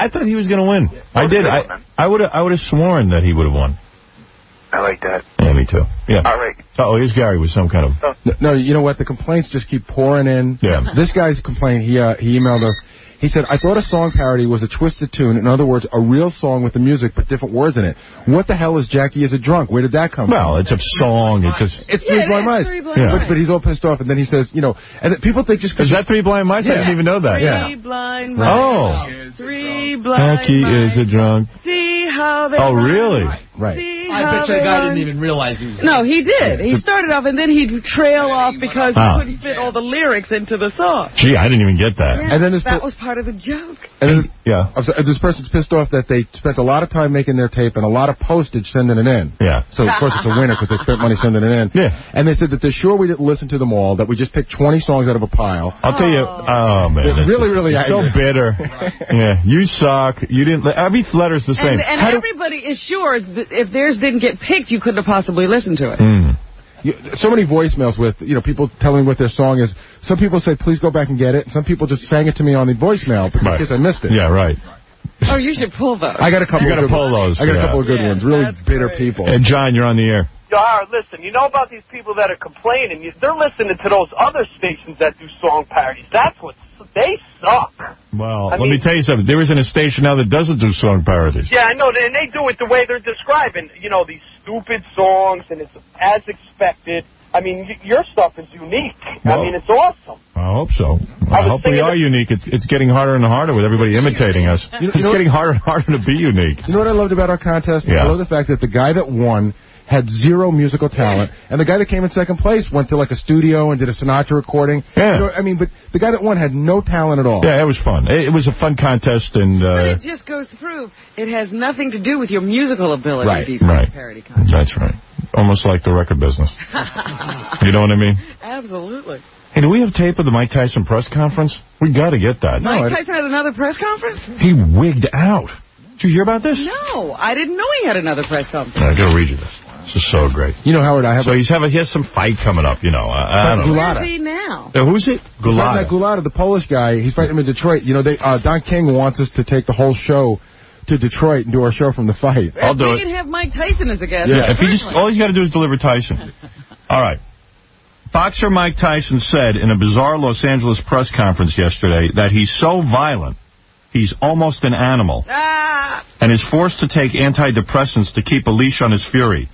I thought he was going to win. I did. I would have sworn that he would have won. I like that. Yeah, me too. Yeah. All right. Oh, here's Gary with some kind of... No, you know what? The complaints just keep pouring in. Yeah. This guy's complaint, he emailed us. He said, I thought a song parody was a twisted tune. In other words, a real song with the music but different words in it. What the hell is Jackie is a Drunk? Where did that come from? Well, it's a song. It's Three Blind Mice. But he's all pissed off. And then he says, you know, and people think just... Is that Three Blind Mice? Yeah. I didn't even know that. Three blind mice. Three blind mice. Jackie is a drunk. See how they Oh, really? Right. I bet you the guy didn't even realize he was... No, he did. He started off, and then he'd trail off because he couldn't fit all the lyrics into the song. Gee, I didn't even get that. Yeah, and then that was part of the joke. And then, this person's pissed off that they spent a lot of time making their tape and a lot of postage sending it in. Yeah. So, of course, it's a winner because they spent money sending it in. Yeah. And they said that they're sure we didn't listen to them all, that we just picked 20 songs out of a pile. I'll tell you, oh, man. Really so bitter. Yeah, you suck. You didn't... Every letter's the same. And everybody is sure that if theirs didn't get picked, you couldn't have possibly listened to it. So many voicemails with, people telling me what their song is. Some people say, please go back and get it. Some people just sang it to me on the voicemail because I missed it. Yeah, right. Oh, you should pull those. I got a couple. You got to pull those. I got a couple of good ones. Really bitter people. And John, you're on the air. Listen, you know about these people that are complaining? They're listening to those other stations that do song parodies. That's what they suck. Well, let me tell you something. There isn't a station now that doesn't do song parodies. Yeah, I know, and they do it the way they're describing. These stupid songs, and it's as expected. I mean, your stuff is unique. Well, it's awesome. I hope so. I hope we are unique. It's getting harder and harder with everybody imitating us. It's getting harder and harder to be unique. You know what I loved about our contest? Yeah. I love the fact that the guy that won had zero musical talent, and the guy that came in second place went to like a studio and did a Sinatra recording. Yeah. But the guy that won had no talent at all. Yeah, it was fun. It was a fun contest, and but it just goes to prove it has nothing to do with your musical ability. Right. These parody contests. That's right. Almost like the record business. You know what I mean? Absolutely. Hey, do we have tape of the Mike Tyson press conference? We got to get that. Mike Tyson had another press conference? He wigged out. Did you hear about this? No, I didn't know he had another press conference. I got to read you this. This is so great. You know, Howard, he has some fight coming up, I don't know. Where is he now? Who's it? Gulata, the Polish guy. He's fighting him in Detroit. Don King wants us to take the whole show to Detroit and do our show from the fight. I'll do it. We can have Mike Tyson as a guest. Yeah, all he's got to do is deliver Tyson. All right. Boxer Mike Tyson said in a bizarre Los Angeles press conference yesterday that he's so violent, he's almost an animal, and is forced to take antidepressants to keep a leash on his fury.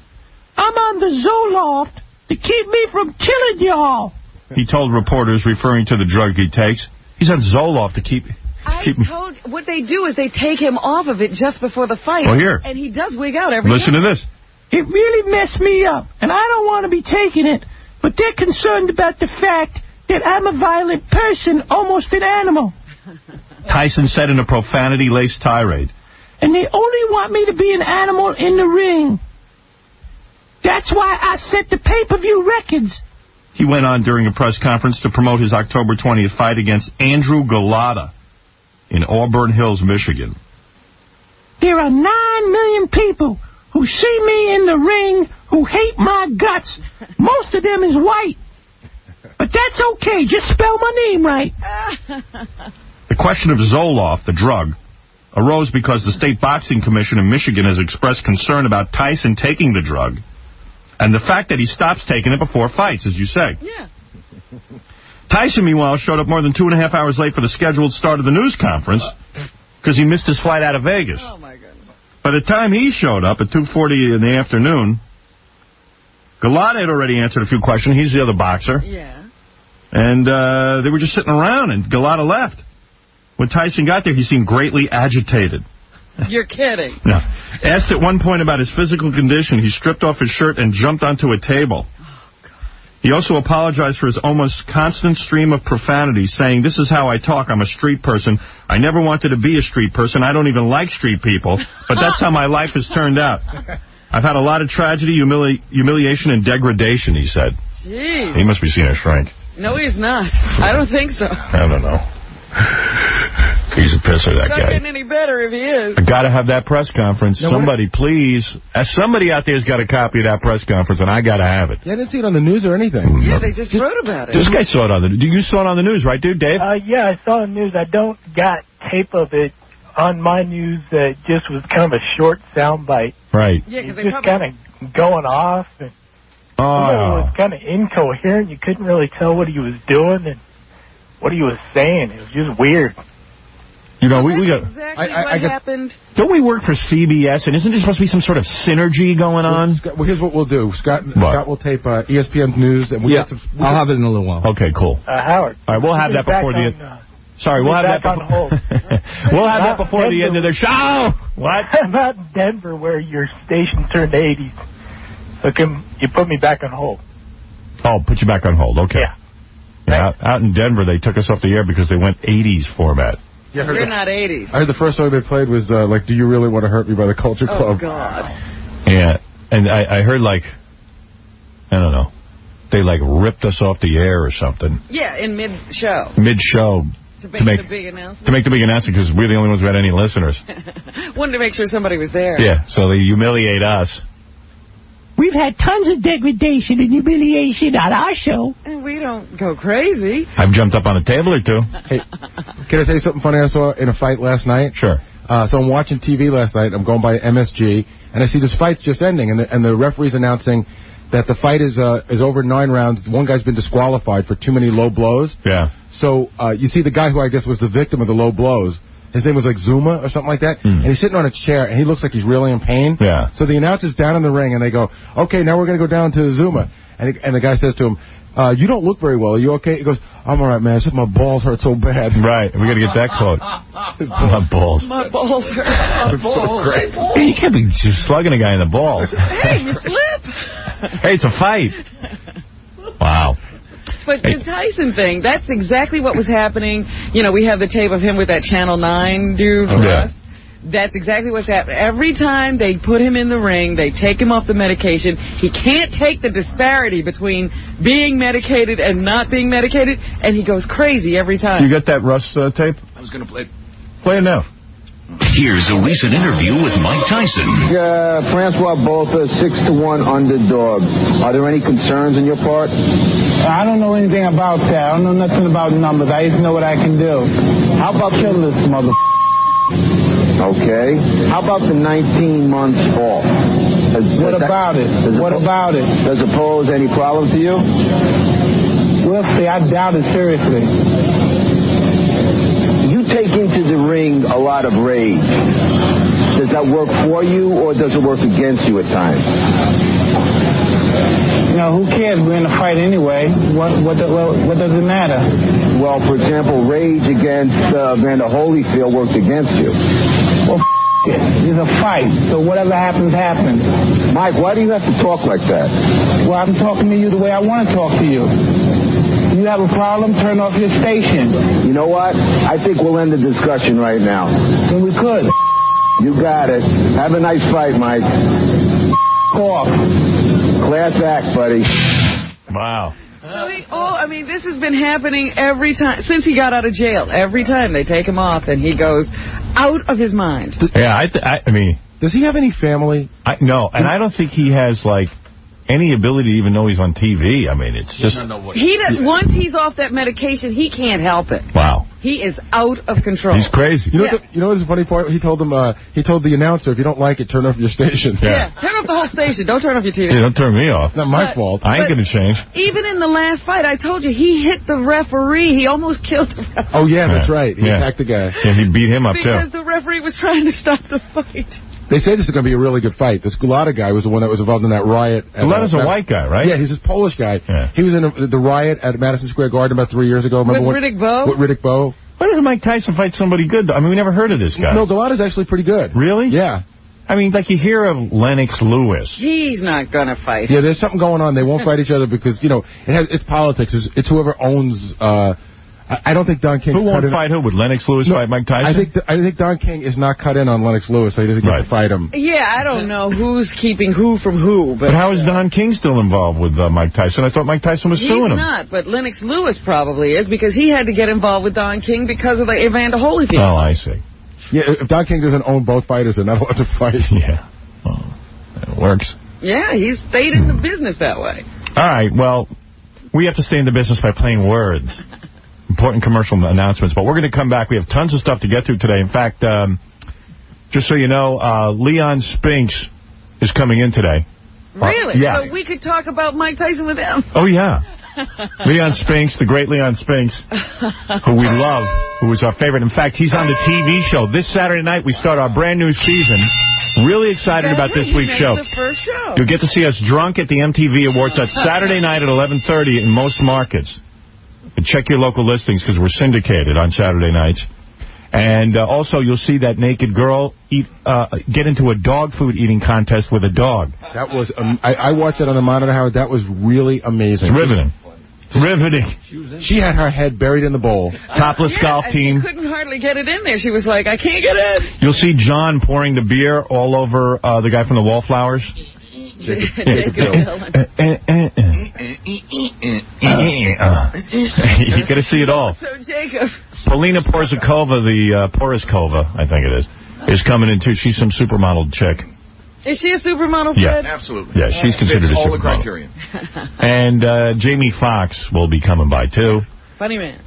I'm on the Zoloft to keep me from killing y'all, he told reporters, referring to the drug he takes. He's on Zoloft to keep... What they do is they take him off of it just before the fight. Well, here. And he does wig out every Listen time. to this. It really messed me up, and I don't want to be taking it, but they're concerned about the fact that I'm a violent person, almost an animal. Tyson said in a profanity-laced tirade. And they only want me to be an animal in the ring. That's why I set the pay-per-view records. He went on during a press conference to promote his October 20th fight against Andrew Gulata in Auburn Hills, Michigan. There are 9 million people who see me in the ring who hate my guts. Most of them is white. But that's okay. Just spell my name right. The question of Zoloft, the drug, arose because the State Boxing Commission in Michigan has expressed concern about Tyson taking the drug and the fact that he stops taking it before fights, as you say. Yeah. Tyson, meanwhile, showed up more than 2.5 hours late for the scheduled start of the news conference because he missed his flight out of Vegas. Oh, my goodness. By the time he showed up at 2:40 in the afternoon, Gulata had already answered a few questions. He's the other boxer. Yeah. And they were just sitting around, and Gulata left. When Tyson got there, he seemed greatly agitated. You're kidding. No. Asked at one point about his physical condition, he stripped off his shirt and jumped onto a table. He also apologized for his almost constant stream of profanity, saying, "This is how I talk. I'm a street person. I never wanted to be a street person. I don't even like street people. But that's how my life has turned out. I've had a lot of tragedy, humiliation, and degradation," he said. Jeez. He must be seeing a shrink. No, he's not. I don't think so. I don't know. He's a pisser, that guy. Not getting any better if he is. I got to have that press conference. Somebody, please. Somebody out there's got a copy of that press conference, and I got to have it. Yeah, I didn't see it on the news or anything. Yeah, they just wrote about it. This guy saw it on the news. You saw it on the news, right, dude, Dave? Yeah, I saw it on the news. I don't got tape of it on my news that just was kind of a short sound bite. Right. Yeah, He because was just kind of going off. And, it was kind of incoherent. You couldn't really tell what he was doing and what he was saying. It was just weird. You know, we got... Exactly what happened. Don't we work for CBS, and isn't there supposed to be some sort of synergy going on? Well, here's what we'll do. Scott will tape ESPN News. And I'll have it in a little while. Okay, cool. Howard. All right, we'll have that before the end. Sorry, we'll have that before... we'll have that before the end of the show. What? I'm out in Denver where your station turned 80. So you put me back on hold. Oh, put you back on hold. Okay. Yeah. Out in Denver, they took us off the air because they went 80s format. Yeah, You're not 80s. I heard the first song they played was, Do You Really Want to Hurt Me by the Culture Club. Oh, God. Yeah, and I heard, I don't know, they, ripped us off the air or something. Yeah, in mid-show. Mid-show. To make the big announcement? To make the big announcement, because we're the only ones who had any listeners. Wanted to make sure somebody was there. Yeah, so they humiliate us. We've had tons of degradation and humiliation on our show. And we don't go crazy. I've jumped up on a table or two. Hey, can I tell you something funny I saw in a fight last night? Sure. So I'm watching TV last night. I'm going by MSG, and I see this fight's just ending, and the referee's announcing that the fight is over 9 rounds. One guy's been disqualified for too many low blows. Yeah. So you see the guy who I guess was the victim of the low blows. His name was Zuma or something like that. And he's sitting on a chair, and he looks like he's really in pain. Yeah. So the announcer's down in the ring, and they go, okay, now we're going to go down to Zuma. And the guy says to him, you don't look very well. Are you okay? He goes, I'm all right, man. It's just my balls hurt so bad. Right. We got to get that quote. My balls. My balls hurt. It's so great. You can't be just slugging a guy in the balls. Hey, you slip. Hey, it's a fight. Wow. But the Tyson thing, that's exactly what was happening. You know, we have the tape of him with that Channel 9 dude, Russ. That's exactly what's happening. Every time they put him in the ring, they take him off the medication. He can't take the disparity between being medicated and not being medicated, and he goes crazy every time. You got that Russ tape? I was going to play. Play it now. Here's a recent interview with Mike Tyson. Francois Botha, 6-1 underdog. Are there any concerns on your part? I don't know anything about that. I don't know nothing about numbers. I just know what I can do. How about kill this mother? Okay. How about the 19 months off? What about it? What about it? Does it pose any problem to you? We'll see. I doubt it seriously. You take into the ring a lot of rage. Does that work for you, or does it work against you at times? You know, who cares? We're in a fight anyway. What does it matter? Well, for example, rage against Vander Holyfield worked against you. Well, it. It's a fight. So whatever happens, happens. Mike, why do you have to talk like that? Well, I'm talking to you the way I want to talk to you. You have a problem, turn off your station. You know what? I think we'll end the discussion right now. Then we could. You got it. Have a nice fight, Mike. Off. Class act, buddy. Wow. I mean, this has been happening every time, since he got out of jail. Every time they take him off and he goes out of his mind. Yeah, I mean... Does he have any family? No, and I don't think he has, like, any ability to even know he's on TV. I mean, it's just... He does. Once he's off that medication, he can't help it. Wow. He is out of control. He's crazy. You know what's the funny part? He told the announcer, if you don't like it, turn off your station. Yeah. Turn off the whole station. Don't turn off your TV. Yeah, don't turn me off. Not my fault. I ain't going to change. Even in the last fight, I told you, he hit the referee. He almost killed the referee. Oh, yeah, that's right. He attacked the guy. Yeah, he beat him up, because the referee was trying to stop the fight. They say this is going to be a really good fight. This Gulata guy was the one that was involved in that riot. Gulata's a white guy, right? Yeah, he's this Polish guy. Yeah. He was in the riot at Madison Square Garden about 3 years ago. Remember with Riddick Bowe? With Riddick Bowe. Why doesn't Mike Tyson fight somebody good, though? I mean, we never heard of this guy. No, Gulata's actually pretty good. Really? Yeah. I mean, like you hear of Lennox Lewis. He's not going to fight. Yeah, there's something going on. They won't fight each other because, it's politics. It's whoever owns... I don't think Don King... Who won't fight who? Would Lennox Lewis fight Mike Tyson? I think Don King is not cut in on Lennox Lewis, so he doesn't get to fight him. Yeah, I don't know who's keeping who from who. But how is Don King still involved with Mike Tyson? I thought Mike Tyson was suing him. He's not, but Lennox Lewis probably is because he had to get involved with Don King because of the Evander Holyfield. Oh, I see. Yeah, if Don King doesn't own both fighters, they're not allowed to fight. Yeah. Well, it works. Yeah, he's stayed in the business that way. All right, well, we have to stay in the business by playing words. Important commercial announcements. But we're going to come back. We have tons of stuff to get to today. In fact, just so you know, Leon Spinks is coming in today. Really? Yeah. So we could talk about Mike Tyson with him? Oh, yeah. Leon Spinks, the great Leon Spinks, who we love, who is our favorite. In fact, he's on the TV show. This Saturday night, we start our brand new season. Really excited about this week's show. The first show. You'll get to see us drunk at the MTV Awards. That's Saturday night at 11:30 in most markets. And check your local listings because we're syndicated on Saturday nights. And also, you'll see that naked girl get into a dog food eating contest with a dog. That was I watched it on the monitor, Howard. That was really amazing. It's riveting. Riveting. She had her head buried in the bowl. Topless golf team. She couldn't hardly get it in there. She was like, I can't get in. You'll see John pouring the beer all over the guy from the Wallflowers. Jacob Dylan. You're going to see it all. So, Jacob. Polina Poroskova, I think it is coming in, too. She's some supermodel chick. Is she a supermodel, Fred? Yeah, absolutely. Yeah, she's considered a supermodel. all the criterion. And Jamie Foxx will be coming by, too. Funny man.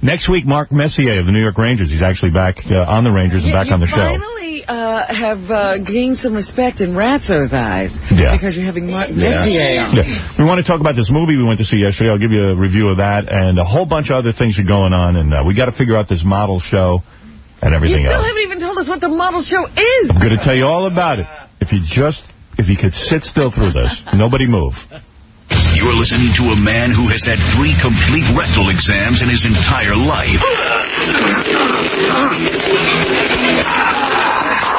Next week, Mark Messier of the New York Rangers. He's actually back on the Rangers and back on the show. You finally have gained some respect in Ratso's eyes because you're having Mark Messier on. Yeah. We want to talk about this movie we went to see yesterday. I'll give you a review of that, and a whole bunch of other things are going on, and we got to figure out this model show and everything else. You still haven't even told us what the model show is. I'm going to tell you all about it. If you could sit still through this, nobody move. You're listening to a man who has had 3 complete rectal exams in his entire life.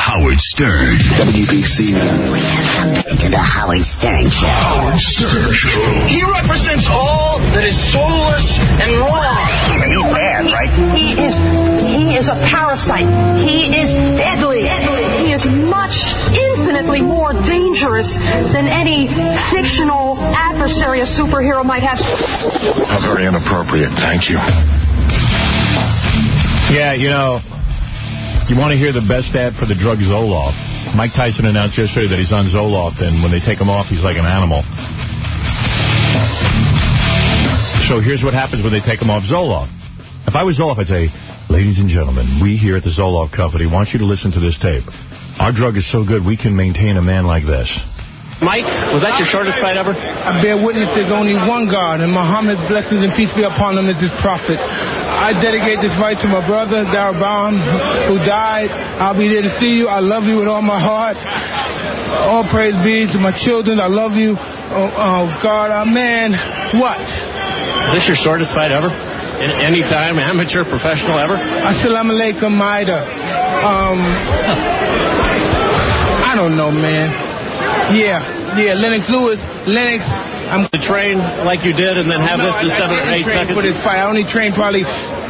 Howard Stern. WBC. Welcome to the Howard Stern Show. Howard Stern Show. He represents all that is soulless and wrong. He's bad, right? He is a parasite. He is deadly. He is infinitely more dangerous than any fictional adversary a superhero might have. How very inappropriate. Thank you. Yeah, you know, you want to hear the best ad for the drug Zoloft. Mike Tyson announced yesterday that he's on Zoloft, and when they take him off, he's like an animal. So here's what happens when they take him off Zoloft. If I was Zoloft, I'd say, ladies and gentlemen, we here at the Zoloft Company want you to listen to this tape. Our drug is so good, we can maintain a man like this. Mike, was that your shortest fight ever? I bear witness there's only one God, and Muhammad's blessings and peace be upon him as his prophet. I dedicate this fight to my brother, Darabam, who died. I'll be there to see you. I love you with all my heart. All praise be to my children. I love you. Oh God, man. What? Is this your shortest fight ever? Any time, amateur, professional, ever? Assalamu alaikum, Maida. I don't know, man. Yeah, Lennox Lewis. I'm to train like you did and then have this in 7 or 8 seconds? For this fight. I only trained probably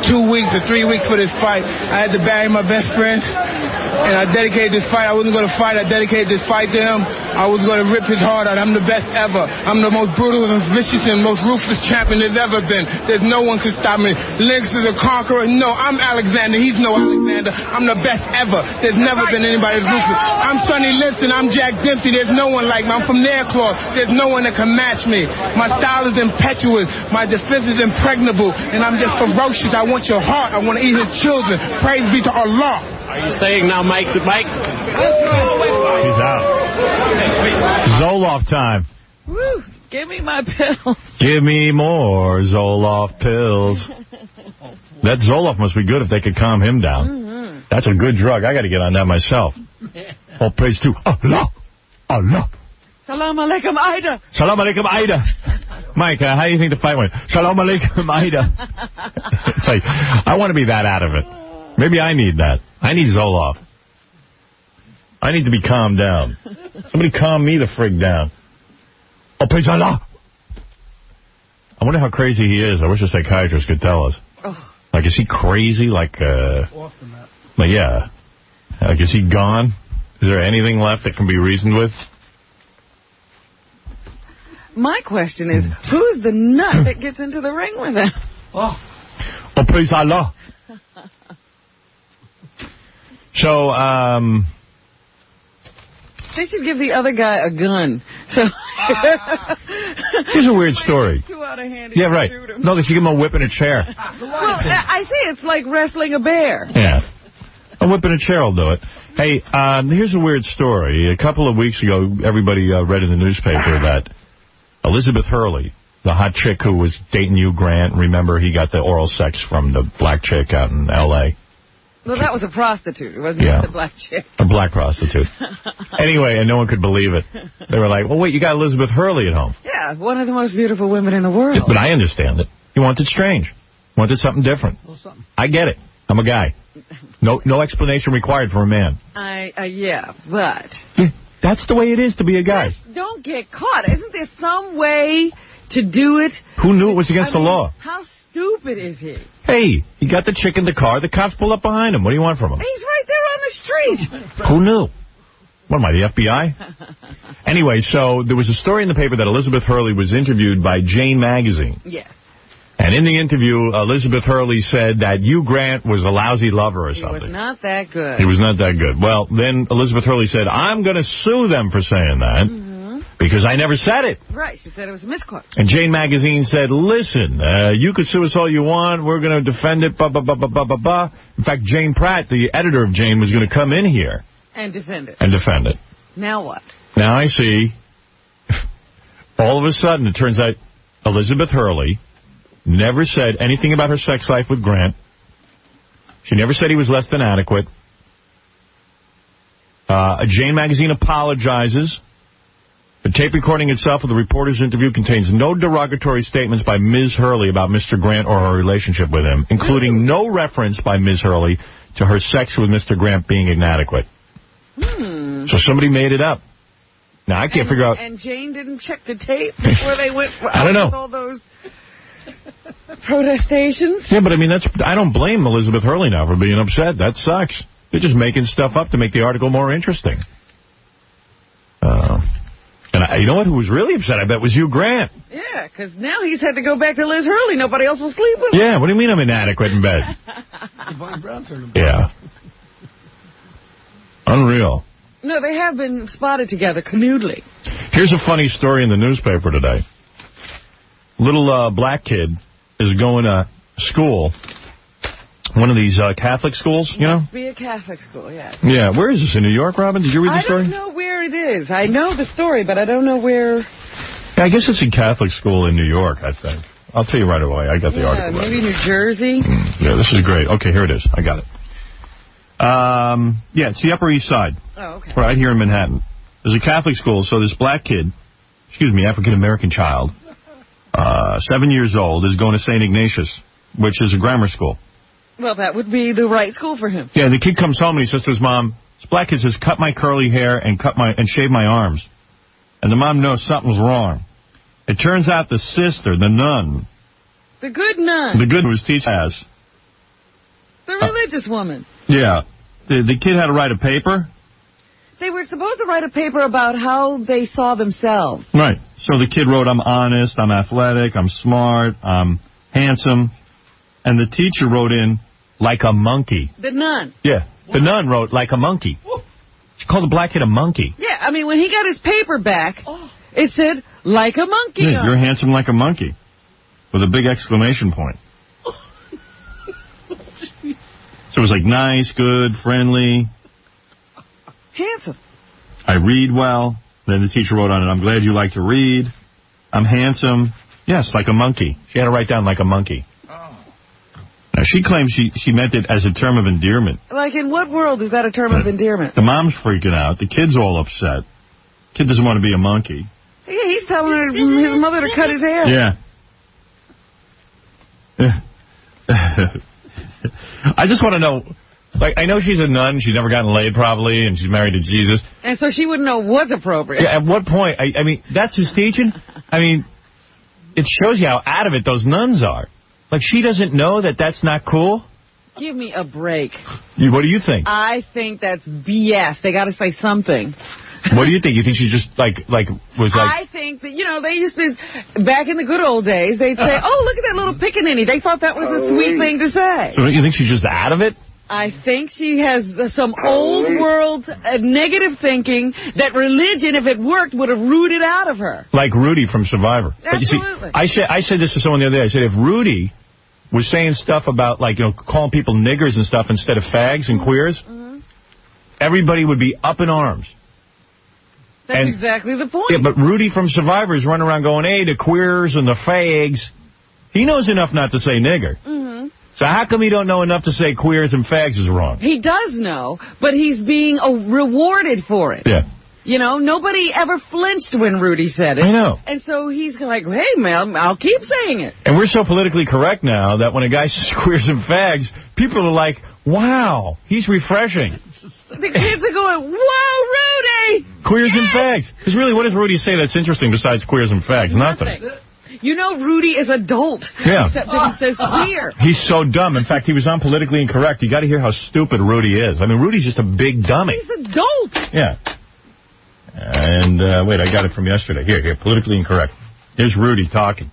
2 weeks or 3 weeks for this fight. I had to bury my best friend, and I dedicated this fight. I wasn't going to fight. I dedicated this fight to him. I was going to rip his heart out. I'm the best ever. I'm the most brutal and vicious and most ruthless champion there's ever been. There's no one can stop me. Lennox is a conqueror. No, I'm Alexander. He's no Alexander. I'm the best ever. There's never been anybody as ruthless. I'm Sonny Liston. I'm Jack Dempsey. There's no one like me. I'm from Nairclaw. There's no one that can match me. My style is impetuous. My defense is impregnable. And I'm just ferocious. I want your heart. I want to eat his children. Praise be to Allah. Are you saying now, Mike, that Mike? He's out. Zoloft time. Woo, give me my pills. Give me more Zoloft pills. That Zoloft must be good if they could calm him down. Mm-hmm. That's a good drug. I got to get on that myself. All praise to Allah. Allah. Salam alaikum, Ida. Salam alaikum, Ida. Mike, how do you think the fight went? Salam alaikum, Ida. It's like, I want to be that out of it. Maybe I need that. I need Zoloft. I need to be calmed down. Somebody calm me the frig down. Oh, praise Allah. I wonder how crazy he is. I wish a psychiatrist could tell us. Oh. Like, is he crazy? Like, yeah. Like, is he gone? Is there anything left that can be reasoned with? My question is, who's the nut that gets into the ring with him? Oh, praise Allah. So, they should give the other guy a gun. So Here's a weird story. Too out of hand. Yeah, right. No, they should give him a whip and a chair. Well, I say it's like wrestling a bear. Yeah. A whip and a chair will do it. Hey, here's a weird story. A couple of weeks ago, everybody read in the newspaper that Elizabeth Hurley, the hot chick who was dating you, Grant, remember he got the oral sex from the black chick out in L.A.? Well, that was a prostitute. It wasn't just a black chick. A black prostitute. Anyway, and no one could believe it. They were like, well, wait, you got Elizabeth Hurley at home. Yeah, one of the most beautiful women in the world. But I understand it. You wanted strange. Wanted something different. I get it. I'm a guy. No explanation required for a man. Yeah, but... Yeah, that's the way it is to be a guy. Just don't get caught. Isn't there some way to do it? Who knew it was against the law? How stupid is he? Hey, he got the chick in the car. The cops pulled up behind him. What do you want from him? He's right there on the street. Who knew? What am I, the FBI? Anyway, so there was a story in the paper that Elizabeth Hurley was interviewed by Jane magazine. Yes. And in the interview, Elizabeth Hurley said that Hugh Grant was a lousy lover or something. He was not that good. He was not that good. Well, then Elizabeth Hurley said, I'm going to sue them for saying that because I never said it. Right. She said it was a misquote. And Jane magazine said, listen, you could sue us all you want. We're going to defend it, blah, blah, blah, blah, blah, blah, blah. In fact, Jane Pratt, the editor of Jane, was going to come in here. And defend it. And defend it. Now what? Now I see, all of a sudden, it turns out Elizabeth Hurley never said anything about her sex life with Grant. She never said he was less than adequate. Jane magazine apologizes. The tape recording itself of the reporter's interview contains no derogatory statements by Ms. Hurley about Mr. Grant or her relationship with him, including no reference by Ms. Hurley to her sex with Mr. Grant being inadequate. So somebody made it up. Now, I can't figure out... And Jane didn't check the tape before they went I don't know. With all those protestations? Yeah, but I mean, I don't blame Elizabeth Hurley now for being upset. That sucks. They're just making stuff up to make the article more interesting. And you know what? Who was really upset, I bet, was Hugh Grant. Yeah, because now he's had to go back to Liz Hurley. Nobody else will sleep with him. Yeah, what do you mean I'm inadequate in bed? Yeah. Unreal. No, they have been spotted together, canoodling. Here's a funny story in the newspaper today. Little black kid is going to school. One of these Catholic schools, you know? Must be a Catholic school, yes. Yeah, where is this, in New York, Robin? Did you read the story? I don't know where it is. I know the story, but I don't know where... Yeah, I guess it's a Catholic school in New York, I think. I'll tell you right away. I got the article. Maybe New Jersey? Yeah, this is great. Okay, here it is. I got it. Yeah, it's the Upper East Side. Oh, okay. Right here in Manhattan. There's a Catholic school, so this black kid, African-American child, 7 years old, is going to St. Ignatius, which is a grammar school. Well, that would be the right school for him. Yeah, the kid comes home and he says to his mom, this black kid says, cut my curly hair and shave my arms. And the mom knows something's wrong. It turns out the sister, the nun. The good nun. The good who was teaching us. The religious woman. Yeah. The kid had to write a paper. They were supposed to write a paper about how they saw themselves. Right. So the kid wrote, I'm honest, I'm athletic, I'm smart, I'm handsome. And the teacher wrote in, like a monkey. The nun. Yeah. The nun wrote, like a monkey. She called the black kid a monkey. Yeah, I mean, when he got his paper back, it said, like a monkey. Yeah, you're handsome like a monkey. With a big exclamation point. So it was like nice, good, friendly. Handsome. I read well. Then the teacher wrote on it, I'm glad you like to read. I'm handsome. Yes, like a monkey. She had to write down like a monkey. Now, she claims she meant it as a term of endearment. Like, in what world is that a term of endearment? The mom's freaking out. The kid's all upset. Kid doesn't want to be a monkey. Yeah, he's telling his mother to cut his hair. Yeah. I just want to know, like, I know she's a nun. She's never gotten laid, probably, and she's married to Jesus. And so she wouldn't know what's appropriate. Yeah, at what point? I mean, that's his teaching? I mean, it shows you how out of it those nuns are. Like, she doesn't know that that's not cool? Give me a break. What do you think? I think that's BS. They got to say something. What do you think? You think she just, was like... I think that, they used to, back in the good old days, they'd say, oh, look at that little pickaninny. They thought that was a sweet thing to say. So don't you think she's just out of it? I think she has some old world negative thinking that religion, if it worked, would have rooted out of her. Like Rudy from Survivor. Absolutely. But you see, I said this to someone the other day. I said, if Rudy was saying stuff about, like, calling people niggers and stuff instead of fags and queers, everybody would be up in arms. That's exactly the point. Yeah, but Rudy from Survivor is running around going, hey, the queers and the fags. He knows enough not to say nigger. So how come he don't know enough to say queers and fags is wrong? He does know, but he's being rewarded for it. Yeah. Nobody ever flinched when Rudy said it. I know. And so he's like, hey, man, I'll keep saying it. And we're so politically correct now that when a guy says queers and fags, people are like, wow, he's refreshing. The kids are going, whoa, Rudy! Queers and fags. Because really, what does Rudy say that's interesting besides queers and fags? Nothing. Rudy is adult. Yeah. Except that he says queer. He's so dumb. In fact, he was on Politically Incorrect. You got to hear how stupid Rudy is. I mean, Rudy's just a big dummy. He's adult. Yeah. And, wait, I got it from yesterday. Here, Politically Incorrect. Here's Rudy talking.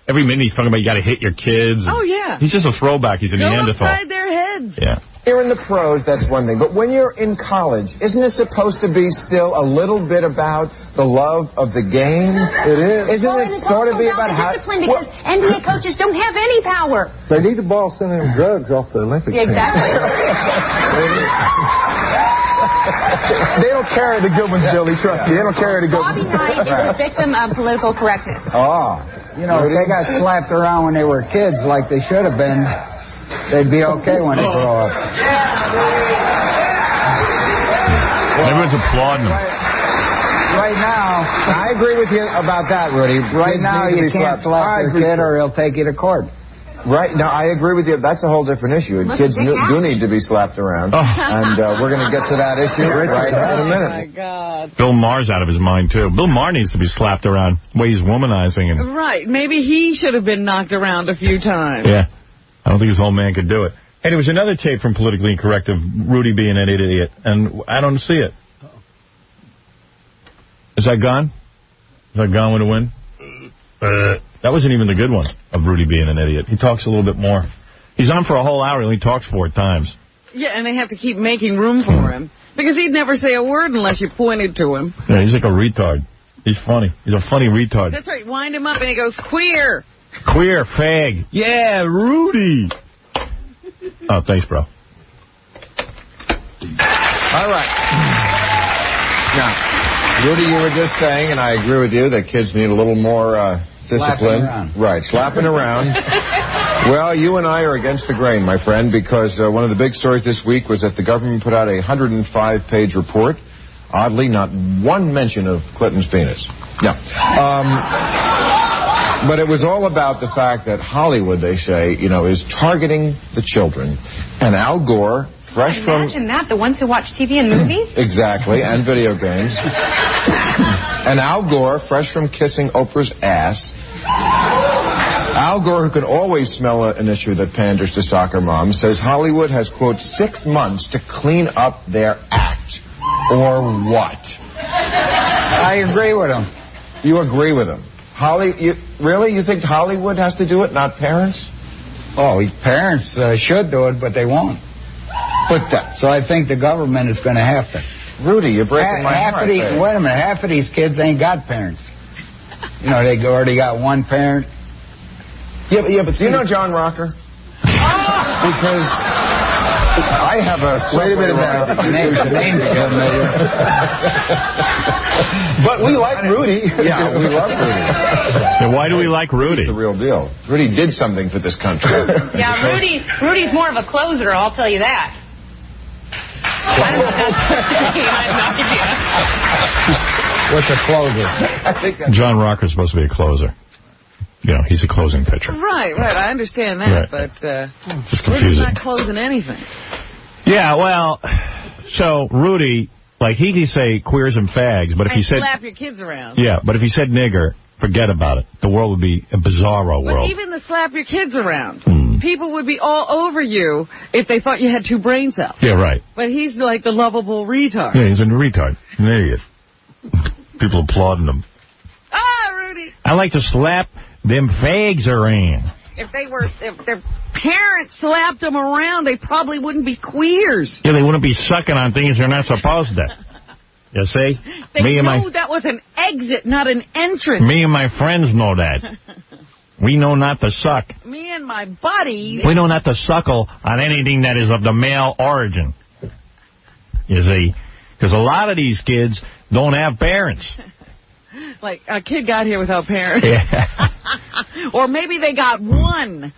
Every minute he's talking about you got to hit your kids. Oh, yeah. He's just a throwback. He's a Neanderthal. Go upside their heads. Yeah. You're in the pros, that's one thing. But when you're in college, isn't it supposed to be still a little bit about the love of the game? It is. Isn't it sort of be about how... discipline, because NBA coaches don't have any power. They need the ball sending them drugs off the Olympic team. Exactly. They don't carry the good ones, Billy. Trust me. They don't carry the good Bobby ones. Knight is a victim of political correctness. Oh. If they got slapped around when they were kids like they should have been, they'd be okay when they grow up. Everyone's applauding him. Right now... I agree with you about that, Rudy. Right now, you can't slap your kid or he'll take you to court. Right. No, I agree with you. That's a whole different issue. Kids do need to be slapped around. Oh. And we're going to get to that issue right in a minute. Oh, my God. Bill Maher's out of his mind, too. Bill Maher needs to be slapped around the way he's womanizing. Right. Maybe he should have been knocked around a few times. Yeah. I don't think his whole man could do it. Hey, there was another tape from Politically Incorrect of Rudy being an idiot, and I don't see it. Is that gone? Is that gone with a win? That wasn't even the good one of Rudy being an idiot. He talks a little bit more. He's on for a whole hour. He only talks 4 times. Yeah, and they have to keep making room for him. Because he'd never say a word unless you pointed to him. Yeah, he's like a retard. He's funny. He's a funny retard. That's right. Wind him up and he goes, queer. Queer, fag. Yeah, Rudy. Oh, thanks, bro. All right. Now, Rudy, you were just saying, and I agree with you, that kids need a little more discipline. Right, slapping around. Well, you and I are against the grain, my friend, because one of the big stories this week was that the government put out a 105-page report. Oddly, not one mention of Clinton's penis. Yeah. But it was all about the fact that Hollywood, they say, is targeting the children. And Al Gore, fresh from... Imagine that, the ones who watch TV and movies? Exactly, and video games. And Al Gore, fresh from kissing Oprah's ass. Al Gore, who can always smell an issue that panders to soccer moms, says Hollywood has, quote, 6 months to clean up their act. Or what? I agree with him. You agree with him? Really? You think Hollywood has to do it, not parents? Oh, parents should do it, but they won't. So I think the government is going to have to. Rudy, you're breaking my heart. Wait a minute. Half of these kids ain't got parents. They already got one parent. Yeah, but do you know John Rocker? Because I have a... Wait a minute now. But we like Rudy. Yeah, we love Rudy. And why do we like Rudy? He's the real deal. Rudy did something for this country. Yeah, Rudy's more of a closer, I'll tell you that. I don't know if What's a closer? John Rocker's supposed to be a closer. He's a closing pitcher. Right. I understand that, right. but just confusing. Rudy's not closing anything. Yeah, well, so Rudy, he could say queers and fags, but if he said... slap your kids around. Yeah, but if he said nigger, forget about it. The world would be a bizarro world. But even the slap your kids around, people would be all over you if they thought you had 2 brain cells. Yeah, right. But he's like the lovable retard. Yeah, he's a retard. An idiot. People applauding him. Ah, Rudy! I like to slap them fags around. If their parents slapped them around, they probably wouldn't be queers. Yeah, they wouldn't be sucking on things they're not supposed to. You see? They know that was an exit, not an entrance. Me and my friends know that. We know not to suck. Me and my buddies. We know not to suckle on anything that is of the male origin. You see? Because a lot of these kids don't have parents. Like, a kid got here without parents. Yeah. Or maybe they got one.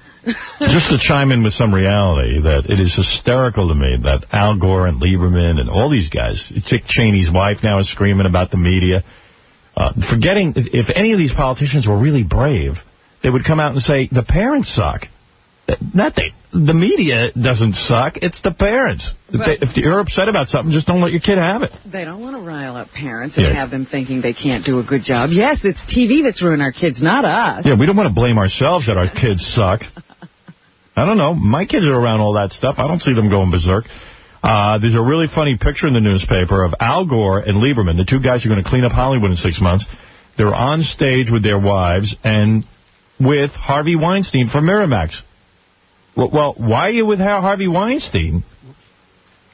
Just to chime in with some reality, that it is hysterical to me that Al Gore and Lieberman and all these guys, Dick Cheney's wife now is screaming about the media, forgetting if any of these politicians were really brave, they would come out and say, the parents suck. The media doesn't suck. It's the parents. If you're upset about something, just don't let your kid have it. They don't want to rile up parents and have them thinking they can't do a good job. Yes, it's TV that's ruining our kids, not us. Yeah, we don't want to blame ourselves that our kids suck. I don't know. My kids are around all that stuff. I don't see them going berserk. There's a really funny picture in the newspaper of Al Gore and Lieberman, the two guys who are going to clean up Hollywood in 6 months. They're on stage with their wives and with Harvey Weinstein from Miramax. Well, why are you with Harvey Weinstein?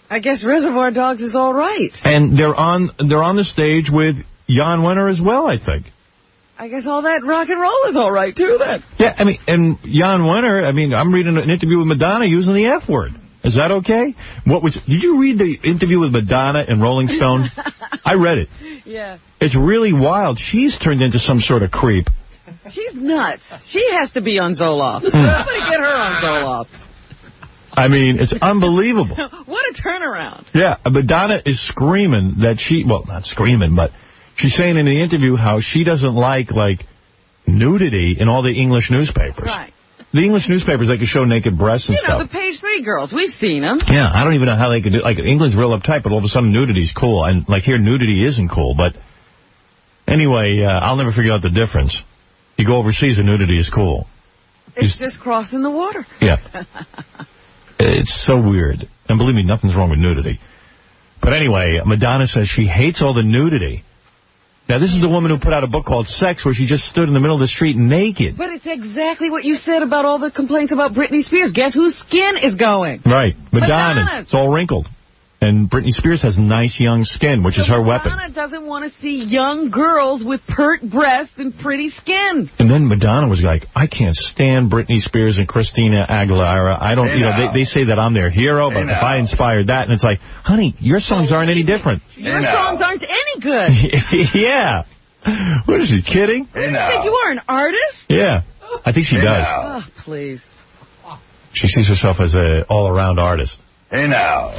I guess Reservoir Dogs is all right. And they're on the stage with Jan Wenner as well, I think. I guess all that rock and roll is all right, too, then. Yeah, I mean, and Jan Wenner, I'm reading an interview with Madonna using the F word. Is that okay? Did you read the interview with Madonna in Rolling Stone? I read it. Yeah. It's really wild. She's turned into some sort of creep. She's nuts. She has to be on Zoloft. Somebody get her on Zoloft. I mean, it's unbelievable. What a turnaround. Yeah, Madonna is screaming that not screaming, but she's saying in the interview how she doesn't like nudity in all the English newspapers. Right. The English newspapers, they can show naked breasts and stuff. The Page 3 girls. We've seen them. Yeah, I don't even know how they can do it. England's real uptight, but all of a sudden nudity's cool. And, here, nudity isn't cool. But anyway, I'll never figure out the difference. You go overseas and nudity is cool. It's just crossing the water. Yeah. It's so weird. And believe me, nothing's wrong with nudity. But anyway, Madonna says she hates all the nudity. Now, this is the woman who put out a book called Sex, where she just stood in the middle of the street naked. But it's exactly what you said about all the complaints about Britney Spears. Guess whose skin is going? Right. Madonna's. It's all wrinkled. And Britney Spears has nice, young skin, which is her weapon. Madonna doesn't want to see young girls with pert breasts and pretty skin. And then Madonna was like, I can't stand Britney Spears and Christina Aguilera. I don't, they say that I'm their hero, but if I inspired that, and it's like, honey, your songs aren't any different. Your songs aren't any good. Yeah. What is she, kidding? What do you think you are, an artist? Yeah. I think she does. Oh, please. She sees herself as an all-around artist. Hey, now.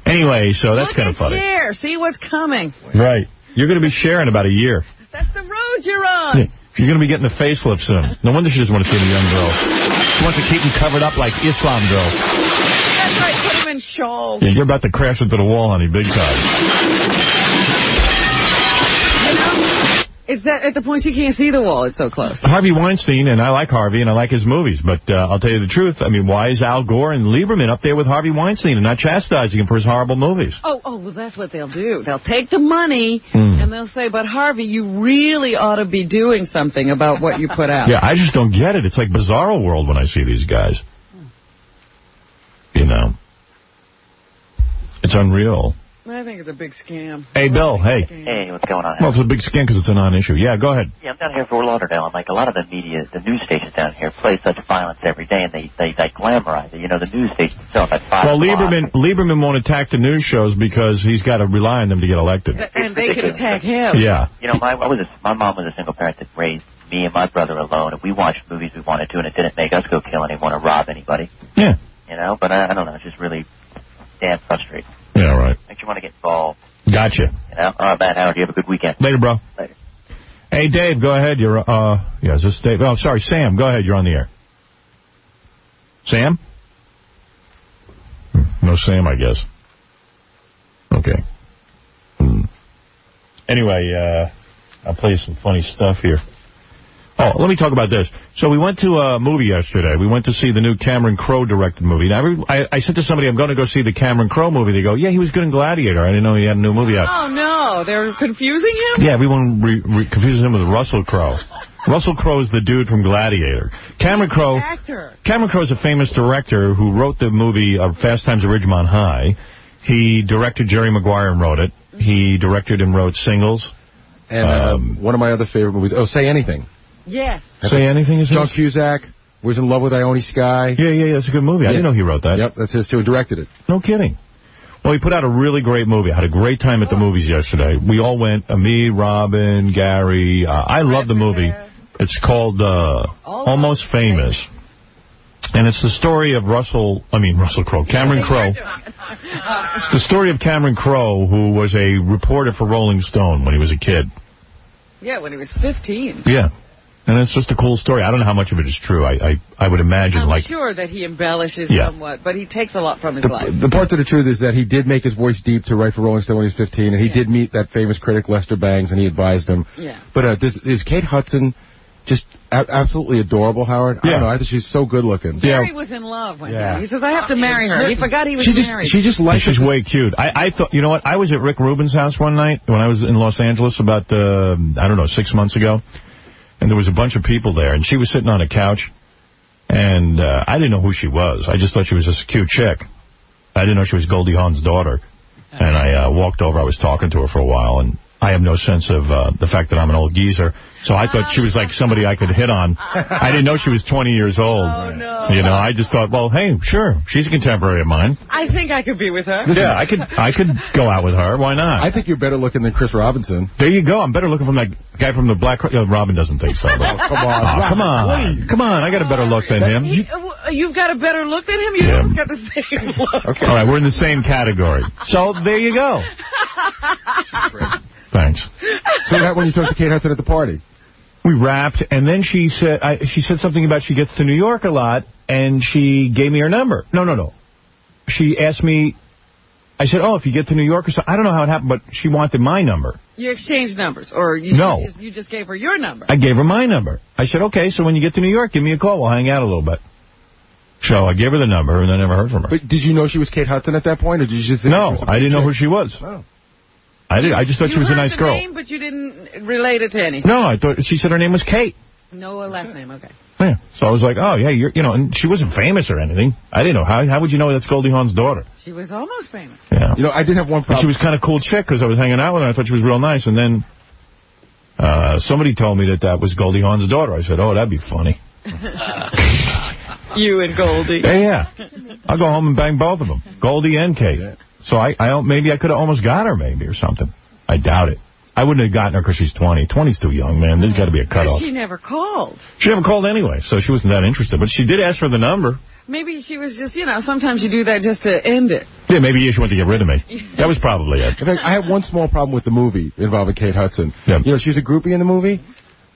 Anyway, so that's kind of funny. Share. See what's coming. Right. You're going to be sharing about a year. That's the road you're on. Yeah. You're going to be getting a facelift soon. No wonder she doesn't want to see any young girls. She wants to keep them covered up like Islam girls. That's right. Put them in shawls. Yeah, you're about to crash into the wall, honey, big time. Is that at the point she can't see the wall? It's so close. Harvey Weinstein, and I like Harvey, and I like his movies, but I'll tell you the truth. I mean, why is Al Gore and Lieberman up there with Harvey Weinstein and not chastising him for his horrible movies? Oh, well, that's what they'll do. They'll take the money, and they'll say, but Harvey, you really ought to be doing something about what you put out. Yeah, I just don't get it. It's like Bizarro World when I see these guys. You know. It's unreal. I think it's a big scam. Hey, Bill, hey. Hey, what's going on? Well, it's a big scam because it's a non-issue. Yeah, go ahead. Yeah, I'm down here in Fort Lauderdale, and a lot of the media, the news stations down here play such violence every day, and they glamorize it. You know, the news station itself at 5 Well, o'clock. Lieberman won't attack the news shows because he's got to rely on them to get elected. And they can attack him. Yeah. You know, my mom was a single parent that raised me and my brother alone, and we watched movies we wanted to, and it didn't make us go kill anyone or rob anybody. Yeah. You know, but I don't know, it's just really damn frustrating. Yeah, right. Makes you want to get involved. Gotcha. You know? All right, Matt, Howard, you have a good weekend. Later, bro. Later. Hey, Dave, go ahead. You're, is this Dave? Oh, sorry, Sam, go ahead. You're on the air. Sam? No Sam, I guess. Okay. Anyway, I'll play you some funny stuff here. Oh, let me talk about this. So we went to a movie yesterday. We went to see the new Cameron Crowe directed movie. Now, I said to somebody, I'm going to go see the Cameron Crowe movie. They go, yeah, he was good in Gladiator. I didn't know he had a new movie out. Oh, no. They're confusing him? Yeah, everyone confuses him with Russell Crowe. Russell Crowe's the dude from Gladiator. Cameron Crowe is a famous director who wrote the movie Fast Times at Ridgemont High. He directed Jerry Maguire and wrote it. He directed and wrote Singles. And one of my other favorite movies, Say Anything. Yes. Say Anything is John Cusack was in love with Ione Skye. Yeah, that's a good movie. I didn't know he wrote that. Yep, that's his too. Directed it. No kidding. Well, he put out a really great movie. I had a great time at the movies yesterday. We all went, me, Robin, Gary. I love the movie. It's called Almost Famous. And it's the story of Cameron Crowe. It's the story of Cameron Crowe, who was a reporter for Rolling Stone when he was a kid. Yeah, when he was 15. Yeah. And it's just a cool story. I don't know how much of it is true. I would imagine. I'm sure that he embellishes somewhat, but he takes a lot from his life. The part of the truth is that he did make his voice deep to write for Rolling Stone when he was 15, and he did meet that famous critic, Lester Bangs, and he advised him. Yeah. But is Kate Hudson just absolutely adorable, Howard? I don't know. I think she's so good looking. Gary was in love one day. He says, I have to marry her. He forgot he was married. She's way cute. I thought, you know what? I was at Rick Rubin's house one night when I was in Los Angeles about, 6 months ago. And there was a bunch of people there, and she was sitting on a couch, and I didn't know who she was. I just thought she was this cute chick. I didn't know she was Goldie Hawn's daughter. And I walked over. I was talking to her for a while, and I have no sense of the fact that I'm an old geezer. So I thought she was like somebody I could hit on. I didn't know she was 20 years old. Oh, no. You know, I just thought, well, hey, sure, she's a contemporary of mine. I think I could be with her. Yeah, I could go out with her. Why not? I think you're better looking than Chris Robinson. There you go. I'm better looking from that guy from the Black... Robin doesn't think so. Come on. Come on. Come on. I got a better look than him. You've got a better look than him? You almost got the same look. Okay. All right, we're in the same category. So there you go. Thanks. So that when you talked to Kate Hudson at the party? We wrapped, and then she said something about she gets to New York a lot, and she gave me her number. No. She asked me, I said, if you get to New York or something. I don't know how it happened, but she wanted my number. You exchanged numbers, or you just gave her your number? I gave her my number. I said, okay, so when you get to New York, give me a call. We'll hang out a little bit. So I gave her the number, and I never heard from her. But did you know she was Kate Hudson at that point, or did you just think No, I didn't know who she was. Oh. I just thought she was a nice girl. You heard the name, but you didn't relate it to anything. No, I thought she said her name was Kate. No last name, okay. Yeah, so I was like, and she wasn't famous or anything. I didn't know. How would you know that's Goldie Hawn's daughter? She was almost famous. Yeah. I did have one problem. But she was kind of cool chick because I was hanging out with her. I thought she was real nice. And then somebody told me that was Goldie Hawn's daughter. I said, that'd be funny. You and Goldie. Yeah. I'll go home and bang both of them, Goldie and Kate. Yeah. So maybe I could have almost got her or something. I doubt it. I wouldn't have gotten her because she's 20. 20's too young, man. There's got to be a cutoff. She never called. She never called anyway, so she wasn't that interested. But she did ask for the number. Maybe she was just, sometimes you do that just to end it. Yeah, maybe she wanted to get rid of me. That was probably it. In fact, I have one small problem with the movie involving Kate Hudson. Yeah. She's a groupie in the movie.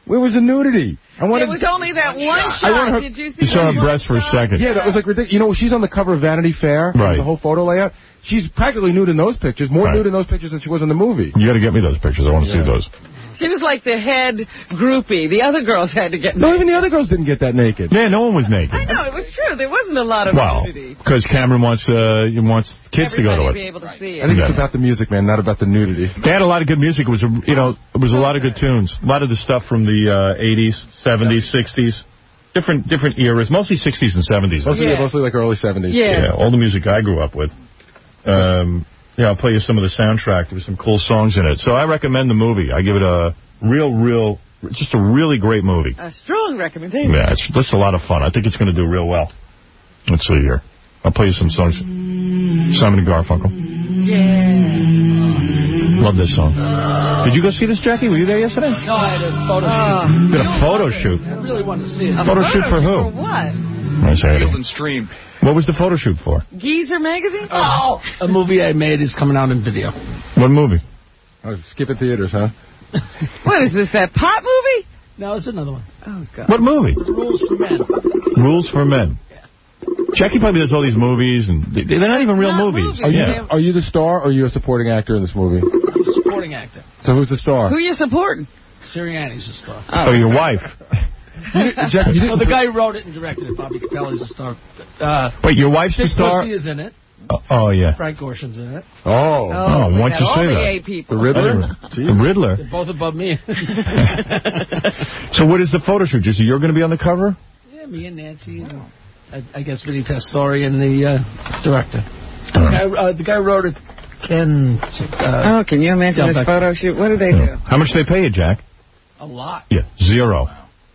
Where was the nudity? There was only that one shot. Did you see? You saw her breast for a second. Yeah, that was like ridiculous. She's on the cover of Vanity Fair. Right. The whole photo layout. She's practically nude in those pictures. More nude in those pictures than she was in the movie. You got to get me those pictures. I want to see those. She was like the head groupie. The other girls had to get naked. No, even the other girls didn't get that naked. Yeah, no one was naked. I know, it was true. There wasn't a lot of nudity. Because Cameron wants kids to go to it. Be able to see it. I think it's about the music, man, not about the nudity. They had a lot of good music. It was a lot of good tunes. A lot of the stuff from the 80s, 70s, 60s. Different eras, mostly 60s and 70s. Mostly like early 70s. Yeah, all the music I grew up with. I'll play you some of the soundtrack. There were some cool songs in it. So I recommend the movie. I give it a just a really great movie. A strong recommendation. Yeah, it's just a lot of fun. I think it's going to do real well. Let's see here. I'll play you some songs. Simon and Garfunkel. Yeah. Love this song. Did you go see this, Jackie? Were you there yesterday? No, I had a photo shoot. You had a photo shoot? I really wanted to see it. A photo shoot for who? For what? Field and Stream. What was the photo shoot for? Geezer Magazine? Oh! A movie I made is coming out in video. What movie? Skip it theaters, huh? What is this, that pot movie? No, it's another one. Oh, God. What movie? Rules for Men. Rules for Men. Yeah. Jackie probably does all these movies, and they're not even real movies. Are you the star, or are you a supporting actor in this movie? I'm a supporting actor. So who's the star? Who are you supporting? Sirianni's the star. Oh, your wife. The guy who wrote it and directed it, Bobby Capelli's the star. Wait, your wife's the star? Pussy is in it. Oh, yeah. Frank Gorshin's in it. Oh, why'd you say that? 8 people. The Riddler? The Riddler? They're both above me. So what is the photo shoot? Just you're going to be on the cover? Yeah, me and Nancy, and I guess Vinny Pastore and the director. The guy wrote it, Ken. Can you imagine this photo shoot? What do they do? How much do they pay you, Jack? A lot. Yeah, 0.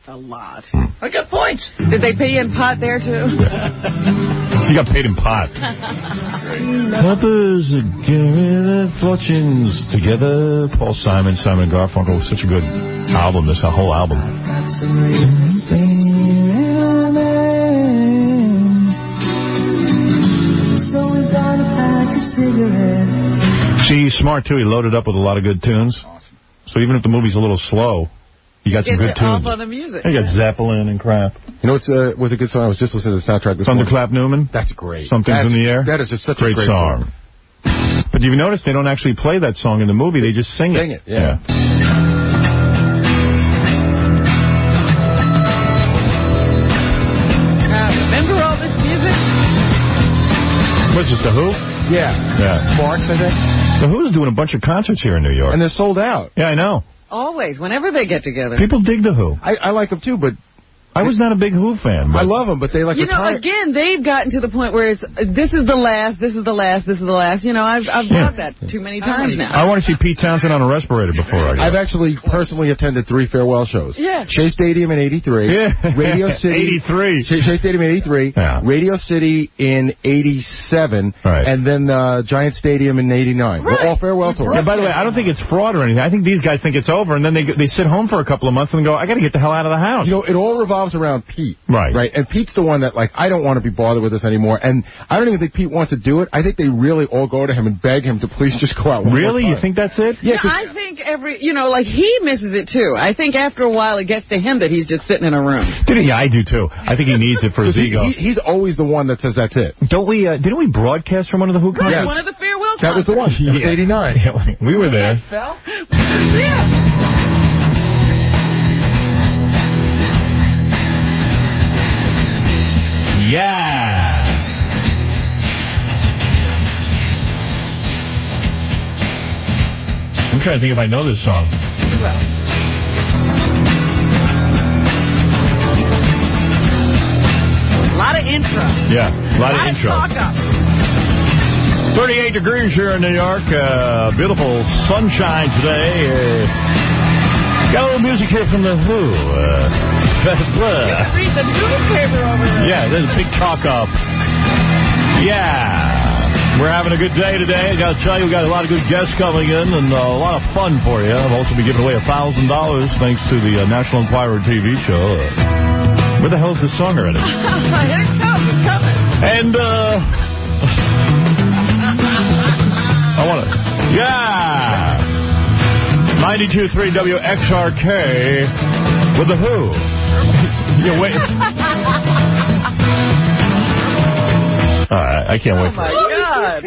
A lot. I got points. Did they pay you in pot there, too? You got paid in pot. Lovers together, fortunes together. Paul Simon, Simon Garfunkel. Such a good album, this whole album. See, he's smart, too. He loaded up with a lot of good tunes. So even if the movie's a little slow, you got some good tunes. Off on the music. You got Zeppelin and crap. You know what's was a good song? I was just listening to the soundtrack this morning. Thunderclap Newman? That's great. Something's in the Air? That is just such great a great song. But you've noticed they don't actually play that song in the movie. They just sing it. Sing it, yeah. Remember all this music? What's this, The Who? Yeah. Sparks, I think. The Who's doing a bunch of concerts here in New York. And they're sold out. Yeah, I know. Always, whenever they get together. People dig The Who. I like them, too, but... I was not a big Who fan. But I love them, but they like retire. Again, they've gotten to the point where it's, this is the last, this is the last, this is the last. You know, I've bought that too many times now. I want to see Pete Townsend on a respirator before I go. I've actually personally attended 3 farewell shows. Yeah. Shea Stadium in 83. Yeah. Radio City. 83. Shea Stadium in 83. Yeah. Radio City in 87. Right. And then Giant Stadium in 89. Right. All farewell tours. Yeah, by the way, I don't think it's fraud or anything. I think these guys think it's over, and then they sit home for a couple of months and go, I got to get the hell out of the house. You know, it all revolves around Pete. Right. And Pete's the one that, like, I don't want to be bothered with this anymore. And I don't even think Pete wants to do it. I think they really all go to him and beg him to please just go out one Really? more time. You think that's it? Yeah, I think he misses it, too. I think after a while it gets to him that he's just sitting in a room. Yeah, I do, too. I think he needs it for his ego. He's always the one that says that's it. Didn't we broadcast from one of the Who concerts? Right, one of the farewell That was the one. It was 89. Yeah, we were there. Fell? Yeah. Yeah. I'm trying to think if I know this song. A lot of intro. Yeah, a lot of intro. Talk up. 38 degrees here in New York. Beautiful sunshine today. Got a little music here from The Who. Read the newspaper over there. Yeah, there's a big talk up. Yeah. We're having a good day today. I got to tell you, we got a lot of good guests coming in and a lot of fun for you. I've also been giving away $1,000 thanks to the National Enquirer TV show. Where the hell's the song already? Here it comes. It's coming. And, I want to... Yeah! 92.3 WXRK with The Who. Yeah, wait. I can't wait for it. Oh, my God.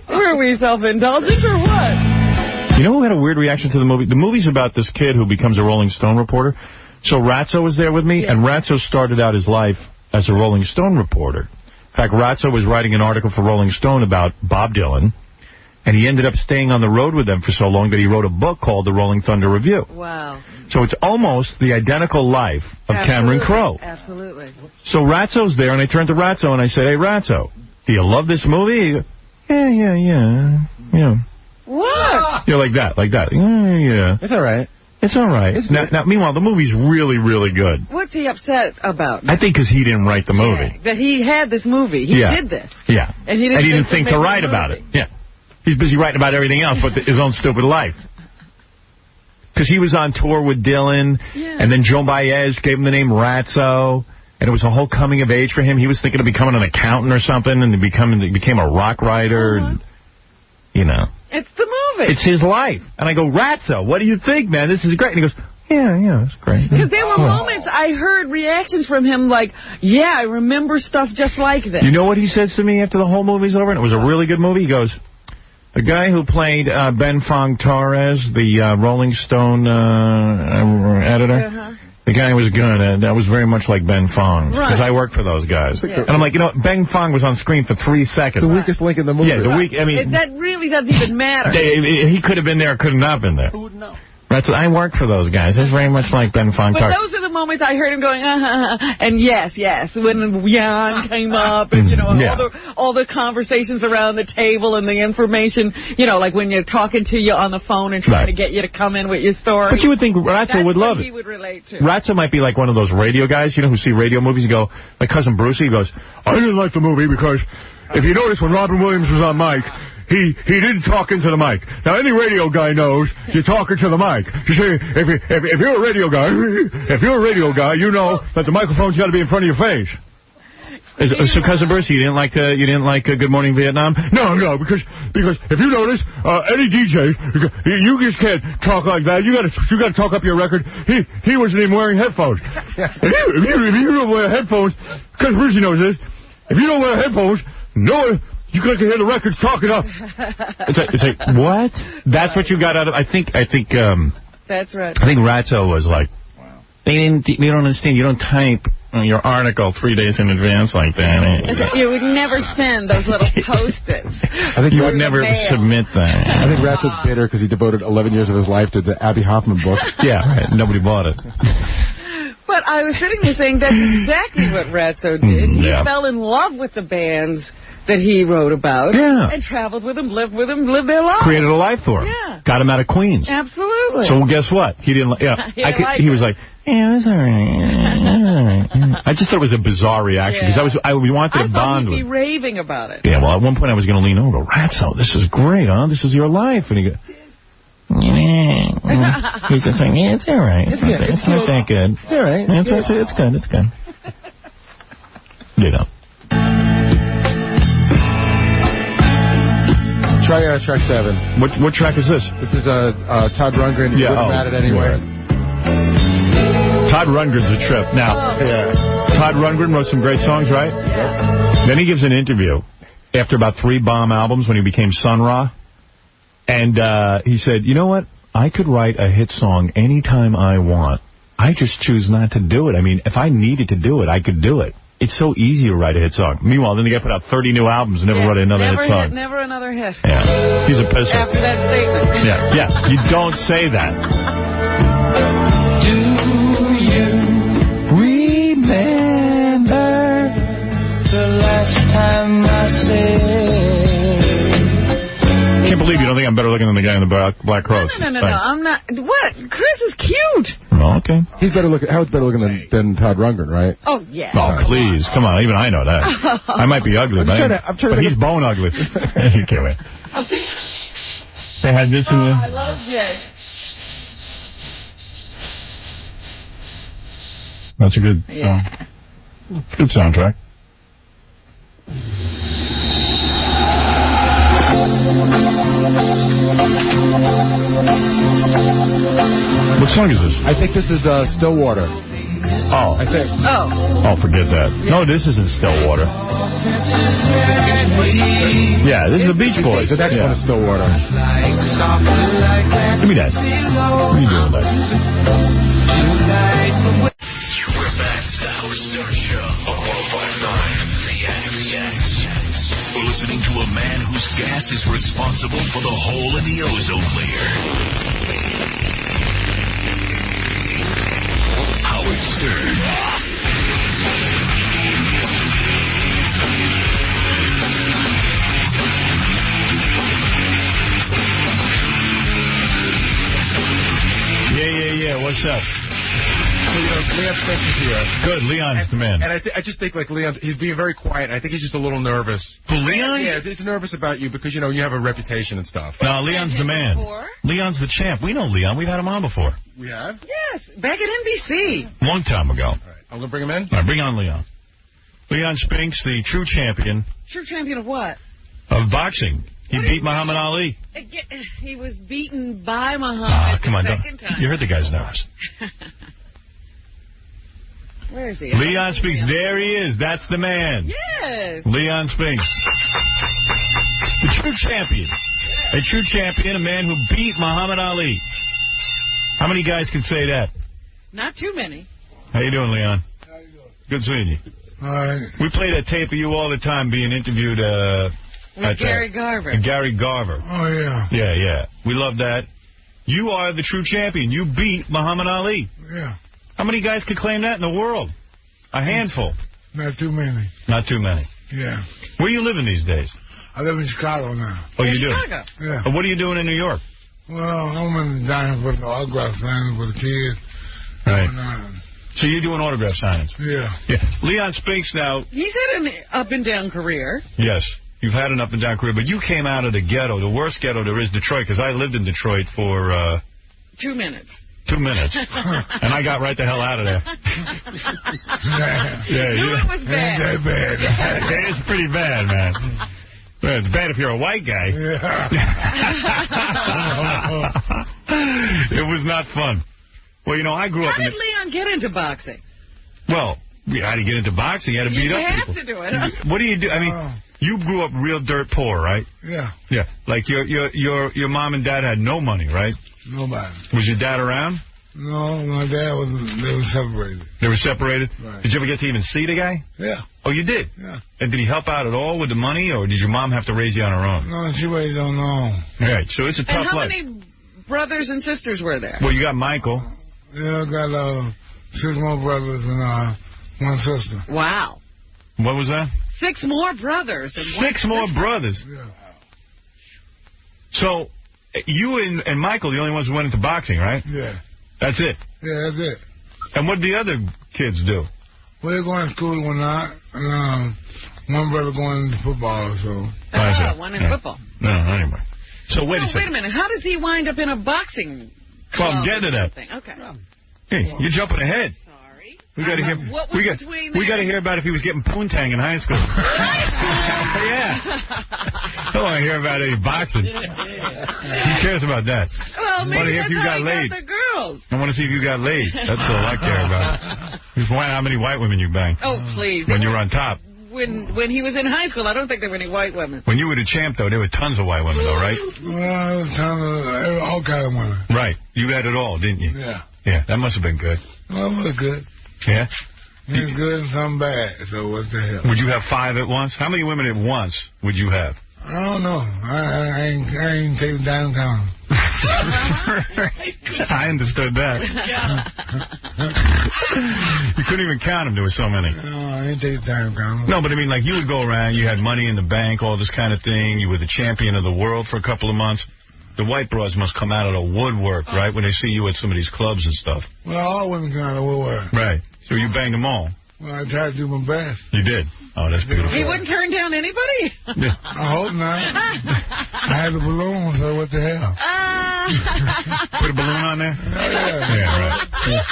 Were we self-indulgent or what? You know who had a weird reaction to the movie? The movie's about this kid who becomes a Rolling Stone reporter. So Ratso was there with me, and Ratso started out his life as a Rolling Stone reporter. In fact, Ratso was writing an article for Rolling Stone about Bob Dylan, and he ended up staying on the road with them for so long that he wrote a book called The Rolling Thunder Review. Wow. So it's almost the identical life of Cameron Crowe. Absolutely. So Ratso's there, and I turned to Ratso, and I said, hey, Ratso, do you love this movie? He goes, yeah. What? Yeah, like that. Yeah. It's all right. It's all right. Now, meanwhile, the movie's really, really good. What's he upset about? I think because he didn't write the movie. Yeah, that he had this movie. He did this. Yeah. And he didn't think to write about it. Yeah. He's busy writing about everything else but his own stupid life. Because he was on tour with Dylan, and then Joan Baez gave him the name Ratso, and it was a whole coming of age for him. He was thinking of becoming an accountant or something, and he became a rock writer, and, you know. It's the movie. It's his life. And I go, Ratso, what do you think, man? This is great. And he goes, yeah, it's great. Because there were moments I heard reactions from him like, yeah, I remember stuff just like this. You know what he says to me after the whole movie's over? And it was a really good movie. He goes, the guy who played Ben Fong Torres, the Rolling Stone editor, The guy was good. That was very much like Ben Fong. Because I worked for those guys. Yeah. And I'm like, Ben Fong was on screen for 3 seconds. It's the weakest link in the movie. Yeah, I mean, that really doesn't even matter. He could have been there or could have not been there. Who would know? I worked for those guys. It's very much like Ben Fong. But those are the moments I heard him going, and yes, when Jan came up, and, all the conversations around the table and the information, like when you're talking to you on the phone and trying to get you to come in with your story. But you would think Ratso would love it. He would relate to. Ratso might be like one of those radio guys, who see radio movies and go, my cousin Brucey, he goes, I didn't like the movie because if you notice when Robin Williams was on mic, he didn't talk into the mic. Now, any radio guy knows you're talking to the mic. You see, if you're a radio guy, you know that the microphone's got to be in front of your face. So, Cousin Brucey, you didn't like Good Morning Vietnam? No, because if you notice, any DJ, you just can't talk like that. You got to talk up your record. He wasn't even wearing headphones. If you don't wear headphones, Cousin Brucey knows this. If you don't wear headphones, you can hear the records talking up. It's like what? That's what you got out of. I think. That's right. I think Ratso was like, you don't understand. You don't type your article 3 days in advance like that. You would never send those little Post-its. I think you would never submit that. I think Ratso's bitter because he devoted 11 years of his life to the Abby Hoffman book. Yeah, right. Nobody bought it. But I was sitting there saying that's exactly what Ratso did. He fell in love with the bands that he wrote about and traveled with them, lived their lives. Created a life for him. Yeah. Got him out of Queens. Absolutely. So guess what? He didn't. He was like, it was all right. I just thought it was a bizarre reaction because we wanted to bond with. He'd be raving about it. Yeah. Well, at one point I was going to lean over, Ratso, this is great, huh? This is your life, and he goes. He's just saying, it's all right. It's not that good. It's all right. It's good. It's good. Try track 7. What track is this? This is Todd Rundgren. You would have had it anyway. Todd Rundgren's a trip. Now, Todd Rundgren wrote some great songs, right? Yeah. Then he gives an interview after about 3 bomb albums when he became Sun Ra. And he said, you know what? I could write a hit song anytime I want. I just choose not to do it. I mean, if I needed to do it, I could do it. It's so easy to write a hit song. Meanwhile, then the guy put out 30 new albums and never wrote another hit song. Never another hit. Yeah. He's a pisser. After that statement. Yeah. You don't say that. Do you remember the last time I said... I can't believe you don't think I'm better looking than the guy in the Black Cross. No, I'm not. What? Chris is cute. Oh, okay. He's better looking. Howard's better looking than Todd Rundgren, right? Oh, yeah. Oh, please. Come on. Even I know that. I might be ugly, but he's bone ugly. You can't wait. They had this in the... I love Jay. That's a good good soundtrack. What song is this? I think this is Stillwater. Oh. I think. Oh, forget that. No, this isn't Stillwater. Yeah, this is the Beach Boys. The next one is Stillwater. Give me that. What are you doing with that? We're back to the Howard Stern Show on 105.9 The X. We're listening to a man whose gas is responsible for the hole in the ozone layer. Howard Stern. Yeah. What's up? Leon Spence is here. Good. Leon's the man. And I just think, like, Leon, he's being very quiet. I think he's just a little nervous. Who, Leon? Yeah, he's nervous about you because, you have a reputation and stuff. No, Leon's the man. Leon's the champ. We know Leon. We've had him on before. We have? Yes, back at NBC. Long time ago. All right. I'm going to bring him in? All right, bring on Leon. Leon Spinks, the true champion. True champion of what? Of boxing. He beat Muhammad Ali. He was beaten by Muhammad come on, second time. You heard the guy's nervous. Where is he? Leon Spinks. There he is. That's the man. Yes. Leon Spinks. The true champion. A true champion, a man who beat Muhammad Ali. How many guys can say that? Not too many. How you doing, Leon? How you doing? Good seeing you. All right. We play that tape of you all the time being interviewed with Gary Garver. Gary Garver. Oh, yeah. Yeah. We love that. You are the true champion. You beat Muhammad Ali. Yeah. How many guys could claim that in the world? A handful. Not too many. Not too many. Yeah. Where are you living these days? I live in Chicago now. Oh, you do? Chicago? Yeah. But what are you doing in New York? Well, I'm in the dining for the autograph signing for the kids. Right. So you're doing autograph signings? Yeah. Leon Spinks now. He's had an up-and-down career. Yes. You've had an up-and-down career, but you came out of the ghetto, the worst ghetto there is, Detroit, because I lived in Detroit for... 2 minutes. 2 minutes. And I got right the hell out of there. It was bad. That bad. It's pretty bad, man. Well, it's bad if you're a white guy. Yeah. It was not fun. Well, you know, I grew up... How did Leon get into boxing? Well, how do you get into boxing? You had to beat up people. You have to do it. What do you do? I mean, you grew up real dirt poor, right? Yeah. Yeah. Like your mom and dad had no money, right? Nobody. Was your dad around? No, my dad was. They were separated. They were separated? Right. Did you ever get to even see the guy? Yeah. Oh, you did? Yeah. And did he help out at all with the money, or did your mom have to raise you on her own? No, she raised on her own. Right. So it's a tough life. And how many brothers and sisters were there? Well, you got Michael. Yeah, I got 6 more brothers and 1 sister. Wow. What was that? 6 more brothers. And 6 more brothers. Yeah. So you and Michael, the only ones who went into boxing, right? Yeah. That's it? Yeah, that's it. And what did the other kids do? Well, they're going to school one night, and one brother going into football, so... one in football. No, anyway. So wait a second. Wait a minute. How does he wind up in a boxing club? Well, I'm getting to that. Okay. Hey, you're jumping ahead. Sorry. We got to hear. What was between there? We got to hear about if he was getting poontang in high school. Yeah. I don't want to hear about any boxing. Who cares about that? Well, maybe that's if you how got he laid. got the girls. I want to see if you got laid. That's all I care about. Just how many white women you banged. Oh, please. When you were on top. When he was in high school, I don't think there were any white women. When you were the champ, though, there were tons of white women, though, right? Well, it was all kind of women. Right. You had it all, didn't you? Yeah. Yeah, that must have been good. Well, it was good. Yeah? It was good and some bad, so what the hell? Would you have 5 at once? How many women at once would you have? I don't know. I ain't take the damn count. I understood that. You couldn't even count them. There were so many. No, I ain't take the damn count. No, but I mean, like, you would go around, you had money in the bank, all this kind of thing. You were the champion of the world for a couple of months. The white broads must come out of the woodwork, right, when they see you at some of these clubs and stuff. Well, all women come out of the woodwork. Right. So you banged them all. Well, I tried to do my best. You did? Oh, that's beautiful. He wouldn't turn down anybody? Yeah. I hope not. I had a balloon, so what the hell? Put a balloon on there? Yeah, right. Yeah.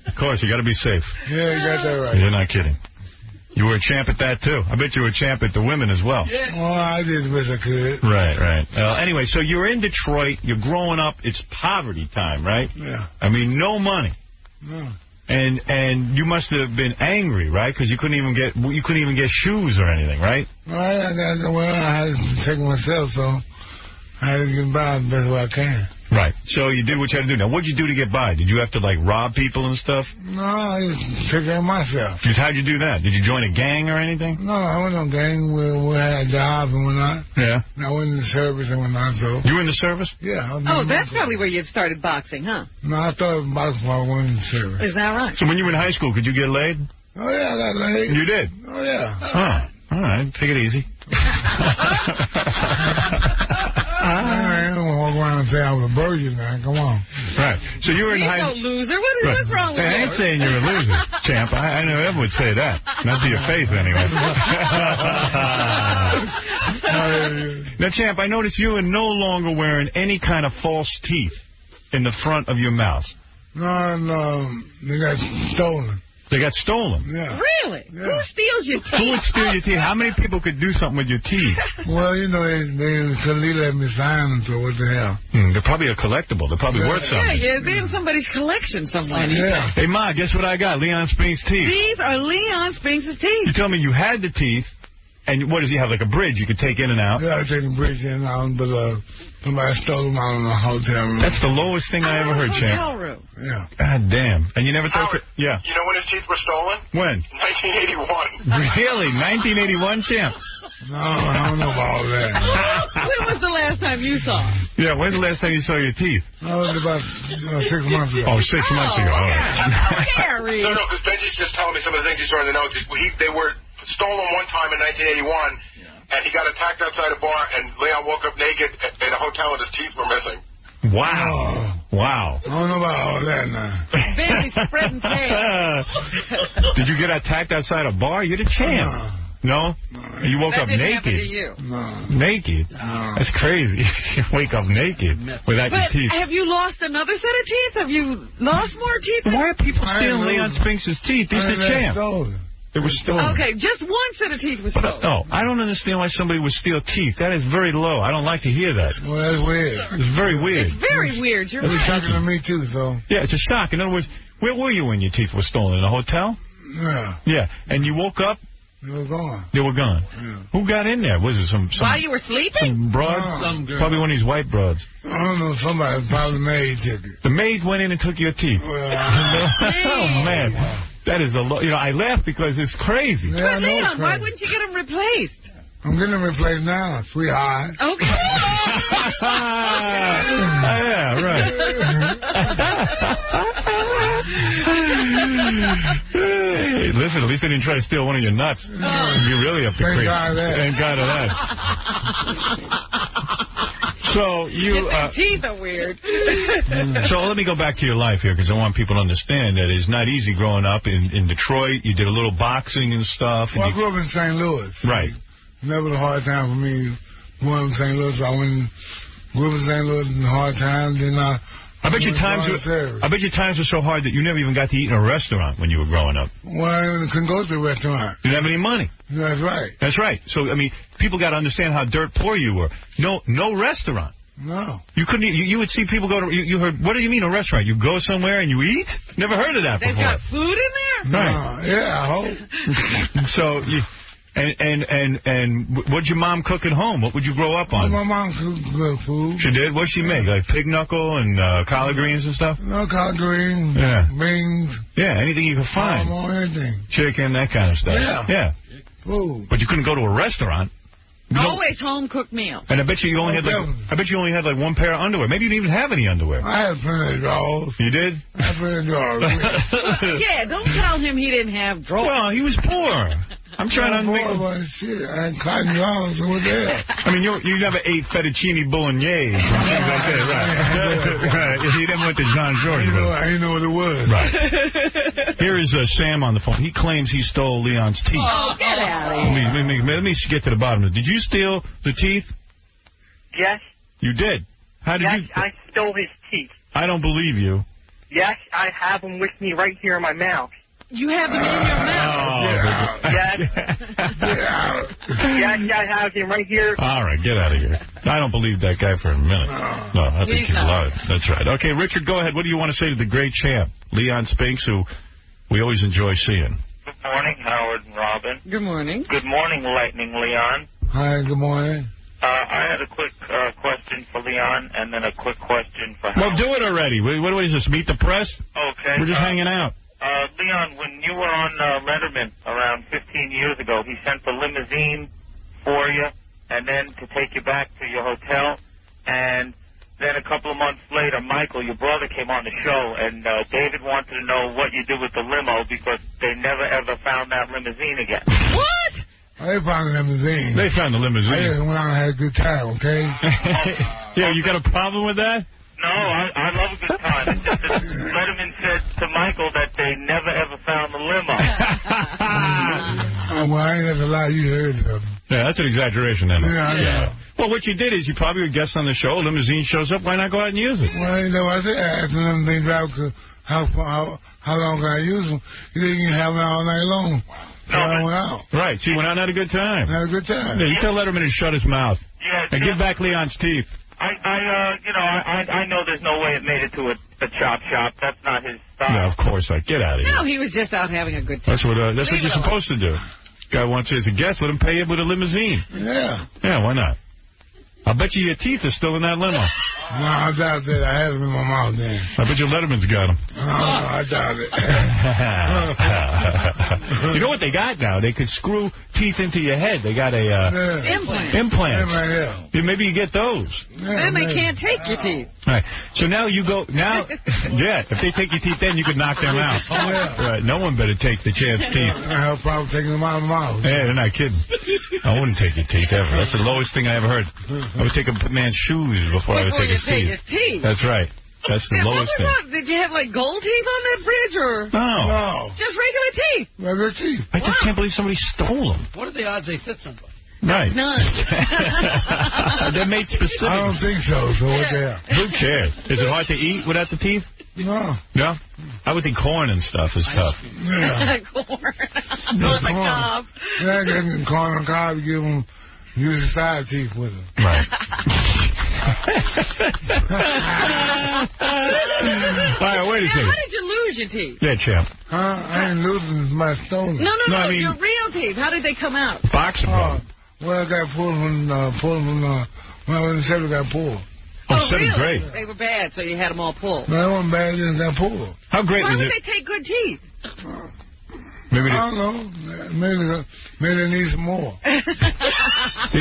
Of course, you got to be safe. Yeah, you got that right. You're not kidding. You were a champ at that, too. I bet you were a champ at the women as well. Yeah. Well, I did the best I could. Right. Anyway, so you're in Detroit. You're growing up. It's poverty time, right? Yeah. I mean, no money. No. And you must have been angry, right? Because you couldn't even get shoes or anything, right? Right. I had to take myself, so I had to get by the best way I can. Right. So you did what you had to do. Now, what did you do to get by? Did you have to, like, rob people and stuff? No, I just took care of myself. How'd you do that? Did you join a gang or anything? No, I went on gang. We had jobs and whatnot. Yeah. And I went in the service and whatnot, so... You were in the service? Yeah. That's probably where you started boxing, huh? No, I started boxing before I went in the service. Is that right? So when you were in high school, could you get laid? Oh, yeah, I got laid. You did? Oh, yeah. Huh. All right. Take it easy. I don't walk around and say I was a virgin, man. Come on. Right. So you were in high... He's no loser. What's wrong with you? I ain't saying you're a loser, champ. I never would say that. Not to your face, anyway. Now, champ, I noticed you are no longer wearing any kind of false teeth in the front of your mouth. No. They got stolen. They got stolen? Yeah. Really? Yeah. Who steals your teeth? Who would steal your teeth? How many people could do something with your teeth? Well, you know, they couldn't let me sign them, so what the hell? They're probably a collectible. They're probably worth something. Yeah, they're in somebody's collection somewhere. Yeah. Hey, Ma, guess what I got? Leon Spinks' teeth. These are Leon Spinks' teeth. You tell me you had the teeth, And what does he have, like a bridge you could take in and out? Yeah, I take the bridge in and out, but somebody stole them out in the hotel room. That's the lowest thing I ever heard, Champ. Hotel room. Yeah. God damn. And you never thought... Yeah. You know when his teeth were stolen? When? 1981. Really? 1981, Champ? No, I don't know about all that. When was the last time you saw him? Yeah, when's the last time you saw your teeth? No, it was about 6 months ago. Oh, 6 months ago. All right. Gary. No, because Benji's just telling me some of the things he saw in the notes. They were stolen one time in 1981, and he got attacked outside a bar, and Leon woke up naked in a hotel and his teeth were missing. Wow. Wow. I don't know about all that now. Benji spreading tail. Did you get attacked outside a bar? You're the champ. No? You woke that up didn't naked? happen to you. No. Naked? No. That's crazy. You wake up naked without your teeth. Have you lost another set of teeth? Have you lost more teeth? Why are people stealing Leon Spinks' teeth? He's the champ. It was stolen. Okay, just one set of teeth was stolen. No, I don't understand why somebody would steal teeth. That is very low. I don't like to hear that. Well, that's weird. It's very weird. It's very weird. You're right. It's shocking to right. me, too, so. Yeah, it's a shock. In other words, where were you when your teeth were stolen? In a hotel? Yeah. Yeah, and you woke up? They were gone. They were gone. Yeah. Who got in there? Was it some while you were sleeping? Some broad? Some girl. Probably one of these white broads. I don't know. Somebody, probably the maid took it. The maid went in and took your teeth. Well, oh, man. That is a lot. You know, I laugh because it's crazy. Yeah, but Leon, why wouldn't you get them replaced? I'm getting them replaced now, sweetheart. Okay. Yeah, right. Hey, listen, at least they didn't try to steal one of your nuts. You're really up to crazy. Thank God of that. So you teeth are weird. So let me go back to your life here, because I want people to understand that it's not easy growing up in Detroit. You did a little boxing and stuff. Well, I grew up in St. Louis. Right. Never a hard time for me going to St. Louis. I grew up in St. Louis in hard times. Then I bet your times were so hard that you never even got to eat in a restaurant when you were growing up. Well, I couldn't go to a restaurant. You didn't have any money. That's right. That's right. So, I mean, people got to understand how dirt poor you were. No restaurant. No. You couldn't. You would see people go to. You heard. What do you mean a restaurant? You go somewhere and you eat? Never heard of that before. They've got food in there. Right. Yeah, I hope. So you. And what'd your mom cook at home? What would you grow up on? My mom cooked good food. She did? What'd she make? Like pig knuckle and collard greens and stuff? No, collard greens, beans. Yeah, anything you could find. Anything. Chicken, that kind of stuff. Yeah. Food. But you couldn't go to a restaurant. Always home-cooked meals. And I bet you only had like one pair of underwear. Maybe you didn't even have any underwear. I had plenty of drawers. You did? I had plenty of drawers. Yeah, don't tell him he didn't have drawers. Well, he was poor. I'm trying to make... Shit, I had cotton drawers over there. I mean, you never ate fettuccine bolognese. I said, right. He didn't went to John George. I didn't know what it was. Right. Here is Sam on the phone. He claims he stole Leon's teeth. Oh, get out of here. Let me get to the bottom of it. Did you steal the teeth? Yes. You did? How did you? Yes, I stole his teeth. I don't believe you. Yes, I have them with me right here in my mouth. You have them in your mouth? Yes. Yes, I have him right here. All right, get out of here. I don't believe that guy for a minute. No, I think he's lying. That's right. Okay, Richard, go ahead. What do you want to say to the great champ, Leon Spinks, who we always enjoy seeing? Good morning, Howard and Robin. Good morning. Good morning, Lightning Leon. Hi, good morning. I had a quick question for Leon and then a quick question for Howard. Well, do it already. What is this, meet the press? Okay. We're just hanging out. Leon, when you were on Letterman around 15 years ago, he sent the limousine for you and then to take you back to your hotel. And then a couple of months later, Michael, your brother, came on the show, and David wanted to know what you did with the limo because they never, ever found that limousine again. What? They found the limousine. They found the limousine. I just went out and had a good time, okay? Yeah, you got a problem with that? No, I love a good time. It's just that Letterman said to Michael that they never, ever found the limo. Well, I ain't got to lie. You heard of them. Yeah, that's an exaggeration, then. Yeah. Well, what you did is you probably were a guest on the show. A limousine shows up. Why not go out and use it? Well, you know, I said, I asked them they drive, how long can I use them? You think you can have them all night long. So I went out. Right. So you went out and had a good time. Had a good time. Yeah, you tell Letterman to shut his mouth. Yeah. And give back Leon's teeth. I know there's no way it made it to a chop shop. That's not his style. Yeah, of course. Get out of here. No, he was just out having a good time. That's what you're supposed to do. Guy wants you as a guest. Let him pay you with a limousine. Yeah. Yeah, why not? I bet you your teeth are still in that limo. No, I doubt that. I had them in my mouth then. I bet your Letterman's got them. No, I doubt it. You know what they got now? They could screw teeth into your head. They got a... Implants. Yeah, maybe you get those. Then they can't take your teeth. All right. So now you go... Yeah, if they take your teeth then, you could knock them out. Right. No one better take the champ's teeth. I have probably taking them out of my mouth. Yeah, they're not kidding. I wouldn't take your teeth ever. That's the lowest thing I ever heard. I would take a man's shoes before I would take his teeth. That's right. That's the lowest thing. Did you have, like, gold teeth on that bridge, or...? No. Just regular teeth? Regular teeth. I just can't believe somebody stole them. What are the odds they fit somebody? Right. None. They're made specific. I don't think so, what they are. Who cares? Is it hard to eat without the teeth? No. No? I would think corn and stuff is tough. Yeah. Corn on the cob. Yeah, getting corn on the cob, you give them... Use the side teeth with them. Right. All right, wait a second. How did you lose your teeth? Yeah, champ. I ain't losing my stones. No, I mean, your real teeth. How did they come out? Boxing. Well, I got pulled when I was in 7th, I got pulled. Oh, 7th really? grade. They were bad, so you had them all pulled. No, they weren't bad, they got pulled. How great Why was would it? they take good teeth? Maybe I don't know. Maybe they need some more. They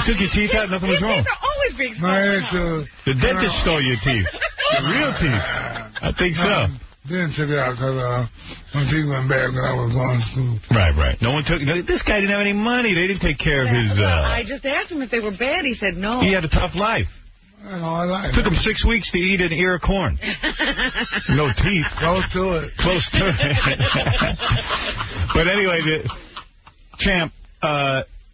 took your teeth out, nothing was wrong. Your teeth are always being stolen. The dentist stole your teeth. Your real teeth. I think so. Didn't took it out because my teeth went bad when I was going to school. Right. No one took... This guy didn't have any money. They didn't take care of his... I just asked him if they were bad. He said no. He had a tough life. I took him 6 weeks to eat an ear of corn. No teeth. Close to it. But anyway, champ,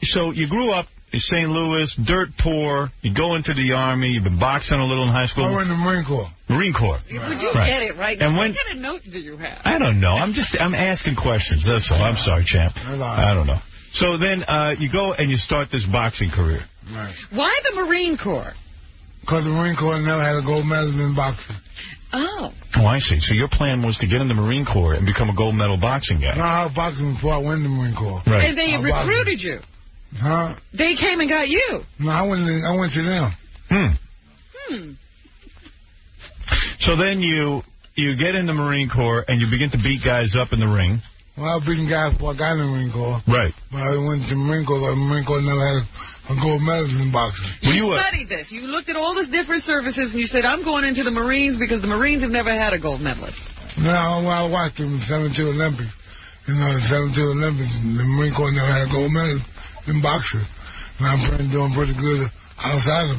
so you grew up in St. Louis, dirt poor. You go into the Army. You've been boxing a little in high school. I went in the Marine Corps. Marine Corps. Would you get it right now? And what kind of notes do you have? I don't know. I'm asking questions. That's all. I'm sorry, champ. I don't know. So then you go and you start this boxing career. Right. Why the Marine Corps? Because the Marine Corps never had a gold medal in boxing. Oh, I see. So your plan was to get in the Marine Corps and become a gold medal boxing guy. No, I was boxing before I went in the Marine Corps. Right. And they recruited you. Huh? They came and got you. No, I went to them. So then you get in the Marine Corps and you begin to beat guys up in the ring. Well, I was beating guys before I got in the Marine Corps. Right. But I went to the Marine Corps. The Marine Corps never had a gold medal in boxing. You studied this. You looked at all the different services and you said, I'm going into the Marines because the Marines have never had a gold medalist. No, I watched them in the 72 Olympics. You know, the 72 Olympics, the Marine Corps never had a gold medal in boxing. And I'm doing pretty good outside,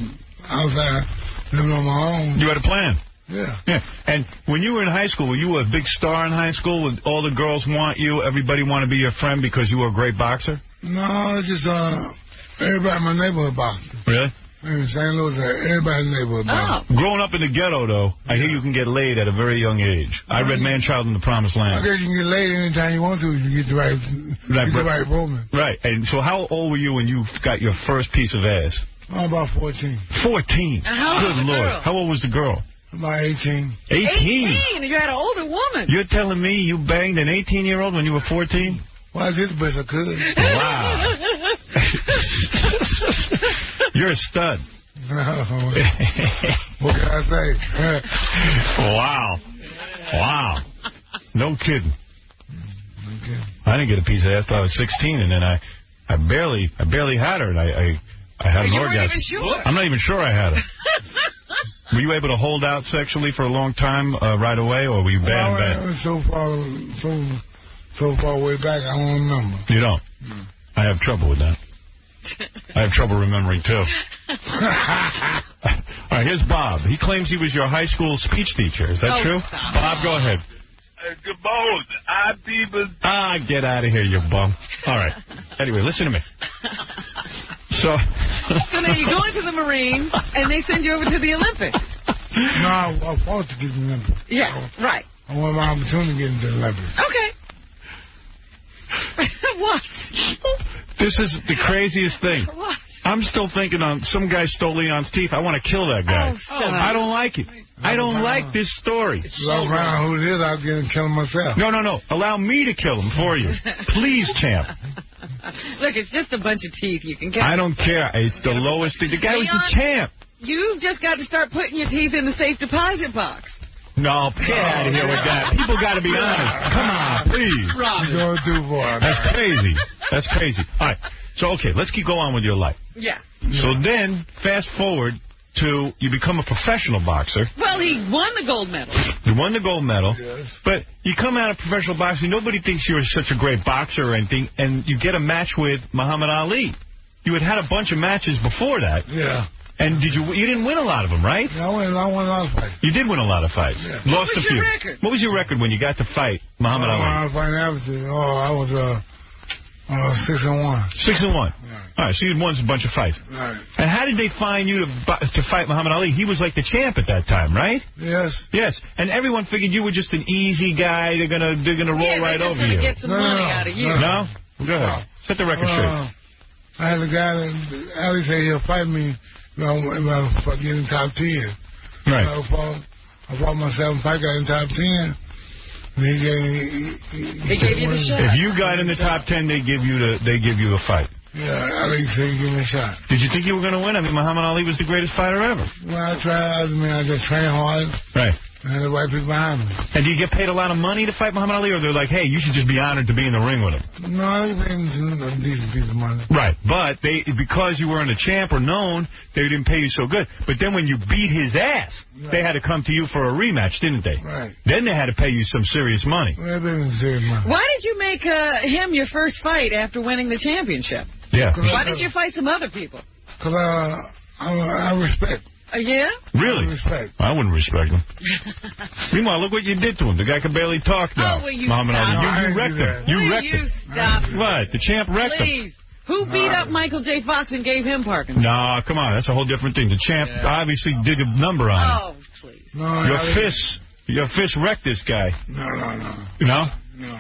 living on my own. You had a plan. Yeah. And when you were in high school, were you a big star in high school? Would all the girls want you? Everybody want to be your friend because you were a great boxer? No, it's just everybody in my neighborhood boxer. Really? In St. Louis, everybody in the neighborhood boxer. Growing up in the ghetto, though, I hear you can get laid at a very young age. I read Man-Child in the Promised Land. I guess you can get laid anytime you want to if you get the right woman. Right. And so how old were you when you got your first piece of ass? About 14. 14? Good Lord. How old was the girl? About 18. 18? You had an older woman. You're telling me you banged an 18-year-old when you were 14? Well, I did the best I could. Wow. You're a stud. What can I say? Wow. No kidding. I didn't get a piece of ass till I was 16, and then I barely had her, and I had an orgasm. You weren't even sure. I'm not even sure I had her. Were you able to hold out sexually for a long time right away, or were you bad in bed? So far way back, I don't remember. You don't? No. I have trouble with that. I have trouble remembering, too. All right, here's Bob. He claims he was your high school speech teacher. Is that true? Stop. Bob, go ahead. Good morning. Get out of here, you bum. All right. Anyway, listen to me. So now you go into the Marines, and they send you over to the Olympics. No, I fought to get to the Olympics. Yeah, right. I want my opportunity to get into the Olympics. Okay. What? This is the craziest thing. What? I'm still thinking on some guy stole Leon's teeth. I want to kill that guy. I don't like it. I don't like this story. I'll find out who it is. I'll get him kill him myself. No. Allow me to kill him for you. Please, champ. Look, it's just a bunch of teeth. You can get. I don't care. It's the lowest thing. The guy was the champ. You've just got to start putting your teeth in the safe deposit box. No, get out of here with that. People got to be honest. Come on, please. Going too far. That's crazy. That's crazy. All right. So, okay, let's keep going on with your life. Yeah. So then, fast forward to you become a professional boxer. Well, he won the gold medal. You won the gold medal. Yes. But you come out of professional boxing, nobody thinks you're such a great boxer or anything, and you get a match with Muhammad Ali. You had a bunch of matches before that. Yeah. And you didn't win a lot of them, right? Yeah, I won a lot of fights. You did win a lot of fights. Yeah. Lost a few. What was your record? What was your record when you got to fight Muhammad Ali? I was 6-1. 6-1. All right, so you won a bunch of fights. Right. And how did they find you to fight Muhammad Ali? He was like the champ at that time, right? Yes. Yes. And everyone figured you were just an easy guy. They're gonna roll right over you. Get some money out of you. No? Go ahead. Set the record straight. I had a guy that Ali said he'll fight me if I get in the top 10. Right. I fought myself. If I got in the top 10, they gave you the shot. If you got in the top 10, they give you the fight. Yeah, Ali said give me a shot. Did you think you were going to win? I mean, Muhammad Ali was the greatest fighter ever. Well, I just trained hard. Right. And the right people behind me. And do you get paid a lot of money to fight Muhammad Ali, or they're like, hey, you should just be honored to be in the ring with him? No, they paid me a decent piece of money. Right, but because you weren't a champ or known, they didn't pay you so good. But then when you beat his ass, they had to come to you for a rematch, didn't they? Right. Then they had to pay you some serious money. They paid me serious money. Why did you make him your first fight after winning the championship? Yeah. Why did you fight some other people? Because I respect. Yeah? Really? I wouldn't respect him. Meanwhile, look what you did to him. The guy can barely talk now. Oh, will you Muhammad stop? Ali. You wrecked him. You wrecked him. Stop. What? The champ wrecked him. Please. Who beat up Michael J. Fox and gave him Parkinson's? No, come on. That's a whole different thing. The champ obviously did a number on him. Oh, please. No, Your fist wrecked this guy. No. No? No.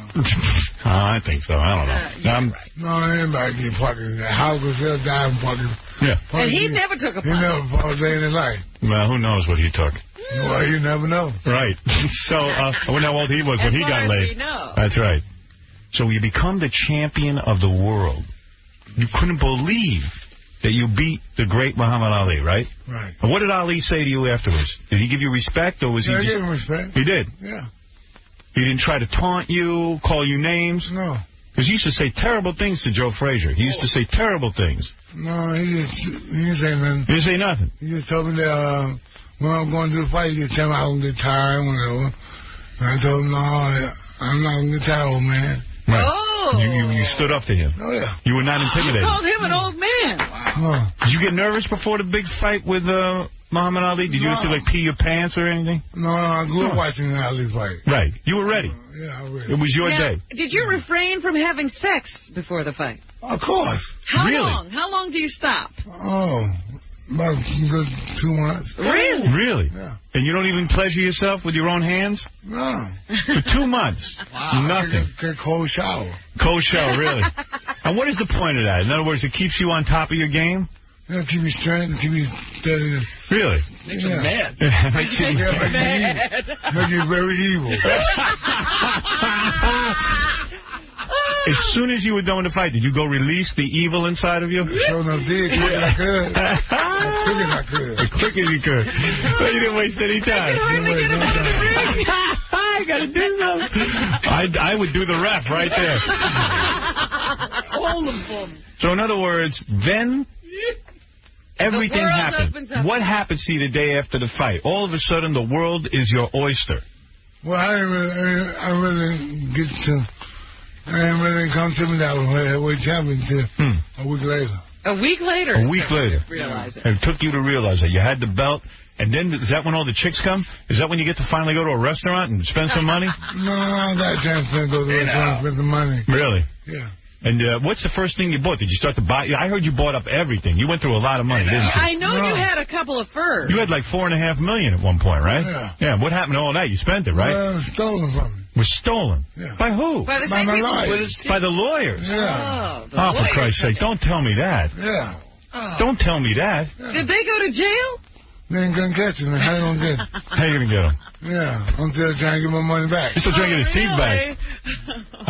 I think so. I don't know. Right. No, anybody get Parkinson's. How could they die from Parkinson's? Yeah. And he never took a He never fought a day in his life. Well, who knows what he took? Well, you never know. Right. So, I wonder how old he was when he got laid. That's right. So you become the champion of the world. You couldn't believe that you beat the great Muhammad Ali, right? Right. And what did Ali say to you afterwards? Did he give you respect, or was he? I gave him respect. He did? Yeah. He didn't try to taunt you, call you names? No. Because he used to say terrible things to Joe Frazier. He used to say terrible things. No, he didn't say nothing. He didn't say nothing? He just told me that when I'm going to the fight, he just tell me I was going to get tired, whatever. And I told him, no, I'm not going to get tired, old man. Right. Oh. You stood up to him. Oh, yeah. You were not intimidated. You called him an old man. No. Did you get nervous before the big fight with Muhammad Ali? Did you have to, like, pee your pants or anything? No, I grew up watching the Ali fight. Right. You were ready. Yeah, I was ready. It was your Now, day. Did you refrain from having sex before the fight? Of course. How Really? long? How long do you stop? Oh, about a good 2 months. Really? Really? Yeah. And you don't even pleasure yourself with your own hands? No. For 2 months? Wow. Nothing. Get cold shower. Cold shower, really? And what is the point of that? In other words, it keeps you on top of your game? Yeah, keep you straight, keep you steady. Really? Makes him mad. Makes you Make you very evil. As soon as you were done with the fight, did you go release the evil inside of you? Sure enough did. Quick as I could. Quick as I could. As quick as you could. So you didn't waste any time. I got to do something. I would do the ref right there. Hold him for me. So in other words, then everything world happened. opens up. What happens to you the day after the fight? All of a sudden, the world is your oyster. Well, I didn't really come to me that way champion until a week later. A week later? A week later. Realize it. It took you to realize that. You had the belt. And then, is that when all the chicks come? Is that when you get to finally go to a restaurant and spend some money? No, I got a chance to go to the restaurant and spend some money. Really? Yeah. And what's the first thing you bought? Did you start to buy? I heard you bought up everything. You went through a lot of money, didn't you? I know you had a couple of furs. You had like $4.5 million at one point, right? Yeah. Yeah. What happened to all that? You spent it, right? Well, it was stolen from me. Was stolen? Yeah. By who? By the By same my people. lawyers. By the lawyers. Yeah. Oh, For Christ's sake, don't tell me that. Yeah. Don't tell me that. Did they go to jail? They ain't gonna catch him. How you gonna get him? How you gonna get him? Yeah, I'm still trying to get my money back. He's still trying to get his teeth back.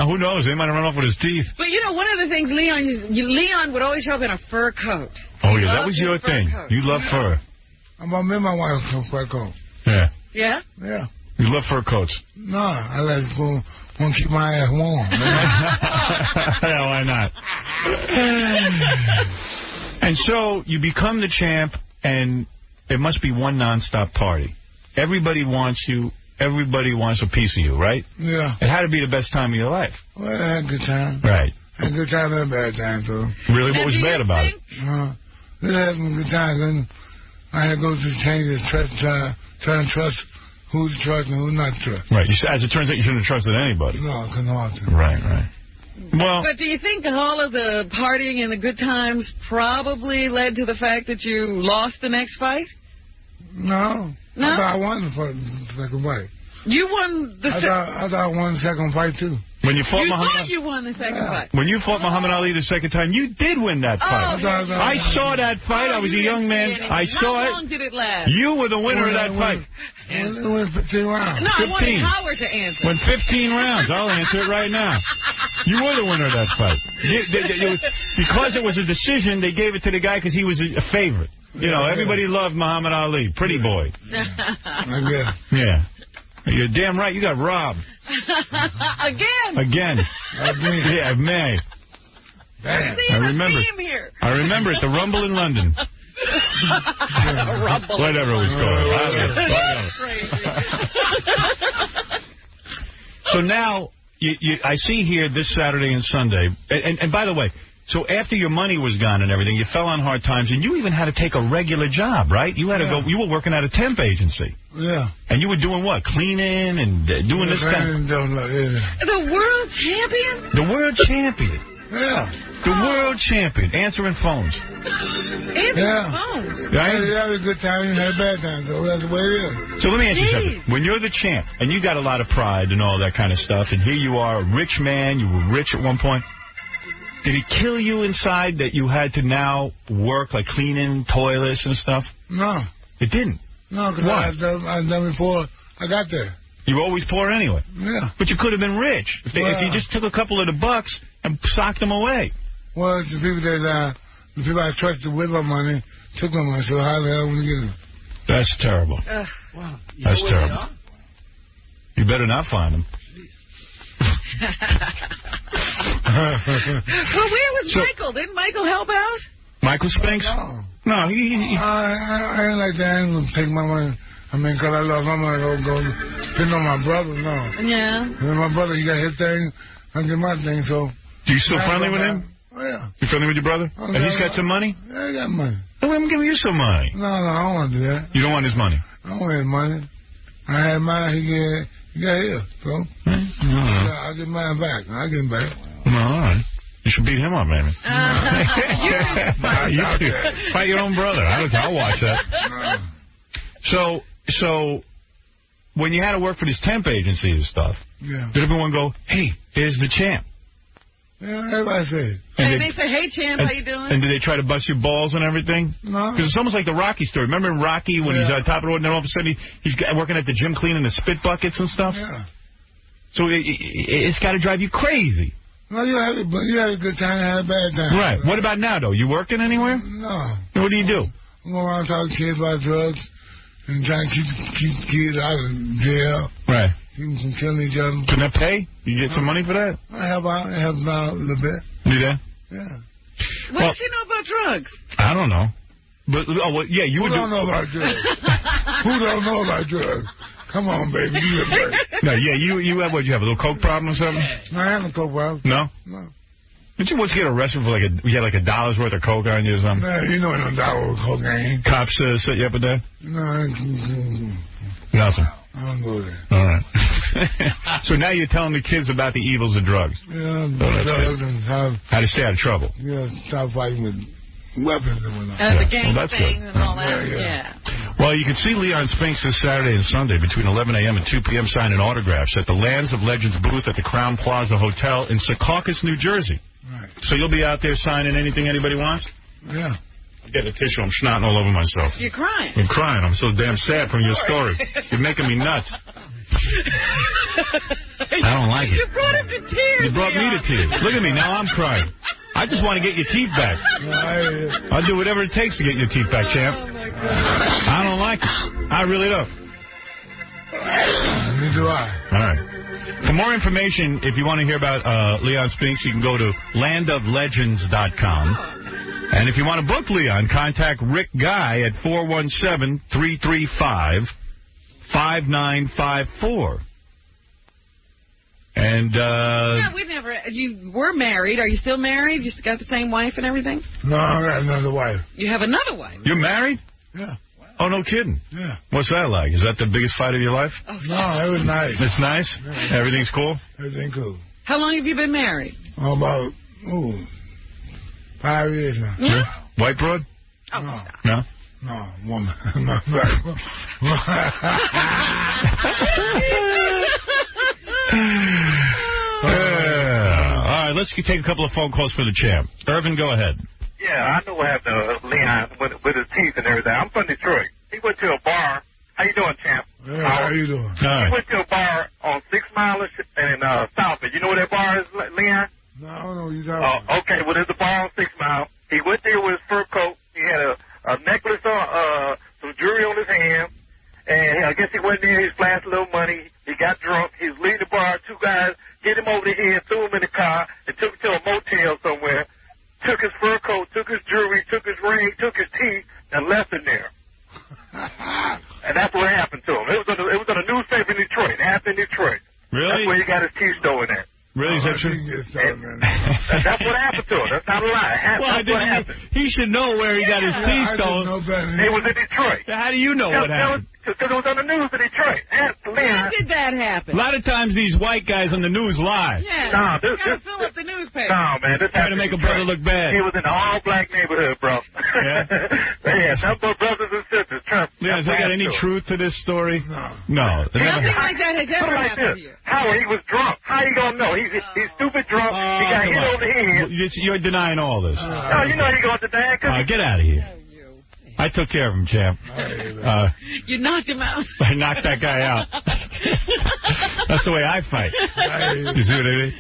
Who knows? They might have run off with his teeth. But you know, one of the things Leon would always show up in a fur coat. Oh, yeah, that was your thing. You love fur. I'm about me and my wife a fur coat. Yeah. Yeah? Yeah. You love fur coats? No, I like to keep my ass warm. Yeah, why not? And so you become the champ, and it must be one nonstop party. Everybody wants you. Everybody wants a piece of you, right? Yeah. It had to be the best time of your life. Well, I had a good time. Right. I had a good time and a bad time, too. Really? What was bad about it? This had some good times, and I had to go to change the trust, try to trust who to trust and who not to trust. Right. As it turns out, you shouldn't have trusted anybody. No, I couldn't have to. Right. Well, but do you think all of the partying and the good times probably led to the fact that you lost the next fight? No. No? I thought I won the second fight. You won the I thought I won the second fight, too. When you fought you won the second fight. When you fought Muhammad Ali the second time, you did win that fight. I saw that fight. I was a young man. I saw it. How long did it last? You were the winner of that fight. It went 15 rounds. No, 15. I wanted Howard to answer. Went 15 rounds. I'll answer it right now. You were the winner of that fight. Because it was a decision, they gave it to the guy because he was a favorite. You know, everybody loved Muhammad Ali. Pretty boy. Yeah. You're damn right. You got robbed. Again. Yeah, May. Damn. I remember. I remember it. The Rumble in London. Whatever it was called. So now, I see here this Saturday and Sunday, and by the way, so after your money was gone and everything, you fell on hard times, and you even had to take a regular job, right? You had to go. You were working at a temp agency. Yeah. And you were doing what? Cleaning and doing this kind of... The world champion? The world champion. Yeah. The world champion. Answering phones. Answering phones? You had a good time, you had a bad time, so that's the way it is. So let me ask you something. When you're the champ, and you got a lot of pride and all that kind of stuff, and here you are, a rich man, you were rich at one point, did it kill you inside that you had to now work, like cleaning toilets and stuff? No. It didn't? No, because I had done before I got there. You were always poor anyway? Yeah. But you could have been rich if you just took a couple of the bucks and socked them away. Well, the people I trusted with my money took my money, so how the hell would you get it? That's terrible. Wow. That's terrible. You better not find them. Well, where was Michael? Didn't Michael help out? Michael Spinks? No, he... I ain't like that. I ain't going to take my money. I mean, because I love my money, go depend on my brother, no. Yeah. And my brother, he got his thing, I get my thing, so... You still friendly with him? Oh, yeah. You friendly with your brother? And he's got some money? Yeah, he got money. Well, let him give you some money. No, I don't want to do that. You don't want his money? I don't want his money. I had mine, he got his, so... I'll get mine back. I'll get him back. Well, all right. You should beat him up, baby. Fight your own brother. I'll watch that. So, when you had to work for these temp agencies and stuff, did everyone go, hey, there's the champ? Yeah, everybody said. And they say, hey, champ, how you doing? And did they try to bust your balls and everything? No. Because it's almost like the Rocky story. Remember in Rocky when he's on top of the road and then all of a sudden he's working at the gym cleaning the spit buckets and stuff? Yeah. So it's got to drive you crazy. No, you had a good time and had a bad time. Right. What about now, though? You working anywhere? No. What do you do? I'm going around talking to kids about drugs and trying to keep kids out of jail. Right. Keep them from killing each other. Can that pay? You get some money for that? I help out a little bit. You there? Yeah. What does he know about drugs? I don't know. But, yeah, you would Who don't know about drugs? Who don't know about drugs? Come on, baby. You No, yeah, you have what? You have a little coke problem or something? No, I have a coke problem. No? No. Did you once get arrested for you had like $1 worth of coke on you or something? No, you know no $1 worth of cocaine. Cops set you up with that? No. Nothing. I don't go there. All right. So now you're telling the kids about the evils of drugs. Yeah, drugs and how to stay out of trouble. Yeah, stop fighting with weapons and whatnot. The gang things good. and all that. Yeah. Well, you can see Leon Spinks this Saturday and Sunday between 11 a.m. and 2 p.m. signing autographs at the Lands of Legends booth at the Crown Plaza Hotel in Secaucus, New Jersey. Right. So you'll be out there signing anything anybody wants? Yeah. I'm getting a tissue. I'm snotting all over myself. You're crying. I'm crying. I'm so damn sad from your story. You're making me nuts. I don't like it. You brought him to tears. You brought me to tears. Look at me. Now I'm crying. I just want to get your teeth back. I'll do whatever it takes to get your teeth back, champ. Oh, my God. I don't like it. I really don't. Neither do I. All right. For more information, if you want to hear about Leon Spinks, you can go to landoflegends.com. And if you want to book Leon, contact Rick Guy at 417-335-5954. And, yeah, we never... You were married. Are you still married? You got the same wife and everything? No, I got another wife. You have another wife? You're married? Yeah. Oh, no kidding. Yeah. What's that like? Is that the biggest fight of your life? Oh, no, it was nice. It's nice? Yeah. Everything's cool? Everything cool. How long have you been married? About 5 years now. Yeah. White broad? Oh, no. No? No, woman. No, black woman. All right, let's take a couple of phone calls for the champ. Irvin, go ahead. Yeah, I know what happened to Leon with his teeth and everything. I'm from Detroit. He went to a bar. How you doing, champ? Yeah, how you doing? He went to a bar on 6 Mile and Southbridge. You know where that bar is, Leon? No, I don't know what you talking about. Okay, well, there's a bar on 6 Mile. He went there with his fur coat. He had a necklace on, some jewelry on his hand. And I guess he went there, he flashed a little money. He got drunk. He was leaving the bar. 2 guys hit him over the head, threw him in the car, and took him to a motel somewhere. Took his fur coat, took his jewelry, took his ring, took his teeth, and left him there. And that's what happened to him. It was on a newspaper in Detroit. It happened in Detroit. Really? That's where he got his teeth stolen at. Really? Is that true? That's what happened to him. That's not a lie. That's what happened. He should know where he got his teeth stolen. He was in Detroit. How do you know what happened? Because it was on the news in Detroit. When did that happen? A lot of times these white guys on the news lie. Yeah, no, you gotta fill up the newspaper. No, man. Trying to make a brother look bad. He was in an all-black neighborhood, bro. Yeah? Yeah, some brothers and sisters. Trump. Yeah, has there got any truth to this story? No. Nothing like that has ever happened to you. Howard, he was drunk. How you gonna know? He's stupid drunk. He got hit over the head. You're denying all this. No, you know he going to deny. Get out of here. I took care of him, champ. You knocked him out. I knocked that guy out. That's the way I fight. You see what I mean?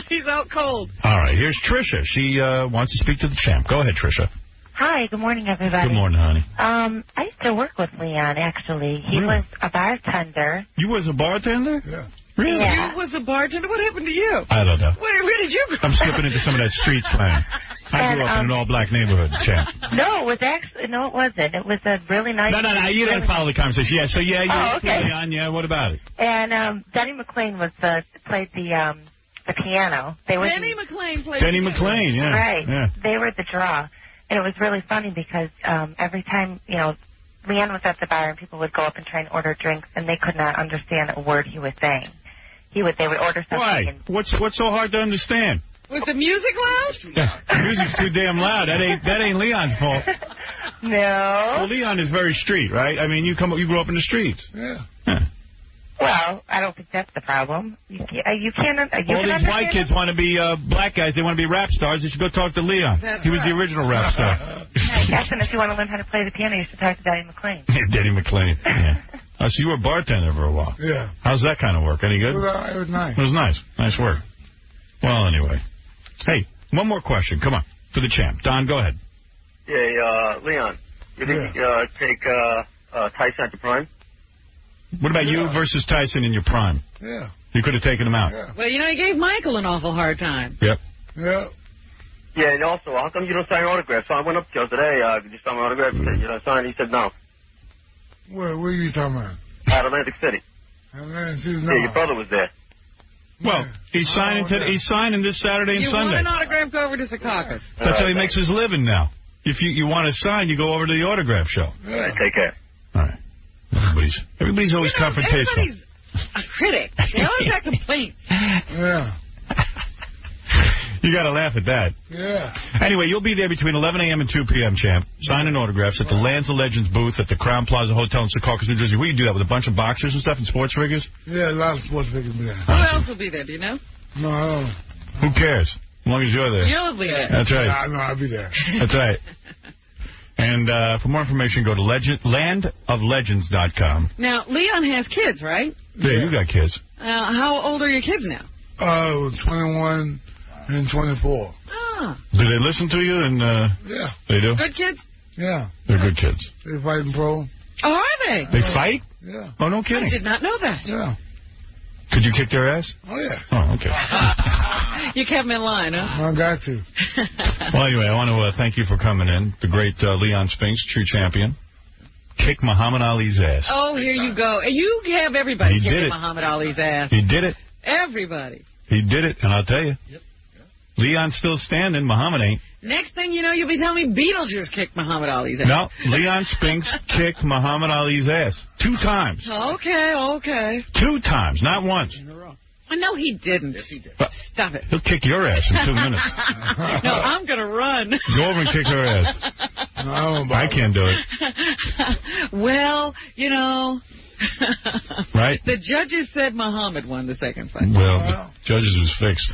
He's out cold. All right, here's Trisha. She wants to speak to the champ. Go ahead, Trisha. Hi, good morning, everybody. Good morning, honey. I used to work with Leon, actually. He was a bartender. You was a bartender? Yeah. Really? You was a bartender? What happened to you? I don't know. Where did you go? I'm slipping into some of that street slang. I grew up in an all-black neighborhood, champ. No, it was actually, no, it wasn't. It was a really nice... No, you didn't follow the conversation. Yeah, so you okay. Leon, yeah, what about it? And Denny McLean played the piano. Denny McLean played Denny McLean, yeah. Right. Yeah. They were the draw. And it was really funny because every time, Leon was at the bar and people would go up and try and order drinks and they could not understand a word he was saying. They would order something. Why? What's so hard to understand? Was the music loud? The music's too damn loud. That ain't Leon's fault. No. Well, Leon is very street, right? I mean, you grew up in the streets. Yeah. Well, I don't think that's the problem. You can't. All these white kids want to be black guys. They want to be rap stars. They should go talk to Leon. He was the original rap star. I guess, and if you want to learn how to play the piano, you should talk to Denny McLean. Denny McLean. Yeah. So you were a bartender for a while. Yeah. How's that kind of work? Any good? It was nice. It was nice. Nice work. Well, anyway. Hey, one more question. Come on. For the champ. Don, go ahead. Yeah, Leon. You think take Tyson at the prime? What about you versus Tyson in your prime? Yeah. You could have taken him out. Yeah. Well, you gave Michael an awful hard time. Yep. Yeah. Yeah, and also, how come you don't sign autographs? So I went up to you today, could you sign my autograph? Sign? He said no. Where are you talking about? At Atlantic City. Atlantic City, no. Yeah, your brother was there. Well, he's signing this Saturday and Sunday. You want an autograph, go over to Secaucus. That's how he makes his living now. If you want to sign, you go over to the autograph show. Yeah. Take care. All right. Everybody's always confrontational. Everybody's a critic. They always got complaints. Yeah. You got to laugh at that. Yeah. Anyway, you'll be there between 11 a.m. and 2 p.m., champ. Signing autographs at the Lands of Legends booth at the Crown Plaza Hotel in Secaucus, New Jersey. Where you do that with a bunch of boxers and stuff and sports figures? Yeah, a lot of sports figures will be there. Who else will be there? Do you know? No, I don't know. Who cares? As long as you're there. You'll be there. That's right. No, I'll be there. That's right. And for more information, go to landoflegends.com. Now, Leon has kids, right? Yeah, you got kids. How old are your kids now? 21 and 24. Ah. Do they listen to you? And yeah. They do? Good kids? Yeah. They're good kids. They fighting pro. Oh, are they? They fight? Yeah. Oh, no kidding. I did not know that. Yeah. Could you kick their ass? Oh, yeah. Oh, okay. You kept them in line, huh? I got to. Well, anyway, I want to thank you for coming in. The great Leon Spinks, true champion. Kick Muhammad Ali's ass. Oh, here you go. And you have everybody kicking Muhammad Ali's ass. He did it. Everybody. He did it, and I'll tell you. Yep. Leon's still standing. Muhammad ain't. Next thing you know, you'll be telling me Beetlejuice kicked Muhammad Ali's ass. No, Leon Spinks kicked Muhammad Ali's ass 2 times. Okay. 2 times, not once. No, he didn't. Yes, he did. Stop it. He'll kick your ass in 2 minutes. No, I'm going to run. Go over and kick her ass. No, I can't do it. Well, you know. Right? The judges said Muhammad won the second fight. Well, the judges was fixed.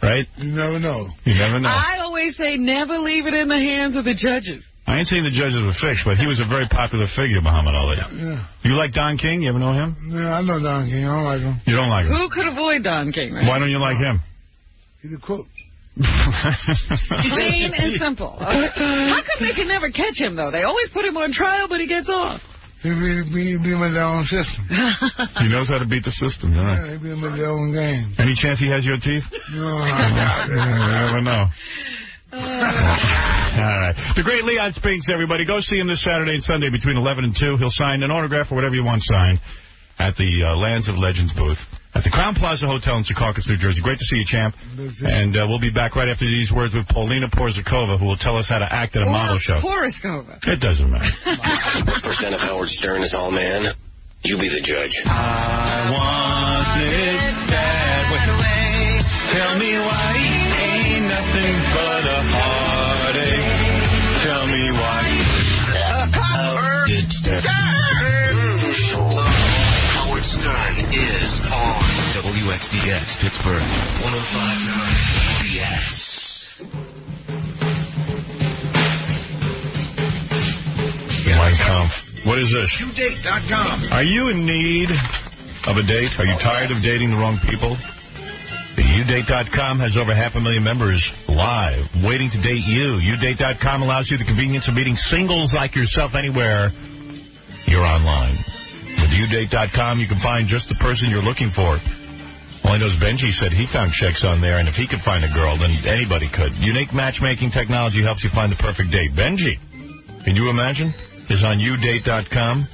Right? You never know. You never know. I always say never leave it in the hands of the judges. I ain't saying the judges were fixed, but he was a very popular figure, Muhammad Ali. Yeah. You like Don King? You ever know him? Yeah, I know Don King. I don't like him. You don't like him? Who could avoid Don King, right? Why don't you like him? He's a crook. Plain and simple. How come they can never catch him, though? They always put him on trial, but he gets off. He beat him in their own system. He knows how to beat the system, you know? Yeah, he beat him in their own game. Any chance he has your teeth? No, you never know. All right. The great Leon Spinks, everybody. Go see him this Saturday and Sunday between 11 and 2. He'll sign an autograph or whatever you want signed at the Lands of Legends booth at the Crown Plaza Hotel in Secaucus, New Jersey. Great to see you, champ. And we'll be back right after these words with Paulina Porizkova, who will tell us how to act at a model show. Porizkova. It doesn't matter. What percent of Howard Stern is all man? You be the judge. I want it that way. Tell me why he ain't nothing but a heartache. Tell me why. Howard Stern is on WXDX Pittsburgh 105.9 BS. Mein Kampf. What is this? YouDate.com. Are you in need of a date? Are you tired of dating the wrong people? YouDate.com has over 500,000 members live, waiting to date you. YouDate.com allows you the convenience of meeting singles like yourself anywhere you're online. With YouDate.com, you can find just the person you're looking for. All I know is Benji said he found chicks on there, and if he could find a girl, then anybody could. Unique matchmaking technology helps you find the perfect date. Benji, can you imagine? Is on YouDate.com.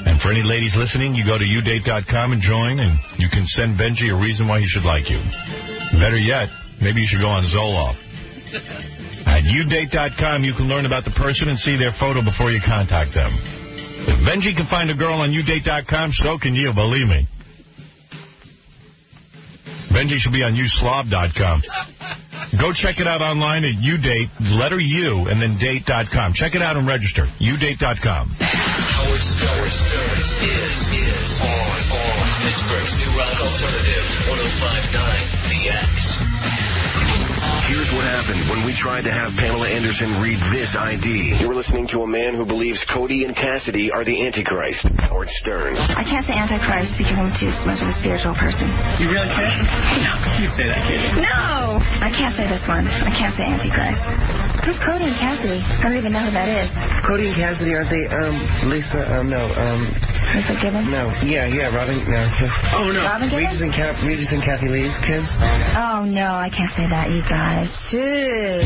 And for any ladies listening, you go to YouDate.com and join, and you can send Benji a reason why he should like you. Better yet, maybe you should go on Zoloft. At YouDate.com, you can learn about the person and see their photo before you contact them. If Benji can find a girl on YouDate.com, so can you, believe me. Benji should be on YouSlob.com. Go check it out online at YouDate, letter U, and then date.com. Check it out and register. YouDate.com. Howard Stern is on Pittsburgh's new rock alternative, 105.9 BX. Here's what happened when we tried to have Pamela Anderson read this ID. You're listening to a man who believes Cody and Cassidy are the Antichrist, Howard Stern. I can't say Antichrist because I'm too much of a spiritual person. You really can't? No. You say that, kid. No! I can't say this one. I can't say Antichrist. Who's Cody and Cassidy? I don't even know who that is. Cody and Cassidy, aren't they, Lisa, Lisa Gibbons? No. Yeah, Robin, no. Oh, no. Robin Gibbons? Regis and Kathy Lee's kids. Oh, no, I can't say that, you guys. Shoot.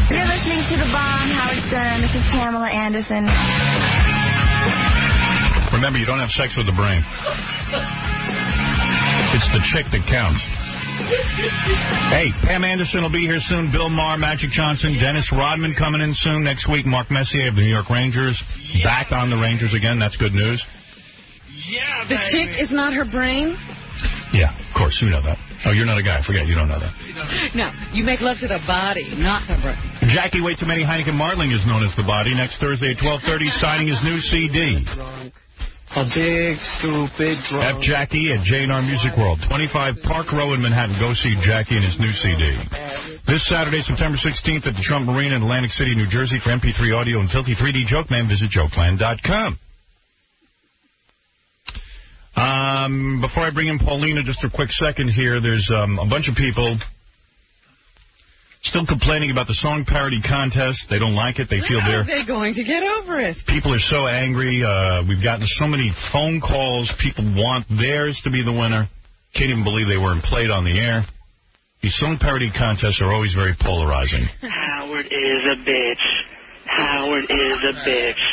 You're listening to The Bomb, Howard Stern. This is Pamela Anderson. Remember, you don't have sex with the brain. It's the chick that counts. Hey, Pam Anderson will be here soon. Bill Maher, Magic Johnson, Dennis Rodman coming in soon. Next week, Mark Messier of the New York Rangers. Back on the Rangers again. That's good news. Yeah, the chick is not her brain? Yeah, of course. You know that. Oh, you're not a guy. Forget, you don't know that. No, you make love to the body, not the brain. Jackie Way Too Many Heineken Marling is known as the body. Next Thursday at 12:30, signing his new CD. A big, stupid drunk. F. Jackie at J&R Music World. 25 Park Row in Manhattan. Go see Jackie and his new CD. This Saturday, September 16th at the Trump Marina in Atlantic City, New Jersey. For MP3 audio and filthy 3D Joke Man, visit jokeland.com. Before I bring in Paulina, just a quick second here, there's a bunch of people still complaining about the song parody contest. They don't like it. They feel How are they going to get over it? People are so angry. We've gotten so many phone calls. People want theirs to be the winner. Can't even believe they weren't played on the air. These song parody contests are always very polarizing. Howard is a bitch. Howard is a bitch.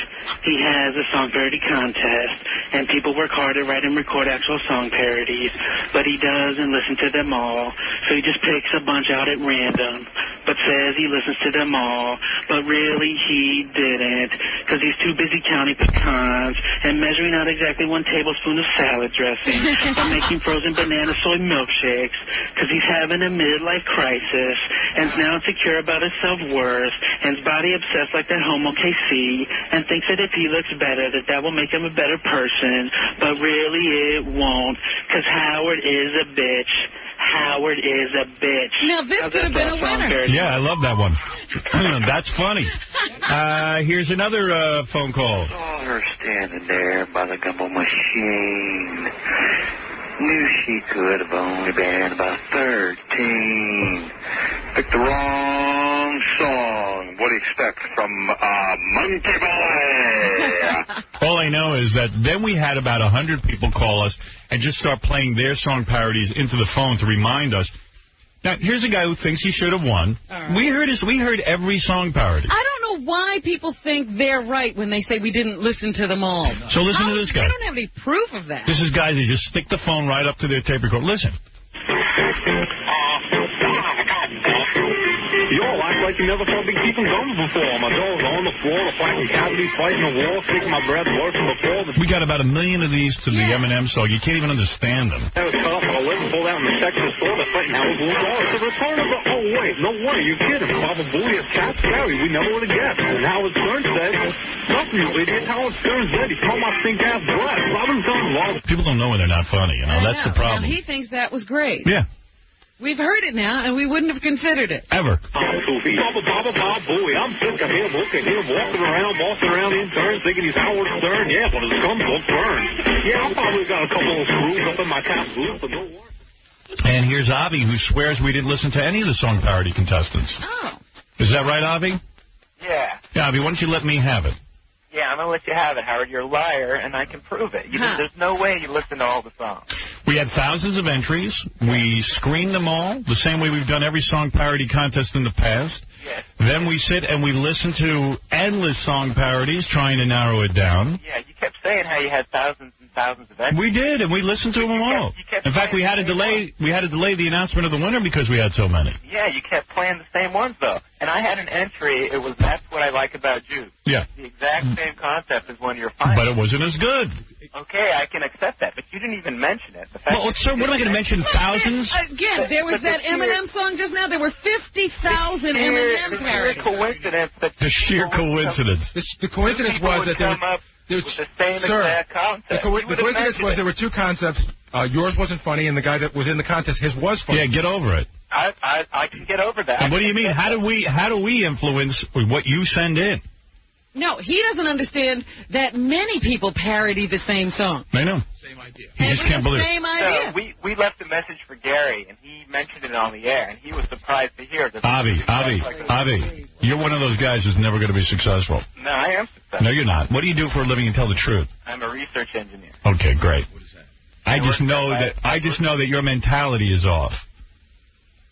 He has a song parody contest, and people work hard to write and record actual song parodies, but he doesn't listen to them all, so he just picks a bunch out at random, but says he listens to them all, but really he didn't, because he's too busy counting pecans and measuring out exactly 1 tablespoon of salad dressing or making frozen banana soy milkshakes, because he's having a midlife crisis and's now insecure about his self-worth and's body obsessed like that homo KC and thinks that if he looks better that will make him a better person, but really it won't, because Howard is a bitch. Howard is a bitch. Now this could have been a winner. Yeah, I love that one. That's funny. Here's another phone call. Saw her standing there by the gumbo machine. Knew she could have only been about 13. Picked the wrong song. What do you expect from Monkey Boy? All I know is that then we had about 100 people call us and just start playing their song parodies into the phone to remind us. Now, here's a guy who thinks he should have won. Right. We heard every song parody. I don't know why people think they're right when they say we didn't listen to them all. So listen to this guy. I don't have any proof of that. This is guys who just stick the phone right up to their tape recorder. Listen. You all act like you never saw Big Keith and Guns before. My dog's on the floor, the fighting cavity, fighting the wall, sticking my breath worse than before. We got about 1 million of these to the M&M song. You can't even understand them. That was cut off at 11, pulled out in the section of the store. The fighting Howard Blue Ball. It's the return of the... Oh, wait, no way, you're kidding. Baba Booey, it's Cat Scary. We never would have guessed. And Howard Stern said, nothing, you idiot. Howard Stern said he smelled my stink-ass breath. Robin Guns lost. People don't know when they're not funny, you know. That's the problem. Now, he thinks that was great. Yeah. We've heard it now, and we wouldn't have considered it. Ever. Baba Booey. I'm sick of him. Look at him walking around, bossing around in turn, thinking he's Howard Stern. Yeah, but his gums look burned. Yeah, I probably got a couple of screws up in my top boot, but no worries. And here's Avi, who swears we didn't listen to any of the song parody contestants. Oh. Is that right, Avi? Yeah. Yeah, Avi, why don't you let me have it? Yeah, I'm going to let you have it, Howard. You're a liar, and I can prove it. There's no way you listen to all the songs. We had thousands of entries. We screened them all, the same way we've done every song parody contest in the past. Yes. Then we sit and we listen to endless song parodies, trying to narrow it down. Yeah, you kept saying how you had thousands and thousands of entries. We did, and we listened to them all. In fact, we had to delay the announcement of the winner because we had so many. Yeah, you kept playing the same ones, though. And I had an entry. It was That's What I Like About Jews. Yeah. The exact same concept as one you're finding. But it wasn't as good. Okay, I can accept that, but you didn't even mention it. Well, sir, what am I going to mention? Thousands? Again, there was that Eminem song just now. There were 50,000 Eminem parodies. Coincidence that the sheer coincidence. The coincidence was that there was the same exact concept. The coincidence was there were two concepts. Yours wasn't funny, and the guy that was in the contest, his was funny. Yeah, get over it. I can get over that. And what do you mean? How do we influence what you send in? No, he doesn't understand that many people parody the same song. I know. Same idea. He just can't believe it. Same idea. So we left a message for Gary, and he mentioned it on the air, and he was surprised to hear that. Avi, you're one of those guys who's never going to be successful. No, I am successful. No, you're not. What do you do for a living and tell the truth? I'm a research engineer. Okay, great. What is that? I just know that your mentality is off.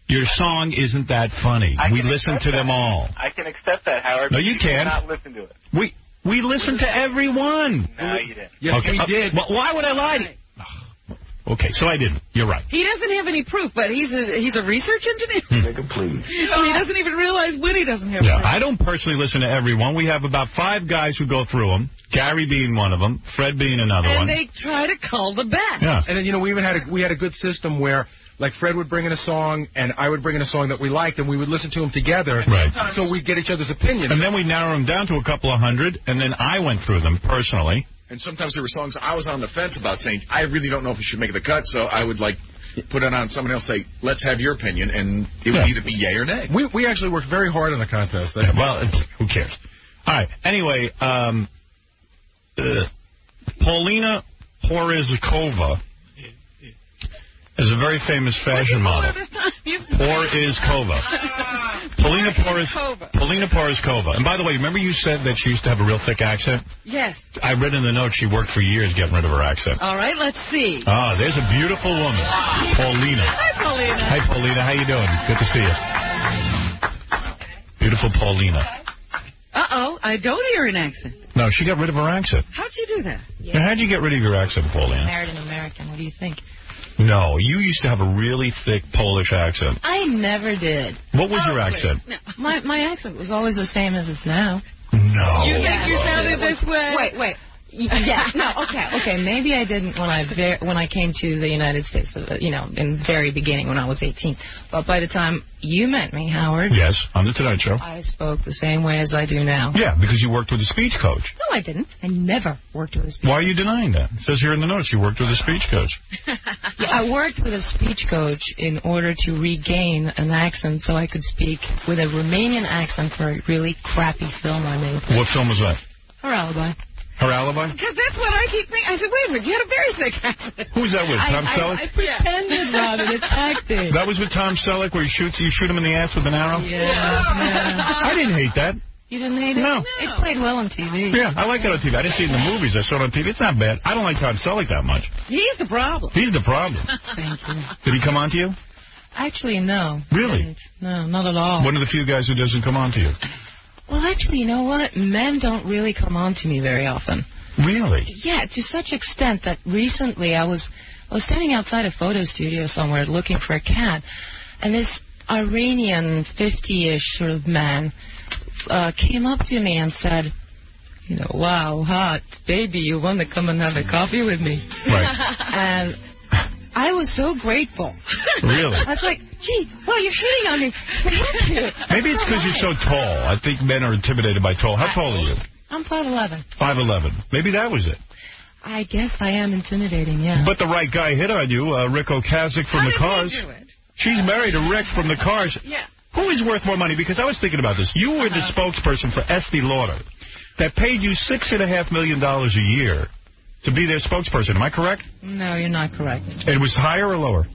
Your song isn't that funny. We listen to them all. I can accept that, Howard. No, you can't. Not listen to it. We listen to everyone. No, you didn't. Yes, we did. Well, why would I lie to you? Okay, so I didn't. You're right. He doesn't have any proof, but he's a research engineer. Make a plea. He doesn't even realize when he doesn't have proof. I don't personally listen to everyone. We have about 5 guys who go through them. Gary being one of them. Fred being another one. And they try to cull the best. Yeah. And then, we even had a good system where, like, Fred would bring in a song, and I would bring in a song that we liked, and we would listen to them together. Right. So we'd get each other's opinions. And then we'd narrow them down to a couple of hundred, and then I went through them personally. And sometimes there were songs I was on the fence about saying, I really don't know if it should make the cut, so I would, put it on someone else, say, let's have your opinion, and it would either be yay or nay. We actually worked very hard on the contest. Well, who cares? All right. Anyway, Paulina Porizkova is a very famous fashion model. Porizkova. Paulina Porizkova. And by the way, remember you said that she used to have a real thick accent? Yes. I read in the note she worked for years getting rid of her accent. All right, let's see. Ah, there's a beautiful woman. Paulina. Hi, Paulina. Hi, Paulina. How you doing? Good to see you. Beautiful Paulina. Uh-oh, I don't hear an accent. No, she got rid of her accent. How'd you do that? Yeah. Now, how'd you get rid of your accent, Paulina? Married an American. What do you think? No, you used to have a really thick Polish accent. I never did. What was your accent? No. My accent was always the same as it's now. No. You think you sounded this way? Wait. Yeah. No. Okay. Maybe I didn't when I came to the United States. In the very beginning when I was 18. But by the time you met me, Howard. Yes, on the Tonight Show. I spoke the same way as I do now. Yeah, because you worked with a speech coach. No, I didn't. I never worked with a speech coach. Why are you denying that? It says here in the notes you worked with a speech coach. Yeah, I worked with a speech coach in order to regain an accent so I could speak with a Romanian accent for a really crappy film I made. What film was that? Her Alibi. Her Alibi? Because that's what I keep thinking. I said, wait a minute, you had a very thick accent. Who's that with? Tom Selleck? I pretended, Robin. It's acting. That was with Tom Selleck where you shoot him in the ass with an arrow? Yeah. I didn't hate that. You didn't hate it? No. It played well on TV. Yeah, I like it on TV. I didn't see it in the movies. I saw it on TV. It's not bad. I don't like Tom Selleck that much. He's the problem. He's the problem. Thank you. Did he come on to you? Actually, no. Really? No, not at all. One of the few guys who doesn't come on to you. Well, actually, you know what? Men don't really come on to me very often. Really? Yeah, to such extent that recently I was standing outside a photo studio somewhere looking for a cat, and this Iranian 50-ish sort of man came up to me and said, wow, hot, baby, you want to come and have a coffee with me? Right. And I was so grateful. Really? I was like, gee, wow, you're hitting on me. Thank you. Maybe it's because you're so tall. I think men are intimidated by tall. How tall are you? I'm 5'11". 5'11". Maybe that was it. I guess I am intimidating, yeah. But the right guy hit on you, Rick Ocasek from the Cars. How did he do it? She's married to Rick from the Cars. Yeah. Who is worth more money? Because I was thinking about this. You were the spokesperson for Estee Lauder that paid you $6.5 million a year to be their spokesperson. Am I correct? No, you're not correct. It was higher or lower?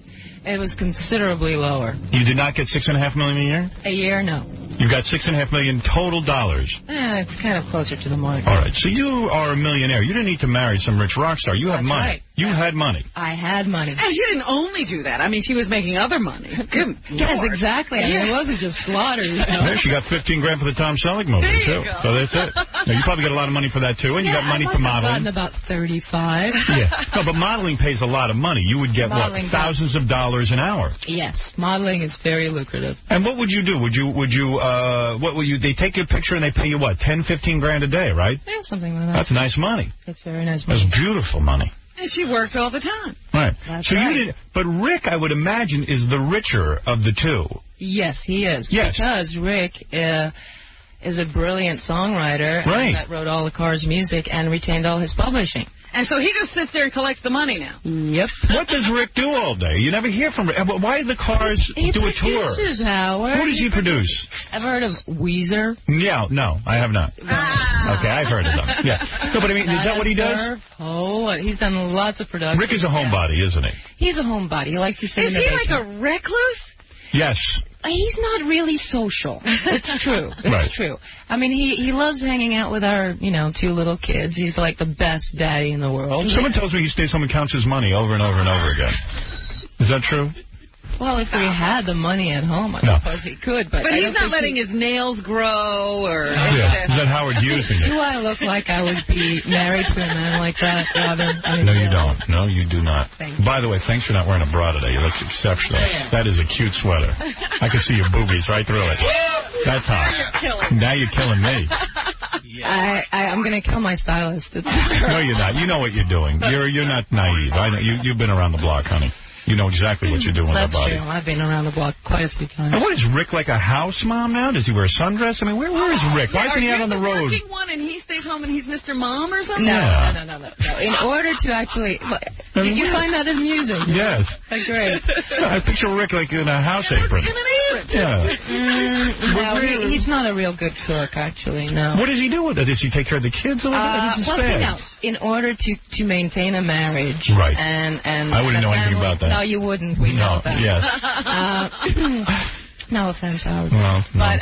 It was considerably lower. You did not get $6.5 million a year? A year, no. You got $6.5 million total dollars. It's kind of closer to the mark. All right, so you are a millionaire. You didn't need to marry some rich rock star. You have That's money. Right. You had money. I had money. And she didn't only do that. I mean, she was making other money. Good Yes, Lord. exactly. I mean, it wasn't just slaughter. Yeah, she got $15 grand for the Tom Selleck movie, There you too. go. So that's it. Now, you probably got a lot of money for that, too, and you got money for modeling. I must have gotten about 35. Yeah. No, but modeling pays a lot of money. You would get, Modeling thousands of dollars an hour. Yes, modeling is very lucrative. And what would you do? They take your picture and they pay you what, 10, 15 grand a day, right? Yeah, something like that. That's nice money. It's very nice money. That's beautiful money. And she worked all the time. Right. That's so right. you didn't. But Rick, I would imagine, is the richer of the two. Yes, he is. Yes. Because Rick is a brilliant songwriter Right. that wrote all the Cars music and retained all his publishing. And so he just sits there and collects the money now. Yep. What does Rick do all day? You never hear from Rick. Why did the Cars He do a tour? produces, Howard. Who does he produce? Ever heard of Weezer? Yeah, no, I have not. Okay, I've heard of them. Yeah. No, but I mean, is that what he does? Oh, he's done lots of production. Rick is a homebody, isn't he? He's a homebody. He likes to sit Is in the he basement. like a recluse? Yes. He's not really social. It's true. It's Right. true. I mean, he loves hanging out with our, two little kids. He's like the best daddy in the world. Someone tells me he stays home and counts his money over and over and over again. Is that true? Well, if we had the money at home, I suppose he could. But he's not letting his nails grow or... Yeah. Is that Howard Hughes? Do I look like I would be married to a man like that, Robin? I mean, No, you don't. No, you do not. Thank you. By the way, thanks for not wearing a bra today. You look exceptional. Yeah. That is a cute sweater. I can see your boobies right through it. That's hot. Now you're killing me. I'm going to kill my stylist. No, you're not. You know what you're doing. You're not naive. I know. You've been around the block, honey. You know exactly what you're doing with that That's body. true. I've been around the block quite a few times. And what is Rick, like a house mom now? Does he wear a sundress? I mean, where is Rick? Why isn't he out on the road? Are you the working one and he stays home and he's Mr. Mom or something? No. In order to actually... Did you find that amusing? Yes. Great. I picture Rick like in a house apron. Yeah. No, he's not a real good cook, actually, no. What does he do with it? Does he take care of the kids? Or in order to maintain a marriage, right. and I wouldn't know anything about that. No, you wouldn't. We know that. Yes. No offense, Howard. Well, but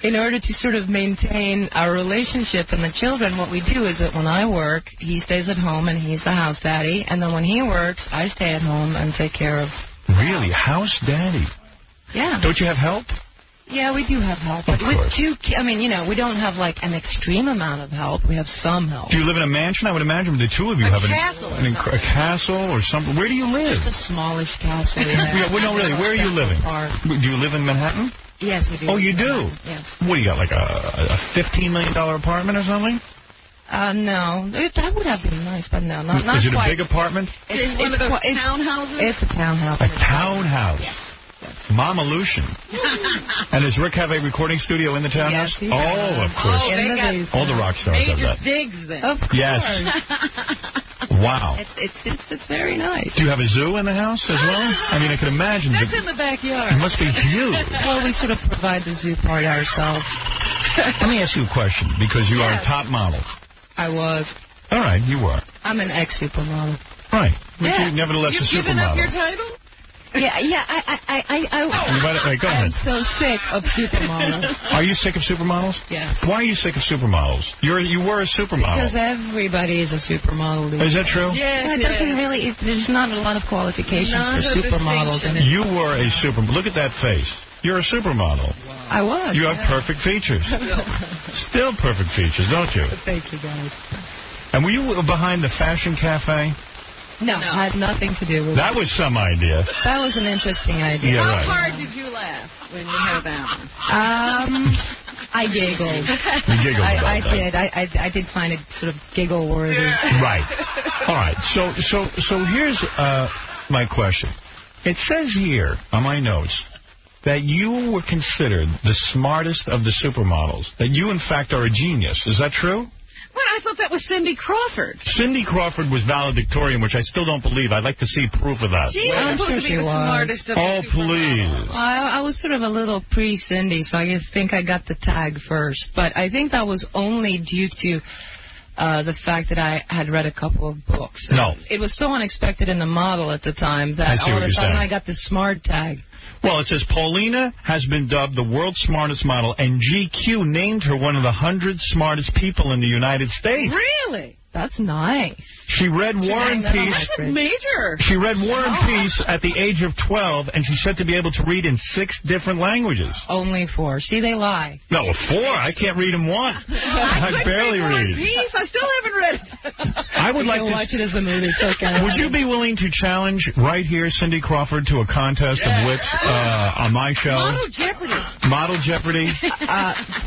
in order to sort of maintain our relationship and the children, what we do is that when I work, he stays at home and he's the house daddy, and then when he works, I stay at home and take care of. Really, house daddy? Yeah. Don't you have help? Yeah, we do have help. But with two kids, I mean, we don't have like an extreme amount of help. We have some help. Do you live in a mansion? I would imagine the two of you have a castle or something. Where do you live? Just a smallish castle. Yeah. Well, no, really. Where are you living? Do you live in Manhattan? Yes, we do. Oh, you do? Yes. What do you got? Like a $15 million apartment or something? No, that would have been nice, but no, not quite. Is it a big apartment? It's one of those townhouses? It's a townhouse. A townhouse? Yes. Mama Lucian. And does Rick have a recording studio in the townhouse? Yes, of course. All the rock stars have that. Digs then. Of course. Yes. Wow. It's very nice. Do you have a zoo in the house as well? I mean, I could imagine. That's in the backyard. It must be huge. Well, we sort of provide the zoo part ourselves. Let me ask you a question, because you are a top model. I was. All right, you were. I'm an ex-supermodel. Right. Yeah. Nevertheless, a supermodel. You've given up your title? Yeah, I'm so sick of supermodels. Are you sick of supermodels? Yes. Why are you sick of supermodels? You were a supermodel. Because everybody is a supermodel. Is that true? Yes. It doesn't really. There's not a lot of qualifications for supermodels. You were a supermodel. Look at that face. You're a supermodel. I was. You have perfect features. Still perfect features, don't you? Thank you, guys. And were you behind the Fashion Cafe? No, it had nothing to do with that. That was some idea. That was an interesting idea. Yeah, How hard did you laugh when you heard that one? I giggled. You giggled about that. I did find it sort of giggle-worthy. Right. All right. So here's my question. It says here on my notes that you were considered the smartest of the supermodels. That you, in fact, are a genius. Is that true? Well, I thought that was Cindy Crawford. Cindy Crawford was valedictorian, which I still don't believe. I'd like to see proof of that. She was supposed to be the smartest of the please. I was sort of a little pre-Cindy, so I think I got the tag first. But I think that was only due to the fact that I had read a couple of books. No. It was so unexpected in the model at the time that all of a sudden I got the smart tag. Well, it says Paulina has been dubbed the world's smartest model, and GQ named her one of the 100 smartest people in the United States. Really? That's nice. She read War and Peace. That's major. She read War and Peace at the age of 12, and she's said to be able to read in 6 different languages. Only 4. See, they lie. No, 4. I can't read in 1. I barely read. War and Peace. I still haven't read it. I would like to watch it as a movie. It's okay. Would you be willing to challenge right here Cindy Crawford to a contest of wits on my show? Model Jeopardy. Model Jeopardy.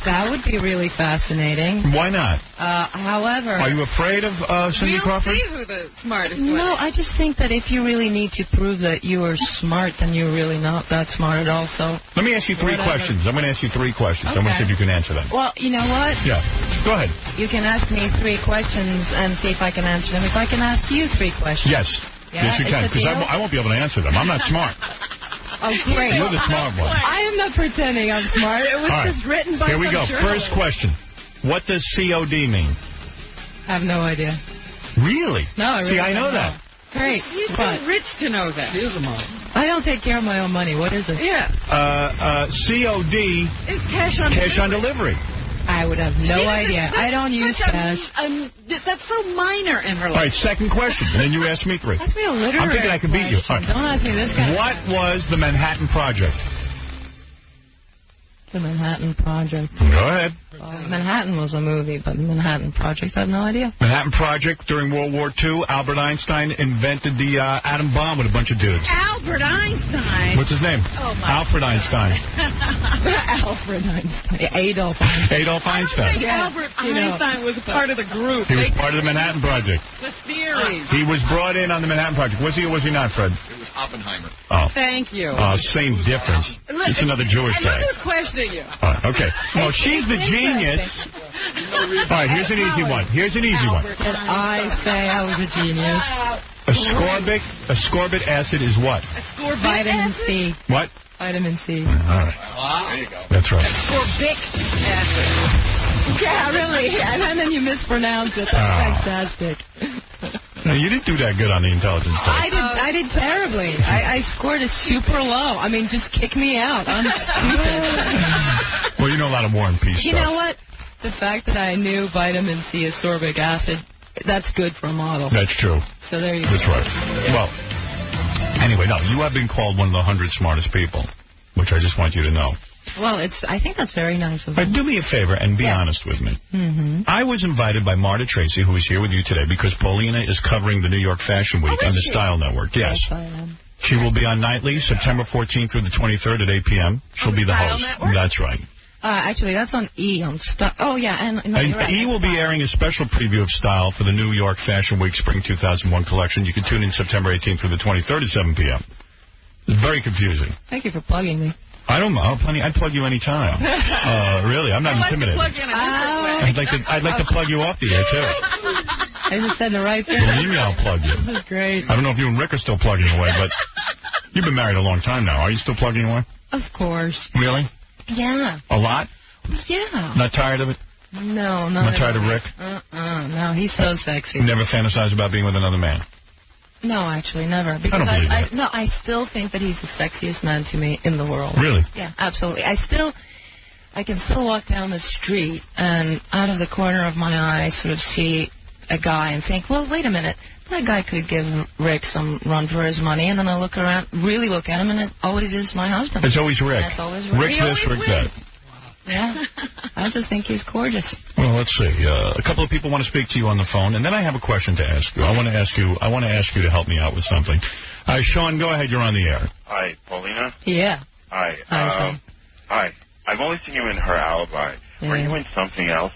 That would be really fascinating. Why not? However, are you afraid of Cindy Crawford? We'll see who the smartest was. No, I just think that if you really need to prove that you are smart, then you're really not that smart at all. So let me ask you 3 questions. I'm going to ask you 3 questions. Okay. I'm going to see if you can answer them. Well, you know what? Yeah. Go ahead. You can ask me 3 questions and see if I can answer them. If I can ask you 3 questions. Yes. Yeah? Yes, you can. Because I won't be able to answer them. I'm not smart. Oh, great. You're the smart one. I am not pretending I'm smart. It was just written by some Here we go. journalist. First question. What does COD mean? I have no idea. Really? No, I really See, I know that. Great. He's too rich to know that. He is a model. I don't take care of my own money. What is it? Yeah. COD is cash on delivery. I would have no idea. I don't use cash. That's so minor in her life. All right, second question. And then you ask me 3. Ask me a literary I'm thinking I can beat you. All right. Don't ask me this kind What was the Manhattan Project? The Manhattan Project. Go ahead. Manhattan was a movie, but the Manhattan Project, I have no idea. Manhattan Project, during World War II, Albert Einstein invented the atom bomb with a bunch of dudes. Albert Einstein? What's his name? Oh, my Alfred Einstein. Alfred Einstein. Adolf Einstein. Adolf Einstein. Albert Einstein was part of the group. He was part of the Manhattan Project. The theory. He was brought in on the Manhattan Project. Was he or was he not, Fred? It was Oppenheimer. Oh. Thank you. Same difference. It's another Jewish guy. And look who's questioning kidding you. Okay. No, she's the genius. All right, here's an easy one. Here's an easy one. Did I say I was a genius? Ascorbic acid is what? Vitamin C. What? Vitamin C. All right. There you go. That's right. Ascorbic acid. Yeah, really. And then you mispronounce it. That's fantastic. No, you didn't do that good on the intelligence test. I did terribly. I scored a super low. I mean, just kick me out. I'm stupid. Well, you know a lot of War and Peace You stuff. know what? The fact that I knew vitamin C, ascorbic acid, that's good for a model. That's true. So there you go. That's right. Well, anyway, no, you have been called one of the 100 smartest people, which I just want you to know. Well, I think that's very nice of you. But do me a favor and be honest with me. Mm-hmm. I was invited by Marta Tracy, who is here with you today, because Paulina is covering the New York Fashion Week on the Style Network. Yes. She will be on nightly, September 14th through the 23rd at 8 p.m. She'll be the host. That's right. Actually, that's on E. Oh, yeah. And right. E will be airing a special preview of Style for the New York Fashion Week Spring 2001 collection. You can tune in September 18th through the 23rd at 7 p.m. It's very confusing. Thank you for plugging me. I don't know. I'd plug you any time. Really, I'm not intimidated. I'd like to plug you off the air, too. I just said the right thing. Believe me, I'll plug you. This is great. I don't know if you and Rick are still plugging away, but you've been married a long time now. Are you still plugging away? Of course. Really? Yeah. A lot? Yeah. Not tired of it? No, Not tired of Rick? No, he's so sexy. Never fantasize about being with another man? No, actually, never. Because I don't believe that. No, I still think that he's the sexiest man to me in the world. Really? Yeah, absolutely. I can still walk down the street and out of the corner of my eye sort of see a guy and think, well, wait a minute, that guy could give Rick some run for his money. And then I look around, really look at him, and it always is my husband. It's always Rick. It's always Rick. Rick this, Rick that. Yeah, I just think he's gorgeous. Well, let's see. A couple of people want to speak to you on the phone, and then I have a question to ask you. I want to ask you to help me out with something. Sean, go ahead. You're on the air. Hi, Paulina. Yeah. Hi. Hi. I've only seen you in Her Alibi. Yeah. Were you in something else?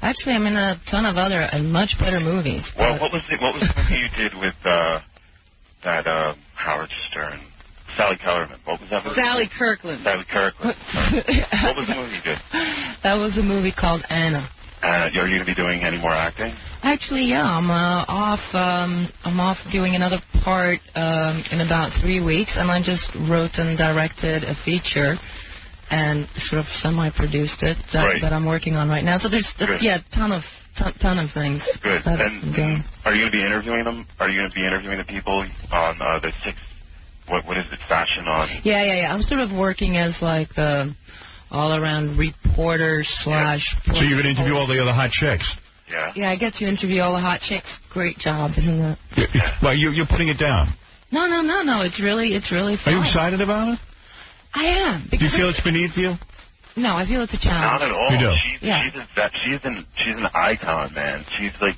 Actually, I'm in a ton of other and much better movies. Well, what was the movie you did with that Howard Stern? Sally Kellerman. What was that movie? Sally Kirkland. Sally Kirkland. What was the movie you did? That was a movie called Anna. Are you going to be doing any more acting? Actually, yeah. I'm off doing another part in about 3 weeks, and I just wrote and directed a feature and sort of semi-produced it that I'm working on right now. So there's ton of things. Good. And are you going to be interviewing them? Are you going to be interviewing the people on the 6? What is it, fashion on? Yeah. I'm sort of working as like the all-around reporter / So you're going to interview all the other hot chicks? Yeah. Yeah, I get to interview all the hot chicks. Great job, isn't it? Well, you're putting it down. No. It's really fun. Are you excited about it? I am. Do you feel it's beneath you? No, I feel it's a challenge. Not at all. You do? She's an icon, man. She's like...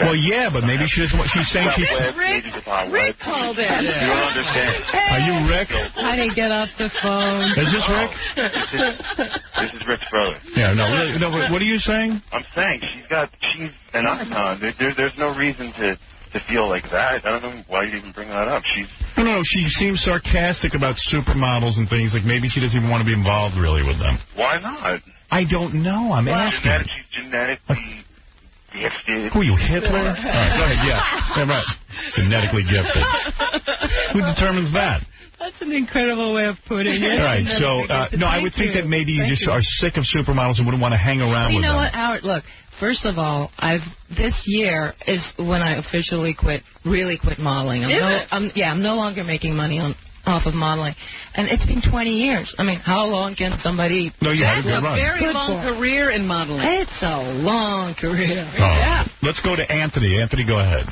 Well, yeah, but maybe she doesn't want... She's saying she's... Rick called in. You don't understand. Are you Rick? Honey, get off the phone. Is this Rick? This is Rick's brother. Yeah, no, really, no. What are you saying? I'm saying she's an icon. There's no reason to feel like that. I don't know why you even bring that up. No, she seems sarcastic about supermodels and things. Like maybe she doesn't even want to be involved really with them. Why not? I don't know. I'm asking. She's genetically gifted. Who are you, Hitler? All right, go ahead, yeah, right. Genetically gifted. Who determines that? That's an incredible way of putting it. All right, so, no, I would think that maybe you just are sick of supermodels and wouldn't want to hang around with them. You know what, Howard, look, first of all, this year is when I officially really quit modeling. I'm no longer making money off of modeling. And it's been 20 years. I mean, how long can somebody... No, you had a good run. It's a very long career in modeling. It's a long career. Oh. Yeah. Let's go to Anthony. Anthony, go ahead.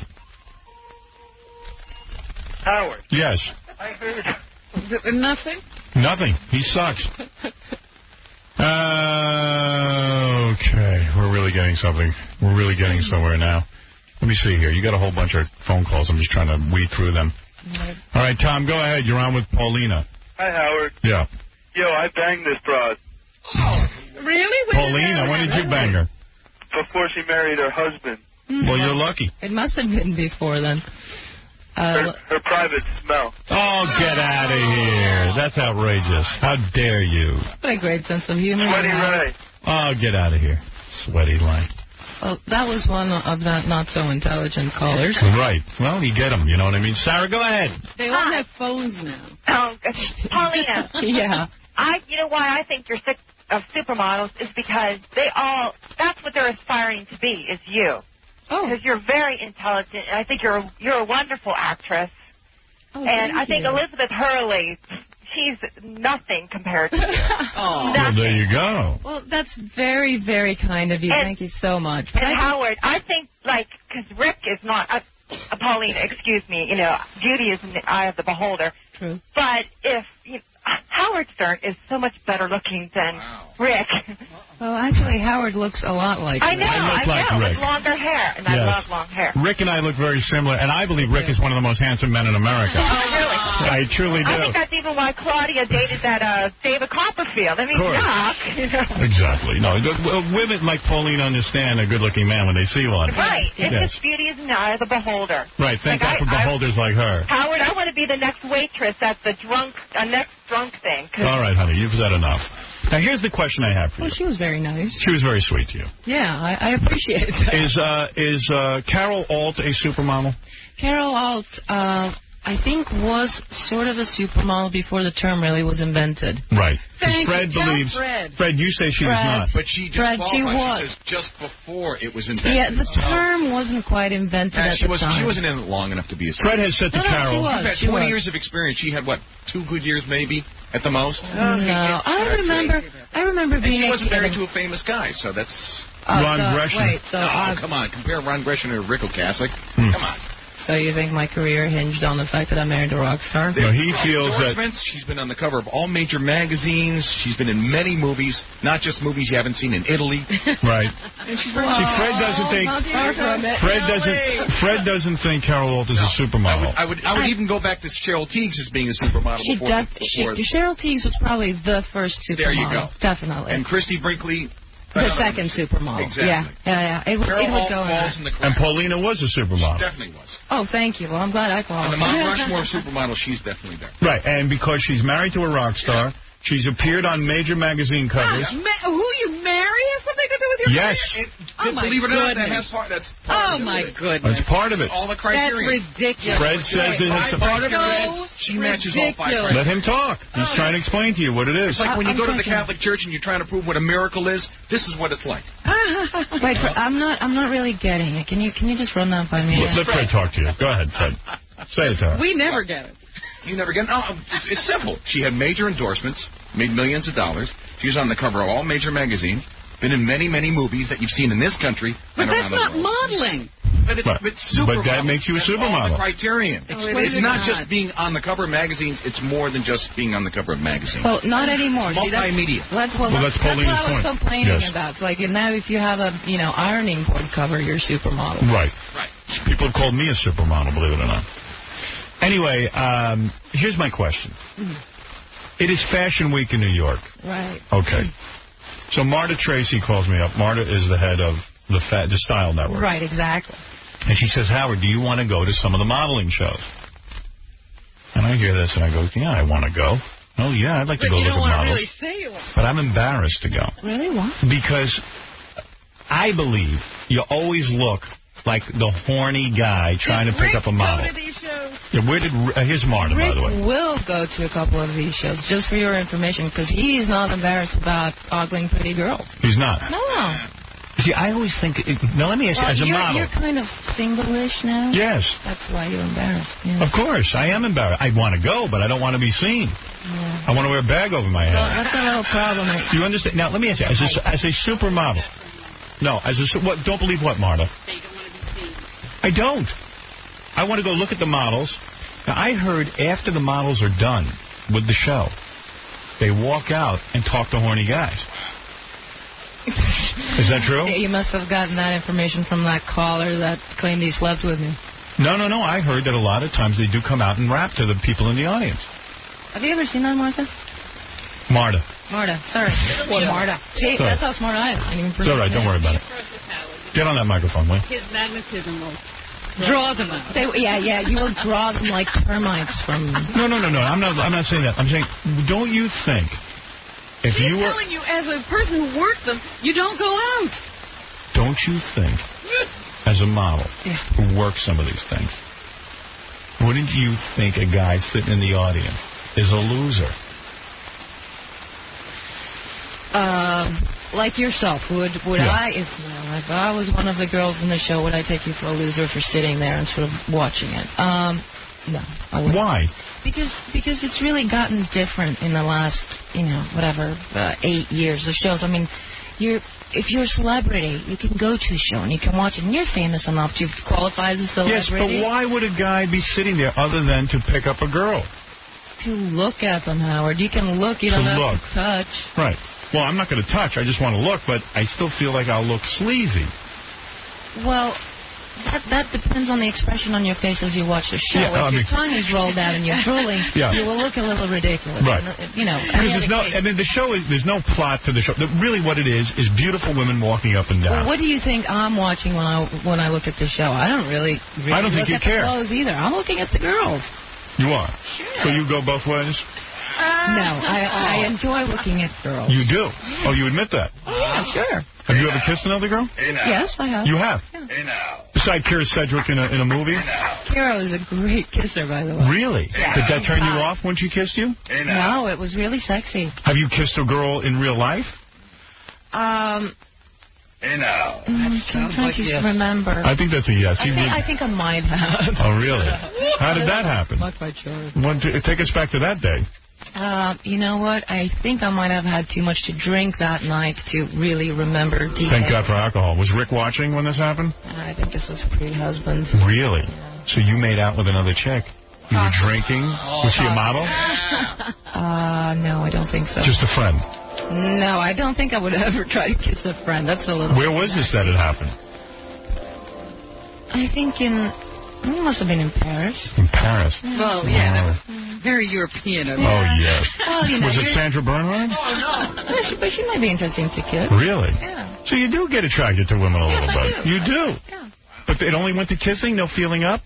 Howard. Yes. I heard... Nothing? Nothing. He sucks. Okay. We're really getting something. We're really getting somewhere now. Let me see here. You got a whole bunch of phone calls. I'm just trying to weed through them. All right, Tom, go ahead. You're on with Paulina. Hi, Howard. Yeah. Yo, I banged this broad. Oh, really? Paulina, when did you bang her? Before she married her husband. Well, you're lucky. It must have been before then. Her private smell. Oh, get out of here. That's outrageous. How dare you? What a great sense of humor. Sweaty Ray. Oh, get out of here. Sweaty Ray. Well, that was one of the not-so-intelligent callers. Right. Well, you get them, you know what I mean? Sarah, go ahead. They all have phones now. Oh, Paulina. Yeah. You know why I think you're sick of supermodels is because that's what they're aspiring to be, is you. Oh. Because you're very intelligent, and I think you're a wonderful actress. Oh, and I think you. Elizabeth Hurley, she's nothing compared to you. Oh, well, there you go. Well, that's very, very kind of you. Thank you so much. But And Howard, I think, because Rick is not, Paulina, excuse me, beauty is in the eye of the beholder. True. But if, Howard Stern is so much better looking than Rick. Well, actually, Howard looks a lot like I Rick. know, Rick. with longer hair, and I Yes. love long hair. Rick and I look very similar, and I believe Rick is one of the most handsome men in America. Oh, really? I truly do. I think that's even why Claudia dated that David Copperfield. I mean, Of course. yuck. Exactly. No, women like Pauline understand a good-looking man when they see one. Right. It's Yes. just beauty is in the eye of the beholder. Right. Thank God for beholders like her. Howard, I want to be the next waitress at the next drunk thing. All right, honey, you've said enough. Now, here's the question I have for you. Well, she was very nice. She was very sweet to you. Yeah, I appreciate that. Is Carol Alt a supermodel? Carol Alt, I think, was sort of a supermodel before the term really was invented. Right. Thank Fred you. Tell believes. Fred. You say she was Fred. not. But she Fred, she disqualified. was. She says just before it was invented. Yeah, the term wasn't quite invented at she the time. She wasn't in it long enough to be a Fred has said to Carol. she was. You've had 20 years of experience. She had, 2 good years maybe at the most? No, I remember being and she wasn't a kid. married to a famous guy, so that's... Ron Gresham. Wait, so come on. Compare Ron Gresham to Rick Ocasek. Come on. So you think my career hinged on the fact that I married a rock star? No, he feels that... She's been on the cover of all major magazines. She's been in many movies, not just movies you haven't seen in Italy. Right. See, Fred doesn't think... Fred doesn't think Carol Alt is a supermodel. I would even go back to Cheryl Tiegs as being a supermodel before Cheryl Tiegs was probably the first supermodel. There you go. Definitely. And Christy Brinkley... The second supermodel. Exactly. Yeah. It would go in that. And Paulina was a supermodel. She definitely was. Oh, thank you. Well, I'm glad I On qualified. the Mount Rushmore of supermodel, she's definitely there. Right, and because she's married to a rock star, she's appeared on major magazine covers. Who you marry has something to do with your Yes. career? Believe it or not, goodness. that's part of my it. goodness. That's part of it. All the criteria. That's ridiculous. Fred says it has part of it. She matches all 5 criteria. Let him talk. He's trying to explain to you what it is. It's like when you go to the Catholic Church and you're trying to prove what a miracle is. This is what it's like. Wait, I'm not really getting it. Can you just run that by me? Let Fred talk to you. Go ahead, Fred. Say it to her. We never get it. You never get it? No, it's simple. She had major endorsements, made millions of dollars. She was on the cover of all major magazines. Been in many, many movies that you've seen in this country But and that's around not the world. modeling. But that makes you a That's all supermodel. the criterion. It's not just being on the cover of magazines. It's more than just being on the cover of magazines. Well, not anymore. See, multimedia. That's Well, that's what Pauline's I was point. complaining Yes. about. Like now, if you have a ironing board cover, you're a supermodel. Right. People have called me a supermodel, believe it or not. Anyway, here's my question. It is Fashion Week in New York. Right. Okay. So Marta Tracy calls me up. Marta is the head of the Style Network. Right, exactly. And she says, Howard, do you want to go to some of the modeling shows? And I hear this and I go, yeah, I want to go. Oh, yeah, I'd like to go look at models. Really say you want. But I'm embarrassed to go. Really? What? Because I believe you always look like the horny guy trying to pick up a model. Go to these shows? Yeah, here's Marta, by the way. Rick will go to a couple of these shows, just for your information, because he's not embarrassed about ogling pretty girls. He's not. No. See, I always think... Now, let me ask you, as a model... You're kind of single-ish now? Yes. That's why you're embarrassed. Yeah. Of course, I am embarrassed. I want to go, but I don't want to be seen. Yeah. I want to wear a bag over my head. Well, that's a little problem. Do you understand? Now, let me ask you, as a supermodel... No, don't believe what, Marta? I don't. I want to go look at the models. Now, I heard after the models are done with the show, they walk out and talk to horny guys. Is that true? You must have gotten that information from that caller that claimed he slept with me. No. I heard that a lot of times they do come out and rap to the people in the audience. Have you ever seen that, Martha? Marta. Sorry. Marta. See, that's how smart I am. It's all right. Don't worry about it. Get on that microphone, will you? His magnetism will Draw them out. Yeah, you will draw them like termites from... No. I'm not saying that. I'm saying, don't you think if She's you were... telling you, as a person who worked them, you don't go out. Don't you think, as a model who works some of these things, wouldn't you think a guy sitting in the audience is a loser? Like yourself, would I, if I was one of the girls in the show, would I take you for a loser for sitting there and sort of watching it? No. I wouldn't. Why? Because it's really gotten different in the last, 8 years. The shows, I mean, if you're a celebrity, you can go to a show and you can watch it, and you're famous enough to qualify as a celebrity. Yes, but why would a guy be sitting there other than to pick up a girl? To look at them, Howard. You can look, you don't have to touch. Right. Well, I'm not going to touch. I just want to look, but I still feel like I'll look sleazy. Well, that depends on the expression on your face as you watch the show. If your tongue is rolled out and you're drooling, you will look a little ridiculous. Right. Because there's no plot to the show. Really what it is beautiful women walking up and down. Well, what do you think I'm watching when I look at the show? I don't really I don't think look you at care. the clothes either. I'm looking at the girls. You are? Sure. So you go both ways? No, I enjoy looking at girls. You do? Oh, you admit that? Oh, yeah, sure. Have you ever kissed another girl? Yes, I have. You have? Yeah. Besides Kira Sedgwick in a movie? Kira was a great kisser, by the way. Really? Yeah. Did that turn you off when she kissed you? No, it was really sexy. Have you kissed a girl in real life? I'm trying to remember. I think that's a yes. I think I might have. Oh, really? How did that happen? Not quite sure. Take us back to that day. You know what? I think I might have had too much to drink that night to really remember details. Thank God for alcohol. Was Rick watching when this happened? I think this was pre-husband. Really? Yeah. So you made out with another chick? You were drinking? Was she a model? No, I don't think so. Just a friend? No, I don't think I would ever try to kiss a friend. That's a little... Where was this that had happened? I think it must have been in Paris. In Paris? Well, yeah, that was very European. Oh, yes. Well, was it Sandra Bernhardt? Oh, no. But she might be interesting to kiss. Really? Yeah. So you do get attracted to women a little bit. I do. You do? Yeah. But it only went to kissing? No feeling up?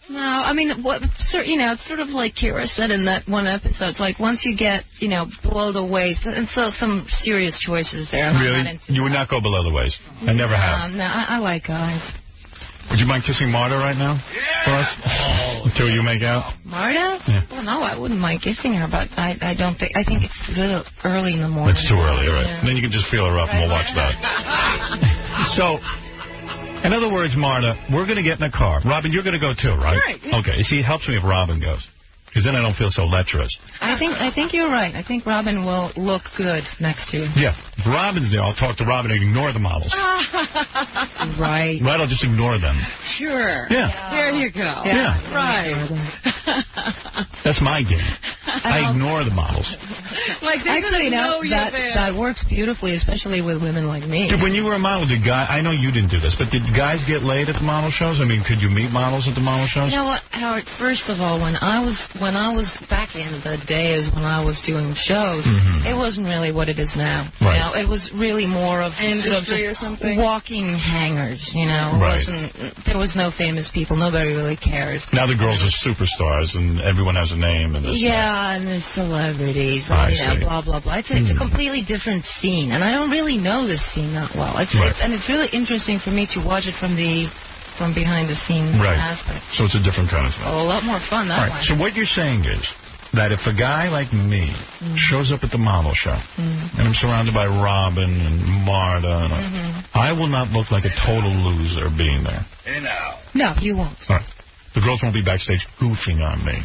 No, I mean, it's sort of like Kira said in that one episode. It's like once you get, below the waist, and so some serious choices there. Really? You would not go below the waist? I never have. No, I like guys. Would you mind kissing Marta right now? For us? Until you make out? Marta? Yeah. Well, no, I wouldn't mind kissing her, but I don't think... I think it's a little early in the morning. It's too early, right? Yeah. Then you can just feel her up and we'll watch that. So... In other words, Marta, we're going to get in a car. Robin, you're going to go too, right? Right. Yeah. Okay. See, it helps me if Robin goes, because then I don't feel so lecherous. I think you're right. I think Robin will look good next to you. Yeah. If Robin's there, I'll talk to Robin and ignore the models. Right. Right, I'll just ignore them. Sure. Yeah. There you go. Yeah. Right. That's my game. I ignore the models. Like actually, that works beautifully, especially with women like me. When you were a model, I know you didn't do this, but did guys get laid at the model shows? I mean, could you meet models at the model shows? You know what, Howard? First of all, when I was back in the days when I was doing shows, it wasn't really what it is now. Right. It was really more of industry or something. Walking hangers. Right. There was no famous people. Nobody really cared. Now the girls are superstars and everyone has a name and this. Yeah, and there's celebrities. I And, see. blah blah blah. It's a completely different scene, and I don't really know this scene that well. It's really interesting for me to watch it from behind the scenes aspect. So it's a different kind of thing. A lot more fun that way. So what you're saying is that if a guy like me shows up at the model show and I'm surrounded by Robin and Marta, I will not look like a total loser being there. Hey now. No, you won't. All right. The girls won't be backstage goofing on me.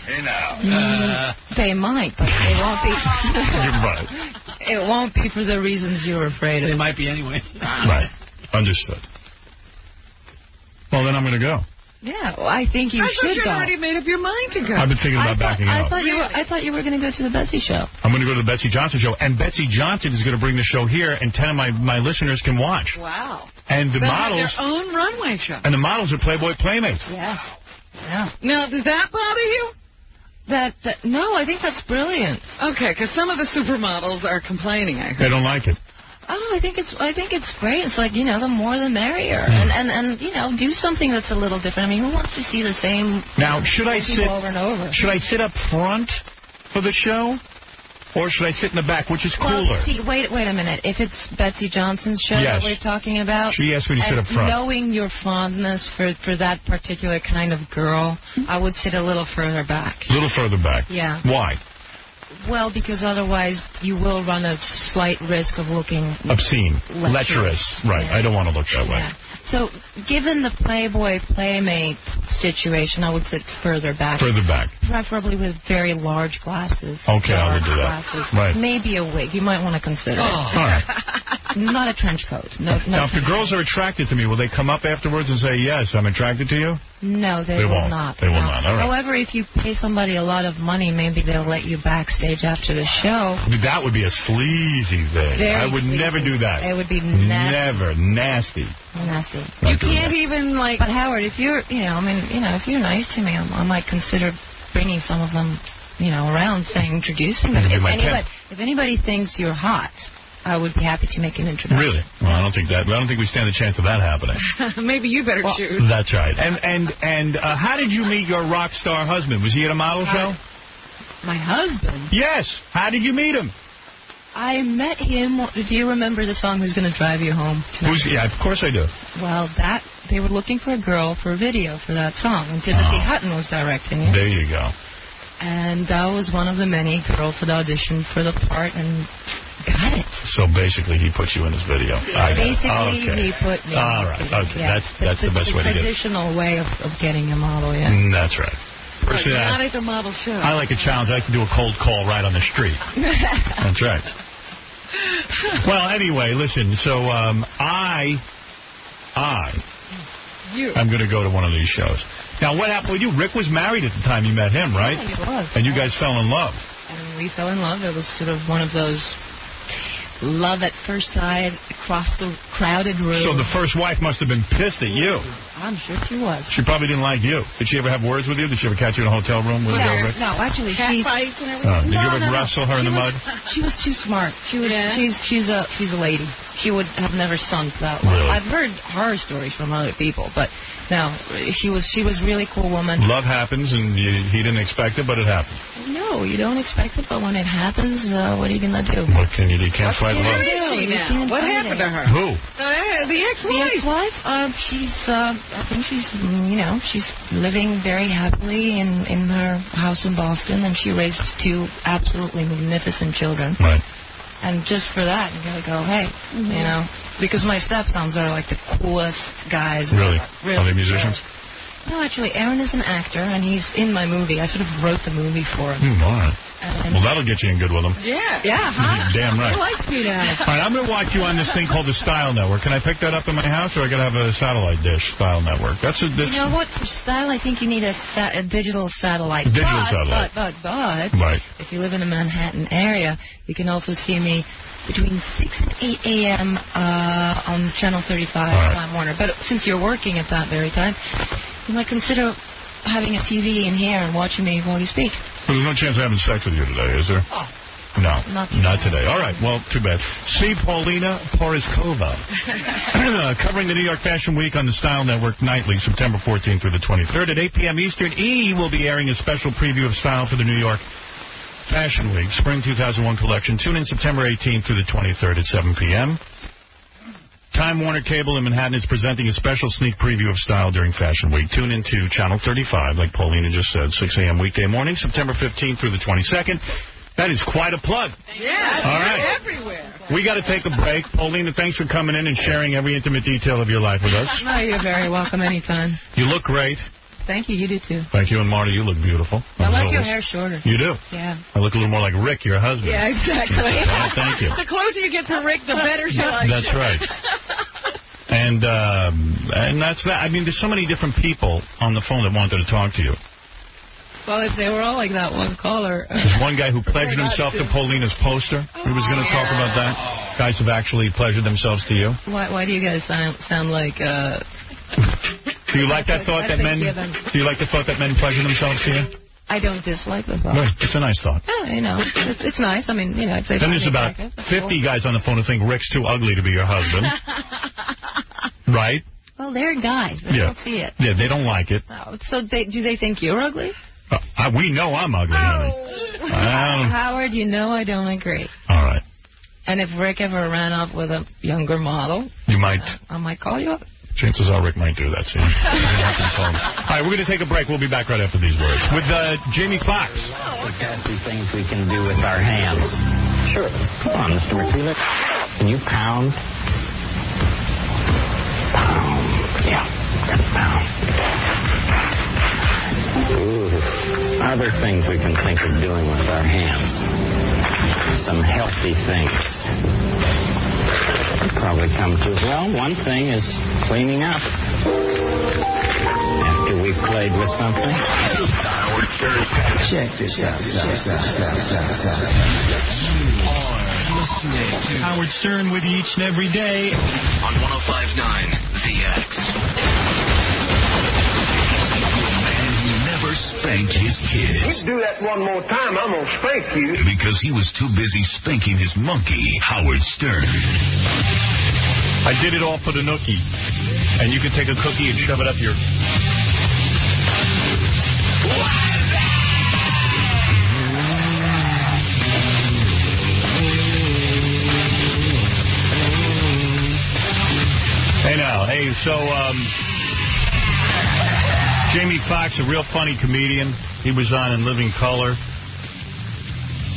Hey now. They might, but they won't be. You're right. It won't be for the reasons you're afraid of. They might be anyway. Right. Understood. Well, then I'm going to go. Yeah, well, I think you should go. I thought you already made up your mind to go. I've been thinking about backing out. I thought you were going to go to the Betsy show. I'm going to go to the Betsy Johnson show, and Betsy Johnson is going to bring the show here, and 10 of my listeners can watch. Wow. And the They'll models... have their own runway show. And the models are Playboy Playmates. Yeah. Yeah. Now, does that bother you? No, I think that's brilliant. Okay, because some of the supermodels are complaining, I heard. They don't like it. Oh, I think it's great. It's like, the more the merrier. And do something that's a little different. I mean, who wants to see the same now, should I sit over and over? Should I sit up front for the show? Or should I sit in the back, which is cooler? Well, see, wait a minute. If it's Betsy Johnson's show that we're talking about, she asked me to sit up front. Knowing your fondness for that particular kind of girl, I would sit a little further back. A little further back? Yeah. Why? Well, because otherwise you will run a slight risk of looking obscene, lecherous. Right. Yeah. I don't want to look that way. Yeah. So, given the Playboy Playmate situation, I would sit further back. Further back. Preferably with very large glasses. Okay, I would do that. Glasses. Right. Maybe a wig. You might want to consider it. All right. Not a trench coat. No, now, if the girls are attracted to me, will they come up afterwards and say, yes, I'm attracted to you? No, they will won't. not. They will not. All right. However, if you pay somebody a lot of money, maybe they'll let you backstage after the show. That would be a sleazy thing. I would never do that. It would be nasty. Never. Nasty. Nasty. You can't even, like... But, Howard, if you're, if you're nice to me, I might consider bringing some of them, around, introducing them. If anybody thinks you're hot, I would be happy to make an introduction. Really? Well, I don't think we stand a chance of that happening. Maybe you better choose. That's right. And how did you meet your rock star husband? Was he at a model show? My husband? Yes. How did you meet him? I met him. Do you remember the song Who's Gonna Drive You Home Tonight? Yeah, of course I do. Well, they were looking for a girl for a video for that song, and Timothy Hutton was directing it. There you go. And I was one of the many girls that auditioned for the part and got it. So basically, he put you in his video. Basically, he put me in his video. Okay, that's the best way to get it. The traditional way of getting a model, That's right. Personally, not at the model show. I like a challenge. I like to do a cold call right on the street. That's right. Well, anyway, listen. So I'm going to go to one of these shows. Now, what happened with you? Rick was married at the time you met him, right? Yeah, he was. And you guys fell in love. And we fell in love. It was sort of one of those love at first sight across the crowded room. So the first wife must have been pissed at you. I'm sure she was. She probably didn't like you. Did she ever have words with you? Did she ever catch you in a hotel room with Rick? No, actually, cat fights and everything. Did you ever wrestle her in the mud? She was too smart. She's a lady. She would have never sunk that low. Really? I've heard horror stories from other people, but no, she was really cool woman. Love happens, and he didn't expect it, but it happened. No, you don't expect it, but when it happens, what are you gonna do? What can you do? You can't fight love. Where is she now? What happened to her? Who? The ex-wife. The ex-wife? I think she's living very happily in her house in Boston, and she raised 2 absolutely magnificent children. Right. And just for that, you gotta go, hey, because my stepsons are like the coolest guys. Really? Are they musicians? No, actually, Aaron is an actor, and he's in my movie. I sort of wrote the movie for him. All right. Well, that'll get you in good with him. Yeah, huh? Damn right. He likes me now. All right, I'm going to watch you on this thing called the Style Network. Can I pick that up in my house, or I got to have a satellite dish, Style Network? You know what? For Style, I think you need a digital satellite. Satellite. But, right. If you live in the Manhattan area, you can also see me between 6 and 8 a.m. On Channel 35, Time Warner. But since you're working at that very time, you might consider having a TV in here and watching me while you speak. Well, there's no chance of having sex with you today, is there? Oh. No. Not today. All right. Well, too bad. See Paulina Poriskova covering the New York Fashion Week on the Style Network nightly, September 14th through the 23rd at 8 p.m. Eastern. E! will be airing a special preview of style for the New York Fashion Week, Spring 2001 collection. Tune in September 18th through the 23rd at 7 p.m. Time Warner Cable in Manhattan is presenting a special sneak preview of style during Fashion Week. Tune in to Channel 35, like Paulina just said, 6 a.m. weekday morning, September 15th through the 22nd. That is quite a plug. Yeah, all right. Everywhere. We got to take a break. Paulina, thanks for coming in and sharing every intimate detail of your life with us. No, you're very welcome anytime. You look great. Thank you. You do, too. Thank you. And, Marty, you look beautiful. I like your hair shorter. You do? Yeah. I look a little more like Rick, your husband. Yeah, exactly. Well, thank you. The closer you get to Rick, the better she likes. That's right. And that's that. I mean, there's so many different people on the phone that wanted to talk to you. Well, if they were all like that one caller. There's one guy who pledged himself to Paulina's poster. He was going to talk about that. Guys have actually pledged themselves to you. Why do you guys sound like... Do you like that thought that men... Do you like the thought that men pledge themselves to you? I don't dislike the thought. Right. It's a nice thought. Yeah, you know, it's nice. I mean, you know, if they Then there's about 50 guys on the phone who think Rick's too ugly to be your husband. Right? Well, they're guys. They don't see it. Yeah, they don't like it. Oh, so do they think you're ugly? We know I'm ugly, honey. Howard, you know I don't agree. All right. And if Rick ever ran off with a younger model, you might. I might call you up. Chances are Rick might do that, see. All right, we're going to take a break. We'll be back right after these words. With Jamie Foxx. Lots of fancy things we can do with our hands. Sure. Come on, Mr. McFeely. Can you pound? Pound. Yeah. Pound. Ooh. Other things we can think of doing with our hands. Some healthy things. Probably come to, well, one thing is cleaning up after we've played with something. Check this out. You are listening to Howard Stern with you each and every day on 105.9 The X. Spanked his kids. You do that one more time, I'm going to spank you. Because he was too busy spanking his monkey, Howard Stern. I did it all for the nookie. And you can take a cookie and shove it up your... Hey, now. Hey, so, Jamie Foxx, a real funny comedian. He was on In Living Color.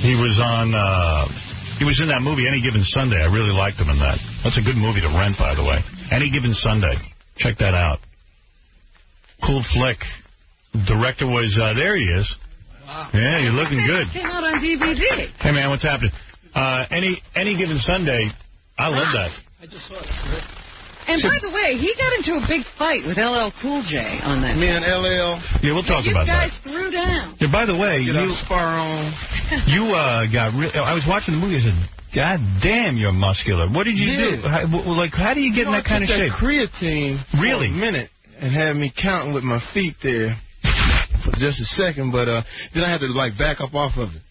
He was on, he was in that movie, Any Given Sunday. I really liked him in that. That's a good movie to rent, by the way. Any Given Sunday. Check that out. Cool flick. Director was, there he is. Wow. Yeah, you're looking good. Came out on DVD. Hey, man, what's happening? Any Given Sunday, I love that. I just saw it. And by the way, he got into a big fight with LL Cool J on that. Me and LL. Yeah, we'll talk about that. You guys threw down. Yeah, by the way, you spar on. You got. I was watching the movie. I said, "God damn, you're muscular. What did you do? How do you get in that kind of shape?" I took that creatine really for a minute and had me counting with my feet there for just a second, but then I had to back up off of it.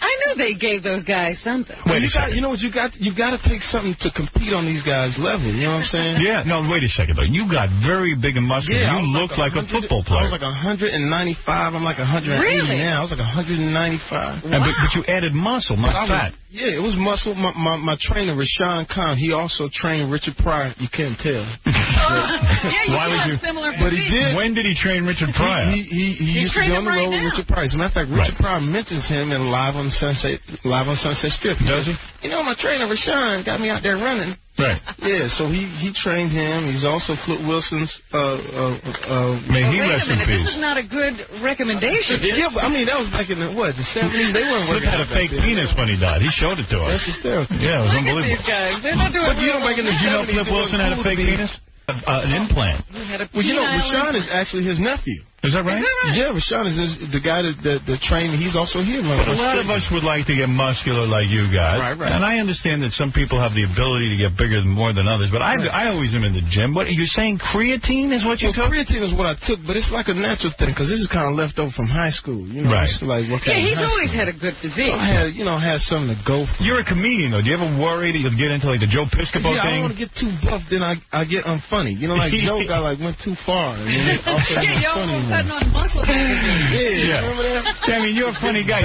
I knew they gave those guys something. Wait a second. You know what you got? You got to take something to compete on these guys' level. You know what I'm saying? Yeah. No, wait a second though. You got very big and muscular. Yeah, you look like a football player. I was like 195. I'm like 180 really? now. I was like 195. Wow. But you added muscle, not fat. Yeah, it was muscle. My trainer, Rashawn Khan, he also trained Richard Pryor. You can't tell. Why would you? Similar but he did. When did he train Richard Pryor? He used to be on the road with Richard Pryor. As a matter of fact, Richard Pryor mentions him in Live on Sunset Strip. Does he? You know, my trainer, Rashawn, got me out there running. Right. Yeah, so he trained him. He's also Flip Wilson's. May he rest in peace. This is not a good recommendation. Yeah, but I mean, that was back in the 70s. They weren't working. Flip had a fake penis when he died. He showed it to us. That's hysterical. Yeah, it was unbelievable. These guys, they're not doing. But you know, back in the 70s, you know Flip Wilson had a fake penis? An implant. Well, you know, Rashawn is actually his nephew. Is that right? Yeah, Rashawn is the guy that trained. He's also here. But a lot of us would like to get muscular like you guys. Right. And I understand that some people have the ability to get bigger more than others. But I always am in the gym. What are you saying? Creatine is what you took? Creatine is what I took, but it's like a natural thing because this is kind of left over from high school. You know, right. Like he's always had a good physique. So I had something to go for. You're a comedian, though. Do you ever worry that you'll get into like the Joe Piscopo thing? I don't want to get too buff, then I get unfunny. You know, like Joe went too far. And then all of a sudden on muscle. Yeah. Remember that? Yeah, I mean, you're a funny guy.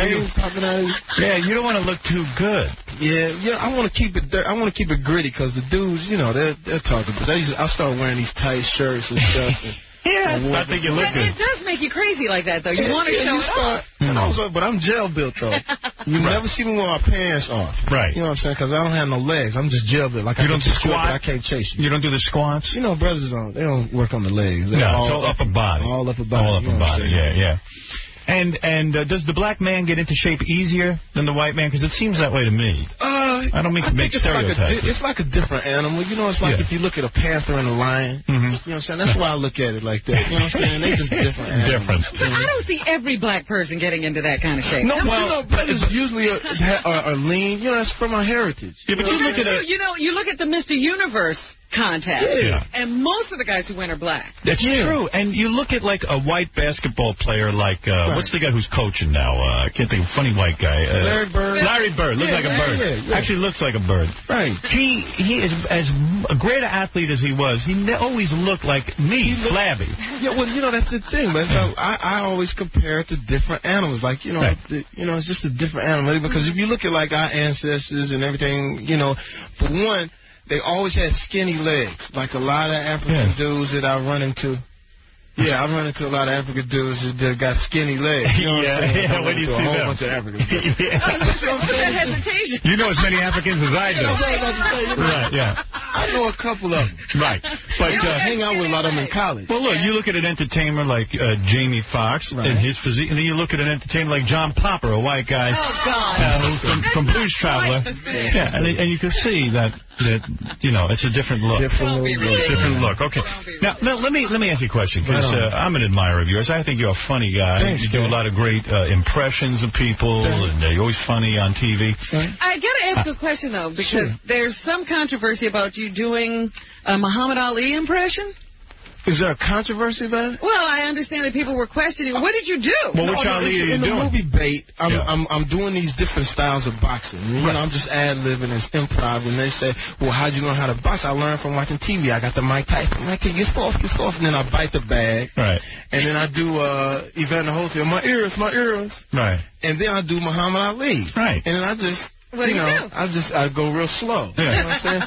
Yeah, you don't want to look too good. Yeah. I want to keep it. I want to keep it gritty because the dudes, you know, they're talking. I start wearing these tight shirts and stuff. Yeah, I think you look good. It does make you crazy like that, though. You want to show it off. But I'm gel built though. You never see me with my pants off. Right. You know what I'm saying? Because I don't have no legs. I'm just gel built. Like you don't squat. I can't chase you. You don't do the squats. You know, brothers they don't work on the legs. No, it's all upper body. All upper body. All upper body. Yeah. And does the black man get into shape easier than the white man? Because it seems that way to me. I don't mean to make stereotypes. It's like a different animal. You know, it's like if you look at a panther and a lion. You know what I'm saying? That's why I look at it like that. You know what I'm saying? They're just different animals. But I don't see every black person getting into that kind of shape. No, brothers usually are lean. You know, that's from our heritage. Yeah, but you look at you look at the Mr. Universe contest. Yeah. And most of the guys who win are black. That's true. And you look at, like, a white basketball player like, what's the guy who's coaching now? I can't think of a funny white guy. Larry Bird. Larry Bird. Looks like a bird. Actually looks like a bird. Right. He is as a great athlete as he was. He always looked like me, flabby. Yeah, well, you know, that's the thing. But so I always compare it to different animals. Like, you know, it's just a different animal. Because if you look at, like, our ancestors and everything, you know, for one, they always had skinny legs, like a lot of African dudes that I run into. Yeah, I run into a lot of African dudes that got skinny legs. You know what I'm saying? When you see them. A whole bunch of African dudes. What's that hesitation? You know as many Africans as I do. Right, yeah. I know a couple of them. Right. But I hang out with a lot of them in college. Well, look, you look at an entertainer like Jamie Foxx and his physique, and then you look at an entertainer like John Popper, a white guy from Blues Traveler. Yeah, and you can see that you know, it's a different look. Different look. Okay. Now let me ask you a question, because I'm an admirer of yours. I think you're a funny guy. Thanks, you do a lot of great impressions of people, and you're always funny on TV. I got to ask a question, though, because there's some controversy about you doing a Muhammad Ali impression. Is there a controversy about it? Well, I understand that people were questioning. What did you do? Well, which Ali are you doing? In the movie Bait, I'm doing these different styles of boxing. You know, I'm just ad-libbing, it's improv. And they say, well, how'd you learn how to box? I learned from watching TV. I got the Mike Tyson. Mike, get off. And then I bite the bag. Right. And then I do Evander Holyfield, my ears. Right. And then I do Muhammad Ali. Right. And then I just... What do you do? I go real slow. You know what I'm saying?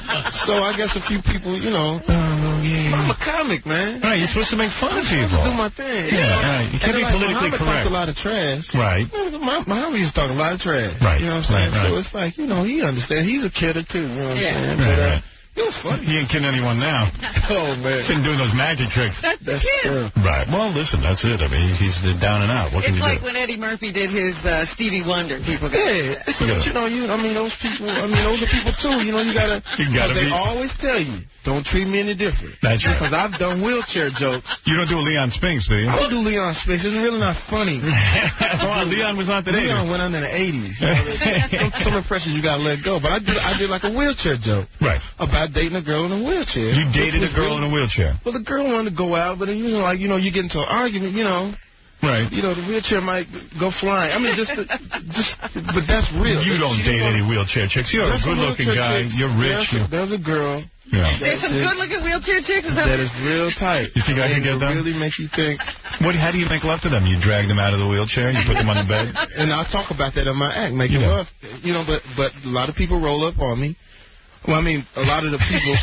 So I guess a few people, you know, I'm a comic, man. Right, you're supposed to make fun of people. Do my thing. Yeah, right. You can't be politically correct. Muhammad talked a lot of trash. Right. Muhammad used to talk a lot of trash. Right. You know what I'm saying? Right. So it's like, you know, he understands. He's a kidder, too. You know what I'm saying? Right. It was funny. He ain't kidding anyone now. Oh, man. He's been doing those magic tricks. That's true. Right. Well, listen, that's it. I mean, he's down and out. What can you do? It's like when Eddie Murphy did his Stevie Wonder. People got so, you know, those people, those are people, too. You know, you gotta they always tell you, don't treat me any different. That's right. Because I've done wheelchair jokes. You don't do a Leon Spinks, do you? I don't do Leon Spinks. It's really not funny. Leon was on today. Leon went on in the 80s. You know, some impressions you gotta let go. But I did like a wheelchair joke. Right. About dating a girl in a wheelchair. You dated a girl in a wheelchair? Well, the girl wanted to go out, but then, you know, you get into an argument, you know. Right. You know, the wheelchair might go flying. I mean, but that's real. You don't date any wheelchair chicks. You're a good-looking guy. Chicks. You're rich. There's a girl. Yeah. There's some good-looking wheelchair chicks? That is real tight. You think I can get them? Really make you think. How do you make love to them? You drag them out of the wheelchair and you put them on the bed? And I talk about that in my act, making love. You know, but a lot of people roll up on me. Well, I mean, a lot of the people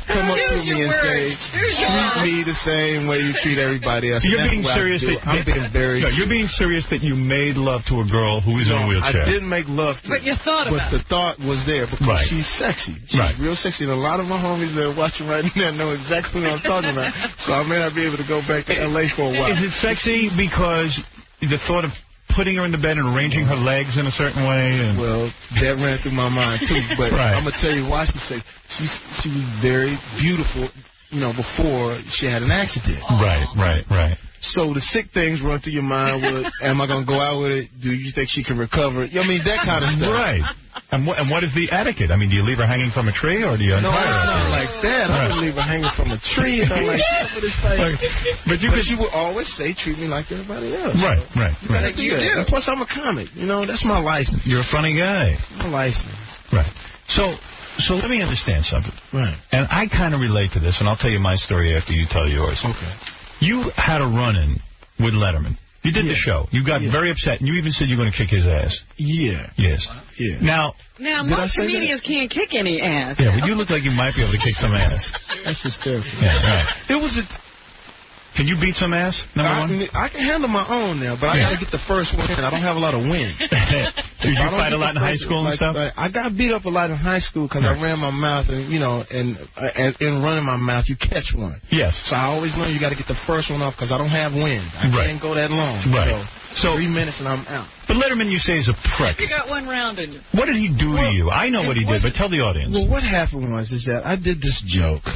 come up to me and say, treat me the same way you treat everybody else. You're being serious. I'm being very serious. You're being serious that you made love to a girl who is in a wheelchair. I didn't make love to her. But you thought about it. But the thought was there because she's sexy. She's real sexy. And a lot of my homies that are watching right now know exactly what I'm talking about. So I may not be able to go back to L.A. for a while. Is it sexy because the thought of putting her in the bed and arranging her legs in a certain way? Well, that ran through my mind, too. But I'm going to tell you why she was very beautiful, you know, before she had an accident. Right. So the sick things run through your mind. Am I going to go out with it? Do you think she can recover? I mean, that kind of stuff. Right. And what is the etiquette? I mean, do you leave her hanging from a tree or do you untie her? No, it's not like that. I don't leave her hanging from a tree. And like that, but it's like, but she would always say, treat me like everybody else. Right. Like you do. And plus, I'm a comic. You know, that's my license. You're a funny guy. My license. Right. So let me understand something. Right. And I kind of relate to this, and I'll tell you my story after you tell yours. Okay. You had a run-in with Letterman. You did the show. You got very upset, and you even said you were going to kick his ass. Yeah. Yes. Yeah. Now most comedians can't kick any ass. Yeah, but you look like you might be able to kick some ass. That's hysterical. Yeah, right. It was Can you beat some ass, number one? I can handle my own now, but I got to get the first one in. I don't have a lot of wind. Did you fight a lot in high school and stuff? I got beat up a lot in high school because I ran my mouth, and you know, and in running my mouth, you catch one. Yes. So I always know you got to get the first one off because I don't have wind. I can't go that long. Right. So 3 minutes and I'm out. But Letterman, you say, is a prick. You got one round in you. What did he do to you? I know what he did, but tell the audience. Well, what happened was that I did this joke.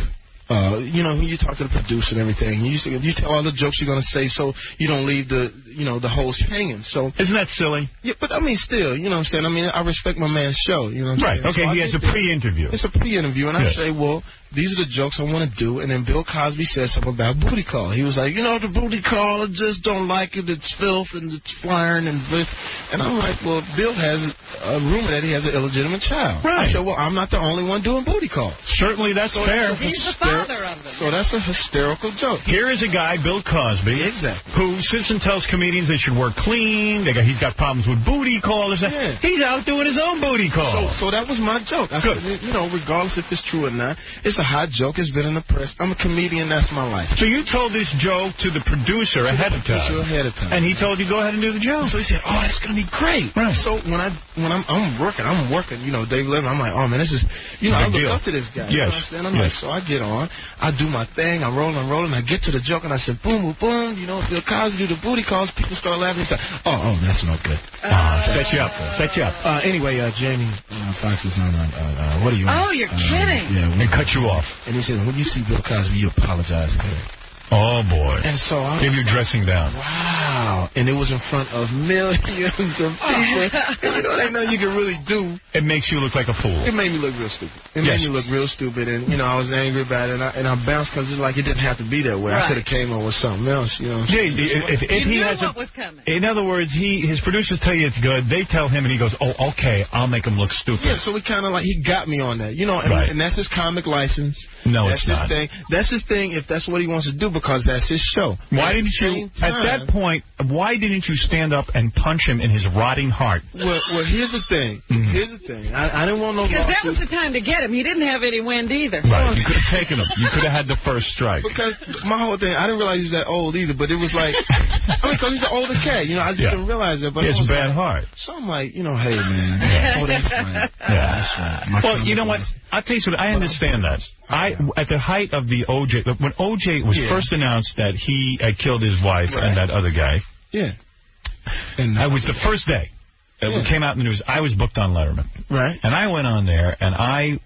You know, when you talk to the producer and everything, you tell all the jokes you're going to say so you don't leave the the host hanging. So isn't that silly? Yeah, but I mean, still, you know what I'm saying? I mean, I respect my man's show, you know what I'm saying? Right, okay, So he has a pre-interview. It's a pre-interview, and I say, well, these are the jokes I want to do, and then Bill Cosby said something about booty call. He was like, the booty call, I just don't like it, it's filth, and it's flying, and this. And I'm like, well, Bill has a rumor that he has an illegitimate child. Right. I said, well, I'm not the only one doing booty calls. Certainly, that's fair. He's the father of them. So that's a hysterical joke. Here is a guy, Bill Cosby, who sits and tells comedians they should work clean. He's got problems with booty calls. Yeah. He's out doing his own booty call. So that was my joke. I said, regardless if it's true or not, it's a hot joke. It's been in the press. I'm a comedian. That's my life. So you told this joke to the producer ahead of time. And he told you go ahead and do the joke. So he said, oh, that's going to be great. Right. So when I'm working, Dave Levin, I'm like, oh, man, this is, I look up to this guy. Yes. You know what I'm saying? I'm like, so I get on. I do my thing. I'm rolling. I get to the joke, and I said, boom, boom, boom. Bill Cosby do the booty calls. People start laughing. He said, oh, that's no good. Set you up. Anyway, Jamie Foxx was on. What are you on? Oh, you're kidding. Yeah. They cut you off. And he said, when you see Bill Cosby, you apologize to him. Oh, boy. And so I Give you dressing down. Wow. And it was in front of millions of people. And they know you can really do. It makes you look like a fool. It made me look real stupid. It made me look real stupid. And, I was angry about it. And I bounced because it's like it didn't have to be that way. I could have came up with something else, Jay, if he has what was coming. In other words, his producers tell you it's good. They tell him, and he goes, oh, okay, I'll make him look stupid. Yeah, so he kind of he got me on that. And that's his comic license. No, that's it's not. His thing. That's his thing if that's what he wants to do because that's his show. Why didn't you, at that point, why didn't you stand up and punch him in his rotting heart? Well, here's the thing. Here's the thing. I didn't want no because that was the time to get him. He didn't have any wind either. Right. You could have taken him. You could have had the first strike. Because my whole thing, I didn't realize he was that old either, but it was like, because he's an older cat. I just didn't realize it. But he has a bad heart. So I'm like, hey, man. Oh, that's right. Yeah, that's right. Well, you know what? I'll tell you something. I understand that. At the height of the O.J., when O.J. was first announced that he had killed his wife and that other guy. Yeah. And it was the first day that it came out in the news. I was booked on Letterman. Right. And I went on there, and I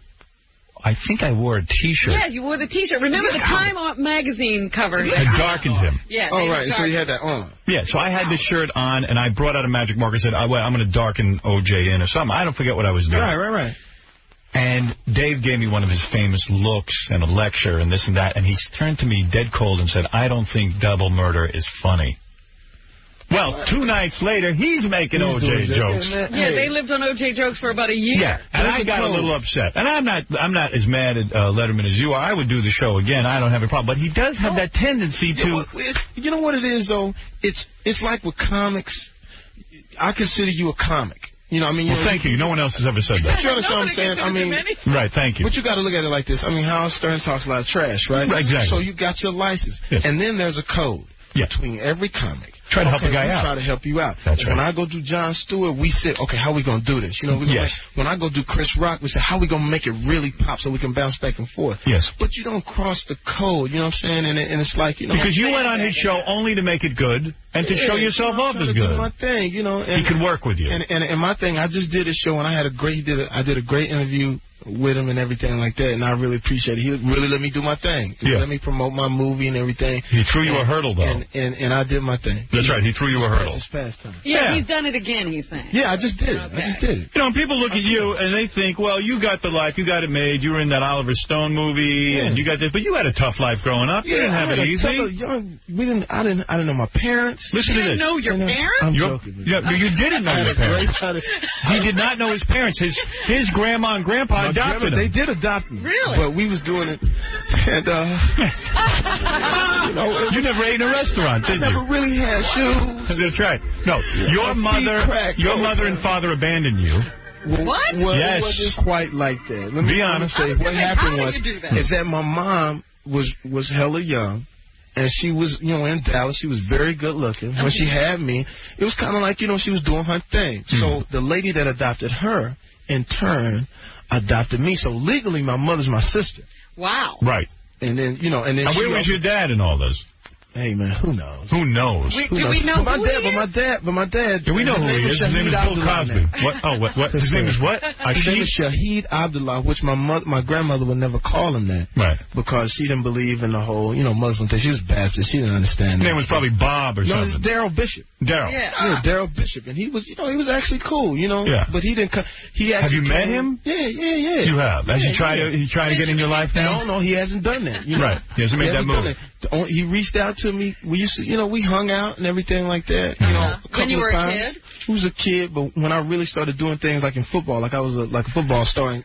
think I wore a T-shirt. Yeah, you wore the T-shirt. Remember the Time magazine cover? I darkened him. Yeah. Oh, right. So you had that on. Yeah, so I had the shirt on, and I brought out a magic marker and said, I'm going to darken O.J. in or something. I don't forget what I was doing. Right. And Dave gave me one of his famous looks and a lecture and this and that, and he turned to me dead cold and said, I don't think double murder is funny. Well, 2 nights later, he's making O.J. jokes. Yeah, they lived on O.J. jokes for about a year. Yeah, and I got a little upset. And I'm not as mad at Letterman as you are. I would do the show again. I don't have a problem. But he does have that tendency to... You know what it is, though? It's like with comics. I consider you a comic. Well, thank you. No one else has ever said that. You understand what I'm saying? Right, thank you. But you got to look at it like this. Howard Stern talks a lot of trash, right? Exactly. So you got your license. Yes. And then there's a code between every comic. Try to help a guy out. Try to help you out. That's right. When I go do Jon Stewart, we said, okay, how are we going to do this? When I go do Chris Rock, we said, how are we going to make it really pop so we can bounce back and forth? Yes. But you don't cross the code, you know what I'm saying? And it's like, Because you went on his show only to make it good and to show yourself off as good. My thing, And he could work with you. And my thing, I just did a show and I did a great interview with him and everything like that, and I really appreciate it. He really let me do my thing. He let me promote my movie and everything. He threw you a hurdle, though. And I did my thing. That's right. He threw you a hurdle. This past time. Yeah, he's done it again, he's saying. Yeah, I just did it. Okay. I just did it. People look at you and they think, well, you got the life, you got it made. You were in that Oliver Stone movie, and you got this, but you had a tough life growing up. You didn't have it easy. I didn't know my parents. Listen to this. You didn't know your parents? I'm joking. You didn't know your parents. He did not know his parents. His grandma and grandpa adopted him. They did adopt me. Really? But we was doing it, and you never ate in a restaurant, did you? I never really had shoes. That's right. No, your mother and father abandoned you. What? Well, yes. It wasn't quite like that. Let me be honest. What happened was is that my mom was hella young. And she was, in Dallas. She was very good looking. When she had me, it was kind of like, she was doing her thing. So the lady that adopted her, in turn, adopted me. So legally, my mother's my sister. Wow. Right. And then, and where was your dad in all this? Hey, man, who knows? Who knows? Do we know my who dad, he is? but my dad. Do we know who he is? His name is Bill Cosby. What? Oh, what? His name is what? His name is Shahid Abdullah, which my grandmother would never call him that. Right. Because she didn't believe in the whole, Muslim thing. She was Baptist. She didn't understand that. His name was probably Bob or something. No, it was Daryl Bishop. Daryl. Yeah, Daryl Bishop. And he was, he was actually cool, Yeah. But he didn't, he actually. Have you met him? Yeah. You have. Has he tried to get in your life now? No, he hasn't done that. Right. He hasn't made that move. He reached out to me. We used to, we hung out and everything like that. A couple when you were of times. a kid? I was a kid, but when I really started doing things like in football, like I was a football star, and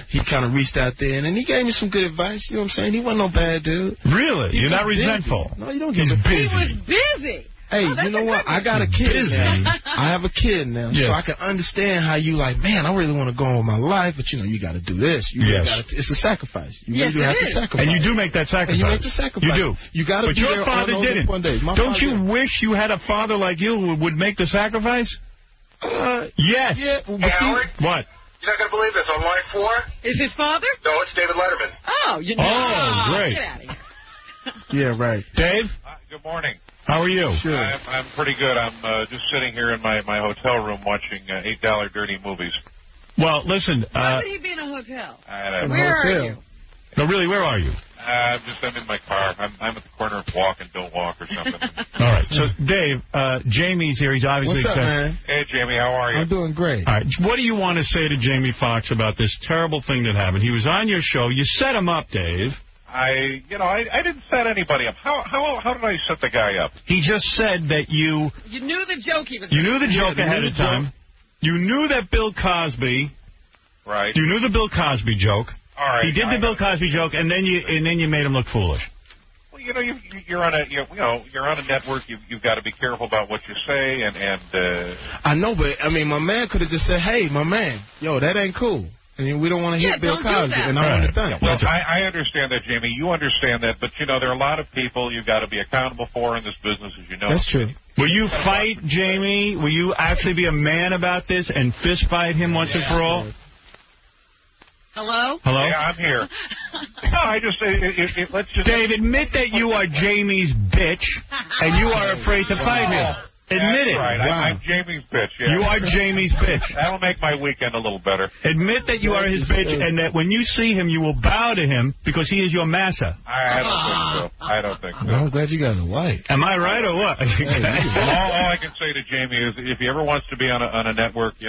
he kind of reached out there, and he gave me some good advice. You know what I'm saying? He wasn't no bad dude. Really? You're not resentful? No, you don't get He's busy. He was busy. Hey, you know what? I got a kid now. I have a kid now, so I can understand how you like, man, I really want to go on with my life, but you got to do this. You really gotta, it's a sacrifice. You really have to sacrifice. And you do make that sacrifice. And you make the sacrifice. You do. You got to be there. But your father didn't. One day. Don't you wish you had a father like you who would make the sacrifice? Yes. Yeah. Hey, Howard? What? You're not going to believe this. On line 4? Is his father? No, it's David Letterman. Oh, great. Get out of here. Yeah, right. Dave? Good morning. How are you? Sure. I'm pretty good. I'm just sitting here in my hotel room watching $8 dirty movies. Well, listen. Why would he be in a hotel? Where are you? No, really, where are you? I'm in my car. I'm at the corner of Walk and Don't Walk or something. All right. So, Dave, Jamie's here. He's obviously What's up, man? Hey, Jamie, how are you? I'm doing great. All right. What do you want to say to Jamie Foxx about this terrible thing that happened? He was on your show. You set him up, Dave. I didn't set anybody up. How did I set the guy up? He just said that you... You knew the joke he was... You knew the joke ahead of time. You knew that Bill Cosby... Right. You knew the Bill Cosby joke. All right. He did the Bill Cosby joke, and then you made him look foolish. Well, you're on a network. You've got to be careful about what you say, and I know, but I mean, my man could have just said, "Hey, my man, that ain't cool." And we don't want to hit Bill Cosby, and I wouldn't have done it. Well, I understand that, Jamie. You understand that, but there are a lot of people you've got to be accountable for in this business, as you know. That's true. Will you fight, Jamie? Will you actually be a man about this and fist fight him once and for all? Hello? Hello? Yeah, I'm here. No, let's just... Dave, admit that you are Jamie's bitch, and you are afraid to fight him. Admit it. Right. Wow. I'm Jamie's bitch. Yeah. You are Jamie's bitch. That'll make my weekend a little better. Admit that you are his bitch, and that when you see him, you will bow to him because he is your massa. I don't think so. Well, I'm glad you got a wife. Am I right or what? All I can say to Jamie is, if he ever wants to be on a network, he'll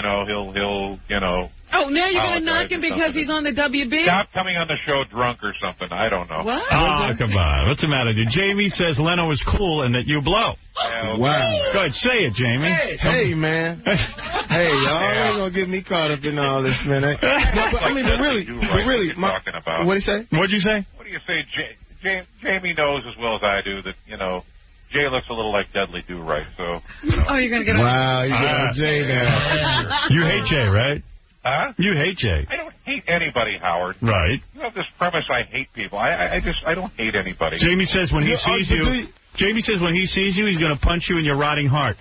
Oh, now you're going to knock him because he's on the WB? Stop coming on the show drunk or something. I don't know. What? Oh, come on. What's the matter, dude? Jamie says Leno is cool and that you blow. Yeah, okay. Wow. Go ahead, say it, Jamie. Hey, man. Hey, y'all ain't going to get me caught up in all this, man. But really, talking about. What'd he say? What'd you say? What do you say? Jamie knows as well as I do that, Jay looks a little like Dudley Do-Right, so... Oh, you're going to get him. Wow, you got Jay now. You hate Jay, right? Huh? You hate Jay. I don't hate anybody, Howard. Right. You have this premise I hate people. I don't hate anybody. Jamie says when he sees you... Jamie says when he sees you, he's going to punch you in your rotting heart.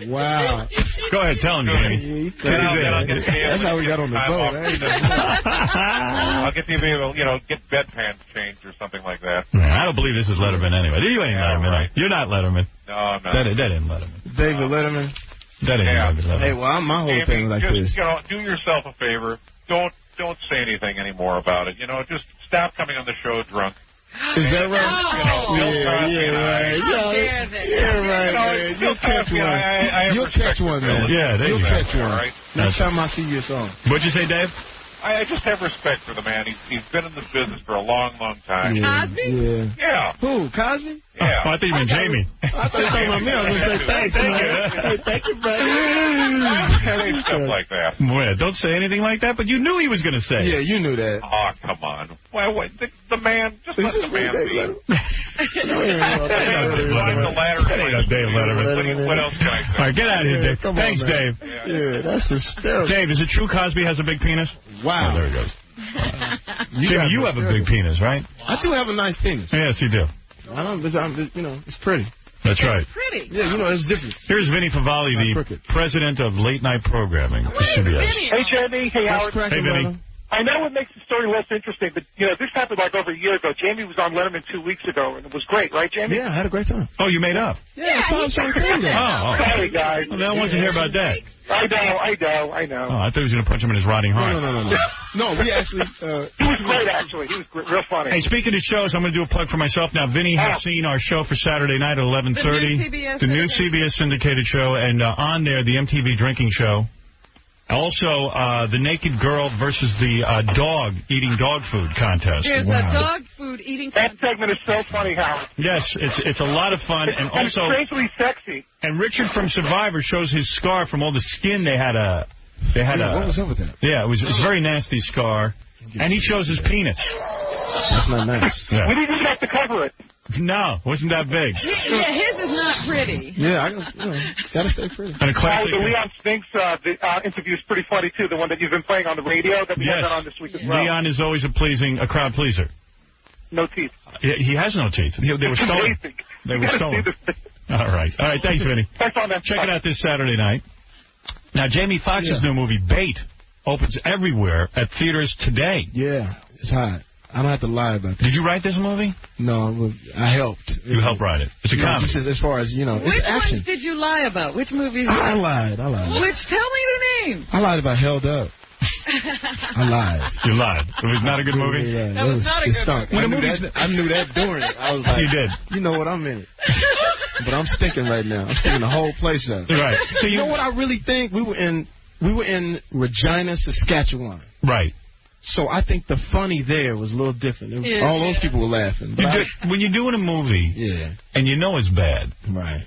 Wow. Go ahead, tell him, Jamie. That's how we got on the boat. I'll get the available, get bedpans changed or something like that. I don't believe this is Letterman anyway. You ain't Letterman. Right. You're not Letterman. No, I'm not. That ain't Letterman. David Letterman. That ain't Letterman. Hey, well, my whole thing like this. Do yourself a favor. Don't say anything anymore about it. Just stop coming on the show drunk. Is that right? Right. You'll catch one. You'll catch one, man. Yeah, you'll catch one. Right? Next time I see you, it's on. What'd you say, Dave? I just have respect for the man. He's been in this business for a long, long time. Cosby? Yeah. Who? Cosby? Yeah. Oh, I thought you meant Jamie. I thought you were talking about me. I was going to say thanks. Thank you. Hey, thank you, brother. Say stuff like that. Well, don't say anything like that, but you knew he was going to say it. Yeah, you knew that. Oh, come on. Well, the man, just let the man be. Climb the ladder. What else can I say? All right, get out of here, Dave. Thanks, Dave. Yeah, that's hysterical. Dave, is it true Cosby has a big penis? Wow. Oh, there he goes. Jimmy, you have a big penis, right? I do have a nice penis. Yes, you do. I don't, it's pretty. That's right. Pretty. Yeah, it's different. Here's Vinny Favale, the president of late night programming for CBS. Hey, Jamie. Hey, Howard. Hey, Vinny. I know it makes the story less interesting, but, you know, this happened like over a year ago. Jamie was on Letterman 2 weeks ago, and it was great, right, Jamie? Yeah, I had a great time. Oh, you made up? Yeah, that's what I'm trying to say. Oh. Sorry, guys. Well, I wasn't here about that. I know. Oh, I thought he was going to punch him in his rotting heart. No. No, we actually... he was great, actually. He was real funny. Hey, speaking of shows, I'm going to do a plug for myself now. Vinny has seen our show for Saturday night at 11:30. The new CBS syndicated show, and on there, the MTV drinking show. Also, the naked girl versus the dog eating dog food contest. There's a dog food eating contest. That segment is so funny, Howard. Yes, it's a lot of fun. And also, strangely sexy. And Richard from Survivor shows his scar from all the skin they had what was up with that? Yeah, it's a very nasty scar. And he shows his penis. That's not nice. Yeah. We didn't even have to cover it. No, it wasn't that big. Yeah, his is not pretty. Yeah, gotta stay pretty. And a classic. The Leon Spinks interview is pretty funny, too, the one that you've been playing on the radio that we have on this week as well. Leon is always a crowd pleaser. No teeth. He has no teeth. They were stolen. They were stolen. All right, thanks, Vinny. Thanks, man. Check it out this Saturday night. Now, Jamie Foxx's new movie, Bait, opens everywhere at theaters today. Yeah, it's hot. I don't have to lie about that. Did you write this movie? No, I helped. You helped write it. It's a comedy. Just as far as, Which action. ones did you lie about? Which movies? I lied. Tell me the names. I lied about Held Up. I lied. You lied. It was not a good movie? Yeah, that was not a good movie. I knew that during it. I was like, you did. You know what, I'm in it. But I'm stinking right now. I'm stinking the whole place up. Right. So you know what I really think? We were in Regina, Saskatchewan. Right. So I think the funny there was a little different. All those people were laughing. When you're doing a movie, and you know it's bad, right?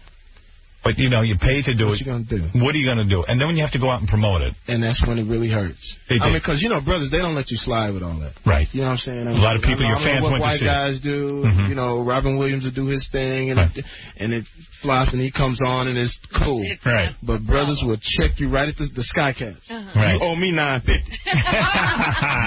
But you pay to do it. What you gonna do? What are you gonna do? And then when you have to go out and promote it, and that's when it really hurts. Because brothers, they don't let you slide with all that. Right. You know what I'm saying? A lot of people, your fans went to see. White guys do. Mm-hmm. Robin Williams will do his thing, and it flops, and he comes on, and it's cool. Right. But brothers will check you right at the sky caps. Right. You owe me $9.50.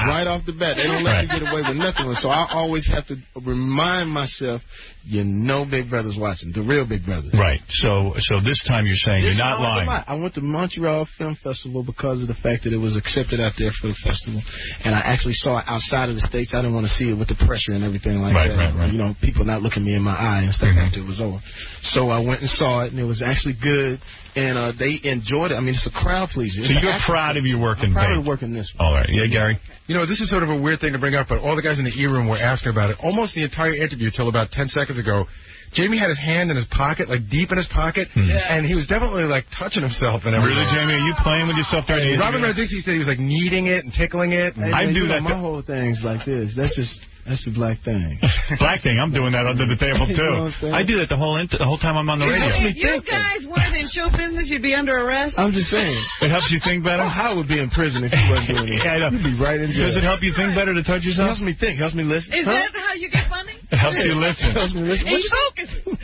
Right off the bat, they don't let you get away with nothing. So I always have to remind myself, Big Brother's watching, the real Big Brothers. Right. So this time you're saying you're not lying. I went to Montreal Film Festival because of the fact that it was accepted out there for the festival, and I actually saw it outside of the States. I didn't want to see it with the pressure and everything like that. Right. People not looking me in my eye and stuff after it was over. So I went and saw it, and it was actually good, and they enjoyed it. I mean, it's a crowd pleaser. So you're proud of your work in Bait. I'm proud of working this one. All right. Yeah, Gary? This is sort of a weird thing to bring up, but all the guys in the E-room were asking about it almost the entire interview till about 10 seconds ago. Jamie had his hand in his pocket, like deep in his pocket, and he was definitely like touching himself and everything. Really, Jamie? Are you playing with yourself during the interview? Robin Rodriguez said he was like kneading it and tickling it. I do that. My whole thing's like this. That's the black thing. Black thing. I'm doing that under the table too. I do that the whole time I'm on the radio. If you guys weren't in show business, you'd be under arrest. I'm just saying. It helps you think better. Howard would be in prison if he wasn't doing it. I know. You'd be right in jail. Does it help you think better to touch yourself? It helps me think. Helps me listen. Is that how you get funny? It helps you listen. It helps me listen. He's focusing.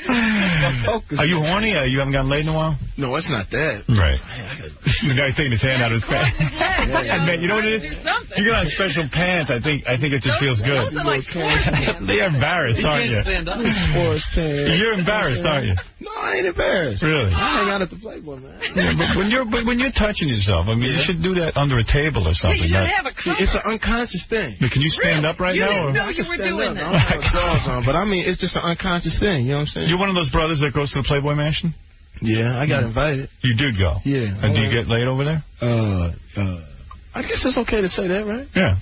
Are you horny? You haven't gotten laid in a while? No, it's not that. Right. The guy's taking his hand out of his pants. Man, you know what it is? You got on special pants. I think it just feels good. They're embarrassed, aren't you? Sports pants. You're embarrassed, aren't you? No, I ain't embarrassed. Really? I hang out at the Playboy, man. Yeah, but when you're touching yourself, I mean, you should do that under a table or something. You should have a cover. It's an unconscious thing. But can you stand up right now? You didn't know you were doing that. I don't have drawers on, but I mean, it's just an unconscious thing. You know what I'm saying? You're one of those brothers that goes to the Playboy Mansion? Yeah, I got invited. You did go? Yeah. And do you get laid over there? I guess it's okay to say that, right? Yeah.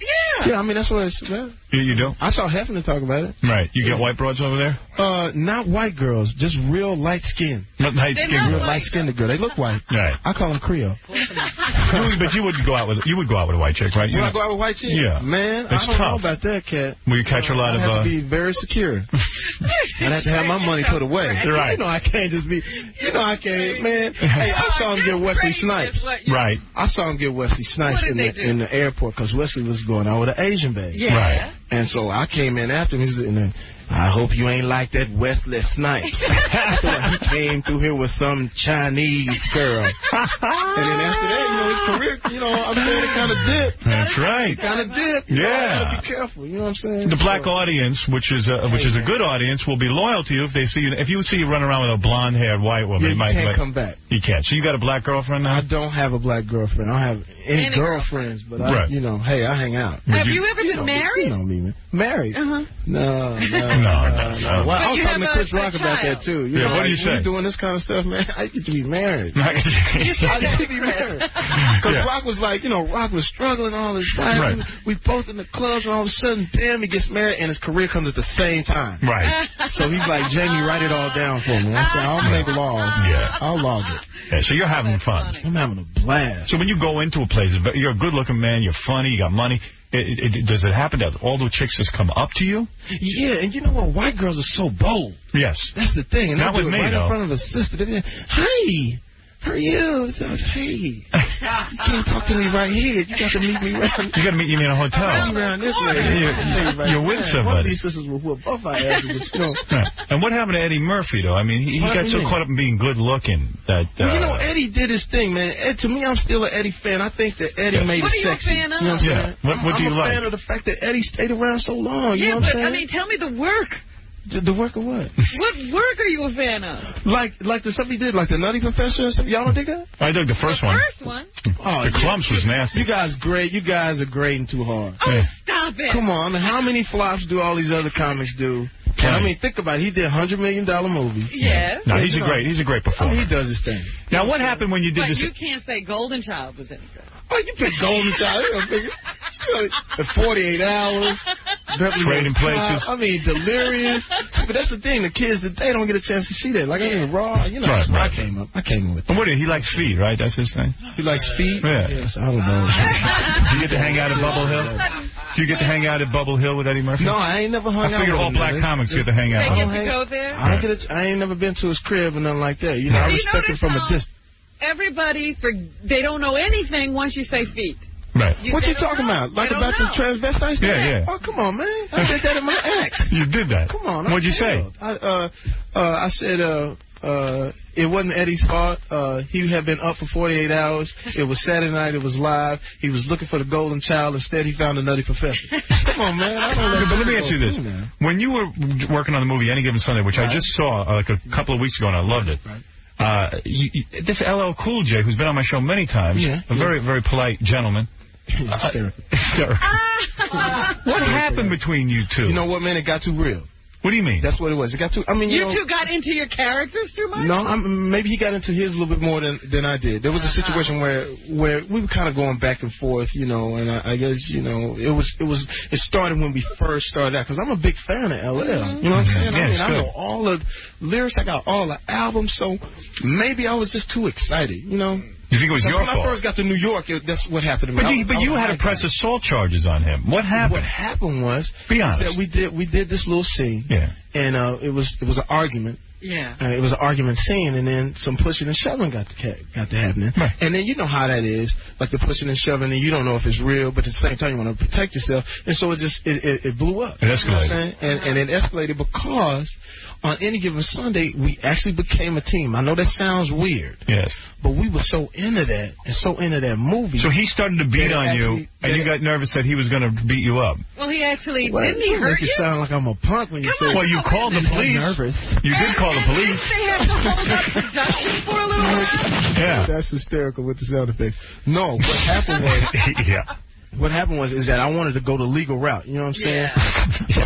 Yeah, I mean, that's what it's about. You do? I saw Hefner talk about it. Right. You get white broads over there? Not white girls, just real light skin. Light skin girls. Light skinned girl. They look white. Right. I call them Creole. But you would go out with a white chick, right? Would I go out with a white chick? Yeah. Man, it's I don't tough. know about that, cat. Will you catch a lot I'd of... have to be very secure. I'd have to have my money put away. Right. I can't just be... I can't, man. Hey, I saw him get Wesley Snipes. Right. I saw him get Wesley Snipes in the airport because Wesley was going out with an Asian babe. Yeah. Right. And so I came in after him. He said, I hope you ain't like that Wesley Snipes. So he came through here with some Chinese girl. And then after that, his career, I'm saying it kind of dipped. That's right. Kind of dipped. Yeah. Be careful, you know what I'm saying? The black audience, which is a good audience, will be loyal to you if they see you. If you see you running around with a blonde-haired white woman, you can't come back. You can't. So you got a black girlfriend now? I don't have a black girlfriend. I don't have any girlfriends, but I hang out. Have you ever been married? You know me, man. Married? No. No. Well, I was talking to Chris Rock about that, too. What do you say? When you're doing this kind of stuff, man, I get to be married. I get to be married. Because Rock was like, Rock was struggling all this time. Right. We both in the clubs, and all of a sudden, damn, he gets married, and his career comes at the same time. Right. So he's like, Jamie, write it all down for me. I said, I'll make laws. Yeah. I'll log it. Yeah, so you're having fun. I'm having a blast. So when you go into a place, you're a good-looking man, you're funny, you got money. Does it happen that all the chicks just come up to you? Yeah, and you know what? White girls are so bold. Yes. That's the thing. And not with me, right though. In front of a sister. Hi. How are you? So, hey. You can't talk to me right here. You got to meet me around. You got to meet me in a hotel. Around this way. You're with somebody. One of these sisters will whoop both our asses. And what happened to Eddie Murphy, though? I mean, he got so caught up in being good-looking that... Eddie did his thing, man. To me, I'm still an Eddie fan. I think that Eddie made it sexy. What are you a fan of? You know what I'm saying? What do you like? I'm a fan of the fact that Eddie stayed around so long. You know what I'm saying? I mean, tell me the work. The work of what? What work are you a fan of? Like the stuff he did, like the Nutty Professor and stuff. Y'all don't dig that? I dug the first one. The first one? Oh, the Clumps was nasty. You guys great. You guys are grading too hard. Oh, stop it. Come on. How many flops do all these other comics do? And, I mean, think about it. He did $100 million movies. Yes. No, he's a great performer. He does his thing. Now, what happened when you did this? But you can't say Golden Child was any good. Oh, you picked Golden Child. 48 Hours. Trading Places. I mean, Delirious. But that's the thing. The kids today don't get a chance to see that. Like, I mean, Raw. Right. I came up with that. What did he likes feet, right? That's his thing. He likes feet. Yeah. Yes, I don't know. Do you get to hang out at Bubble Hill? Do you get to hang out at Bubble Hill with Eddie Murphy? No, I ain't never hung out. I figured all black comics get to hang out. They get to go there. I ain't never been to his crib or nothing like that. I respect him from a distance. Everybody, they don't know anything once you say feet. Right. What you talking about? Like about the transvestites? Yeah. Oh, come on, man. I did that in my act. You did that? Come on. What'd you say? I said, it wasn't Eddie's fault. He had been up for 48 hours. It was Saturday night. It was live. He was looking for the Golden Child. Instead, he found the Nutty Professor. Come on, man. But let me ask you this. When you were working on the movie Any Given Sunday, which I just saw like a couple of weeks ago, and I loved it, this LL Cool J, who's been on my show many times, a very, very polite gentleman. Hysterical. What happened between you two? You know what, man? It got too real. What do you mean? That's what it was. It got too. I mean, you two got into your characters too much. No, maybe he got into his a little bit more than I did. There was a situation where we were kind of going back and forth, and I guess it started when we first started out, because I'm a big fan of LL. You know what I'm saying? Yeah, I know all the lyrics. I got all the albums, so maybe I was just too excited. You think it was your fault? When I first got to New York, that's what happened to me. But you had to press assault charges on him. What happened? What happened was, be honest. That we did this little scene. Yeah. And it was an argument. Yeah. It was an argument scene, and then some pushing and shoving got to happening. Right. And then you know how that is, like the pushing and shoving, and you don't know if it's real, but at the same time you want to protect yourself, and so it blew up. It escalated. You know what I'm saying? And it escalated because on Any Given Sunday we actually became a team. I know that sounds weird. Yes. But we were so into that and so into that movie. So he started to beat on you, and you got nervous that he was going to beat you up. Well, he actually didn't he hurt you? Make it sound like I'm a punk when you say. Well, you called the police. Nervous. You did call the police. They have to hold up production for a little while. Yeah. That's hysterical with the sound effects. No, what happened was. What happened was that I wanted to go the legal route. You know what I'm saying? Yeah.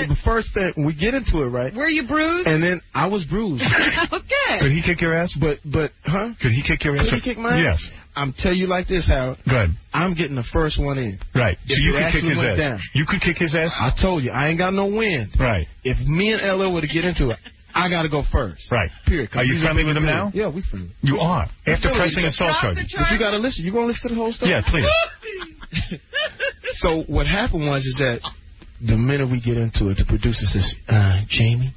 The first thing, we get into it, right? Were you bruised? And then I was bruised. Okay. Could he kick your ass? But huh? Could he kick your ass? Could he kick my ass? Yes. I'm tell you like this, Howard. Good. I'm getting the first one in. Right. So you could kick his ass. Down. You could kick his ass? I told you, I ain't got no wind. Right. If me and LL were to get into it, I got to go first. Right. Period. Are you friendly with him now? Yeah, we friendly. You are? After pressing assault charges. But you got to listen. You going to listen to the whole story? Yeah, please. So what happened was that the minute we get into it, the producer says, Jamie,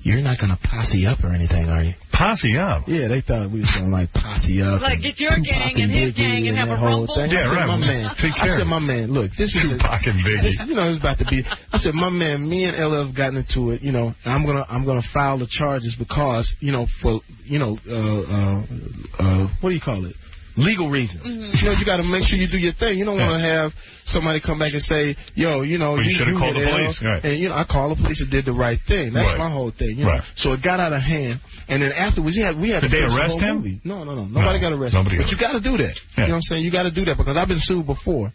you're not going to posse up or anything, are you? Posse up? Yeah, they thought we was going to, like, posse up. Like, get your gang and his gang and have a rumble? Yeah, right. My man, I said, my man, look, this is... Tupac and Biggie. You know, it was about to be... I said, my man, me and LL have gotten into it, you know, and I'm gonna file the charges because, you know, for, you know, what do you call it? Legal reasons. You know, you got to make sure you do your thing. You don't want to have somebody come back and say, yo, you know, you should have called the police. Right. And, you know, I called the police and did the right thing. That's my whole thing. You know? So it got out of hand. And then afterwards, we had Did to they finish arrest the whole him? movie. No. Nobody got arrested. But you got to do that. You know what I'm saying? You got to do that because I've been sued before.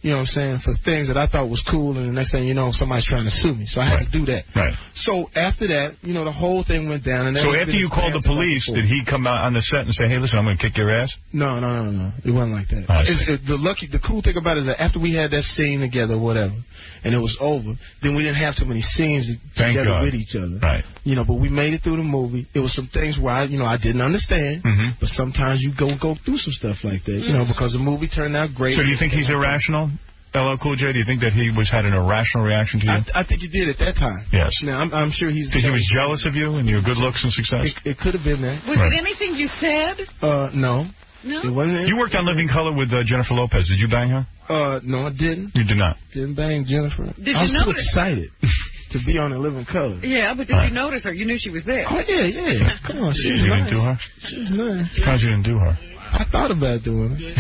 You know what I'm saying, for things that I thought was cool, and the next thing you know, somebody's trying to sue me. So I had to do that. Right. So after that, you know, the whole thing went down. And so after you called the police, did he come out on the set and say, hey, listen, I'm going to kick your ass? No. It wasn't like that. The cool thing about it is that after we had that scene together or whatever, and it was over, then we didn't have too many scenes together with each other. Right. You know, but we made it through the movie. It was some things where, I didn't understand, but sometimes you go through some stuff like that, you know, because the movie turned out great. So do you think he's irrational? LL Cool J, do you think that he had an irrational reaction to you? I think he did at that time. Yes. Now, I'm sure he's... Think he was jealous of you and your good looks and success? It could have been that. Was it anything you said? No. No? It wasn't. You worked on Living Color with Jennifer Lopez. Did you bang her? No, I didn't. You did not? Didn't bang Jennifer. I was too excited to be on a Living Color. Yeah, but did you notice her? You knew she was there. Oh, yeah. Come on, she was You nice. didn't do her? She was nice. Surprised you didn't do her. I thought about doing it.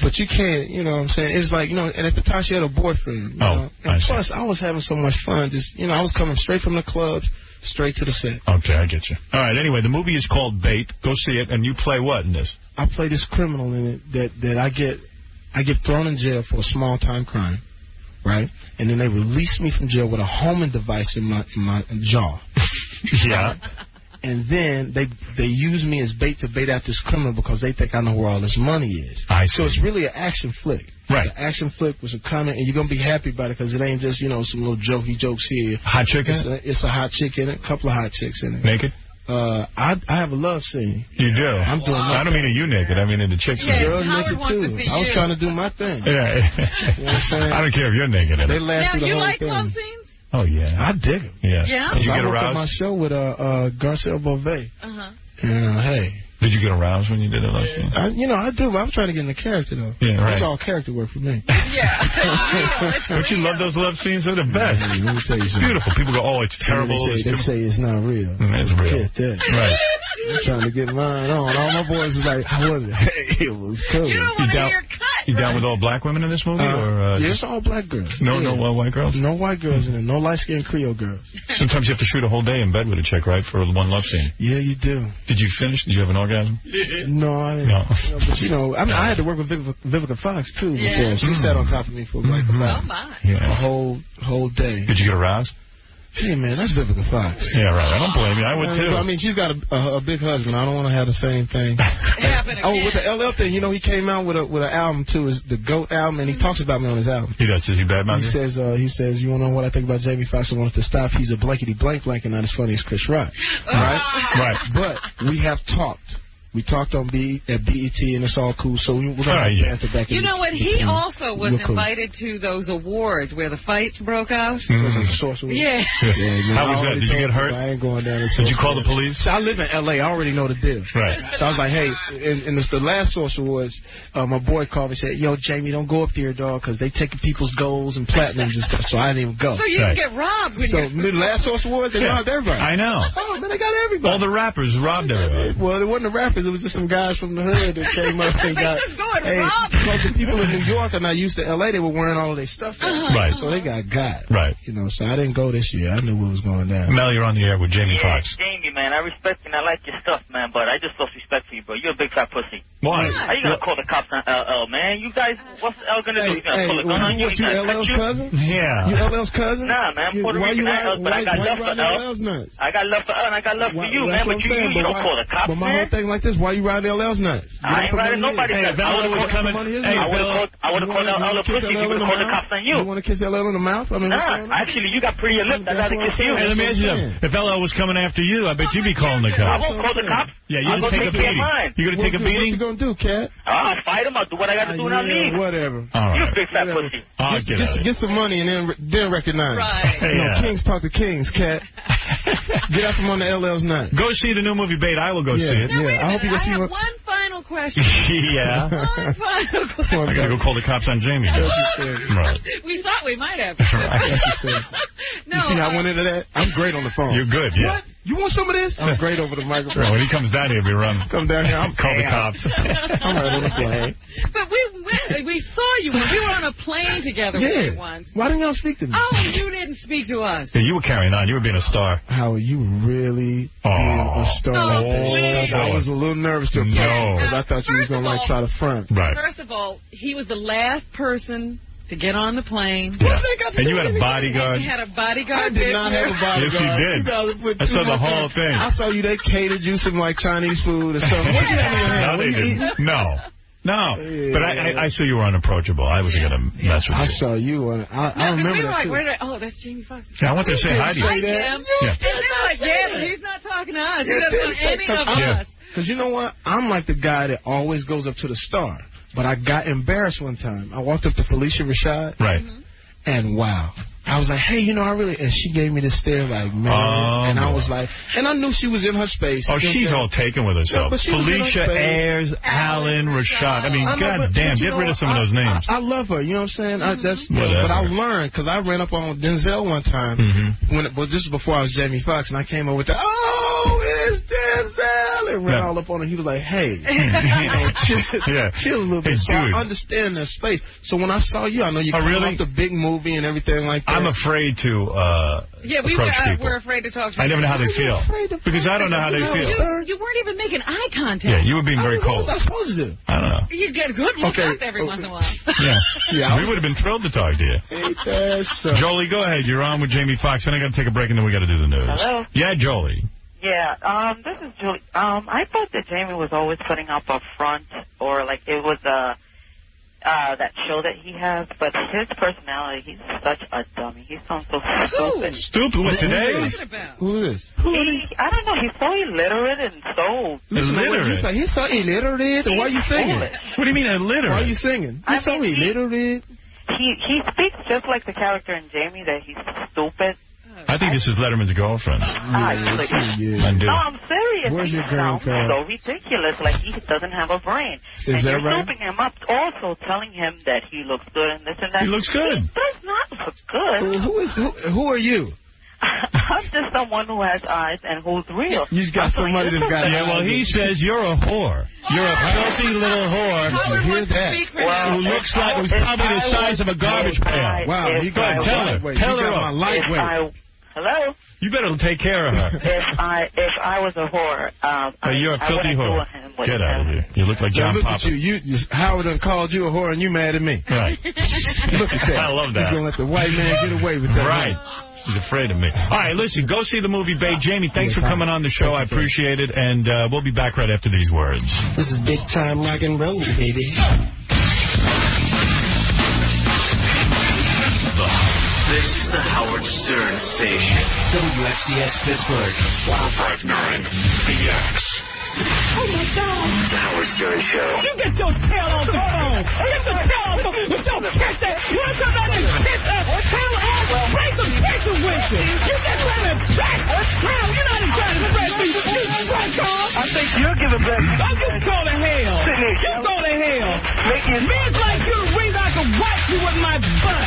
But you can't, you know what I'm saying? It's like, you know, and at the time she had a boyfriend. You know? And plus, I was having so much fun. Just, you know, I was coming straight from the clubs, straight to the set. Okay, I get you. All right, anyway, the movie is called Bait. Go see it. And you play what in this? I play this criminal in it that I get thrown in jail for a small-time crime, right? And then they release me from jail with a homing device in my jaw. Yeah. And then they use me as bait to bait out this criminal because they think I know where all this money is. So it's really an action flick. Right. It's an action flick with some comment, and you're going to be happy about it because it ain't just, you know, some little jokey jokes here. Hot chick in it? It's a hot chick in it, a couple of hot chicks in it. Naked? I have a love scene. You do? I'm doing I don't mean you naked. I mean in the chick scene. Girls naked, too. I was trying to do my thing. Yeah. You know what I'm saying? I don't care if you're naked in it. They laugh through the whole thing. Now, you like love scenes? Oh, yeah. I dig them. Yeah. Did you get I worked aroused? on my show with Garcelle Beauvais. Hey. Did you get aroused when you did it? I do. I was trying to get in the character, though. Yeah, right. It's all character work for me. Don't you love those love scenes? They're the best. Let me tell you It's something. beautiful. People go, oh, it's terrible. They say it's not real. It's real. Get that. Right. I'm trying to get mine on. All my boys was like, how was it? Hey, it was cool. You don't want to hear cut. You down with all black women in this movie? Yeah, it's all black girls. No white girls? No white girls in it. No light-skinned Creole girls. Sometimes you have to shoot a whole day in bed with a chick, right, for one love scene. Yeah, you do. Did you finish? Did you have an orgasm? No, I didn't. No. But, you know, I mean, I had to work with Vivica Fox, too, before. She sat on top of me for like about a whole day. Did you get aroused? Hey, man, that's Vivica Fox. Yeah, right. I don't blame you. I would, too. I mean, she's got a big husband. I don't want to have the same thing. With the LL thing, you know, he came out with an album, too, is the GOAT album, and he talks about me on his album. He does. Is he bad, man? He says, you want to know what I think about Jamie Foxx? I want it to stop. He's a blankety blank and not as funny as Chris Rock. Right? Right. But we have talked. We talked on at BET, and it's all cool, so we're going to have to back in. You know what? He also was invited to those awards where the fights broke out. Was it sorcery? Yeah. How was that? Did you get hurt? I ain't going down. Did you call the police? So I live in L.A. I already know the deal. Right. So I was like, hey, and the last Source Awards, my boy called me and said, yo, Jamie, don't go up there, dog, because they taking people's golds and platinums and stuff, so I didn't even go. So you didn't get robbed. So the last Source Awards, they robbed everybody. I know. Oh, man, they got everybody. All the rappers robbed everybody. Well, it wasn't the rappers. It was just some guys from the hood that came up and got. Because the people in New York are not used to L.A., they were wearing all of their stuff. Right. So they got. Right. You know, so I didn't go this year. I knew what was going down. Mel, you're on the air with Jamie Foxx. Jamie, man, I respect and I like your stuff, man, but I just lost respect for you, bro. You're a big fat pussy. Why? How you gonna call the cops on LL, man? You guys, what's L gonna do? He's gonna pull a gun on you? What, you LL's cousin? Yeah. You LL's cousin? Nah, man, I'm Puerto Rican, but I got love for L. I got love for L and I got love for you, man, but you don't call the cops, man. But my whole thing like this, why you riding LL's nuts? I ain't riding nobody's nuts. I would have called LL a pussy. He would have called the cops on you. You want to kiss LL in the mouth? I mean, nah, actually, you got prettier lips. I'd rather kiss you. Hey, let me ask you something. If LL was coming after you, I bet you'd be calling the I cops. won't call the cops. Yeah, you just take a beating. You gonna take a beating? What you gonna do, cat? I'll fight him. I'll do what I got to do and I'll leave. Whatever. You a big fat pussy. Get some money and then recognize. Right. You know, kings talk to kings, cat. Get out from on the LL's night. Go see the new movie, Bait. I will go see it. Now, wait a I hope you minute. go see I have one final question. Yeah. One final question. I got to go call the cops on Jamie. Right. We thought we might have. Right. You see how I went into that? I'm great on the phone. You're good, yeah. What? You want some of this? I'm great over the microphone. Right, when he comes down here, he'll be running. Come down here, I'm call the cops. I'm right on the plane. But we saw you when we were on a plane together with you once. Why didn't y'all speak to me? Oh, you didn't speak to us. Yeah, you were carrying on. You were being a star. How are you really being a star? I was a little nervous to approach because I thought you was going to try to front. Right. First of all, he was the last person to get on the plane. Yeah. And you had a bodyguard. You had a bodyguard. I did not have a bodyguard. Yes, you did. I saw the whole thing. I saw you. They catered you some like Chinese food or something. What you have in your hand? No, they didn't. No. But I saw you were unapproachable. I wasn't going to mess with you. I saw you. I remember that, too. Oh, that's Jamie Foxx. Yeah, I want to say hi to you. Hi, Jim. And they're like, yeah, he's not talking to us. He doesn't want any of us. Because you know what? I'm like the guy that always goes up to the star. But I got embarrassed one time. I walked up to Felicia Rashad. Right. And wow. I was like, hey, you know, I really... And she gave me this stare like, man. And I was like... And I knew she was in her space. Oh, she's all taken with herself. Yeah, Felicia, Ayers, Alan, Rashad. I mean, goddamn, get rid of some of those names. I love her. You know what I'm saying? But I learned, because I ran up on Denzel one time. This was before I was Jamie Foxx, and I came over with the, oh, it's Denzel, and ran all up on him. He was like, hey, chill a little bit. So I understand that space. So when I saw you, I know you came off the big movie and everything like that. I'm afraid to approach people. We're afraid to talk to I never know how they feel. Because I don't know how they feel. You weren't even making eye contact. Yeah, you were being very cold. What was I supposed to do? I don't know. You get a good look up every once in a while. Yeah. We would have been thrilled to talk to you. Jolie, go ahead. You're on with Jamie Foxx. Then I got to take a break, and then we got to do the news. Hello? Yeah, Jolie. Yeah, this is Julie. I thought that Jamie was always putting up a front, or like it was that show that he has, but his personality, he's such a dummy. He sounds so stupid. Stupid? What, today? Who is this? I don't know. He's so illiterate and so... Illiterate? He's so illiterate? Why are you singing? What do you mean illiterate? Why are you singing? He's so illiterate. He speaks just like the character in Jamie, that he's stupid. I think this is Letterman's girlfriend. No, I'm serious. Where's your sounds so ridiculous, like he doesn't have a brain. Is that right? You're soaping him up, also telling him that he looks good and this and that. He looks good. He does not look good. Who are you? I'm just someone who has eyes and who's real. You got somebody that's got... Yeah, well, he says you're a whore. You're a filthy little whore. Hear that? Who looks like who's probably the size of a garbage pail. Wow, you got her. Tell her my lightweight. Hello? You better take care of her. If I was a whore, you're a filthy whore. Get out of here. You look like John Look Papa. at you. Howard done called you a whore and you mad at me. Right. Look at that. I love that. He's going to let the white man get away with that. Right. She's afraid of me. All right, listen, go see the movie Bay. Jamie, thanks for coming on the show. I appreciate it. And we'll be back right after these words. This is big time rock and roll, baby. This is the Howard Stern Station. WXDX Pittsburgh. 1059 BX. Oh, my God. The Howard Stern Show. You get your tail off the phone. Get your tail off the phone. With your kiss it. You want to come back and kiss her? Tail ass. Bring some picture with you. You just trying to impress her. Hell, you're not even trying to impress me. You drunk, Carl. I think you're giving back. I'm just going to hell. You go to hell. Men like you the reason I can wipe you with my butt.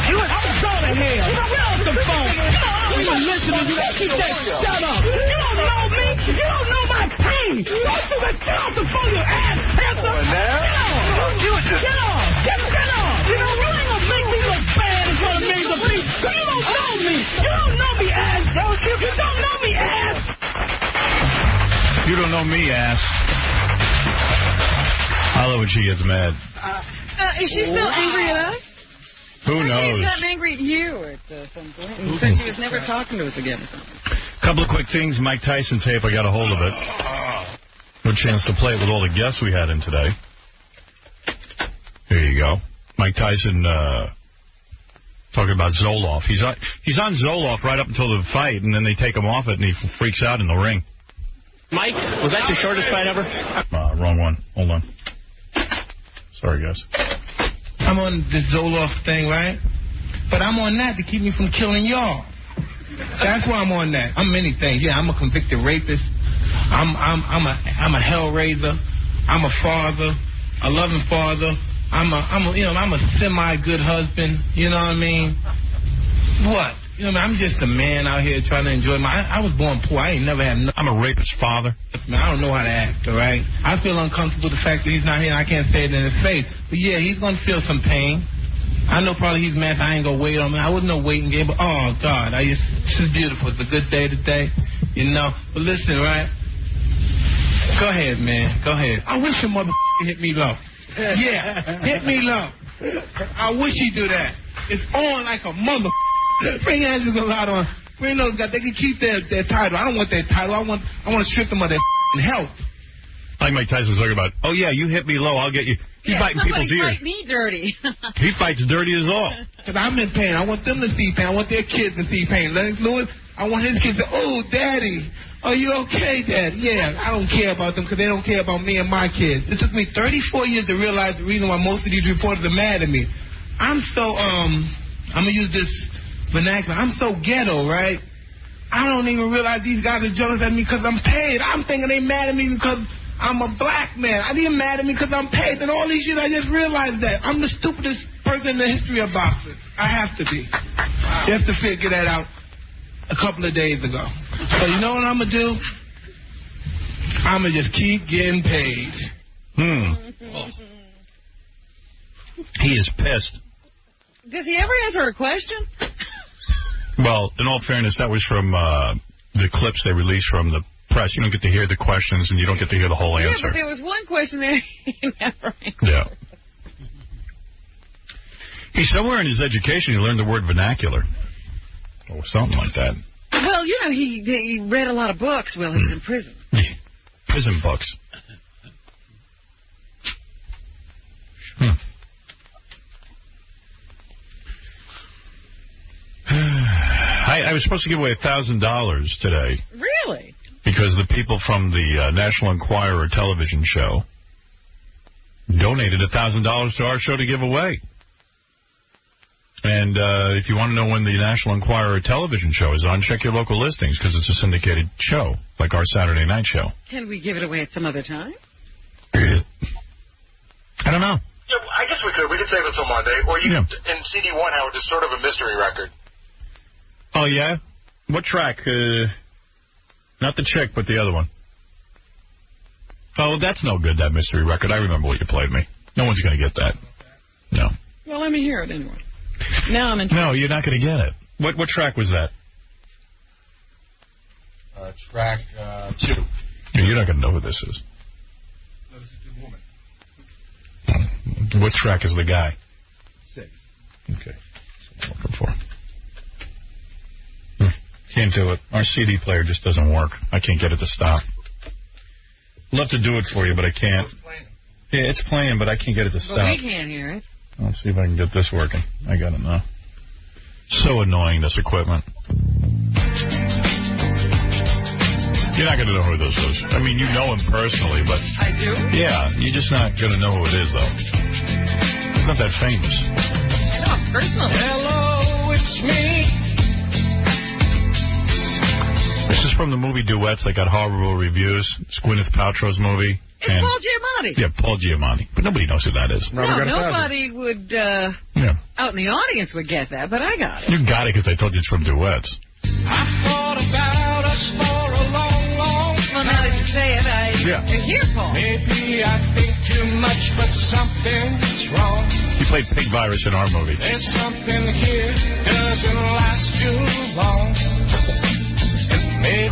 I'm going to hell. Get off the phone. You know, I don't even listen to you. Shut up. You don't know me. You don't know my pain. Don't you get off the phone, you ass panther. Get off. Get off. You know, you ain't gonna make me look bad in front of millions of people. You don't know me. You don't know me, ass. You don't know me, ass. You don't know me, ass. I love when she gets mad. Is she still angry at us? Who knows? She's gotten angry at you at some point. And said she was never talking to us again. Couple of quick things. Mike Tyson tape, I got a hold of it. Good chance to play it with all the guests we had in today. Here you go. Mike Tyson talking about Zoloft. He's on Zoloft right up until the fight, and then they take him off it, and he freaks out in the ring. Mike, was that your shortest fight ever? Wrong one. Hold on. Sorry, guys. I'm on the Zoloft thing, right? But I'm on that to keep me from killing y'all. That's why I'm on that. I'm many things. Yeah, I'm a convicted rapist. I'm a hell raiser. I'm a father, a loving father. I'm a semi-good husband. You know what I mean? What? You know what I mean? I'm just a man out here trying to enjoy I was born poor. I ain't never had no. I'm a rapist father. Man, I don't know how to act, all right? I feel uncomfortable with the fact that he's not here and I can't say it in his face. But yeah, he's going to feel some pain. I know probably he's mad I ain't going to wait on me. I wasn't no waiting game, but oh, God, this is beautiful. It's a good day today, you know. But listen, right? Go ahead, man. Go ahead. I wish your mother hit me low. Yeah, hit me low. I wish he'd do that. It's on like a mother. Bring Andrews a lot on. Bring those guys. They can keep their title. I don't want their title. I want to strip them of their health. Like Mike Tyson was talking about, oh, yeah, you hit me low, I'll get you. He's biting people's ears. Fight me dirty. He fights dirty as all. Because I'm in pain. I want them to see pain. I want their kids to see pain. Lennox Lewis, I want his kids to, oh, Daddy, are you okay, Dad? Yeah, I don't care about them because they don't care about me and my kids. It took me 34 years to realize the reason why most of these reporters are mad at me. I'm so, I'm going to use this vernacular. I'm so ghetto, right? I don't even realize these guys are jealous at me because I'm paid. I'm thinking they mad at me because I'm a black man. I didn't mad at me because I'm paid. And all these years I just realized that. I'm the stupidest person in the history of boxing. I have to be. Just to figure that out a couple of days ago. So you know what I'm going to do? I'm going to just keep getting paid. He is pissed. Does he ever answer a question? Well, in all fairness, that was from the clips they released from the press. You don't get to hear the questions, and you don't get to hear the whole answer. Yeah, but there was one question there he never answered. Yeah. He's somewhere in his education, he learned the word vernacular. Or something like that. Well, you know, he read a lot of books while he was in prison. Prison books. I was supposed to give away $1,000 today. Really? Because the people from the National Enquirer television show donated $1,000 to our show to give away. And if you want to know when the National Enquirer television show is on, check your local listings, because it's a syndicated show, like our Saturday night show. Can we give it away at some other time? I don't know. Yeah, I guess we could. We could save it until Monday. Or you could, in CD1, Howard, just sort of a mystery record. Oh, yeah? What track? Not the chick, but the other one. Oh, that's no good, that mystery record. I remember what you played me. No one's going to get that. No. Well, let me hear it anyway. Now I'm in. No, you're not going to get it. What track was that? Track 2. You're not going to know who this is. No, this is the woman. What track is the guy? 6. Okay. That's what I'm looking for. Can't do it. Our CD player just doesn't work. I can't get it to stop. Love to do it for you, but I can't. Yeah, it's playing, but I can't get it to stop. But we can't hear it. Let's see if I can get this working. I got it now. So annoying, this equipment. You're not going to know who this is. I mean, you know him personally, but... I do? Yeah, you're just not going to know who it is, though. He's not that famous. No, personally. Hello, it's me. This is from the movie Duets. They got horrible reviews. It's Gwyneth Paltrow's movie. It's Paul Giamatti. Yeah, Paul Giamatti. But nobody knows who that is. No, nobody would, out in the audience would get that, but I got it. You got it because I told you it's from Duets. I thought about us for a long, long time. Well, now that you say it, I hear Paul. Maybe I think too much, but something's wrong. He played Pig Virus in our movie. There's something here doesn't last too long.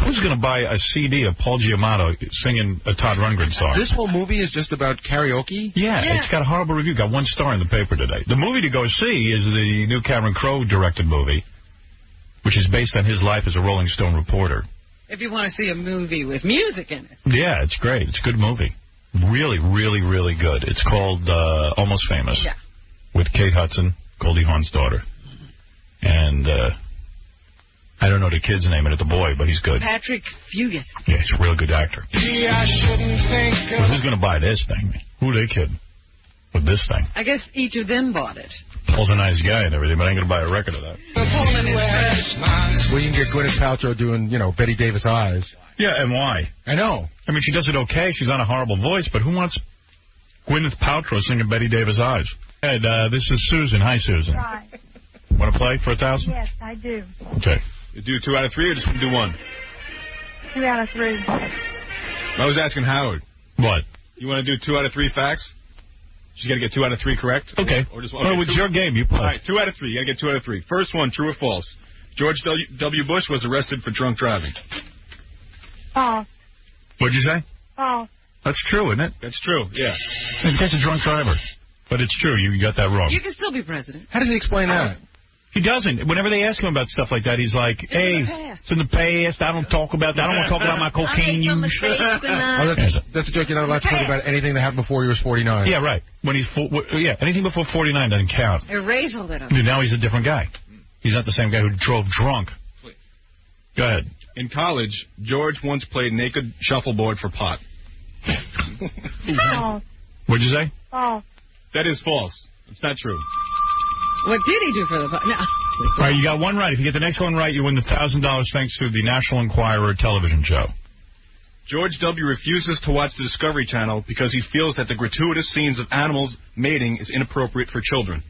Who's going to buy a CD of Paul Giamatti singing a Todd Rundgren song? This whole movie is just about karaoke? Yeah, it's got a horrible review. Got 1 star in the paper today. The movie to go see is the new Cameron Crowe directed movie, which is based on his life as a Rolling Stone reporter. If you want to see a movie with music in it. Yeah, it's great. It's a good movie. Really, really, really good. It's called Almost Famous. Yeah. With Kate Hudson, Goldie Hawn's daughter. And... I don't know the kid's name, and it's a boy, but he's good. Patrick Fugit. Yeah, he's a real good actor. Gee, I shouldn't think well, who's going to buy this thing? Who are they kidding with this thing? I guess each of them bought it. Paul's a nice guy and everything, but I ain't going to buy a record of that. Well, you can get Gwyneth Paltrow doing, Betty Davis eyes. Yeah, and why? I know. I mean, she does it okay. She's on a horrible voice, but who wants Gwyneth Paltrow singing Betty Davis eyes? Hey, this is Susan. Hi, Susan. Hi. Want to play for 1,000? Yes, I do. Okay. You do 2 out of 3 or just do 1? 2 out of 3. I was asking Howard. What? You want to do 2 out of 3 facts? You got to get 2 out of 3 correct? Okay. Or just, well, it's your game. You play. All right, 2 out of 3. You got to get 2 out of 3. First one, true or false? George W. Bush was arrested for drunk driving. False. What'd you say? False. That's true, isn't it? That's true, yeah. He's a drunk driver. But it's true. You got that wrong. You can still be president. How does he explain that? He doesn't. Whenever they ask him about stuff like that, he's like, hey, it's in the past. I don't talk about that. I don't want to talk about my cocaine use. That's a joke. You're not allowed to talk about anything that happened before he was 49. Yeah, right. When he's anything before 49 doesn't count. Erase all that up. Now he's a different guy. He's not the same guy who drove drunk. Go ahead. In college, George once played naked shuffleboard for pot. False. What'd you say? False. That is false. It's not true. What did he do for the pot? No. All right, you got one right. If you get the next one right, you win the $1,000 thanks to the National Enquirer television show. George W. refuses to watch the Discovery Channel because he feels that the gratuitous scenes of animals mating is inappropriate for children.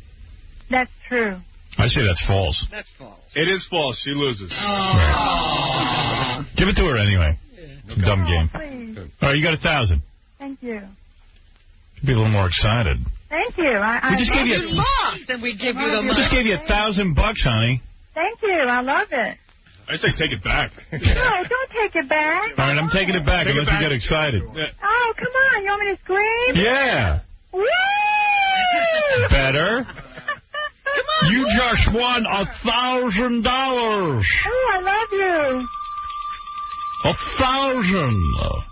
That's true. I say that's false. That's false. It is false. She loses. Right. Give it to her anyway. It's a dumb game. Please. All right, you got 1,000. Thank you. Be a little more excited. Thank you. We just gave you lost, and we give you the money. We just gave you $1,000, honey. Thank you. I love it. I say take it back. No, don't take it back. All right, I'm taking it back unless you get excited. Yeah. Oh, come on. You want me to scream? Yeah. Woo! Better. You just won $1,000. Oh, I love you. 1,000.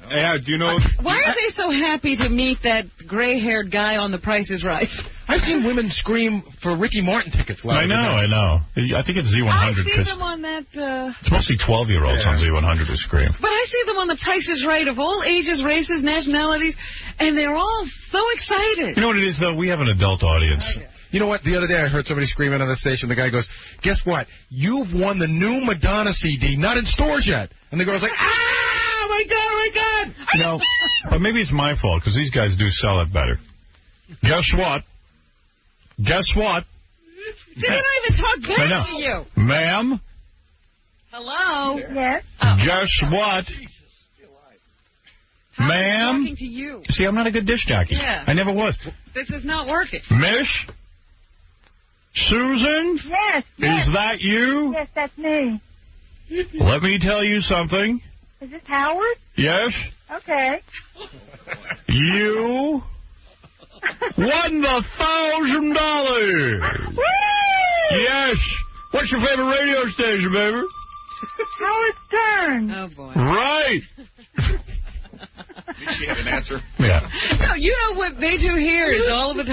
Hey, do you know... Why are they so happy to meet that gray-haired guy on The Price is Right? I've seen women scream for Ricky Martin tickets. I know. I think it's Z100. I see them on that... It's mostly 12-year-olds on Z100 who scream. But I see them on The Price is Right of all ages, races, nationalities, and they're all so excited. You know what it is, though? We have an adult audience. Okay. You know what? The other day I heard somebody screaming on the station. The guy goes, guess what? You've won the new Madonna CD, not in stores yet. And the girl's like, oh my God. You know, but maybe it's my fault, because these guys do sell it better. Guess what? See, they don't even talk back to you. Ma'am? Hello? Yes? Guess what? Ma'am? Talking to you. See, I'm not a good disc jockey. Yeah. I never was. This is not working. Miss? Susan? Yes. Is that you? Yes, that's me. Let me tell you something. Is this Howard? Yes? Okay. You won the $1,000. Yes. What's your favorite radio station, baby? Howard Stern. Oh, boy. Right. She had an answer. Yeah. No, you know what they do here is all the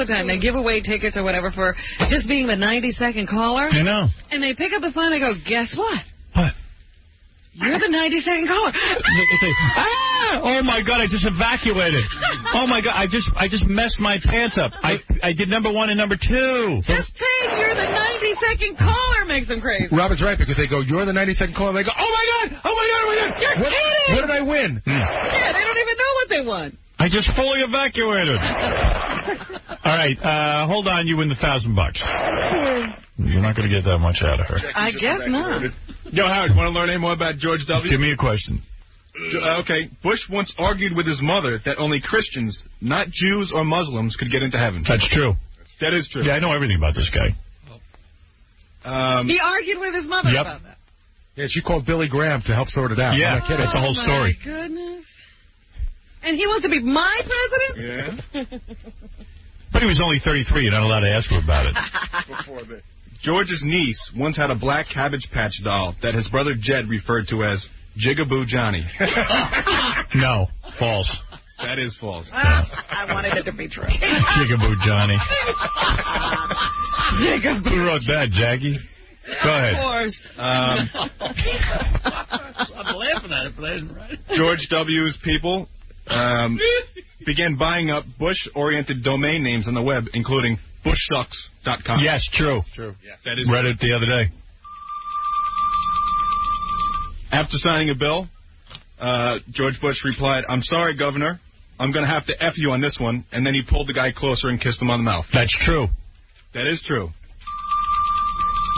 time. They give away tickets or whatever for just being the 90-second caller. I know. And they pick up the phone and go, guess what? What? You're the 90-second caller. Oh, my God, I just evacuated. Oh, my God, I just messed my pants up. I did number 1 and number 2. Just saying you're the 90-second caller makes them crazy. Robin's right, because they go, you're the 92nd caller. And they go, oh, my God. You're kidding. What did I win? Yeah, they don't even know what they won. I just fully evacuated. All right, hold on. You win the $1,000. You're not going to get that much out of her. I guess not. Yo, Howard, want to learn any more about George W.? Give me a question. Okay, Bush once argued with his mother that only Christians, not Jews or Muslims, could get into heaven. That's true. That is true. Yeah, I know everything about this guy. He argued with his mother about that. Yeah, she called Billy Graham to help sort it out. Yeah, that's the whole story. Oh, my goodness. And he wants to be my president? Yeah. But he was only 33. You're not allowed to ask him about it. George's niece once had a black Cabbage Patch doll that his brother Jed referred to as Jigaboo Johnny. No, false. That is false. I wanted it to be true. Jigaboo Johnny. Jigaboo. Who wrote that, Jackie? Go ahead. Of course. I'm laughing at it, but I didn't write it. George W.'s people began buying up Bush-oriented domain names on the web, including BushSucks.com. Yes, true. True. That is read it the other day. After signing a bill, George Bush replied, "I'm sorry, Governor. I'm going to have to F you on this one." And then he pulled the guy closer and kissed him on the mouth. That's true. That is true.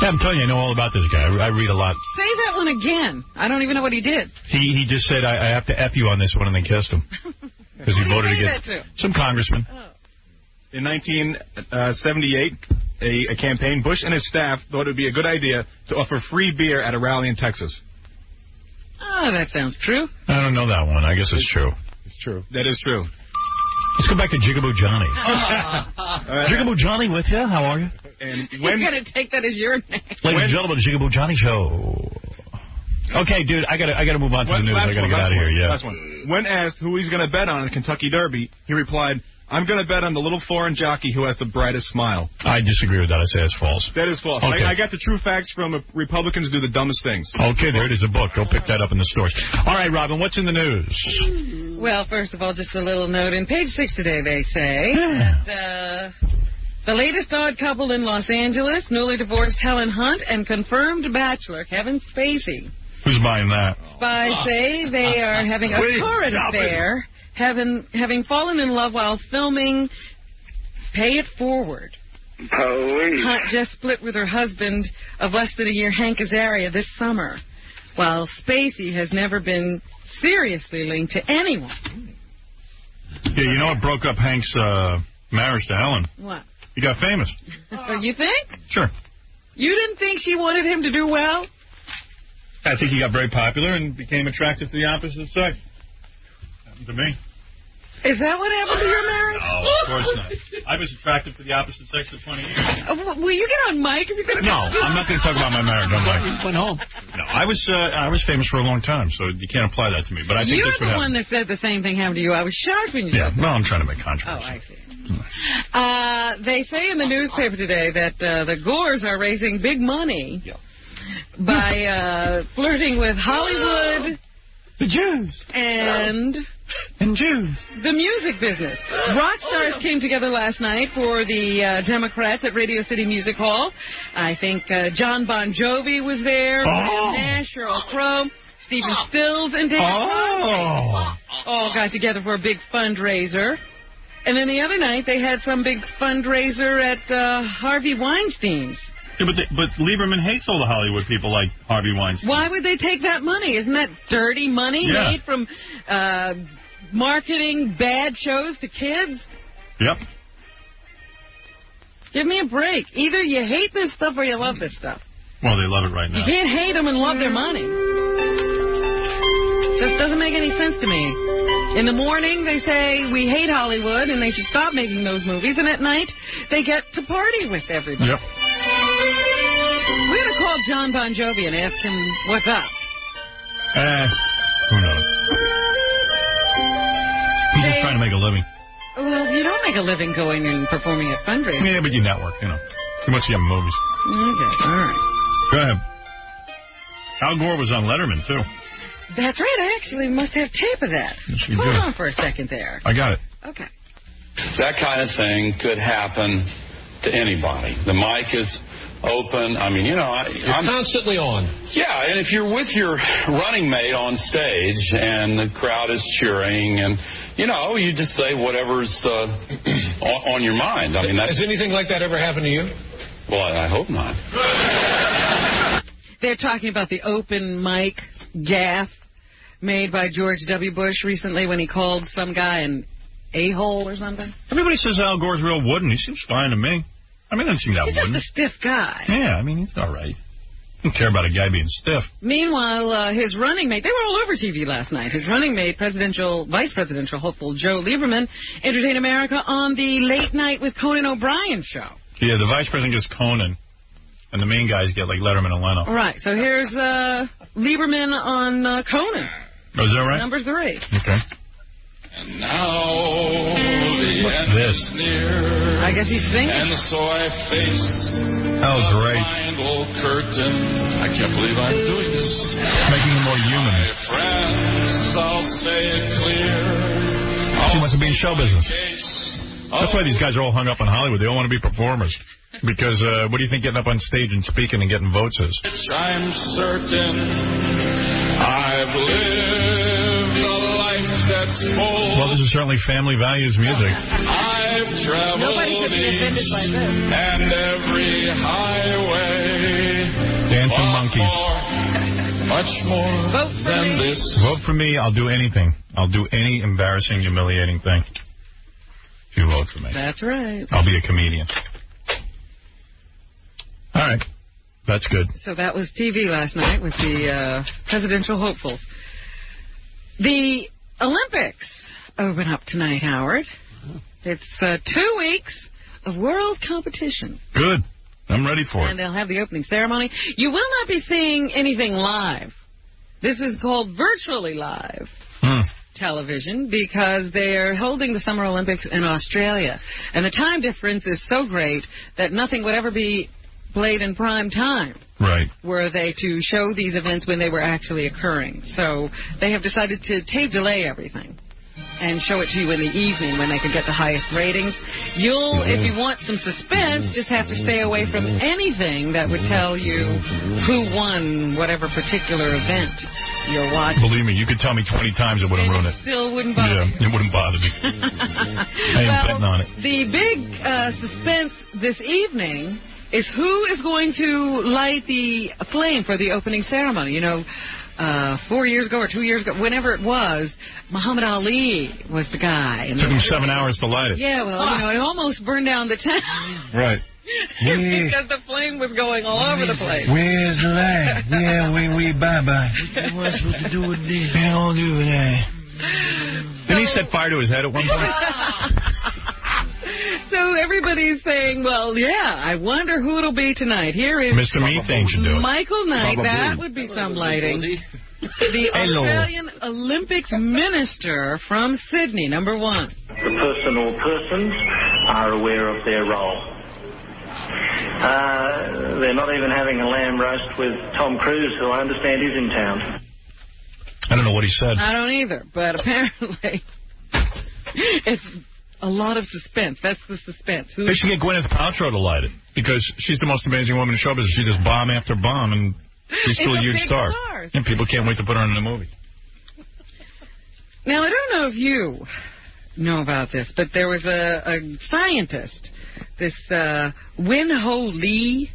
Yeah, I'm telling you, I know all about this guy. I read a lot. Say that one again. I don't even know what he did. He just said, I have to F you on this one, and then kissed him. Because he voted against some congressman. Oh. In 1978, a campaign, Bush and his staff thought it would be a good idea to offer free beer at a rally in Texas. Oh, that sounds true. I don't know that one. I guess it's true. It's true. That is true. Let's go back to Jigaboo Johnny. Jigaboo Johnny with you? How are you? And You're going to take that as your name. Ladies and gentlemen, the Jigaboo Johnny Show. Okay, dude, I gotta move on to the news. I gotta get out of here. Yeah. Last one. When asked who he's going to bet on in the Kentucky Derby, he replied, "I'm going to bet on the little foreign jockey who has the brightest smile." I disagree with that. I say it's false. That is false. Okay. I got the true facts from Republicans do the dumbest things. Okay, there it is, a book. Go pick that up in the stores. All right, Robin, what's in the news? Well, first of all, just a little note. In page 6 today, they say that the latest odd couple in Los Angeles, newly divorced Helen Hunt and confirmed bachelor Kevin Spacey. Who's buying that? Spies say they are having a torrid affair, having fallen in love while filming Pay It Forward. Hunt just split with her husband of less than a year, Hank Azaria, this summer, while Spacey has never been seriously linked to anyone. Yeah, you know what broke up Hank's marriage to Helen? What? He got famous. You think? Sure. You didn't think she wanted him to do well? I think he got very popular and became attractive to the opposite sex. Happened to me. Is that what happened to your marriage? No, of course not. I was attracted to the opposite sex for 20 years. Will you get on mic if you're going to No, I'm not going to talk about my marriage on mic. Went home. No, I was famous for a long time, so you can't apply that to me. But I think You're this would the one that said the same thing happened to you. I was shocked when you said that. Well, I'm trying to make controversy. Oh, I see. They say in the newspaper today that the Gores are raising big money by flirting with Hollywood, the Jews, and Jews, the music business. Rock stars came together last night for the Democrats at Radio City Music Hall. I think John Bon Jovi was there, Nash, Sheryl Crow, Stephen Stills, and Dave all got together for a big fundraiser. And then the other night, they had some big fundraiser at Harvey Weinstein's. Yeah, but Lieberman hates all the Hollywood people like Harvey Weinstein. Why would they take that money? Isn't that dirty money made from marketing bad shows to kids? Yep. Give me a break. Either you hate this stuff or you love this stuff. Well, they love it right now. You can't hate them and love their money. Just doesn't make any sense to me. In the morning, they say we hate Hollywood and they should stop making those movies. And at night, they get to party with everybody. Yep. We're going to call John Bon Jovi and ask him what's up. Who knows? He's just trying to make a living. Well, you don't make a living going and performing at fundraisers. Yeah, but you network, you know. He wants to get movies. Okay, all right. Go ahead. Al Gore was on Letterman, too. That's right. I actually must have tape of that. Yes, you Hold do. on for a second there. I got it. Okay. That kind of thing could happen to anybody. The mic is open. I mean, you know, I'm constantly on. Yeah, and if you're with your running mate on stage and the crowd is cheering and, you know, you just say whatever's on your mind. I mean, Has anything like that ever happened to you? Well, I hope not. They're talking about the open mic gaffe made by George W. Bush recently when he called some guy an a-hole or something. Everybody says Al Gore's real wooden. He seems fine to me. I mean, he doesn't seem that He's wooden. just a stiff guy. Yeah, I mean, he's all right. Don't care about a guy being stiff. Meanwhile, his running mate, they were all over TV last night. His running mate, vice presidential hopeful Joe Lieberman, entertained America on the Late Night with Conan O'Brien show. Yeah, the vice president gets Conan, and the main guys get, like, Letterman and Leno. All right, so here's Lieberman on Conan. Oh, is that right? Number 3. Okay. And now What's this? near, I guess he's singing. and so I face great. final curtain. I can't believe I'm doing this. Making him more human. My friends, I'll say it clear. She wants to be in show business. That's why these guys are all hung up in Hollywood. They all want to be performers. Because what do you think getting up on stage and speaking and getting votes is? I'm certain I've lived a life that's full. Well, this is certainly family values music. I've traveled each and every highway. Dancing monkeys. Much more than this. Vote for me. I'll do anything. I'll do any embarrassing, humiliating thing. If you vote for me. That's right. I'll be a comedian. All right. That's good. So that was TV last night with the presidential hopefuls. The Olympics open up tonight, Howard. It's 2 weeks of world competition. Good. I'm ready for it. And they'll have the opening ceremony. You will not be seeing anything live. This is called virtually live television because they're holding the Summer Olympics in Australia. And the time difference is so great that nothing would ever be played in prime time. Right. Were they to show these events when they were actually occurring. So they have decided to delay everything and show it to you in the evening when they can get the highest ratings. You'll, if you want some suspense, just have to stay away from anything that would tell you who won whatever particular event you're watching. Believe me, you could tell me 20 times, it wouldn't ruin it. Still wouldn't bother you. Yeah, it wouldn't bother me. I ain't betting on it. The big suspense this evening is who is going to light the flame for the opening ceremony. You know, 4 years ago or 2 years ago, whenever it was, Muhammad Ali was the guy. It took him 7 hours to light it. Yeah, well, you know, it almost burned down the town. Right. Because the flame was going all over the place. Where's the light? Yeah, we bye-bye. What's supposed to do with this? We don't do that. Didn't he set fire to his head at one point? So everybody's saying, well, yeah, I wonder who it'll be tonight. Here is Mr. Methane should do it. Michael Knight. That would be some lighting. The Australian Olympics minister from Sydney, number 1. The person or persons are aware of their role. They're not even having a lamb roast with Tom Cruise, who I understand is in town. I don't know what he said. I don't either, but apparently it's a lot of suspense. That's the suspense. They should get Gwyneth Paltrow to light it, because she's the most amazing woman in show business. She does bomb after bomb, and she's still a huge star. And people can't wait to put her in a movie. Now, I don't know if you know about this, but there was a scientist, this Wen-Ho Lee,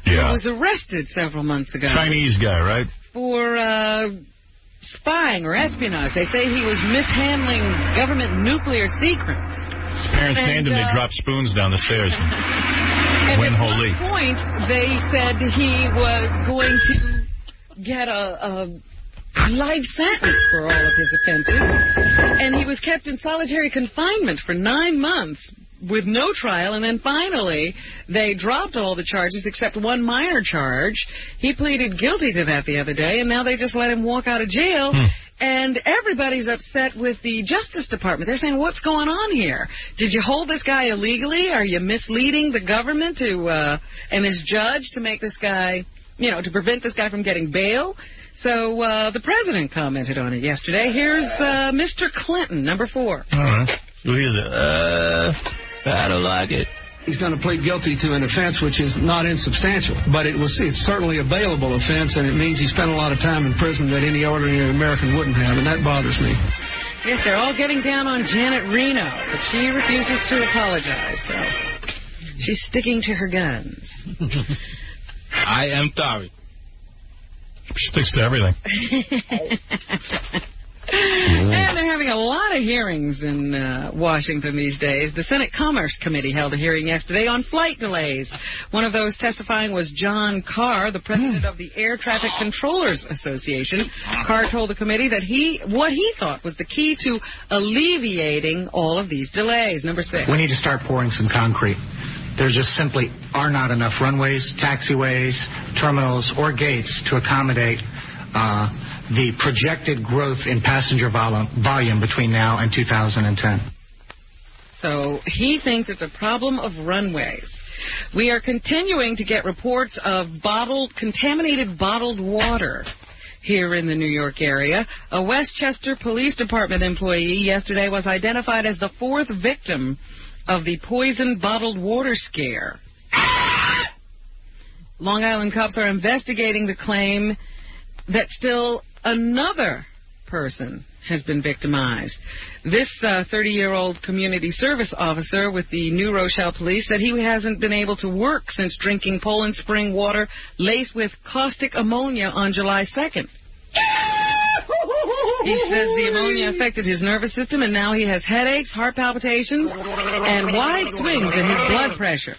who was arrested several months ago. Chinese guy, right? For spying or espionage. They say he was mishandling government nuclear secrets. His parents named him. They dropped spoons down the stairs. And at one point, they said he was going to get a life sentence for all of his offenses. And he was kept in solitary confinement for 9 months with no trial, and then finally they dropped all the charges except one minor charge. He pleaded guilty to that the other day, and now they just let him walk out of jail. And everybody's upset with the Justice Department. They're saying, what's going on here? Did you hold this guy illegally? Are you misleading the government and his judge to make this guy, you know, to prevent this guy from getting bail? So the president commented on it yesterday. Here's Mr. Clinton, number 4. All right. So here's I don't like it. He's going to plead guilty to an offense which is not insubstantial, but it's certainly a bailable offense, and it means he spent a lot of time in prison that any ordinary American wouldn't have, and that bothers me. Yes, they're all getting down on Janet Reno, but she refuses to apologize, so she's sticking to her guns. I am sorry. She sticks to everything. And they're having a lot of hearings in Washington these days. The Senate Commerce Committee held a hearing yesterday on flight delays. One of those testifying was John Carr, the president of the Air Traffic Controllers Association. Carr told the committee that what he thought was the key to alleviating all of these delays. Number 6. We need to start pouring some concrete. There just simply are not enough runways, taxiways, terminals, or gates to accommodate the projected growth in passenger volume between now and 2010. So he thinks it's a problem of runways. We are continuing to get reports of contaminated bottled water here in the New York area. A Westchester Police Department employee yesterday was identified as the 4th victim of the poisoned bottled water scare. Long Island cops are investigating the claim that still another person has been victimized. This 30-year-old community service officer with the New Rochelle Police said he hasn't been able to work since drinking Poland Spring water laced with caustic ammonia on July 2nd. He says the ammonia affected his nervous system, and now he has headaches, heart palpitations, and wide swings in his blood pressure.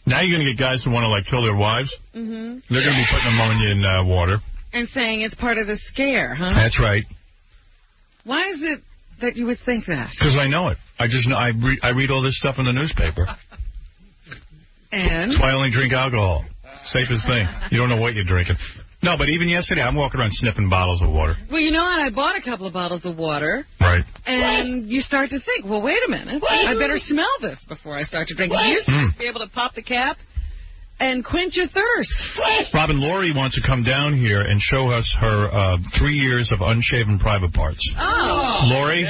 Now you're going to get guys who want to, like, kill their wives. Mm-hmm. They're going to be putting ammonia in water. And saying it's part of the scare, huh? That's right. Why is it that you would think that? Because I know it. I just know. I read all this stuff in the newspaper. And? That's why I only drink alcohol. Safest thing. You don't know what you're drinking. No, but even yesterday, I'm walking around sniffing bottles of water. Well, you know what? I bought a couple of bottles of water. Right. And you start to think, well, wait a minute. I better smell this before I start to drink. You used to be able to pop the cap and quench your thirst. Robin, Lori wants to come down here and show us her 3 years of unshaven private parts. Oh. Lori,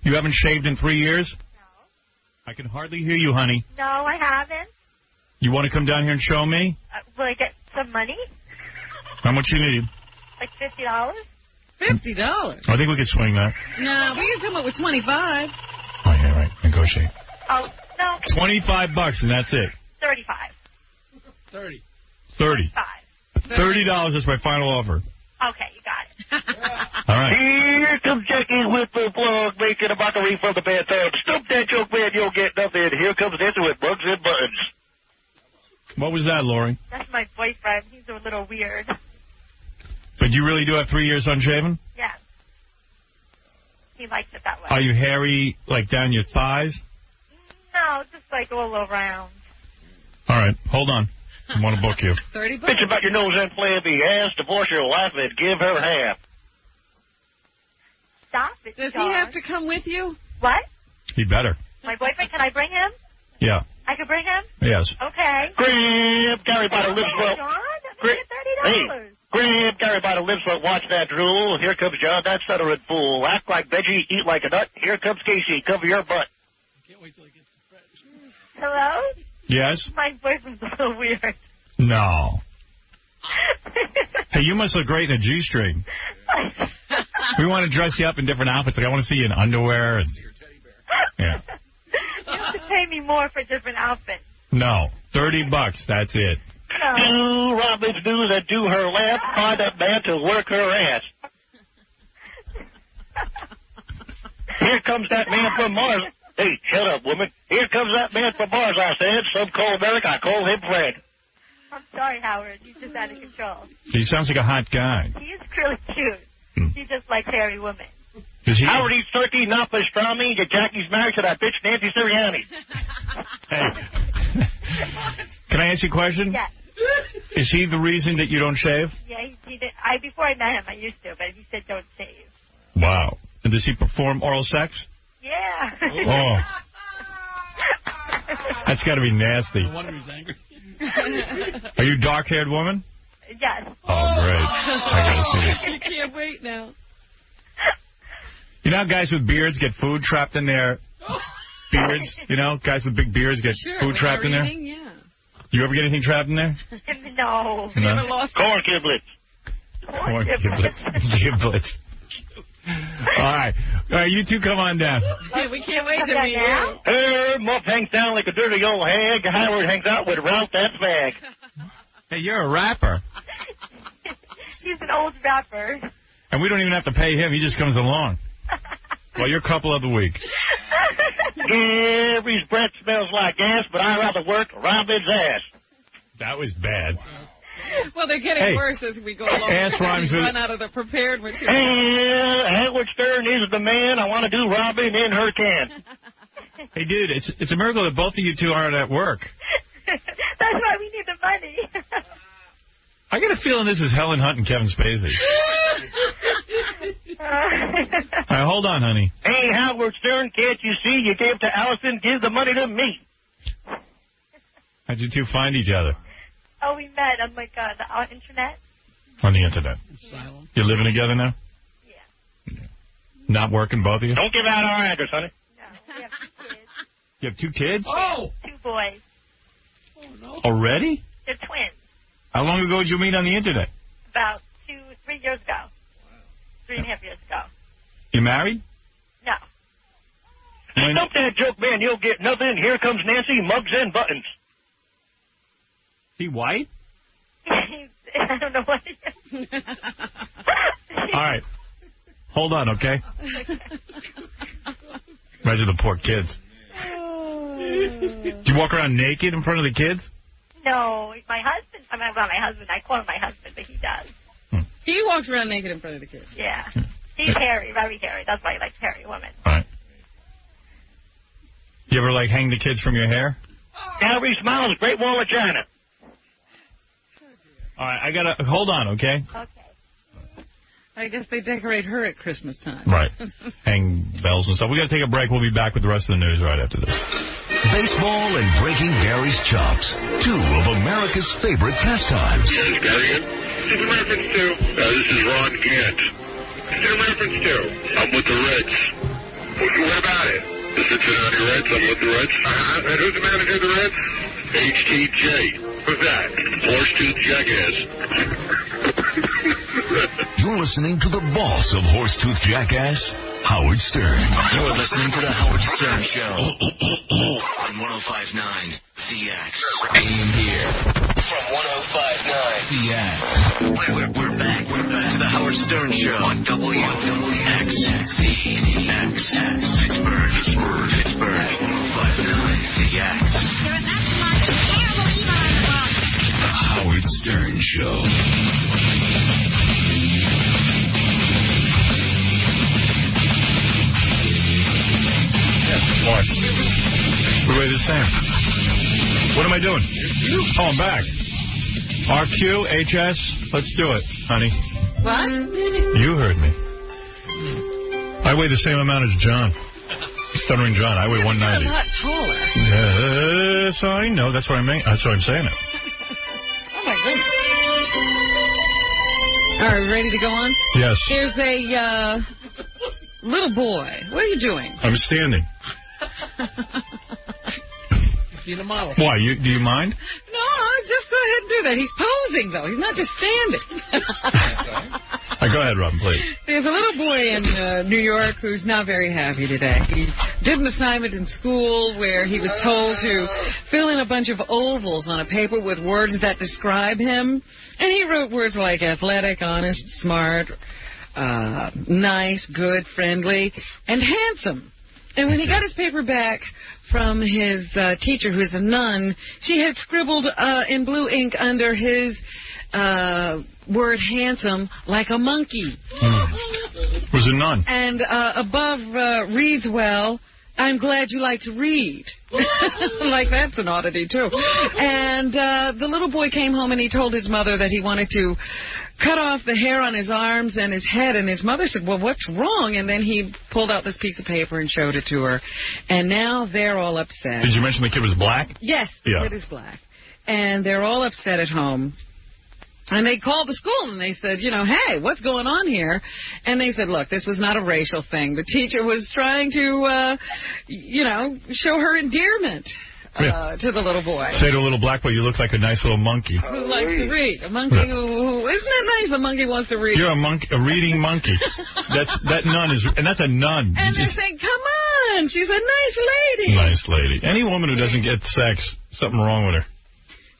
you haven't shaved in 3 years? No. I can hardly hear you, honey. No, I haven't. You want to come down here and show me? Will I get some money? How much you need? Like $50? $50? I think we could swing that. No, we can come up with $25. Oh, yeah, right. Negotiate. Oh, no. $25 and that's it. 35. 30. 30. $30 is my final offer. Okay, you got it. All right. Here comes Jackie with the plug, making a mockery from the bad time. Stump that joke, man, you'll get nothing. Here comes Nancy with bugs and buttons. What was that, Lori? That's my boyfriend. He's a little weird. But you really do have 3 years unshaven? Yeah. He likes it that way. Are you hairy, like, down your thighs? No, just like all around. All right, hold on. I want to book you. $30. Bitch about your nose and play the ass, divorce your wife, and give her half. Stop it, Does John. he have to come with you? What? He better. My boyfriend, can I bring him? Yeah. I can bring him? Yes. Okay. Grab Gary by the lips, well. John, let me get $30. Hey, grab Gary by the lips, well, watch that drool. Here comes John, that stuttering fool. Act like veggie, eat like a nut. Here comes Casey, cover your butt. Can't wait till he gets to Fred. Hello? Yes? My boyfriend's a little weird. No. Hey, you must look great in a G-string. We want to dress you up in different outfits. Like, I want to see you in underwear. And, yeah. You have to pay me more for different outfits. No. $30. That's it. No. Do Robin's do that do her laugh, find that man to work her ass. Here comes that man from Mars. Hey, shut up, woman. Here comes that man from Mars, I said. Some call America, I call him Fred. I'm sorry, Howard. He's just out of control. He sounds like a hot guy. He is really cute. He just likes hairy women. Howard eats turkey, not pastrami. Jackie's married to that bitch Nancy Sirianni. Hey. Can I ask you a question? Yeah. Is he the reason that you don't shave? Yeah, he did. Before I met him, I used to, but he said don't shave. Wow. And does he perform oral sex? Yeah. Oh. That's got to be nasty. No wonder he's angry. Are you a dark-haired woman? Yes. Oh, great. I got to see this. You can't wait now. You know how guys with beards get food trapped in their beards? You know, guys with big beards get food trapped in there? Yeah. You ever get anything trapped in there? No. You Never lost corn giblets. Corn giblets. Giblets. All right. You two come on down. Hey, we can't wait to meet you. Her muff hangs down like a dirty old hag. Howard hangs out with Ralph that fag. Hey, you're a rapper. He's an old rapper. And we don't even have to pay him. He just comes along. Well, you're couple of the week. Gary's breath smells like gas, but I'd rather work Robin's ass. That was bad. Well, they're getting worse as we go along. Ass rhymes with... run out of the prepared material. Hey, Howard Stern is the man. I want to do Robin in her can. Hey, dude, it's a miracle that both of you two aren't at work. That's why we need the money. I got a feeling this is Helen Hunt and Kevin Spacey. All right, hold on, honey. Hey, Howard Stern, can't you see? You gave to Allison, give the money to me. How'd you two find each other? Oh, we met on, like, the internet. On the internet. Asylum. You're living together now? Yeah. Not working, both of you? Don't give out our address, honey. No, we have 2 kids. You have 2 kids? Oh! 2 boys. Oh, no. Already? They're twins. How long ago did you meet on the internet? About 3 years ago. 3.5 years ago. You married? No. Stop that joke, man. You'll get nothing. Here comes Nancy, mugs and buttons. He white? I don't know what he is. All right. Hold on, okay? Imagine the poor kids. Do you walk around naked in front of the kids? No, my husband. I mean, not my husband. I call him my husband, but he does. He walks around naked in front of the kids. Yeah. He's hairy, very hairy. That's why he likes hairy women. All right. You ever, like, hang the kids from your hair? Harry Smiles, Great Wall of China. All right, I gotta... Hold on, okay? Okay. I guess they decorate her at Christmas time. Right. Hang bells and stuff. We gotta take a break. We'll be back with the rest of the news right after this. Baseball and breaking Gary's chops. 2 of America's favorite pastimes. Yes, Gary. This is in reference to... this is Ron Gant. This is in reference to... I'm with the Reds. What about it? The Cincinnati Reds. I'm with the Reds. And who's the manager of the Reds? HTJ. Who's that? Horsetooth Jackass. You're listening to the boss of Horsetooth Jackass, Howard Stern. You're listening to the Howard Stern Show on 105.9 The X. AM here from 105.9 The X. We're back. We're back to the Howard Stern Show on WXCX. Pittsburgh. 105.9 The X. The Howard Stern Show. What? We weigh the same. What am I doing? Oh, I'm back. RQ, HS, let's do it, honey. What? You heard me. I weigh the same amount as John. Stuttering John. I weigh 190. You're a lot taller. Yes, I know. That's what I'm saying it. Oh, my goodness. All right, ready to go on? Yes. There's a little boy. What are you doing? I'm standing. Seen a model. Why? Do you mind? No, just go ahead and do that. He's posing, though. He's not just standing. Go ahead, Robin, please. There's a little boy in New York who's not very happy today. He did an assignment in school where he was told to fill in a bunch of ovals on a paper with words that describe him. And he wrote words like athletic, honest, smart, nice, good, friendly, and handsome. And when he got his paper back from his teacher, who's a nun, she had scribbled in blue ink under his word handsome like a monkey. Was a nun. And above reads, well, I'm glad you like to read. Like that's an oddity, too. And the little boy came home and he told his mother that he wanted to cut off the hair on his arms and his head. And his mother said, well, what's wrong? And then he pulled out this piece of paper and showed it to her. And now they're all upset. Did you mention the kid was black? Yes, yeah. The kid is black. And they're all upset at home. And they called the school and they said, you know, hey, what's going on here? And they said, look, this was not a racial thing. The teacher was trying to, show her endearment to the little boy. Say to a little black boy, you look like a nice little monkey. Who likes to read. A monkey who isn't that nice? A monkey wants to read. You're a reading monkey. That nun is, and that's a nun. And they're saying, come on, she's a nice lady. Nice lady. Any woman who doesn't get sex, something wrong with her.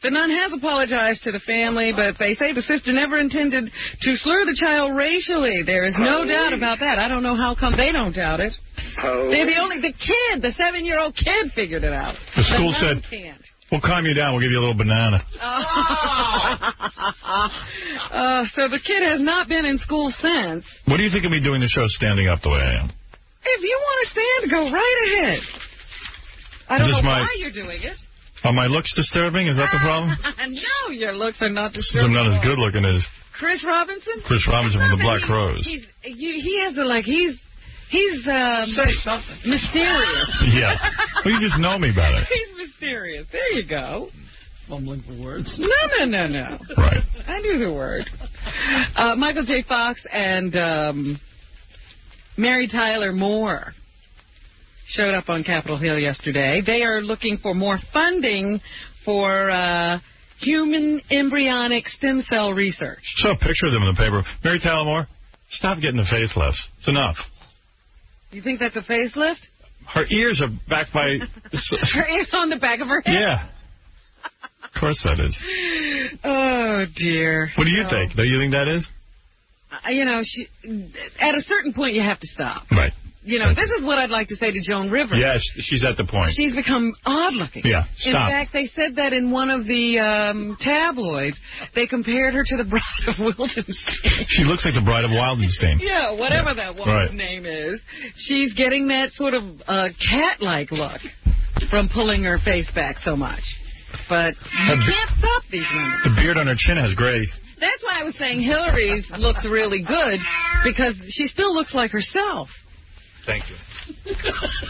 The nun has apologized to the family, but they say the sister never intended to slur the child racially. There is no doubt about that. I don't know how come they don't doubt it. They're the kid, the 7-year-old kid figured it out. The school said, we'll calm you down, we'll give you a little banana. So the kid has not been in school since. What do you think of me doing the show standing up the way I am? If you want to stand, go right ahead. I don't know why you're doing it. Are my looks disturbing? Is that the problem? No, your looks are not disturbing. I'm not as good looking as Chris Robinson? Chris Robinson from the Black Crowes. He has he's mysterious. Yeah. Well, you just know me better. He's mysterious. There you go. Mumbling for words. No. Right. I knew the word. Michael J. Fox and Mary Tyler Moore showed up on Capitol Hill yesterday. They are looking for more funding for human embryonic stem cell research. Saw a picture of them in the paper. Mary Tyler Moore, stop getting the facelifts. It's enough. You think that's a facelift? Her ears are back by... Her ears on the back of her head? Yeah. Of course that is. Oh, dear. What do you think? Do you think that is? At a certain point, you have to stop. Right. This is what I'd like to say to Joan Rivers. Yes, she's at the point. She's become odd-looking. Yeah, stop. In fact, they said that in one of the tabloids. They compared her to the Bride of Wildenstein. She looks like the Bride of Wildenstein. Yeah, whatever that woman's name is. She's getting that sort of cat-like look from pulling her face back so much. But you can't stop these women. The beard on her chin has gray. That's why I was saying Hillary's looks really good, because she still looks like herself. Thank you.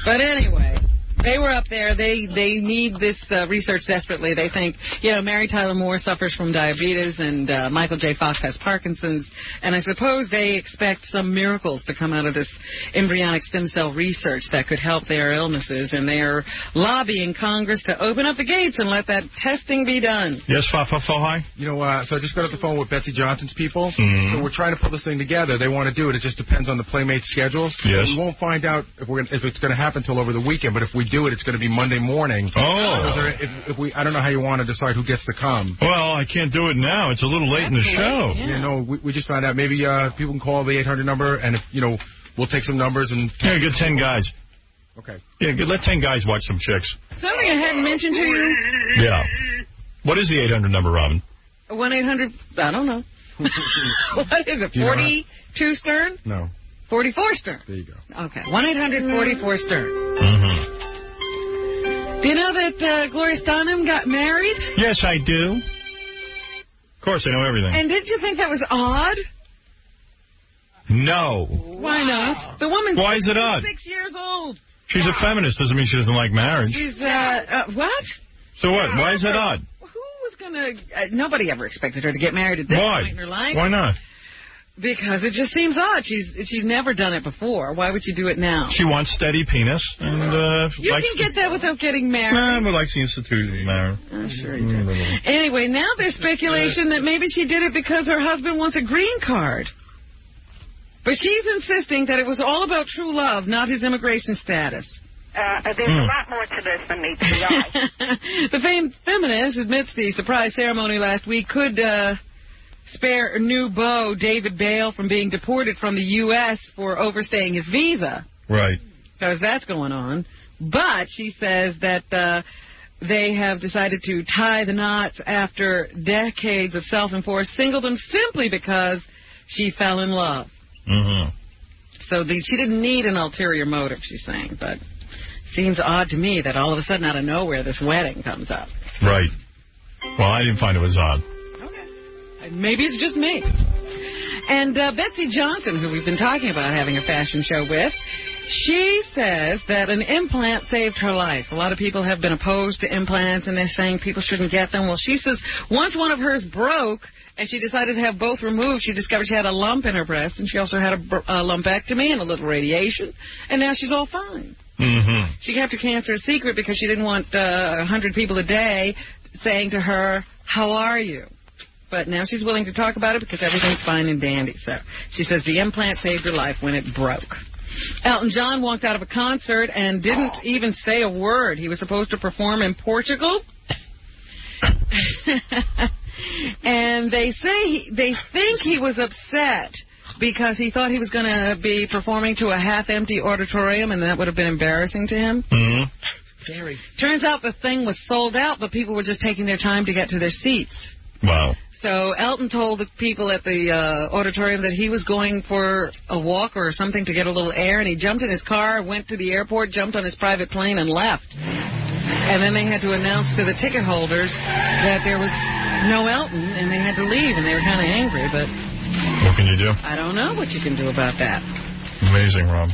But anyway, they were up there. They need this research desperately. They think, Mary Tyler Moore suffers from diabetes, and Michael J. Fox has Parkinson's. And I suppose they expect some miracles to come out of this embryonic stem cell research that could help their illnesses. And they're lobbying Congress to open up the gates and let that testing be done. Yes, Fa-Fa-Fa-Hi? So I just got off the phone with Betsy Johnson's people. Mm-hmm. So we're trying to pull this thing together. They want to do it. It just depends on the Playmates' schedules. Yes. We won't find out if it's going to happen till over the weekend, but if we do it, it's going to be Monday morning. Oh. I don't know how you want to decide who gets to come. Well, I can't do it now. It's a little late in the show. Yeah. We just found out. Maybe people can call the 800 number, and if we'll take some numbers and... Yeah, get 10 guys. Okay. Yeah, let 10 guys watch some chicks. Something I hadn't mentioned to you. Yeah. What is the 800 number, Robin? 1-800... I don't know. What is it, 42 Stern? No. 44 Stern. There you go. Okay. 1-800-44-STERN. Mm-hmm. Do you know that Gloria Steinem got married? Yes, I do. Of course, I know everything. And didn't you think that was odd? No. Why not? The woman's Why is it odd? 6 years old. She's a feminist. Doesn't mean she doesn't like marriage. She's, what? So what? Why is that odd? Who was going to... nobody ever expected her to get married at this point in her life. Why not? Because it just seems odd. She's never done it before. Why would you do it now? She wants steady penis. And you can get that without getting married. Nah, but likes the institution of marriage. Oh, sure you do. Anyway, now there's speculation that maybe she did it because her husband wants a green card. But she's insisting that it was all about true love, not his immigration status. There's a lot more to this than meets the eye. The famed feminist admits the surprise ceremony last week could spare new beau David Bale from being deported from the U.S. for overstaying his visa. Right. Because that's going on. But she says that they have decided to tie the knots after decades of self-enforced singledom simply because she fell in love. Mm-hmm. So she didn't need an ulterior motive, she's saying. But seems odd to me that all of a sudden out of nowhere this wedding comes up. Right. Well, I didn't find it was odd. Maybe it's just me. And Betsy Johnson, who we've been talking about having a fashion show with, she says that an implant saved her life. A lot of people have been opposed to implants, and they're saying people shouldn't get them. Well, she says once one of hers broke, and she decided to have both removed, she discovered she had a lump in her breast, and she also had a lumpectomy and a little radiation, and now she's all fine. Mm-hmm. She kept her cancer a secret because she didn't want 100 people a day saying to her, "How are you?" But now she's willing to talk about it because everything's fine and dandy. So she says the implant saved her life when it broke. Elton John walked out of a concert and didn't even say a word. He was supposed to perform in Portugal. And they think he was upset because he thought he was going to be performing to a half-empty auditorium, and that would have been embarrassing to him. Mm-hmm. Very. Turns out the thing was sold out, but people were just taking their time to get to their seats. Wow. So Elton told the people at the auditorium that he was going for a walk or something to get a little air, and he jumped in his car, went to the airport, jumped on his private plane, and left. And then they had to announce to the ticket holders that there was no Elton, and they had to leave, and they were kind of angry, but... What can you do? I don't know what you can do about that. Amazing, Rob.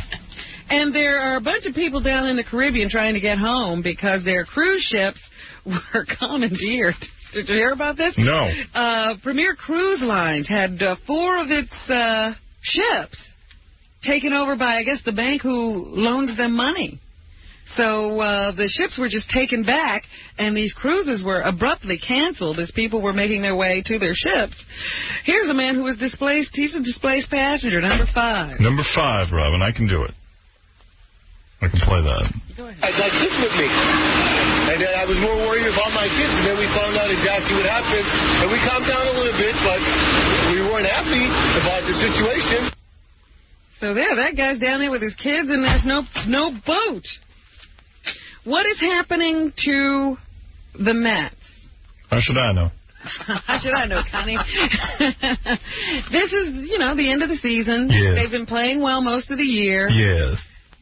And there are a bunch of people down in the Caribbean trying to get home because their cruise ships were commandeered. Did you hear about this? No. Premier Cruise Lines had 4 of its ships taken over by, I guess, the bank who loans them money. So the ships were just taken back, and these cruises were abruptly canceled as people were making their way to their ships. Here's a man who was displaced. He's a displaced passenger, number 5. Number 5, Robin. I can do it. I can play that. Go ahead. I got sick with me. And I was more worried about my kids, and then we found out exactly what happened. And we calmed down a little bit, but we weren't happy about the situation. So there, that guy's down there with his kids, and there's no boat. What is happening to the Mets? How should I know? How should I know, Connie? This is, the end of the season. Yes. They've been playing well most of the year. Yes.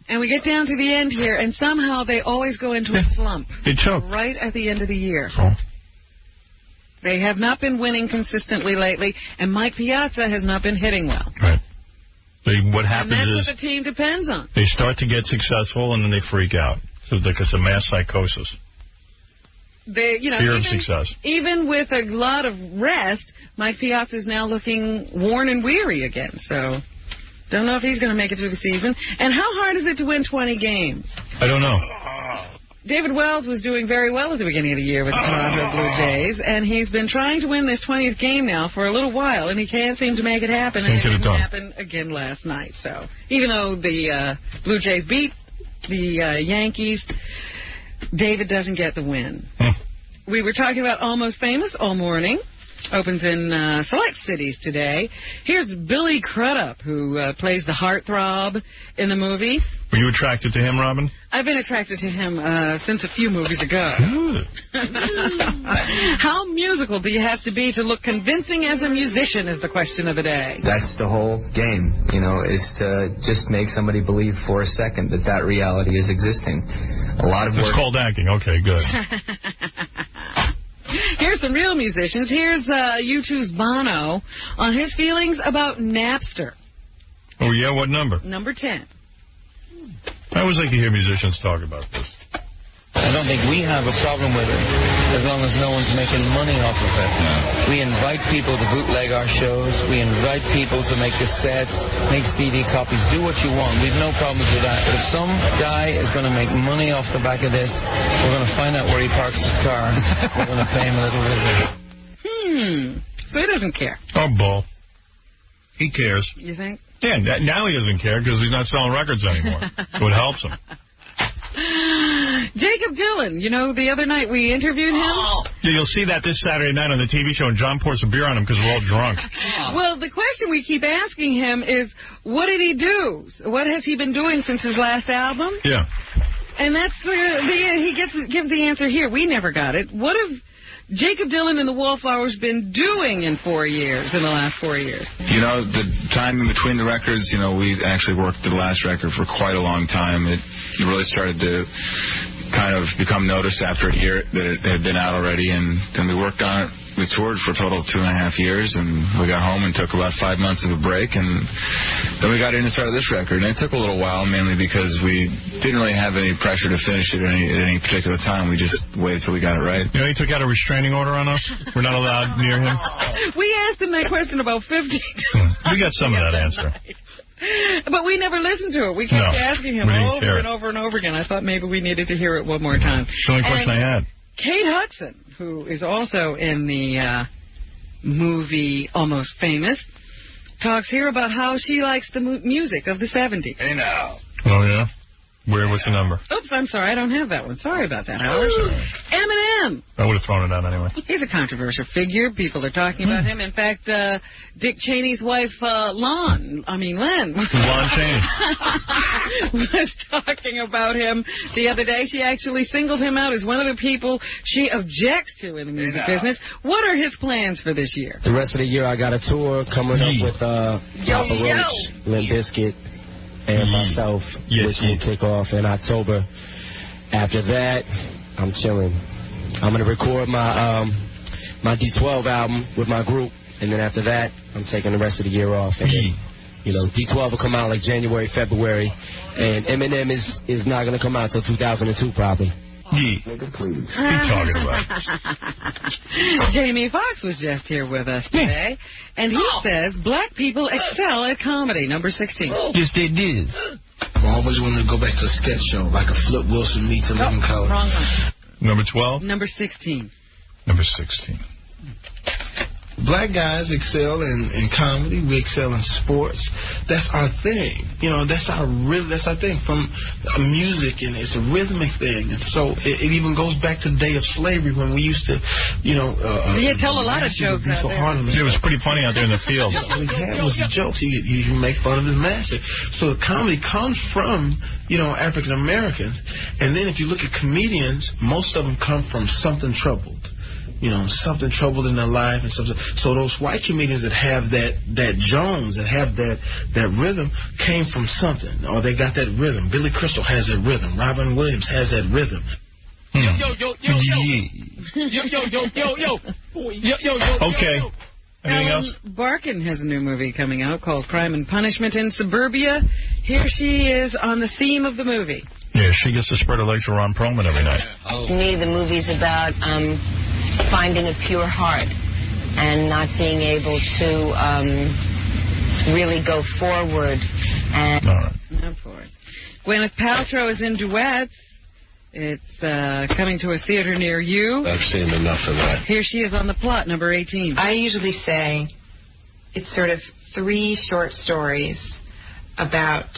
And we get down to the end here, and somehow they always go into a slump. They choke. Right at the end of the year. Oh. They have not been winning consistently lately, and Mike Piazza has not been hitting well. Right. What happens and is that's what the team depends on. They start to get successful, and then they freak out. So it's a mass psychosis. Fear of success. Even with a lot of rest, Mike Piazza is now looking worn and weary again. So, don't know if he's going to make it through the season. And how hard is it to win 20 games? I don't know. David Wells was doing very well at the beginning of the year with the Toronto Blue Jays, and he's been trying to win this 20th game now for a little while, and he can't seem to make it happen. And it didn't happen again last night. So, even though the Blue Jays beat the Yankees, David doesn't get the win. We were talking about Almost Famous all morning. Opens in select cities today. Here's Billy Crudup, who plays the heartthrob in the movie. Were you attracted to him, Robin? I've been attracted to him since a few movies ago. How musical do you have to be to look convincing as a musician is the question of the day. That's the whole game, is to just make somebody believe for a second that reality is existing. A lot of work. It's called acting. Okay, good. Here's some real musicians. Here's U2's Bono on his feelings about Napster. Oh, yeah? What number? Number 10. I always like to hear musicians talk about this. I don't think we have a problem with it as long as no one's making money off of it. Yeah. We invite people to bootleg our shows. We invite people to make cassettes, make CD copies, do what you want. We've no problems with that. But if some guy is going to make money off the back of this, we're going to find out where he parks his car. We're going to pay him a little visit. So he doesn't care. Oh, bull. He cares. You think? Yeah, now he doesn't care because he's not selling records anymore. So it helps him. Jacob Dylan, the other night we interviewed him. Yeah, you'll see that this Saturday night on the TV show, and John pours some beer on him because we're all drunk. Well, the question we keep asking him is, what did he do? What has he been doing since his last album? Yeah. And that's he gives the answer here. We never got it. What have Jacob Dylan and the Wallflowers been doing in the last 4 years? The time in between the records, we actually worked the last record for quite a long time. It really started to kind of become noticed after a year that it had been out already, and then we worked on it. We toured for a total of 2.5 years, and we got home and took about 5 months of a break, and then we got in and started this record. And it took a little while, mainly because we didn't really have any pressure to finish it at any particular time. We just waited till we got it right. He took out a restraining order on us? We're not allowed near him? We asked him that question about 50 times. We got some of that answer. But we never listened to it. We kept asking him over and over and over again. I thought maybe we needed to hear it one more time. It's the only question I had. Kate Hudson, who is also in the movie Almost Famous, talks here about how she likes the music of the 70s. Hey, now. Oh, yeah? What's the number? Oops, I'm sorry. I don't have that one. Sorry about that, Howard. Eminem. I would have thrown it out anyway. He's a controversial figure. People are talking about him. In fact, Dick Cheney's wife, Len Cheney, was talking about him the other day. She actually singled him out as one of the people she objects to in the music business. What are his plans for this year? The rest of the year, I got a tour coming up with Papa Roach, Limp Bizkit, and myself, which will kick off in October. After that, I'm chilling. I'm going to record my my D12 album with my group, and then after that, I'm taking the rest of the year off. And then, D12 will come out like January, February, and Eminem is not going to come out until 2002 probably. What are you talking about? Jamie Foxx was just here with us today, and he says black people excel at comedy, number 16. Yes, they did. I always wanted to go back to a sketch show, like a Flip Wilson meets a living color. Wrong one. Number 12? Number 16. Number 16. Black guys excel in comedy. We excel in sports. That's our thing. You know, that's our thing. From music, and it's a rhythmic thing. And so it even goes back to the day of slavery when we used to, you know. Tell a lot of jokes out there. It was pretty funny out there in the field. All we had was the jokes. You make fun of his master. So the comedy comes from, you know, African Americans. And then if you look at comedians, most of them come from something troubled. You know, something troubled in their life and something. So those white comedians that have that Jones, that have that rhythm, came from something, or they got that rhythm. Billy Crystal has that rhythm. Robin Williams has that rhythm. Okay. Anything else? Barkin has a new movie coming out called Crime and Punishment in Suburbia. Here she is on the theme of the movie. Yeah, she gets to spread her legs to Ron Perlman every night. To me, the movie's about finding a pure heart and not being able to really go forward. And Not for it. Gwyneth Paltrow is in Duets. It's coming to a theater near you. I've seen enough of that. Here she is on the plot, number 18. I usually say it's sort of 3 short stories about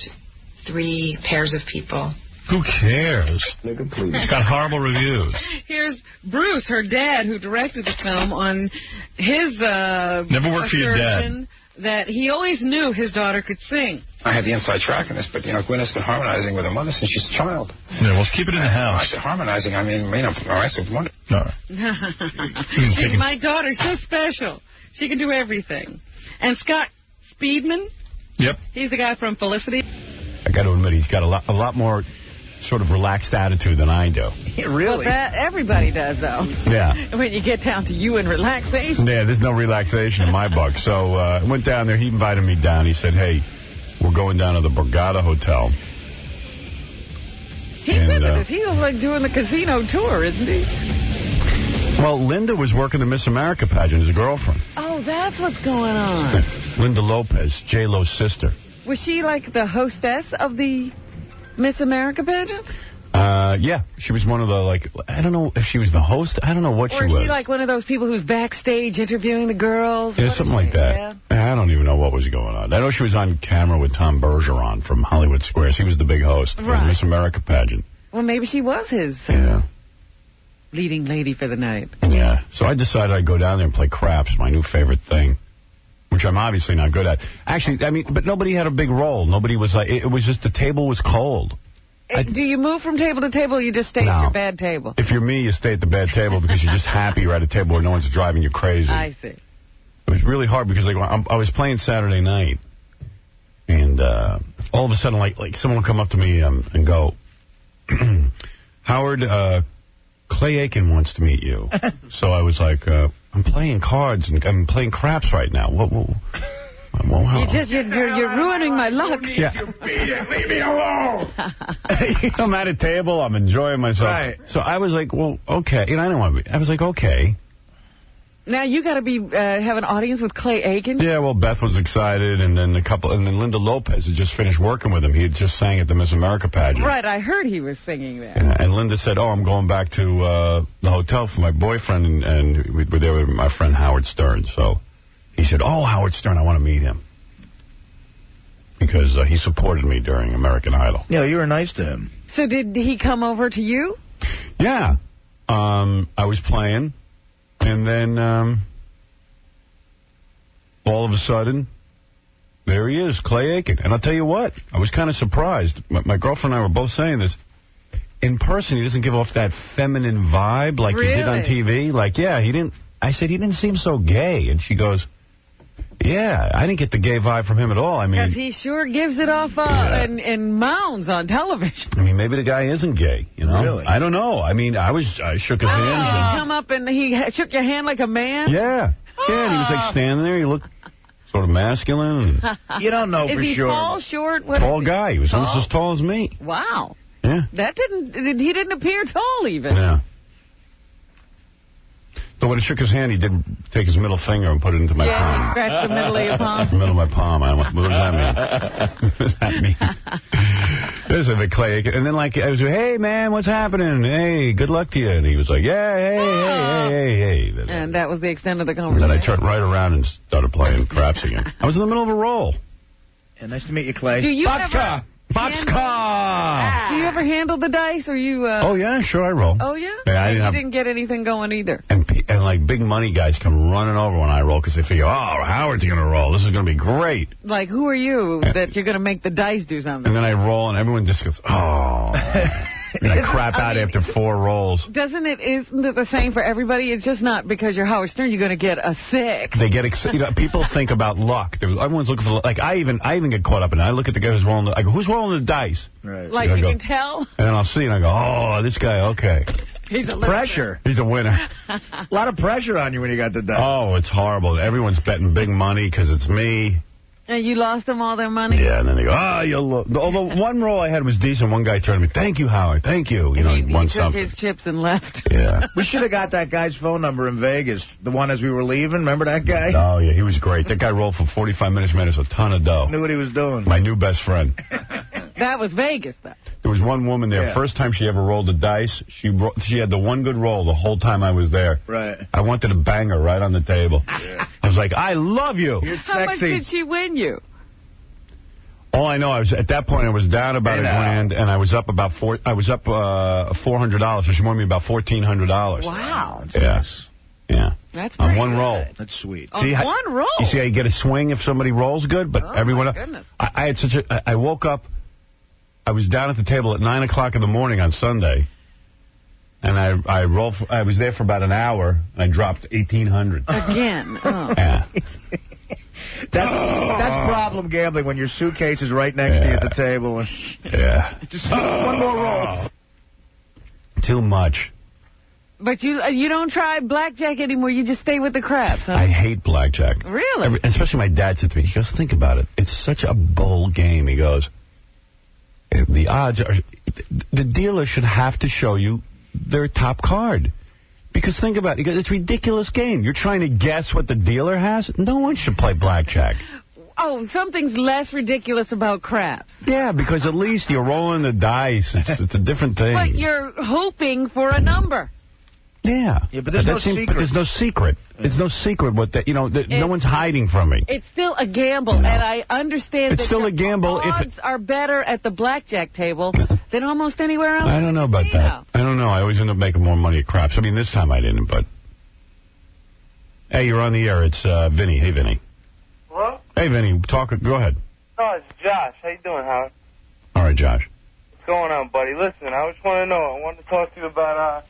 3 pairs of people. Who cares? It's got horrible reviews. Here's Bruce, her dad, who directed the film, on his never worked for your dad. That he always knew his daughter could sing. I had the inside track on this, but, you know, Gwyneth's been harmonizing with her mother since she's a child. Yeah, well, keep it in the house. I said harmonizing, I mean, I said wonder. All right. My daughter's so special. She can do everything. And Scott Speedman. Yep. He's the guy from Felicity. I got to admit, he's got a lot more sort of relaxed attitude than I do. Really? Well, that everybody does, though. Yeah. When you get down to you and relaxation. Yeah, there's no relaxation in my book. So I went down there. He invited me down. He said, hey, we're going down to the Borgata Hotel. He's into this. He was like doing the casino tour, isn't he? Well, Linda was working the Miss America pageant as a girlfriend. Oh, that's what's going on. Linda Lopez, J-Lo's sister. Was she like the hostess of the Miss America pageant? Yeah, she was one of the, like, I don't know if she was the host. I don't know what she was. Or is she like one of those people who's backstage interviewing the girls? Yeah, something like that. Yeah. I don't even know what was going on. I know she was on camera with Tom Bergeron from Hollywood Squares. He was the big host for the Miss America pageant. Well, maybe she was his leading lady for the night. Yeah, so I decided I'd go down there and play craps, my new favorite thing, which I'm obviously not good at. Actually, I mean, but nobody had a big role. Nobody was like, it was just the table was cold. Do you move from table to table, or you just stay at your bad table? If you're me, you stay at the bad table because you're just happy you're at a table where no one's driving you crazy. I see. It was really hard because like I was playing Saturday night, and all of a sudden, like someone would come up to me and go, Howard, Clay Aiken wants to meet you. So I was like, I'm playing cards and I'm playing craps right now. What You're ruining my luck. Yeah. Leave me alone. I'm at a table. I'm enjoying myself. Right. So I was like, well, okay. You know, I don't want to be. I was like, okay. Now you got to be have an audience with Clay Aiken. Yeah, well, Beth was excited, and then then Linda Lopez had just finished working with him. He had just sang at the Miss America pageant. Right, I heard he was singing there. Yeah, and Linda said, "Oh, I'm going back to the hotel for my boyfriend," and we were there with my friend Howard Stern. So he said, "Oh, Howard Stern, I want to meet him." Because he supported me during American Idol. Yeah, you were nice to him. So did he come over to you? Yeah. I was playing, and then all of a sudden, there he is, Clay Aiken. And I'll tell you what, I was kind of surprised. My girlfriend and I were both saying this. In person, he doesn't give off that feminine vibe like he did on TV. Like, yeah, he didn't. I said, he didn't seem so gay. And she goes, yeah, I didn't get the gay vibe from him at all. I mean, because he sure gives it off in mounds on television. I mean, maybe the guy isn't gay, you know? Really? I don't know. I mean, I shook his hand. He come up and he shook your hand like a man? Yeah. Yeah, and he was like standing there. He looked sort of masculine. You don't know for sure. Is he tall, short? What tall guy. He was almost as tall as me. Wow. Yeah. He didn't appear tall even. Yeah. But when he shook his hand, he did take his middle finger and put it into my palm. Yeah, he scratched the middle of your palm. The middle of my palm. What does that mean? What does that mean? There's a big Clay Aiken. And then, like, I was like, hey, man, what's happening? Hey, good luck to you. And he was like, yeah, hey. And that was the extent of the And conversation. then I turned right around and started playing craps again. I was in the middle of a roll. Yeah, nice to meet you, Clay. Do you Boxcar! Do you ever handle the dice, or you... Oh, yeah, sure, I roll. Oh, yeah? I didn't get anything going either. And like, big money guys come running over when I roll because they figure, oh, Howard's going to roll. This is going to be great. Like, who are you that you're going to make the dice do something? And then I roll, and everyone just goes, oh. And I crap out after 4 rolls. Isn't it the same for everybody? It's just not because you're Howard Stern, you're going to get a 6. They get excited. People think about luck. Everyone's looking for, like, I even get caught up in it. I look at the guy who's rolling. I go, who's rolling the dice? Right. Like, you can tell? And then I'll see, and I go, oh, this guy, okay. He's a pressure. He's a winner. A lot of pressure on you when you got the dice. Oh, it's horrible. Everyone's betting big money because it's me. And you lost them all their money? Yeah, and then they go, although one roll I had was decent. One guy turned to me, thank you, Howard, thank you. He won took something. his chips and left. Yeah. We should have got that guy's phone number in Vegas. The one as we were leaving. Remember that guy? Oh, yeah, he was great. That guy rolled for 45 minutes, made us a ton of dough. Knew what he was doing. My new best friend. That was Vegas, though. There was one woman there, first time she ever rolled the dice. She had the one good roll the whole time I was there. Right. I wanted to bang her right on the table. Yeah. I was like, I love you. You're sexy. How much did she win you? All I know, at that point I was down about $1,000, and I was up about $400. So she won me about $1,400. Wow. Yeah. Yeah. That's on one roll. That's sweet. On one roll. You see how you get a swing if somebody rolls good, but everyone else. Goodness. I had I woke up. I was down at the table at 9 o'clock in the morning on Sunday, and I rolled. I was there for about an hour, and I dropped $1,800 again. Oh. Yeah. That's problem gambling when your suitcase is right next to you at the table. And just one more roll. Too much. But you don't try blackjack anymore. You just stay with the craps, huh? I hate blackjack. Really? Especially my dad said to me, he goes, think about it. It's such a bull game. He goes, the odds are, the dealer should have to show you their top card. Because think about it, it's a ridiculous game. You're trying to guess what the dealer has? No one should play blackjack. Oh, something's less ridiculous about craps. Yeah, because at least you're rolling the dice. It's a different thing. But you're hoping for a number. Yeah. But there's no secret. But there's no secret. It's no secret what that, no one's hiding from me. It's still a gamble, and I understand it's still a gamble. Odds are better at the blackjack table than almost anywhere else. I don't know about that. I don't know. I always end up making more money at craps. I mean, this time I didn't, but... Hey, you're on the air. It's Vinny. Hey, Vinny. Hello? Hey, Vinny. Go ahead. No, it's Josh. How you doing, Howard? All right, Josh. What's going on, buddy? Listen, I just want to know. I wanted to talk to you about...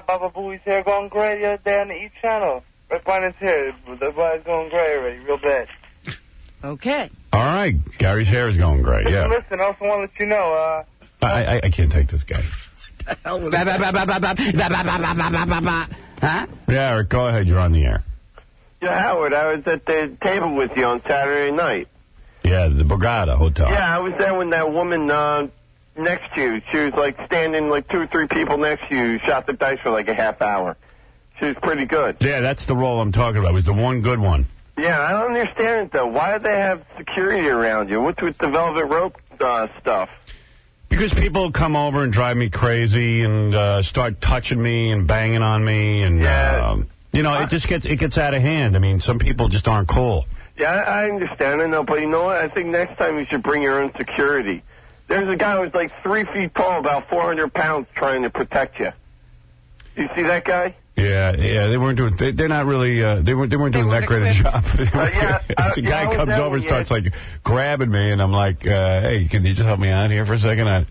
Baba Booey's hair going gray the other day on the E! channel. Right behind his hair. The body's going gray already, real bad. Okay. All right. Gary's hair is going gray, yeah. Listen, I also want to let you know, I can't take this guy. Huh? Yeah, Eric, go ahead. You're on the air. Yeah, Howard, I was at the table with you on Saturday night. Yeah, the Borgata Hotel. Yeah, I was there when that woman... next to you. She was like standing like 2 or 3 people next to you, shot the dice for like a half hour. She was pretty good. Yeah, that's the role I'm talking about. It was the one good one. Yeah, I don't understand it though. Why do they have security around you? What's with the velvet rope stuff? Because people come over and drive me crazy and start touching me and banging on me and it just gets out of hand. I mean, some people just aren't cool. Yeah, I understand. I know, but you know what? I think next time you should bring your own security. There's a guy who's like 3 feet tall, about 400 pounds, trying to protect you. You see that guy? Yeah, they weren't doing. They're not really. They weren't doing that great a job. The guy comes over and starts like grabbing me, and I'm like, "Hey, can you just help me out here for a second? I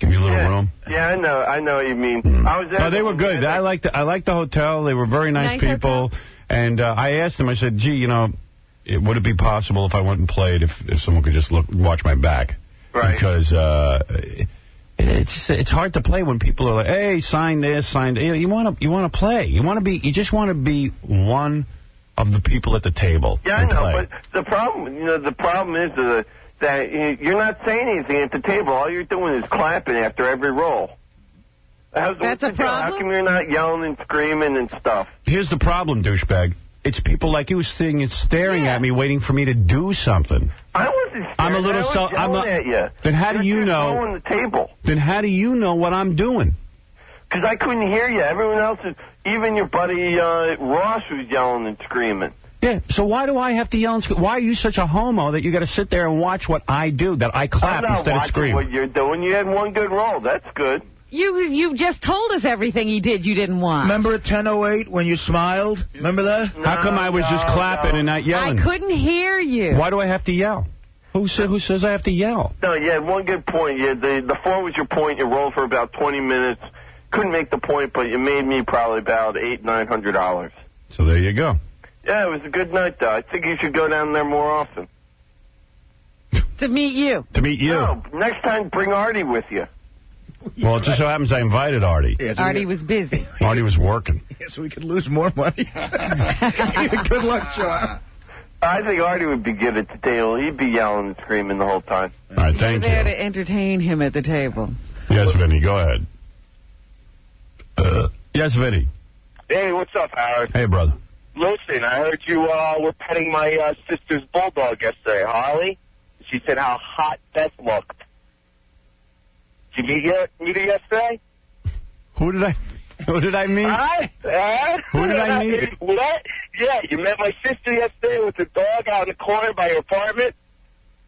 give you a little room." Yeah, I know what you mean. I was there. No, they were good. I liked the hotel. They were very nice people, and I asked them. I said, "Gee, would it be possible if I went and played if someone could just watch my back?" Right. Because it's hard to play when people are like, "Hey, sign this, sign that." You want to play. You just want to be one of the people at the table. Yeah, I know, but the problem is that you're not saying anything at the table. All you're doing is clapping after every roll. That's a problem? How come you're not yelling and screaming and stuff? Here's the problem, douchebag. It's people like you staring at me, waiting for me to do something. I wasn't staring. I'm a little at you. Then how do you know? On the table. Then how do you know what I'm doing? Because I couldn't hear you. Everyone else is. Even your buddy Ross was yelling and screaming. Yeah. So why do I have to yell and scream? Why are you such a homo that you got to sit there and watch what I do? That I clap instead of scream. What you're doing? You had one good roll. That's good. You just told us everything he did you didn't want. Remember at 10:08 when you smiled? Remember that? How come I was just clapping and not yelling? I couldn't hear you. Why do I have to yell? Who says I have to yell? No, you had one good point. The 4 was your point. You rolled for about 20 minutes. Couldn't make the point, but you made me probably about $800-900. So there you go. Yeah, it was a good night, though. I think you should go down there more often. To meet you. To meet you. No, next time bring Artie with you. Well, it just so happens I invited Artie. Yeah, so Artie was busy. Artie was working. Yeah, so we could lose more money. Good luck, Sean. I think Artie would be good at the table. He'd be yelling and screaming the whole time. All right, thank You're there you. to entertain him at the table. Yes, Vinny, go ahead. Yes, Vinny. Hey, what's up, Howard? Hey, brother. Listen, I heard you were petting my sister's bulldog yesterday, Harley. She said how hot Beth looked. Did you meet her yesterday? Who did I meet? Who did I meet? What? Yeah, you met my sister yesterday with the dog out in the corner by your apartment?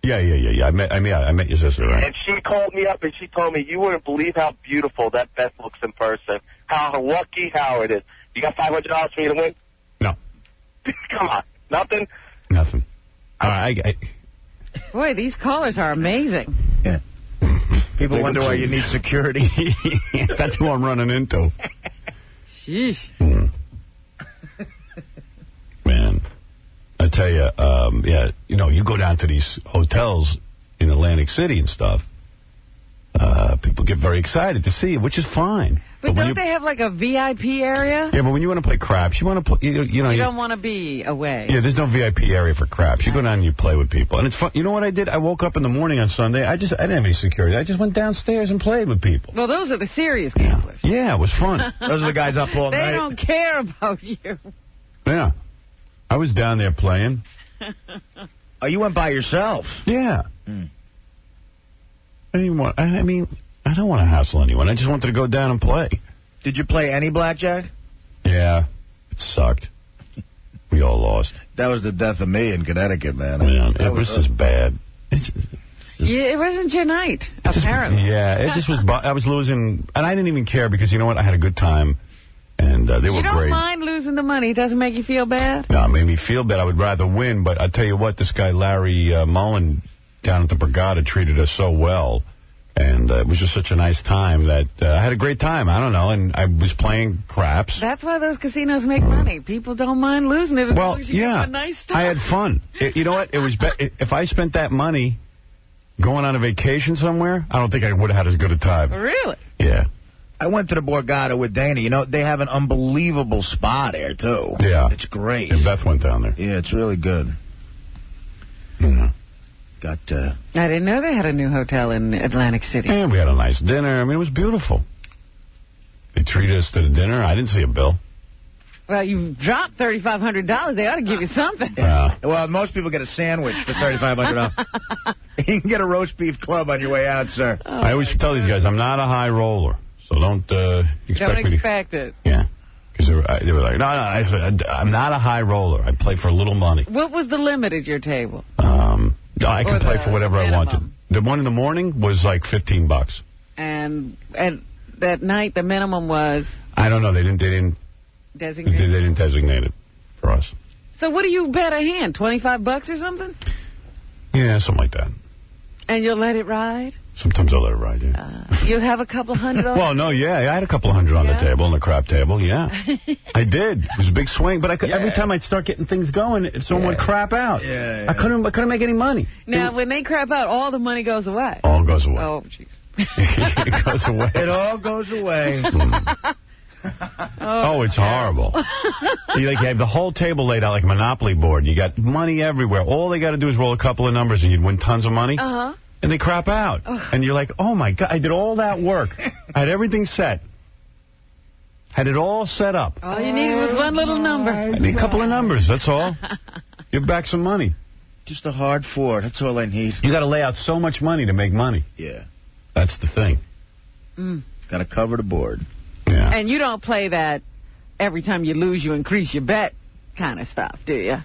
Yeah. I met your sister, right? And she called me up and she told me you wouldn't believe how beautiful that Beth looks in person. How lucky Howard is. You got $500 for me to win? No. Come on. Nothing? Nothing. All right. Boy, these callers are amazing. Yeah. People wonder why you need security. That's who I'm running into. Sheesh. Man, I tell you, you go down to these hotels in Atlantic City and stuff. People get very excited to see you, which is fine. But don't they have like a VIP area? Yeah, but when you want to play craps, you want to play. You don't want to be away. Yeah, there's no VIP area for craps. You go down and you play with people, and it's fun. You know what I did? I woke up in the morning on Sunday. I didn't have any security. I just went downstairs and played with people. Well, those are the serious gamblers. Yeah, it was fun. Those are the guys up all night. They don't care about you. Yeah, I was down there playing. Oh, you went by yourself? Yeah. I don't want to hassle anyone. I just wanted to go down and play. Did you play any blackjack? Yeah, it sucked. We all lost. That was the death of me in Connecticut, man. Yeah, it was just bad. It wasn't your night, apparently. It just was. I was losing, and I didn't even care because you know what? I had a good time, and they were great. You don't mind losing the money? It doesn't make you feel bad? No, it made me feel bad. I would rather win, but I tell you what, this guy Larry Mullen down at the Borgata treated us so well. And it was just such a nice time that I had a great time. I don't know, and I was playing craps. That's why those casinos make money. People don't mind losing it as long as you have a nice time. I had fun. You know what? It was if I spent that money going on a vacation somewhere, I don't think I would have had as good a time. Really? Yeah. I went to the Borgata with Dana. You know, they have an unbelievable spa there, too. Yeah. It's great. And Beth went down there. Yeah, it's really good. I didn't know they had a new hotel in Atlantic City. And we had a nice dinner. I mean, it was beautiful. They treated us to the dinner. I didn't see a bill. Well, you dropped $3,500. They ought to give you something. Well, most people get a sandwich for $3,500. You can get a roast beef club on your way out, sir. I always tell these guys, I'm not a high roller, so don't expect it. Yeah. Because they were like, no, I'm not a high roller. I play for a little money. What was the limit at your table? I can play for whatever I wanted. The one in the morning was like $15. And at that night, the minimum was? I don't know. They didn't designate. They didn't designate it for us. So what do you bet a hand? $25 or something? Yeah, something like that. And you'll let it ride? Sometimes I'll let it ride, yeah. You'll have a couple $100 on Well, no, yeah. I had a couple $100 on the table, on the crap table, yeah. I did. It was a big swing. But every time I'd start getting things going, someone would crap out. Yeah. I couldn't make any money. Now, when they crap out, all the money goes away. All goes away. Oh, jeez. It goes away. It all goes away. It's horrible. You have the whole table laid out like a Monopoly board. You got money everywhere. All they got to do is roll a couple of numbers and you'd win tons of money. Uh-huh. And they crap out. And you're like, oh, my God, I did all that work. I had everything set. Had it all set up. All you needed was one little number. I need a couple of numbers, that's all. You're back some money. Just a hard 4. That's all I need. You got to lay out so much money to make money. Yeah. That's the thing. Got to cover the board. Yeah. And you don't play that every time you lose, you increase your bet kind of stuff, do you?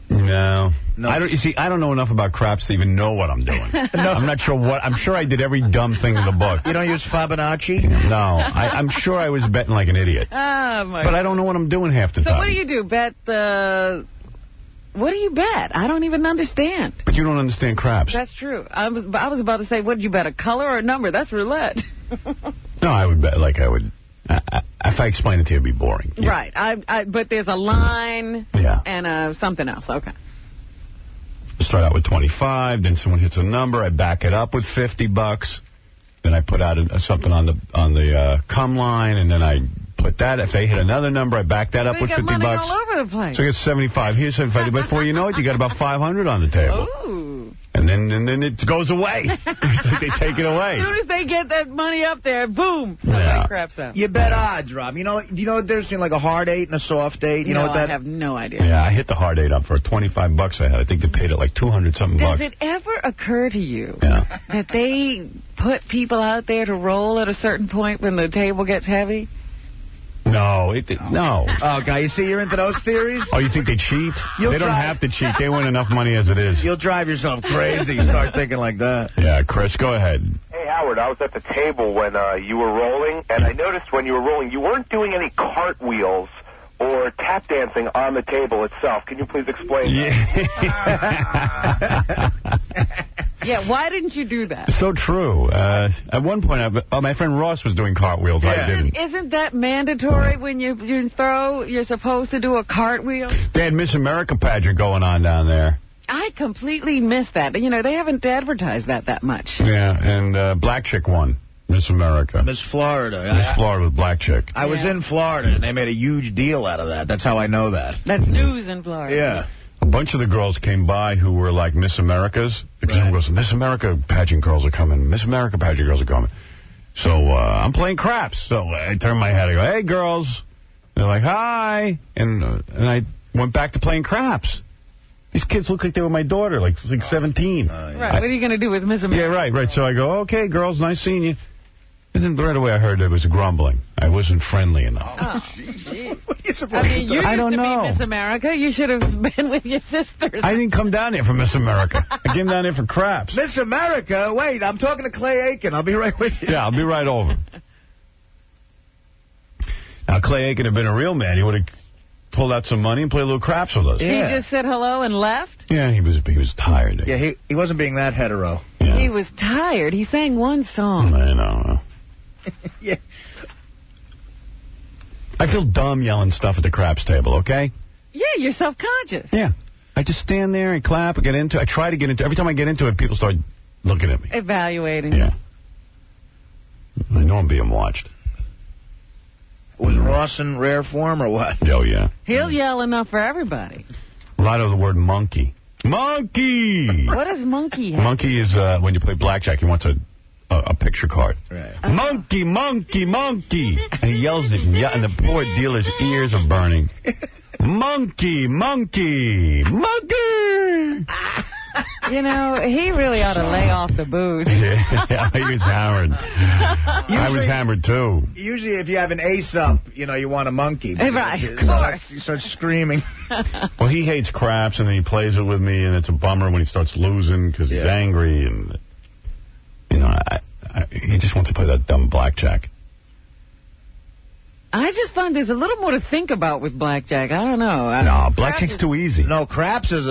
No. You see, I don't know enough about craps to even know what I'm doing. I'm not sure what. I'm sure I did every dumb thing in the book. You don't use Fibonacci? No. I'm sure I was betting like an idiot. Oh, my But I don't know what I'm doing half the time. So what do you do? Bet the... What do you bet? I don't even understand. But you don't understand craps. That's true. I was about to say, what did you bet, a color or a number? That's roulette. No, I would bet like I would... if I explain it to you, it'd be boring. Yeah. Right. But there's a line and something else. Okay. Start out with 25, then someone hits a number, I back it up with $50. Then I put out something on the come line, and then I put that. If they hit another number, I back that up with $50. You got money all over the place. So I get 75. Here's 75. Before you know it, you got about 500 on the table. Ooh. And then it goes away. It's like they take it away. As soon as they get that money up there, boom, somebody craps out. You bet odds, Rob. Do you know the difference between like a hard 8 and a soft 8? You know what that? I have no idea. Yeah, I hit the hard 8 up for $25 I had. I think they paid it like 200-something bucks. Does it ever occur to you that they put people out there to roll at a certain point when the table gets heavy? No, no. Oh, guy, you see you're into those theories? Oh, you think they cheat? They don't have to cheat. They win enough money as it is. You'll drive yourself crazy. You start thinking like that. Yeah, Chris, go ahead. Hey, Howard, I was at the table when you were rolling, and I noticed when you were rolling, you weren't doing any cartwheels or tap dancing on the table itself. Can you please explain that? Yeah, why didn't you do that? So true. At one point, my friend Ross was doing cartwheels. I didn't. Isn't that mandatory when you throw? You're supposed to do a cartwheel? They had Miss America pageant going on down there. I completely missed that. You know, they haven't advertised that much. Yeah, and Black Chick won. Miss America. Miss Florida. Miss Florida with Black Chick. I was in Florida, and they made a huge deal out of that. That's how I know that. That's news in Florida. Yeah. A bunch of the girls came by who were like Miss Americas. Because everyone goes, Miss America pageant girls are coming. Miss America pageant girls are coming. So I'm playing craps. So I turn my head. I go, hey, girls. They're like, hi. And I went back to playing craps. These kids look like they were my daughter, like 17. Right. What are you going to do with Miss America? Yeah, right. So I go, okay, girls, nice seeing you. And then right away I heard there was grumbling. I wasn't friendly enough. Oh, you used to be Miss America. You should have been with your sisters. I didn't come down here for Miss America. I came down here for craps. Miss America? Wait, I'm talking to Clay Aiken. I'll be right with you. Yeah, I'll be right over. Now, Clay Aiken had been a real man. He would have pulled out some money and played a little craps with us. Yeah. He just said hello and left? Yeah, he was tired. Yeah, he wasn't being that hetero. Yeah. He was tired. He sang one song. I know. Yeah. I feel dumb yelling stuff at the craps table, okay? Yeah, you're self-conscious. Yeah. I just stand there and clap and get into it. I try to get into it. Every time I get into it, people start looking at me. Evaluating. Yeah. I know I'm being watched. Was Ross in rare form or what? Oh, yeah. He'll yell enough for everybody. A lot of the word monkey. Monkey! What does monkey have? Monkey is when you play blackjack, he wants a picture card. Right. Monkey, monkey, monkey. And he yells it, and the poor dealer's ears are burning. Monkey, monkey, monkey. You know, he really ought to lay off the booze. Yeah, he was hammered. I was hammered, too. Usually if you have an ace up, you want a monkey. Right, of course. You start screaming. Well, he hates craps, and then he plays it with me, and it's a bummer when he starts losing because he's angry. And, he just wants to play that dumb blackjack. I just find there's a little more to think about with blackjack. I don't know. No, blackjack's too easy. No, craps is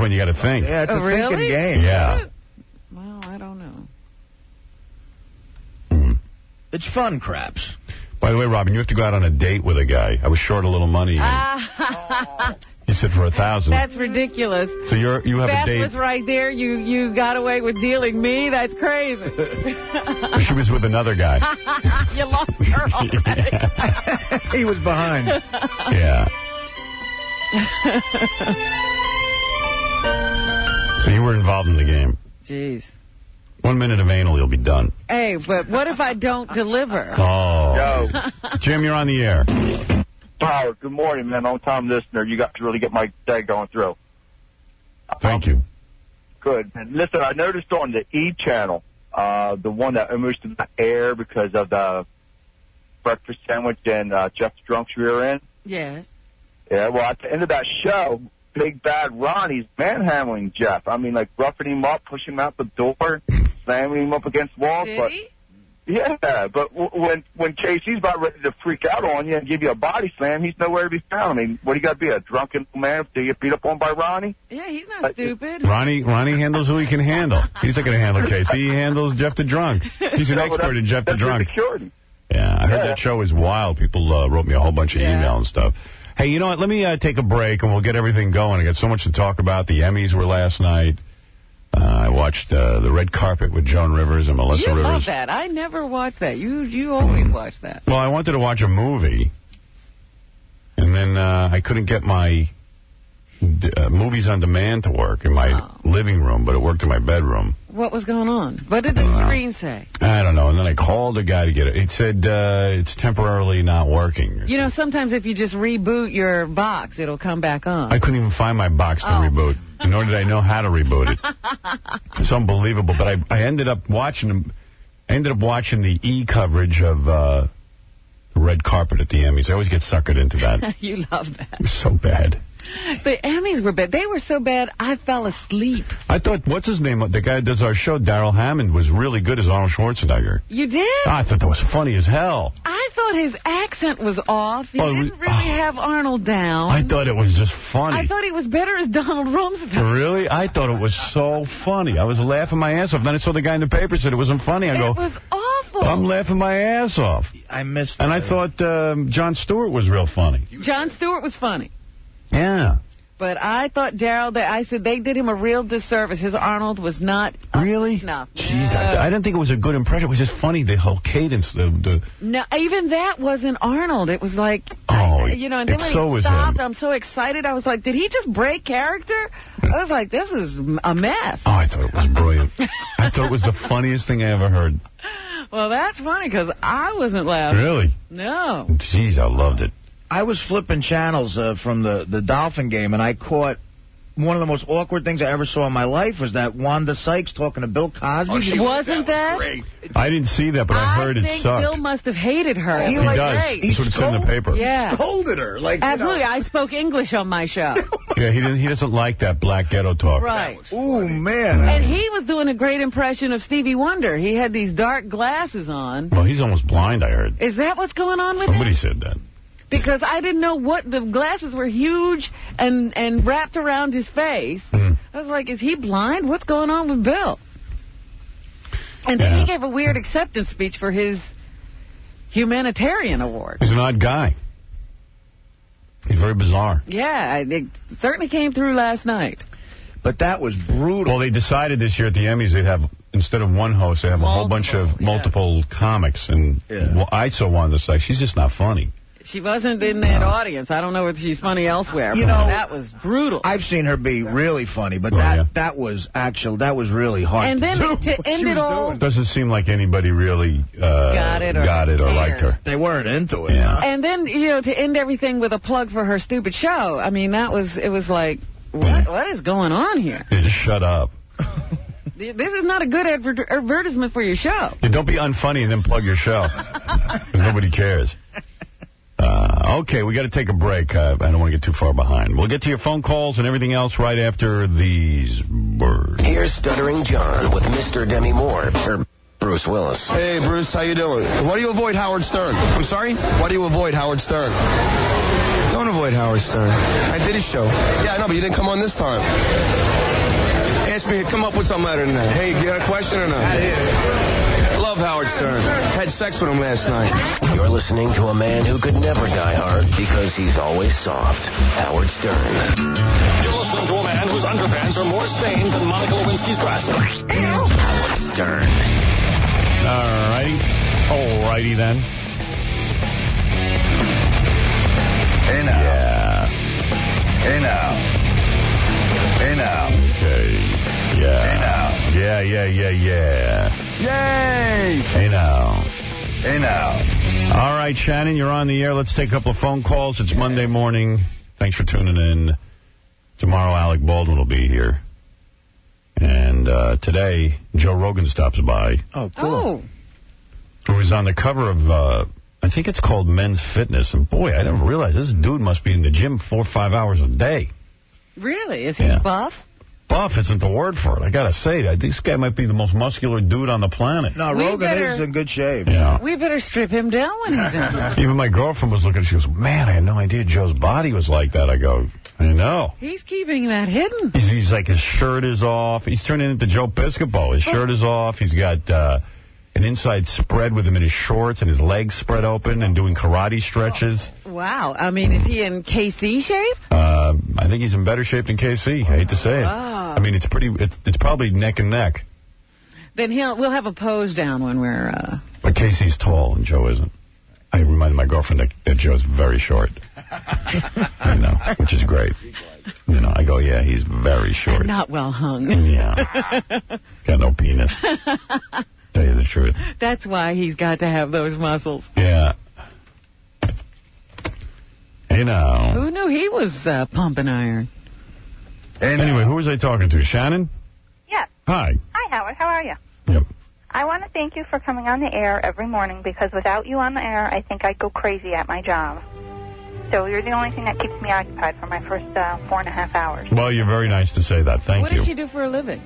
when you got to think. Yeah, it's a thinking game. Yeah. Well, I don't know. It's fun, craps. By the way, Robin, you have to go out on a date with a guy. I was short a little money. He said for $1,000. That's ridiculous. So you have Beth a date. was right there. You got away with dealing me. That's crazy. She was with another guy. You lost her already. He was behind. Yeah. So you were involved in the game. Jeez. 1 minute of anal, you'll be done. Hey, but what if I don't deliver? Oh. Yo. Jim, you're on the air. Howard, good morning, man. Long-time listener. You got to really get my day going through. Thank you. Good. And listen, I noticed on the E channel, the one that almost did not air because of the breakfast sandwich and Jeff the Drunk's rear end. Yes. Yeah, well, at the end of that show, Big Bad Ronnie's manhandling Jeff. I mean, like roughing him up, pushing him out the door, slamming him up against the wall. Did he? Yeah, but when Casey's about ready to freak out on you and give you a body slam, he's nowhere to be found. I mean, what do you got to be, a drunken man to get beat up on by Ronnie? Yeah, he's not stupid. Ronnie handles who he can handle. He's not going to handle Casey. He handles Jeff the Drunk. He's an expert in Jeff the Drunk. Yeah, I heard that show is wild. People wrote me a whole bunch of email and stuff. Hey, you know what? Let me take a break, and we'll get everything going. I got so much to talk about. The Emmys were last night. I watched the red carpet with Joan Rivers and Melissa Rivers. You love that. I never watch that. You always watch that. Well, I wanted to watch a movie, and then I couldn't get my movies on demand to work in my living room, but it worked in my bedroom. What was going on? What did the screen say? I don't know. And then I called a guy to get it. It said it's temporarily not working. You know, sometimes if you just reboot your box, it'll come back on. I couldn't even find my box to reboot, nor did I know how to reboot it. It's unbelievable. But I ended up watching them. I ended up watching the E coverage of the red carpet at the Emmys. I always get suckered into that. You love that. It was so bad. The Emmys were bad. They were so bad, I fell asleep. I thought, what's his name? The guy who does our show, Daryl Hammond, was really good as Arnold Schwarzenegger. You did? I thought that was funny as hell. I thought his accent was off. He didn't really have Arnold down. I thought it was just funny. I thought he was better as Donald Rumsfeld. Really? I thought it was so funny. I was laughing my ass off. Then I saw the guy in the paper said it wasn't funny. I go, it was awful. I'm laughing my ass off. I missed it. And I thought Jon Stewart was real funny. Jon Stewart was funny. Yeah. But I thought, Daryl, I said they did him a real disservice. His Arnold was not really? Enough. Jeez, I didn't think it was a good impression. It was just funny, the whole cadence. No, even that wasn't Arnold. It was like, and then when he stopped, I'm so excited. I was like, did he just break character? I was like, this is a mess. Oh, I thought it was brilliant. I thought it was the funniest thing I ever heard. Well, that's funny, because I wasn't laughing. Really? No. Jeez, I loved it. I was flipping channels from the Dolphin game, and I caught one of the most awkward things I ever saw in my life was that Wanda Sykes talking to Bill Cosby. Wasn't that? I didn't see that, but I heard it sucked. I think Bill must have hated her. He does. That's what it said in the paper. Yeah. Scolded her. Absolutely. I spoke English on my show. Yeah, he doesn't like that black ghetto talk. Right. Oh, man. And he was doing a great impression of Stevie Wonder. He had these dark glasses on. Well, he's almost blind, I heard. Is that what's going on with him? Somebody said that. Because I didn't know what the glasses were huge and wrapped around his face. I was like, is he blind? What's going on with Bill? And then he gave a weird acceptance speech for his humanitarian award. He's an odd guy. He's very bizarre. Yeah, it certainly came through last night. But that was brutal. Well, they decided this year at the Emmys they'd have, instead of one host, they have a whole bunch of multiple comics. And I saw Wanda Sykes. She's just not funny. She wasn't in that audience. I don't know if she's funny elsewhere. You know, that was brutal. I've seen her be really funny, but that was really hard. And then to end it all, doesn't seem like anybody really got it or liked her. They weren't into it. Yeah. And then to end everything with a plug for her stupid show. I mean, it was like, what is going on here? Yeah, just shut up. This is not a good advertisement for your show. Yeah, don't be unfunny and then plug your show. Because nobody cares. Okay, we got to take a break. I don't want to get too far behind. We'll get to your phone calls and everything else right after these words. Here's Stuttering John with Mr. Demi Moore. Bruce Willis. Hey, Bruce, how you doing? Why do you avoid Howard Stern? I'm sorry? Why do you avoid Howard Stern? Don't avoid Howard Stern. I did his show. Yeah, I know, but you didn't come on this time. Ask me, come up with something better than that. Hey, you got a question or not? I love Howard Stern. Had sex with him last night. You're listening to a man who could never die hard because he's always soft. Howard Stern. You're listening to a man whose underpants are more stained than Monica Lewinsky's dress. Howard Stern. Alrighty then. Hey now. Yeah. Hey now. Hey now. Okay. Yeah. Hey now. Yeah. Yay! Hey now. Hey now. All right, Shannon, you're on the air. Let's take a couple of phone calls. It's Monday morning. Thanks for tuning in. Tomorrow, Alec Baldwin will be here. And today, Joe Rogan stops by. Oh, cool. Who was on the cover of, I think it's called Men's Fitness. And, boy, I never realized this dude must be in the gym 4 or 5 hours a day. Really? Is he buff? Buff isn't the word for it. I got to say, this guy might be the most muscular dude on the planet. No, Rogan is in good shape. Yeah. We better strip him down when he's in. Even my girlfriend was looking, she goes, man, I had no idea Joe's body was like that. I go, I know. He's keeping that hidden. He's like, his shirt is off. He's turning into Joe Piscopo. His shirt is off. He's got an inside spread with him in his shorts and his legs spread open and doing karate stretches. Wow. I mean, is he in KC shape? I think he's in better shape than KC. I hate to say it. I mean, it's probably neck and neck. Then we'll have a pose down when we're... But KC's tall and Joe isn't. I reminded my girlfriend that Joe's very short. You know, which is great. You know, I go, yeah, he's very short. And not well hung. Yeah. Got no penis. Tell you the truth. That's why he's got to have those muscles. Yeah. Hey, now. Who knew he was pumping iron? Anyway, who was I talking to? Shannon? Yes. Hi. Hi, Howard. How are you? Yep. I want to thank you for coming on the air every morning because without you on the air, I think I'd go crazy at my job. So you're the only thing that keeps me occupied for my first 4.5 hours. Well, you're very nice to say that. Thank you. What does she do for a living?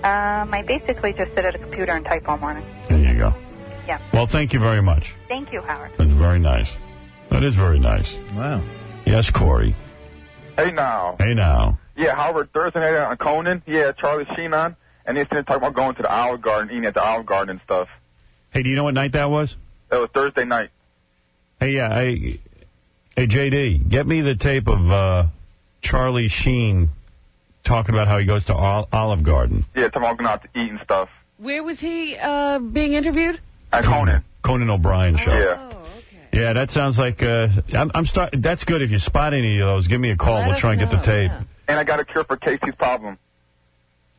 I basically just sit at a computer and type all morning. There you go. Yeah. Well, thank you very much. Thank you, Howard. That's very nice. That is very nice. Wow. Yes, Corey. Hey, now. Hey, now. Yeah, Howard, Thursday night on Conan. Yeah, Charlie Sheen on. And they're talking about going to the Olive Garden, eating at the Olive Garden and stuff. Hey, do you know what night that was? That was Thursday night. Hey, yeah. Hey, JD, get me the tape of Charlie Sheen talking about how he goes to Olive Garden. Yeah, talking about going out to eat and stuff. Where was he being interviewed? At Conan. Conan O'Brien show. Yeah. Yeah, that sounds like that's good. If you spot any of those, give me a call. We'll try and get the tape. Yeah. And I got a cure for Casey's problem.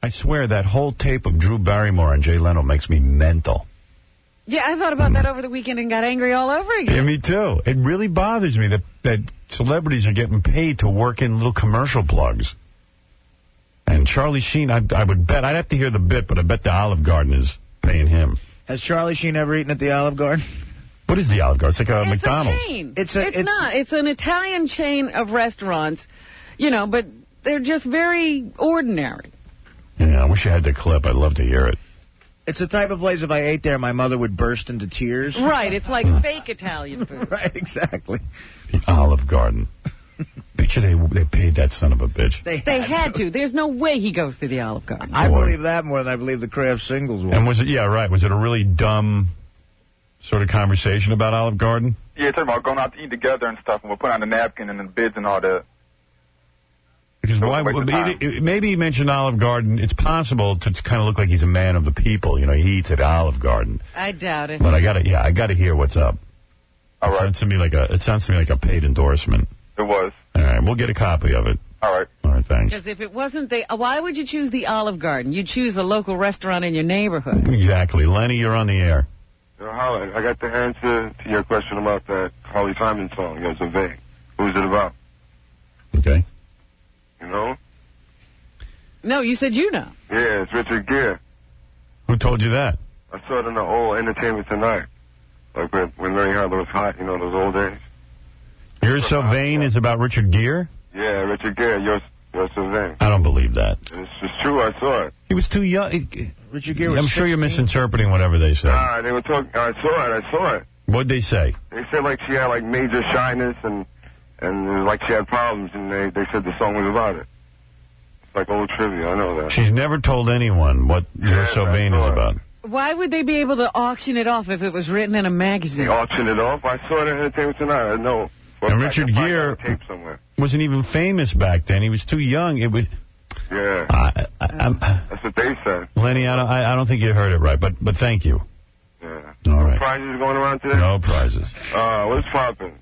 I swear that whole tape of Drew Barrymore and Jay Leno makes me mental. Yeah, I thought about that over the weekend and got angry all over again. Yeah, me too. It really bothers me that celebrities are getting paid to work in little commercial plugs. And Charlie Sheen, I would bet, I'd have to hear the bit, but I bet the Olive Garden is paying him. Has Charlie Sheen ever eaten at the Olive Garden? What is the Olive Garden? It's like a McDonald's. A chain. It's not. It's an Italian chain of restaurants, you know, but they're just very ordinary. Yeah, I wish I had the clip. I'd love to hear it. It's the type of place if I ate there, my mother would burst into tears. Right. It's like fake Italian food. Right, exactly. The Olive Garden. Bet you they paid that son of a bitch. They had to. There's no way he goes to the Olive Garden. I believe that more than I believe the Kraft singles one. And was it, yeah, right, was it a really dumb sort of conversation about Olive Garden? Yeah, talking about going out to eat together and stuff, and we'll put on the napkin and the bids and all that. Because maybe he mentioned Olive Garden. It's possible to kind of look like he's a man of the people. You know, he eats at Olive Garden. I doubt it. But I gotta hear what's up. All right. It sounds to me like a paid endorsement. It was. All right, we'll get a copy of it. All right. All right, thanks. Because if it wasn't why would you choose the Olive Garden? You'd choose a local restaurant in your neighborhood. Exactly. Lenny, you're on the air. Holly, I got the answer to your question about that Holly Simon song, You're So Vague. Who's it about? Okay. You know? No, you said you know. Yeah, it's Richard Gere. Who told you that? I saw it in the old Entertainment Tonight. Like when Larry Harlow was hot, you know, those old days. You're So Vain is about Richard Gere? Yeah, Richard Gere, You're So Vain. I don't believe that. It's true, I saw it. He was too young. Richard Gere was I'm sure you're misinterpreting whatever they said. Nah, they were talking. I saw it. What'd they say? They said like she had like major shyness and it was like she had problems, and they said the song was about it. It's like old trivia, I know that. She's never told anyone what You're So Vain is about. Why would they be able to auction it off if it was written in a magazine? They auctioned it off? I saw it in Entertainment Tonight, I know. And Richard Gere wasn't even famous back then. He was too young. It was. Yeah. That's what they said. Lenny, I don't think you heard it right, but thank you. Yeah. All right. Prizes going around today? No prizes. What's popping?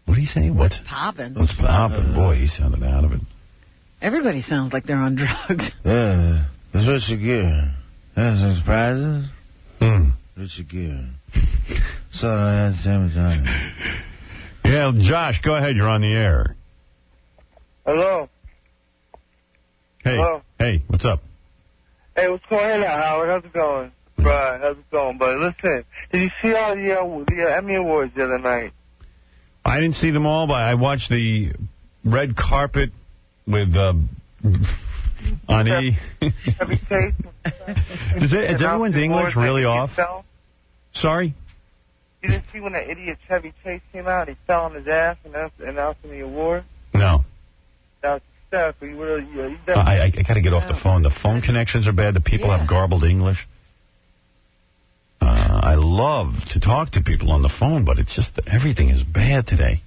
What did he say? What's popping? What's popping? Boy, he sounded out of it. Everybody sounds like they're on drugs. Yeah. That's Richard Gere. That's some surprises. Richard Gere. So I had same time. Yeah, Josh, go ahead. You're on the air. Hello. Hey. Hello. Hey, what's up? Hey, what's going on, Howard? How's it going? Right, how's it going? But listen, did you see all the Emmy Awards the other night? I didn't see them all, but I watched the red carpet with Ani. Is everyone's English really off? Sorry? You didn't see when that idiot Chevy Chase came out? He fell on his ass and announcing the award? No. That was hysterical. I got to get off the phone. The phone connections are bad. The people have garbled English. I love to talk to people on the phone, but it's just everything is bad today.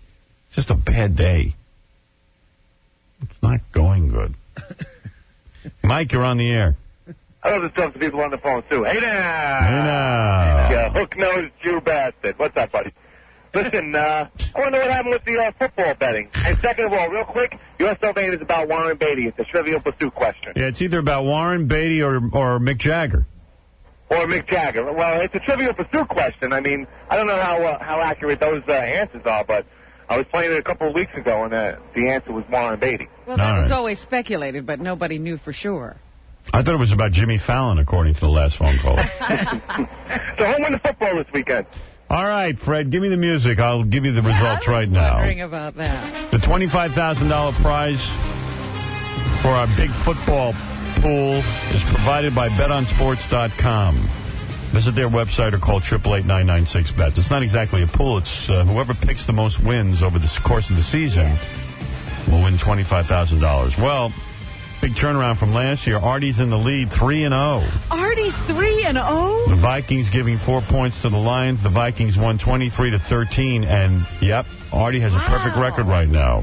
It's just a bad day. It's not going good. Mike, you're on the air. I love to talk to people on the phone, too. Hey now! Hey now! Yeah, hook-nosed Jew bastard. What's up, buddy? Listen, I want to know what happened with the football betting. And second of all, real quick, your survey is about Warren Beatty. It's a Trivial Pursuit question. Yeah, it's either about Warren Beatty or Mick Jagger. Or Mick Jagger. Well, it's a Trivial Pursuit question. I mean, I don't know how accurate those answers are, but I was playing it a couple of weeks ago, and the answer was Warren Beatty. Well, that was always speculated, but nobody knew for sure. I thought it was about Jimmy Fallon, according to the last phone call. So who won the football this weekend? All right, Fred, give me the music. I'll give you the results right now. Wondering about that. The $25,000 prize for our big football pool is provided by BetOnSports.com. Visit their website or call 888-996-BET. It's not exactly a pool. It's whoever picks the most wins over the course of the season will win $25,000. Well, big turnaround from last year. Artie's in the lead, 3-0. Artie's 3-0? The Vikings giving 4 points to the Lions. The Vikings won 23-13, and, yep, Artie has a perfect record right now.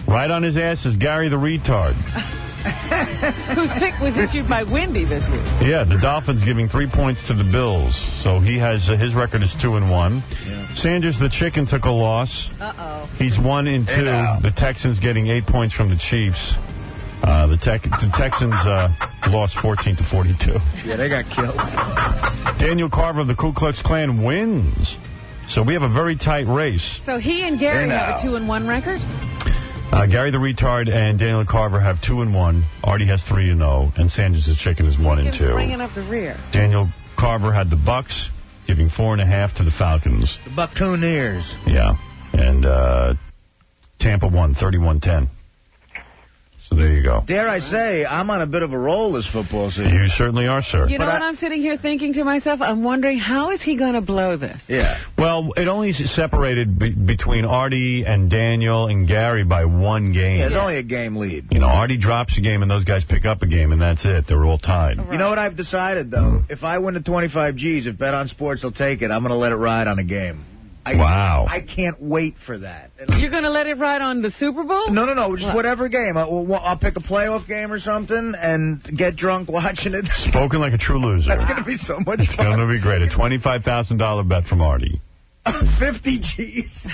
Right on his ass is Gary the Retard. Whose pick was issued by Wendy this week. Yeah, the Dolphins giving 3 points to the Bills. So he has his record is 2-1. Yeah. Sanders the Chicken took a loss. Uh-oh. He's 1-2. The Texans getting 8 points from the Chiefs. The Texans lost 14-42. Yeah, they got killed. Daniel Carver of the Ku Klux Klan wins. So we have a very tight race. So he and Gary have a 2-1 record? Gary the Retard and Daniel Carver have 2-1. Artie has 3-0. And Sanders the Chicken is 1-2. Bringing up the rear. Daniel Carver had the Bucks, giving 4.5 to the Falcons. The Buccaneers. Yeah. And Tampa won 31-10. So there you go. Dare I say, I'm on a bit of a roll this football season. You certainly are, sir. You know what I'm sitting here thinking to myself? I'm wondering, how is he going to blow this? Yeah. Well, it only separated between Artie and Daniel and Gary by 1 game. Yeah, it's only a game lead. You know, Artie drops a game and those guys pick up a game, and that's it. They're all tied. Right. You know what I've decided, though? If I win the 25 G's, if Bet on Sports will take it, I'm going to let it ride on a game. Wow. I can't wait for that. You're going to let it ride on the Super Bowl? No. Just whatever game. I'll pick a playoff game or something and get drunk watching it. Spoken like a true loser. That's going to be so much fun. It's going to be great. A $25,000 bet from Artie. 50 G's.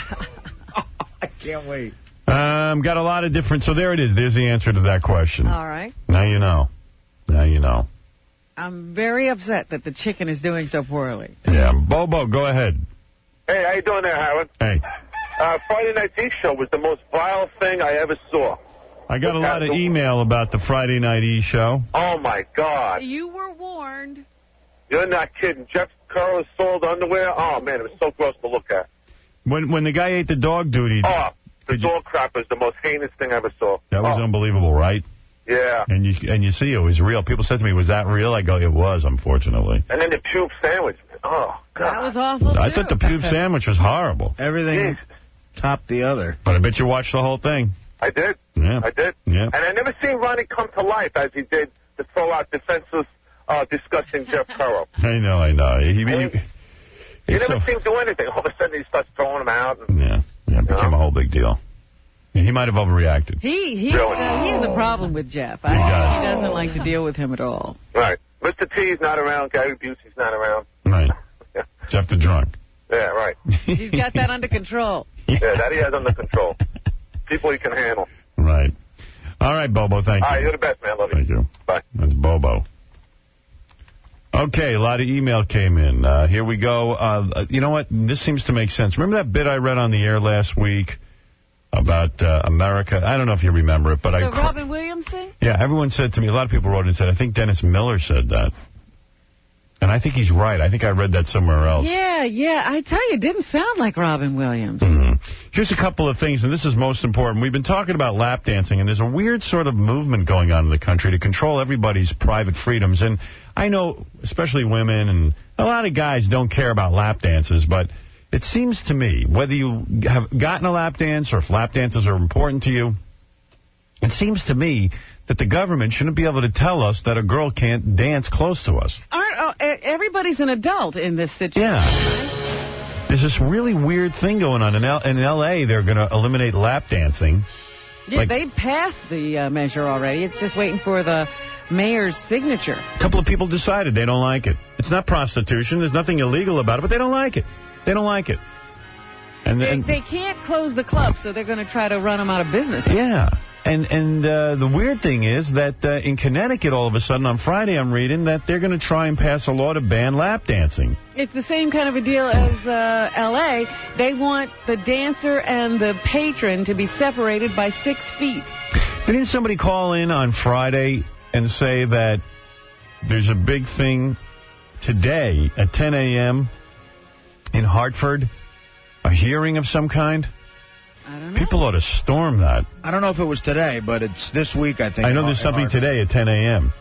I can't wait. Got a lot of different... So there it is. There's the answer to that question. All right. Now you know. I'm very upset that the chicken is doing so poorly. Yeah. Bobo, go ahead. Hey, how you doing there, Howard? Hey. Friday Night Eve show was the most vile thing I ever saw. I got a lot of email about the Friday Night Eve show. Oh, my God. You were warned. You're not kidding. Jeff Curl's sold underwear. Oh, man, it was so gross to look at. When the guy ate the dog duty... Oh, the dog crap was the most heinous thing I ever saw. That was unbelievable, right? Yeah. And you see, it was real. People said to me, was that real? I go, it was, unfortunately. And then the pube sandwich. Oh, God. That was awful, I thought the pube sandwich was horrible. Everything topped the other. But I bet you watched the whole thing. I did. Yeah. I did. Yeah. And I never seen Ronnie come to life as he did to throw out defenseless, disgusting Jeff Curl. I know. He never seen him do anything. All of a sudden he starts throwing him out. And, it became a whole big deal. He might have overreacted. He has a problem with Jeff. He doesn't like to deal with him at all. Right. Mr. T's not around. Gary Busey's not around. Right. Jeff the drunk. Yeah, right. He's got that under control. Yeah, that he has under control. People he can handle. Right. All right, Bobo, thank you. All right, you're the best, man. Love you. Thank you. Bye. That's Bobo. Okay, a lot of email came in. Here we go. You know what? This seems to make sense. Remember that bit I read on the air last week about America? I don't know if you remember it, but the Robin Williams thing? Yeah, everyone said to me, a lot of people wrote and said, I think Dennis Miller said that. And I think he's right. I think I read that somewhere else. Yeah. I tell you, it didn't sound like Robin Williams. Here's a couple of things, and this is most important. We've been talking about lap dancing, and there's a weird sort of movement going on in the country to control everybody's private freedoms. And I know, especially women, and a lot of guys don't care about lap dances, but it seems to me, whether you have gotten a lap dance or if lap dances are important to you, it seems to me that the government shouldn't be able to tell us that a girl can't dance close to us. Everybody's an adult in this situation. Yeah. There's this really weird thing going on. In L.A., they're going to eliminate lap dancing. Yeah, they passed the measure already. It's just waiting for the mayor's signature. A couple of people decided they don't like it. It's not prostitution. There's nothing illegal about it, but they don't like it. They don't like it. And they can't close the club, so they're going to try to run them out of business. Yeah. And the weird thing is that in Connecticut, all of a sudden, on Friday, I'm reading that they're going to try and pass a law to ban lap dancing. It's the same kind of a deal as L.A. They want the dancer and the patron to be separated by 6 feet. Didn't somebody call in on Friday and say that there's a big thing today at 10 a.m. in Hartford, a hearing of some kind? I don't know. People ought to storm that. I don't know if it was today, but it's this week, I think. I know there's something today at 10 a.m.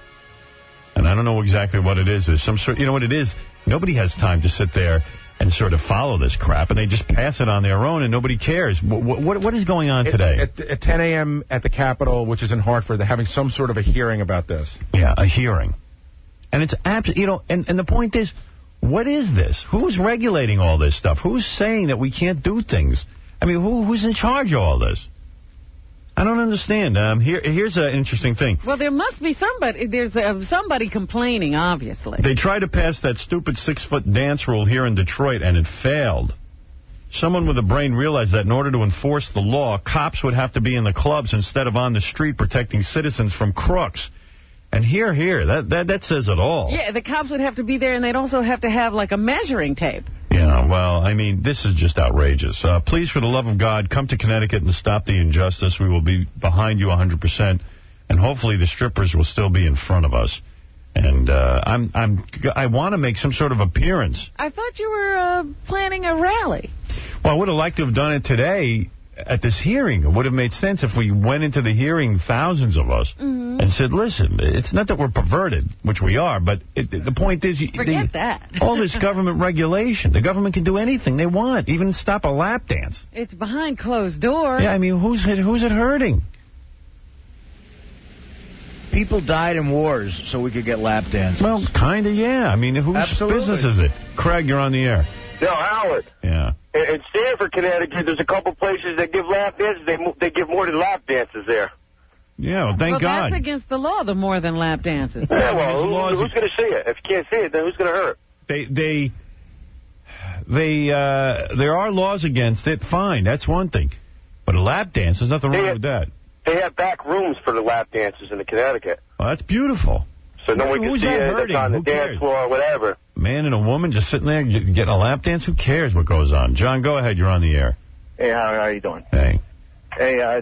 And I don't know exactly what it is. There's some sort, you know what it is? Nobody has time to sit there and sort of follow this crap, and they just pass it on their own, and nobody cares. What is going on today? At 10 a.m. at the Capitol, which is in Hartford, they're having some sort of a hearing about this. Yeah, a hearing. And it's absolutely, and the point is, what is this? Who's regulating all this stuff? Who's saying that we can't do things? I mean, who's in charge of all this? I don't understand. Here's an interesting thing. Well, there must be somebody. There's somebody complaining, obviously. They tried to pass that stupid 6-foot dance rule here in Detroit, and it failed. Someone with a brain realized that in order to enforce the law, cops would have to be in the clubs instead of on the street protecting citizens from crooks. And here, that says it all. Yeah, the cops would have to be there, and they'd also have to have, like, a measuring tape. Yeah, well, I mean, this is just outrageous. Please, for the love of God, come to Connecticut and stop the injustice. We will be behind you 100%, and hopefully the strippers will still be in front of us. And I want to make some sort of appearance. I thought you were planning a rally. Well, I would have liked to have done it today at this hearing. It would have made sense if we went into the hearing, thousands of us, and said, listen, it's not that we're perverted, which we are, but the point is... Forget that. all this government regulation. The government can do anything they want, even stop a lap dance. It's behind closed doors. Yeah, I mean, who's it hurting? People died in wars so we could get lap dances. Well, kind of, yeah. I mean, whose business is it? Craig, you're on the air. Yo, Howard. Yeah. In Stanford, Connecticut, there's a couple places that give lap dances. They give more than lap dances there. Yeah, well, thank God. That's against the law, the more than lap dances. Yeah, well, who's going to see it? If you can't see it, then who's going to hurt? There are laws against it, fine, that's one thing. But a lap dance, there's nothing wrong with that. They have back rooms for the lap dances in Connecticut. Well, that's beautiful. So no one can see it. It's on the dance floor or whatever. Man and a woman just sitting there getting a lap dance? Who cares what goes on? John, go ahead. You're on the air. Hey, how are you doing? Hey. Hey,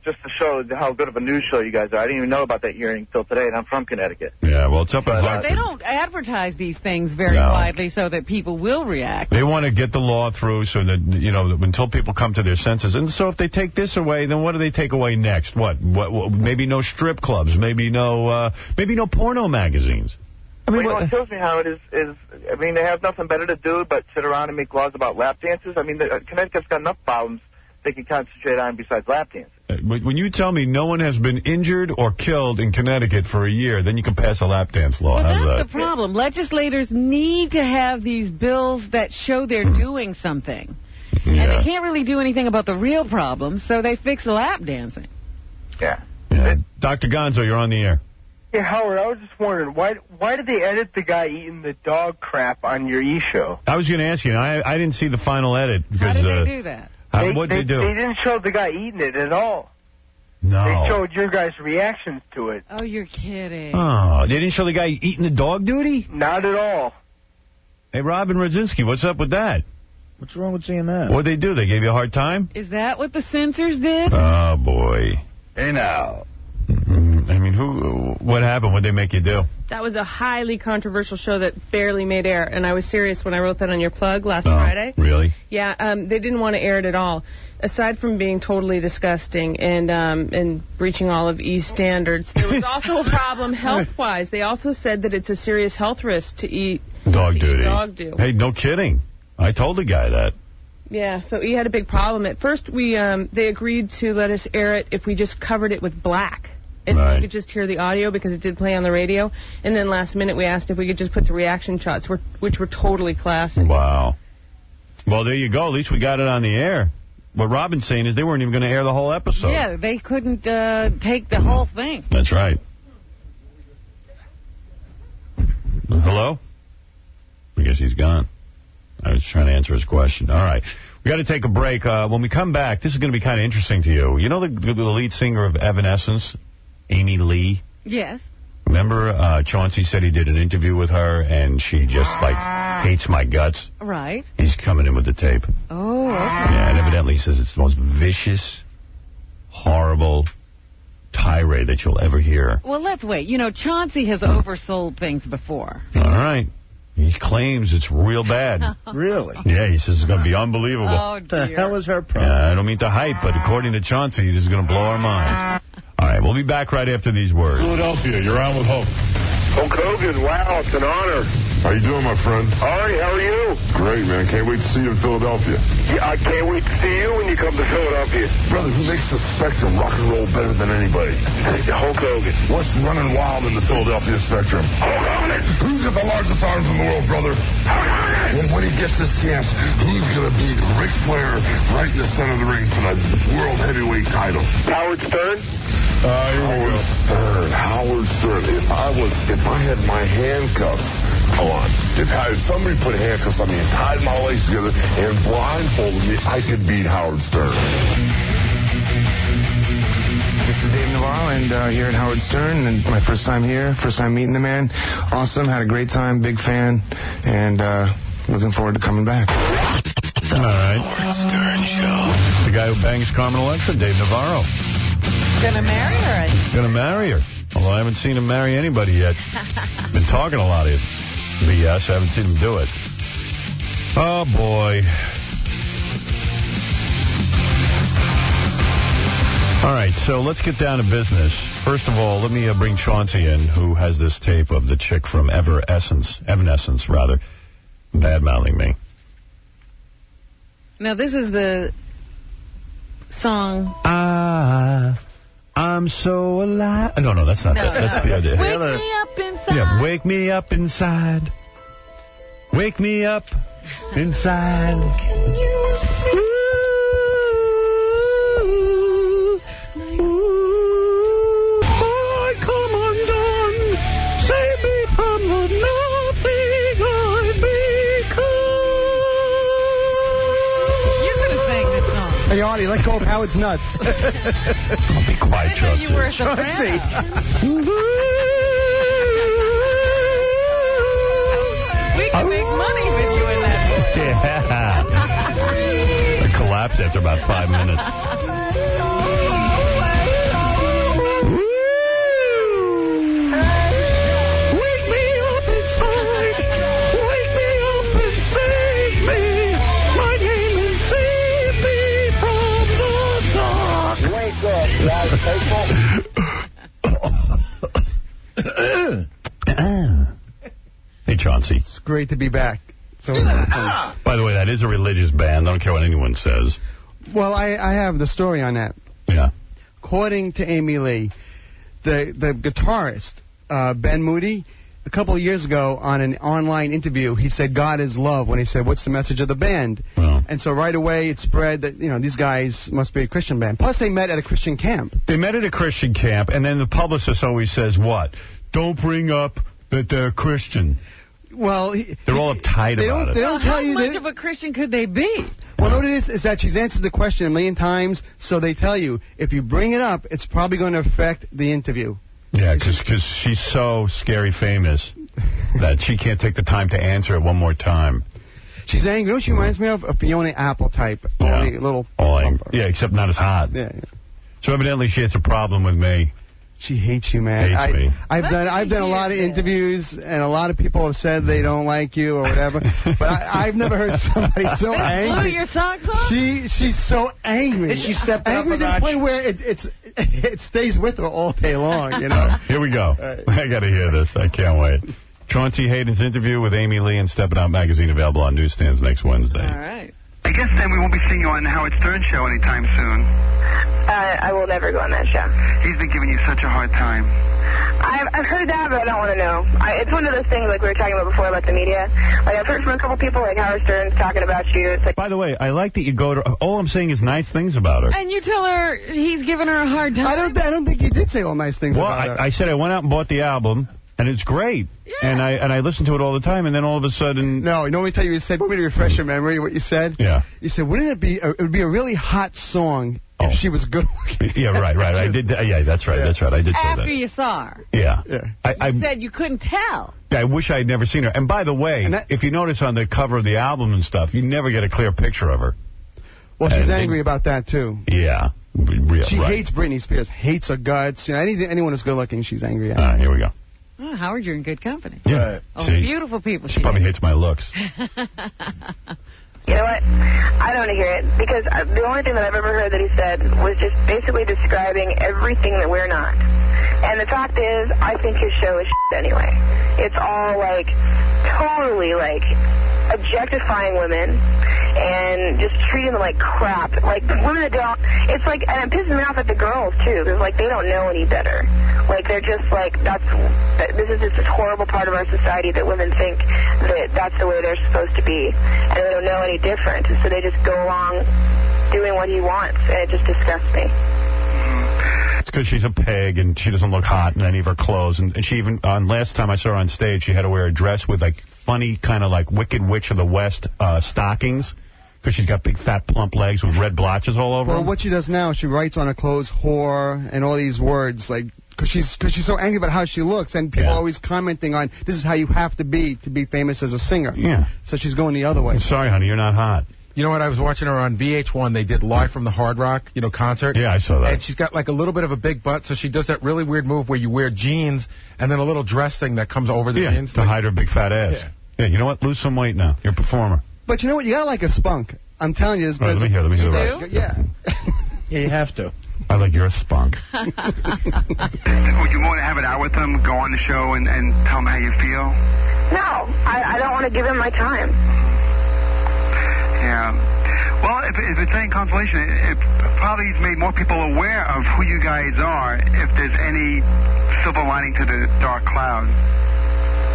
just to show how good of a news show you guys are, I didn't even know about that hearing until today, and I'm from Connecticut. Yeah, well, it's up in Hartford. They don't advertise these things very widely so that people will react. They want to get the law through so that, until people come to their senses. And so if they take this away, then what do they take away next? What maybe no strip clubs, maybe no porno magazines. I mean, what kills me, Howard, is they have nothing better to do but sit around and make laws about lap dances. I mean, Connecticut's got enough problems they can concentrate on besides lap dances. When you tell me no one has been injured or killed in Connecticut for a year, then you can pass a lap dance law. Well, How's that's the problem. Legislators need to have these bills that show they're doing something. Yeah. And they can't really do anything about the real problems, so they fix lap dancing. Yeah. Dr. Gonzo, you're on the air. Yeah, Howard, I was just wondering, why did they edit the guy eating the dog crap on your E-show? I was going to ask you, I didn't see the final edit. Because, how did they do that? What did they do? They didn't show the guy eating it at all. No. They showed your guys' reactions to it. Oh, you're kidding. Oh, they didn't show the guy eating the dog duty? Not at all. Hey, Robin Rodzinski, what's up with that? What's wrong with seeing that? What'd they do? They gave you a hard time? Is that what the censors did? Oh, boy. Hey, now. I mean, what happened? What'd they make you do? That was a highly controversial show that barely made air, and I was serious when I wrote that on your plug last Friday. Really? Yeah, they didn't want to air it at all. Aside from being totally disgusting and breaching all of E standards, there was also a problem health-wise. They also said that it's a serious health risk to eat dog duty. Dog do. Hey, no kidding. I told the guy that. Yeah, so E had a big problem. At first, they agreed to let us air it if we just covered it with black. And you could just hear the audio because it did play on the radio. And then last minute we asked if we could just put the reaction shots, which were totally classic. Wow. Well, there you go. At least we got it on the air. What Robin's saying is they weren't even going to air the whole episode. Yeah, they couldn't take the whole thing. That's right. Hello? I guess he's gone. I was trying to answer his question. All right. We got to take a break. When we come back, this is going to be kind of interesting to you. You know the lead singer of Evanescence, Amy Lee? Yes. Remember Chauncey said he did an interview with her and she just, hates my guts? Right. He's coming in with the tape. Oh, okay. Yeah, and evidently he says it's the most vicious, horrible tirade that you'll ever hear. Well, let's wait. You know, Chauncey has oversold things before. All right. He claims it's real bad. Really? Yeah, he says it's going to be unbelievable. Oh, dear. The hell is her problem? Yeah, I don't mean to hype, but according to Chauncey, this is going to blow our minds. All right, we'll be back right after these words. Philadelphia, you're on with Hulk. Hulk Hogan, wow, it's an honor. How you doing, my friend? Artie, how are you? Great, man. Can't wait to see you in Philadelphia. Yeah, I can't wait to see you when you come to Philadelphia. Brother, who makes the Spectrum rock and roll better than anybody? Hulk Hogan. What's running wild in the Philadelphia Spectrum? Hulk Hogan! Who's got the largest arms in the world, brother? Hulk Hogan! And when he gets his chance, who's going to beat Ric Flair right in the center of the ring for the World Heavyweight title? Howard Stern? Howard Stern. If I had my handcuffs on, if somebody put handcuffs on me and tied my legs together and blindfolded me, I could beat Howard Stern. This is Dave Navarro, and here at Howard Stern, and my first time here, first time meeting the man. Awesome, had a great time, big fan, and looking forward to coming back. All right. Howard Stern Show. The guy who bangs Carmen Electra, Dave Navarro. Gonna marry her? Gonna marry her. Although I haven't seen him marry anybody yet. Been talking a lot of BS. I haven't seen him do it. Oh, boy. All right, so let's get down to business. First of all, let me bring Chauncey in, who has this tape of the chick from Evanescence, bad-mouthing me. Now, this is the song... I'm so alive. No, that's not that. That's the idea. Wake me up inside. Yeah, wake me up inside. Wake me up inside. Can you see? My commandant, save me from the nothing I've become. You could have sang this song. Hey, Artie, let go of Howard's nuts. I'll be quiet, Chauncey. You were a soprano. We can make money with you in that voice. Yeah. I collapsed after about 5 minutes. Wake me up inside. Wake me up and save me. My name is Save Me from the Dark. Wake up, guys, people. Hey, Chauncey. It's great to be back. So, by the way, that is a religious band. I don't care what anyone says. well, I have the story on that. Yeah. According to Amy Lee, the guitarist, Ben Moody, a couple of years ago on an online interview, he said God is love when he said, what's the message of the band? Oh. And so right away it spread that, these guys must be a Christian band. Plus they met at a Christian camp. They met at a Christian camp, and then the publicist always says what? Don't bring up that they're Christian. Well, they're all uptight about it. They don't tell you how much of a Christian could they be? Well, what it is that she's answered the question 1 million times, so they tell you, if you bring it up, it's probably going to affect the interview. Yeah, because she's so scary famous that she can't take the time to answer it one more time. She's angry. You know what she reminds me of? A Fiona Apple type. Yeah. Only a little... All angry. Yeah, except not as hot. Yeah. So evidently she has a problem with me. She hates you, man. Hates me. I've done a lot of interviews, and a lot of people have said they don't like you or whatever. But I've never heard somebody so angry. Blew your socks off? She's so angry. She stepped up angry a to the notch. point where it stays with her all day long. You know. Here we go. I got to hear this. I can't wait. Chauncey Hayden's interview with Amy Lee in Steppin' Out magazine, available on newsstands next Wednesday. All right. I guess then we won't be seeing you on the Howard Stern show anytime soon. I will never go on that show. He's been giving you such a hard time. I've heard that, but I don't want to know. It's one of those things like we were talking about before about the media. Like I've heard from a couple people, like Howard Stern's talking about you. It's like, by the way, I like that you go to... All I'm saying is nice things about her. And you tell her he's giving her a hard time? I don't think you did say all nice things about her. I said I went out and bought the album, and it's great. Yeah. And I listen to it all the time, and then all of a sudden... No, you know what I tell you said? Want me to refresh your memory, what you said? Yeah. You said, wouldn't it be... it would be a really hot song if she was good looking. Yeah, right. I did... Yeah, that's right. That's right. I did say that. After you saw her. Yeah. You said you couldn't tell. I wish I had never seen her. And by the way, if you notice on the cover of the album and stuff, you never get a clear picture of her. Well, she's angry about that, too. Yeah. She hates Britney Spears, hates her guts. You know, anyone who's good looking, she's angry at. All right, here we go. Oh, Howard, you're in good company. Yeah. Oh, See, beautiful people. She probably hates my looks. you know what? I don't want to hear it because the only thing that I've ever heard that he said was just basically describing everything that we're not. And the fact is, I think his show is shit anyway. It's all like totally like objectifying women and just treating them like crap. Like women that don't, it's like, and it pisses me off at the girls too, because like they don't know any better. Like they're just like, this is just this horrible part of our society that women think that that's the way they're supposed to be, and they don't know any different. So they just go along doing what he wants, and it just disgusts me. It's because she's a pig and she doesn't look hot in any of her clothes. And she even, last time I saw her on stage, she had to wear a dress with like funny kind of like Wicked Witch of the West stockings. Because she's got big, fat, plump legs with red blotches all over them. What she does now, she writes on her clothes, whore, and all these words, like, because she's so angry about how she looks, and people are always commenting on, this is how you have to be famous as a singer. Yeah. So she's going the other way. I'm sorry, honey, you're not hot. You know what? I was watching her on VH1. They did Live from the Hard Rock, concert. Yeah, I saw that. And she's got like a little bit of a big butt, so she does that really weird move where you wear jeans and then a little dress thing that comes over the jeans. To hide her big fat ass. Yeah, you know what? Lose some weight now. You're a performer. But you know what? You got like a spunk. I'm telling you. Right, let me hear the rest. Yeah. Yeah, you have to. I like your spunk. Would you want to have it out with him, go on the show, and tell him how you feel? No, I don't want to give him my time. Yeah. Well, if it's any consolation, it probably has made more people aware of who you guys are, if there's any silver lining to the dark cloud.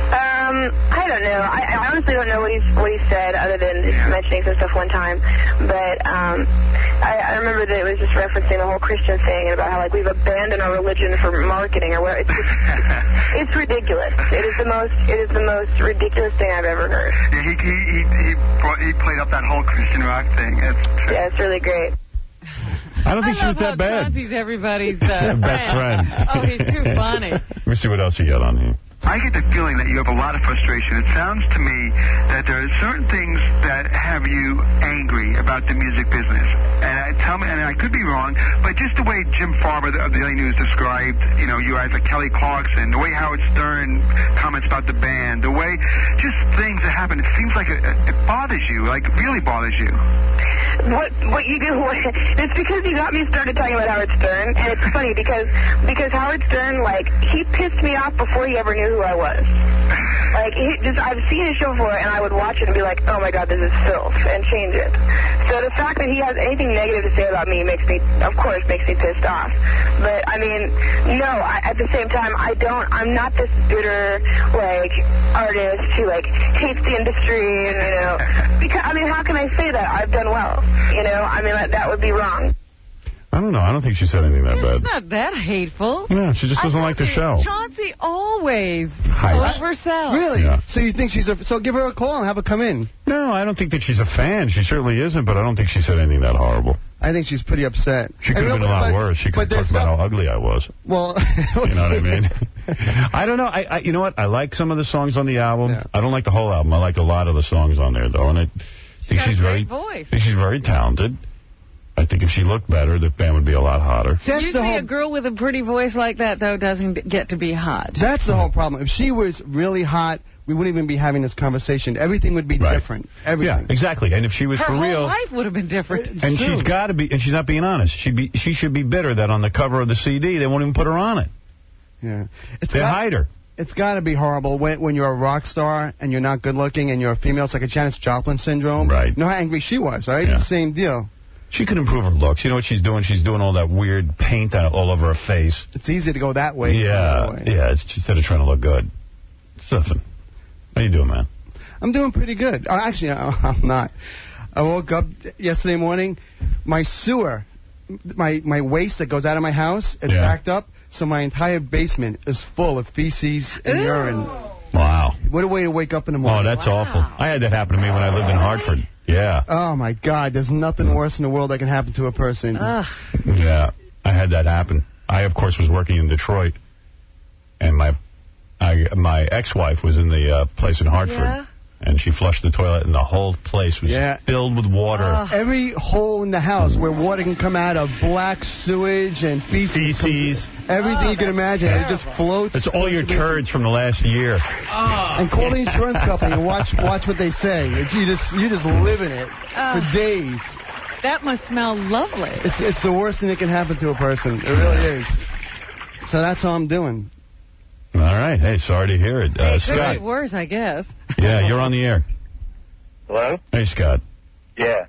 I don't know. I honestly don't know what he said other than just mentioning some stuff one time. But I remember that it was just referencing the whole Christian thing and about how like we've abandoned our religion for marketing or whatever. It's just, it's ridiculous. It is the most ridiculous thing I've ever heard. Yeah, he played up that whole Christian rock thing. Yeah, it's really great. I don't think she was that bad. Chauncey's everybody's best friend. Oh, he's too funny. Let me see what else you got on here. I get the feeling that you have a lot of frustration. It sounds to me that there are certain things that have you angry about the music business. And I could be wrong, but just the way Jim Farber of the Daily News described, you as like Kelly Clarkson, the way Howard Stern comments about the band, the way just things that happen, it seems like it bothers you, like really bothers you. What you do? It's because you got me started talking about Howard Stern, and it's funny because Howard Stern, like, he pissed me off before he ever knew who I was. Like, I've seen his show before, and I would watch it and be like, oh my God, this is filth, and change it. So the fact that he has anything negative to say about me makes me pissed off. But I mean, no. At the same time, I'm not this bitter like artist who like hates the industry, and because I mean, how can I say that I've done well? I mean, that would be wrong. I don't know. I don't think she said anything that bad. It's not that hateful. Yeah, she just doesn't like the show. Chauncey always Hypes. oversells. Really? Yeah. So you think she's a... So give her a call and have her come in. No, I don't think that she's a fan. She certainly isn't, but I don't think she said anything that horrible. I think she's pretty upset. She could have been a lot worse. She could have talked about how ugly I was. Well... You know what I mean? I don't know. You know what? I like some of the songs on the album. Yeah. I don't like the whole album. I like a lot of the songs on there, though. And I think she's very... voice. I think she's very talented. I think if she looked better, the band would be a lot hotter. Usually a girl with a pretty voice like that, though, doesn't get to be hot. That's the whole problem. If she was really hot, we wouldn't even be having this conversation. Everything would be different. Everything. Yeah, exactly. And if she was Her for real... whole life would have been different. And she's got to be... And she's not being honest. She should be bitter that on the cover of the CD, they won't even put her on it. Yeah. They hide her. It's got to be horrible when you're a rock star and you're not good looking and you're a female. It's like a Janis Joplin syndrome. Right. You know how angry she was, right? Yeah. It's the same deal. She could improve her looks. You know what she's doing? She's doing all that weird paint all over her face. It's easy to go that way. Yeah, yeah. It's instead of trying to look good. It's nothing. How you doing, man? I'm doing pretty good. Actually, I'm not. I woke up yesterday morning. My sewer, my waste that goes out of my house, is backed up. So my entire basement is full of feces and urine. Wow. What a way to wake up in the morning. Oh, that's awful. I had that happen to me when I lived in Hartford. Yeah. Oh, my God. There's nothing worse in the world that can happen to a person. Yeah. I had that happen. I, of course, was working in Detroit. And my ex-wife was in the place in Hartford. Yeah. And she flushed the toilet, and the whole place was filled with water. Every hole in the house where water can come out of, black sewage and feces. Everything you can imagine. It just floats. It's all your turds from the last year. And call the insurance company and watch what they say. You just live in it for days. That must smell lovely. It's the worst thing that can happen to a person. It really is. So that's all I'm doing. All right. Hey, sorry to hear it. It Scott. could be worse, I guess. Yeah, you're on the air. Hello? Hey, Scott. Yeah.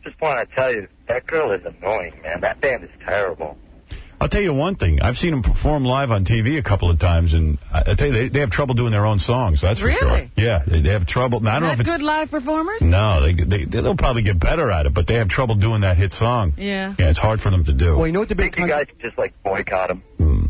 Just want to tell you, that girl is annoying, man. That band is terrible. I'll tell you one thing. I've seen them perform live on TV a couple of times, and I tell you, they have trouble doing their own songs. That's for sure. Yeah, they have trouble. Now, I don't know if it's good live performers? No, they'll probably get better at it, but they have trouble doing that hit song. Yeah. Yeah, it's hard for them to do. Well, you know what the big... You guys just, boycott them.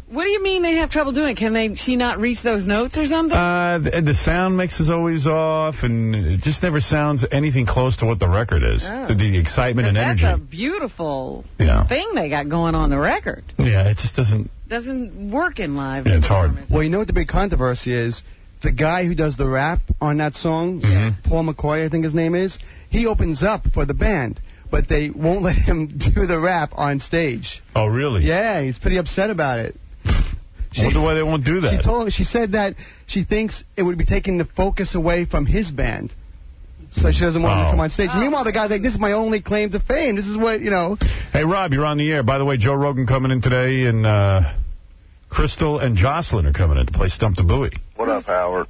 What do you mean they have trouble doing it? Can she not reach those notes or something? The sound mix is always off, and it just never sounds anything close to what the record is. Oh. The excitement and energy. That's a beautiful thing they got going on the record. Yeah, it just doesn't work in live. Yeah, it's hard. Well, you know what the big controversy is? The guy who does the rap on that song, Paul McCoy, I think his name is, he opens up for the band. But they won't let him do the rap on stage. Oh, really? Yeah, he's pretty upset about it. I wonder why they won't do that. She said that she thinks it would be taking the focus away from his band. So she doesn't want him to come on stage. Meanwhile, the guy's like, this is my only claim to fame. This is what, Hey, Rob, you're on the air. By the way, Joe Rogan coming in today, and Crystal and Jocelyn are coming in to play Stump the Buoy. What up, Howard?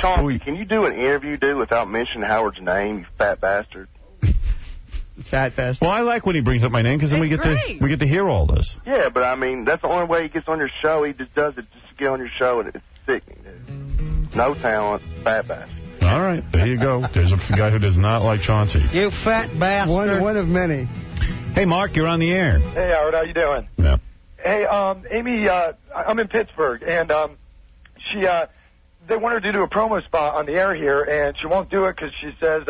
Chauncey, can you do an interview, without mentioning Howard's name, you fat bastard? Fat bastard. Well, I like when he brings up my name, because then we get to hear all this. Yeah, but I mean, that's the only way he gets on your show. He just does it just to get on your show, and it's sickening, dude. No talent, fat bastard. All right, there you go. There's a guy who does not like Chauncey. You fat bastard. One of many. Hey, Mark, you're on the air. Hey, Howard, how you doing? Yeah. Hey, Amy, I'm in Pittsburgh, and they want her to do a promo spot on the air here, and she won't do it because she says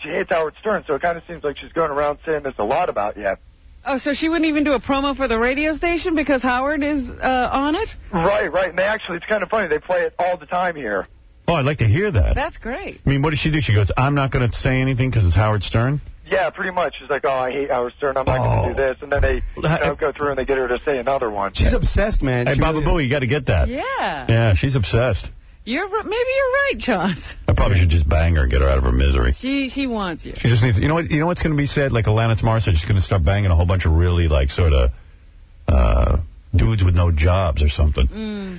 she hates Howard Stern, so it kind of seems like she's going around saying this a lot about you. Oh, so she wouldn't even do a promo for the radio station because Howard is on it? Right. And it's kind of funny. They play it all the time here. Oh, I'd like to hear that. That's great. I mean, what does she do? She goes, I'm not going to say anything because it's Howard Stern? Yeah, pretty much. She's like, I hate Howard Stern. I'm not going to do this. And then they go through and they get her to say another one. She's obsessed, man. Hey, Baba Booey, you got to get that. Yeah. Yeah, she's obsessed. Maybe you're right, Chance. I probably should just bang her and get her out of her misery. She wants you. She just needs. You know what's going to be said? Like Alanis Morissette, she's going to start banging a whole bunch of really sort of dudes with no jobs or something.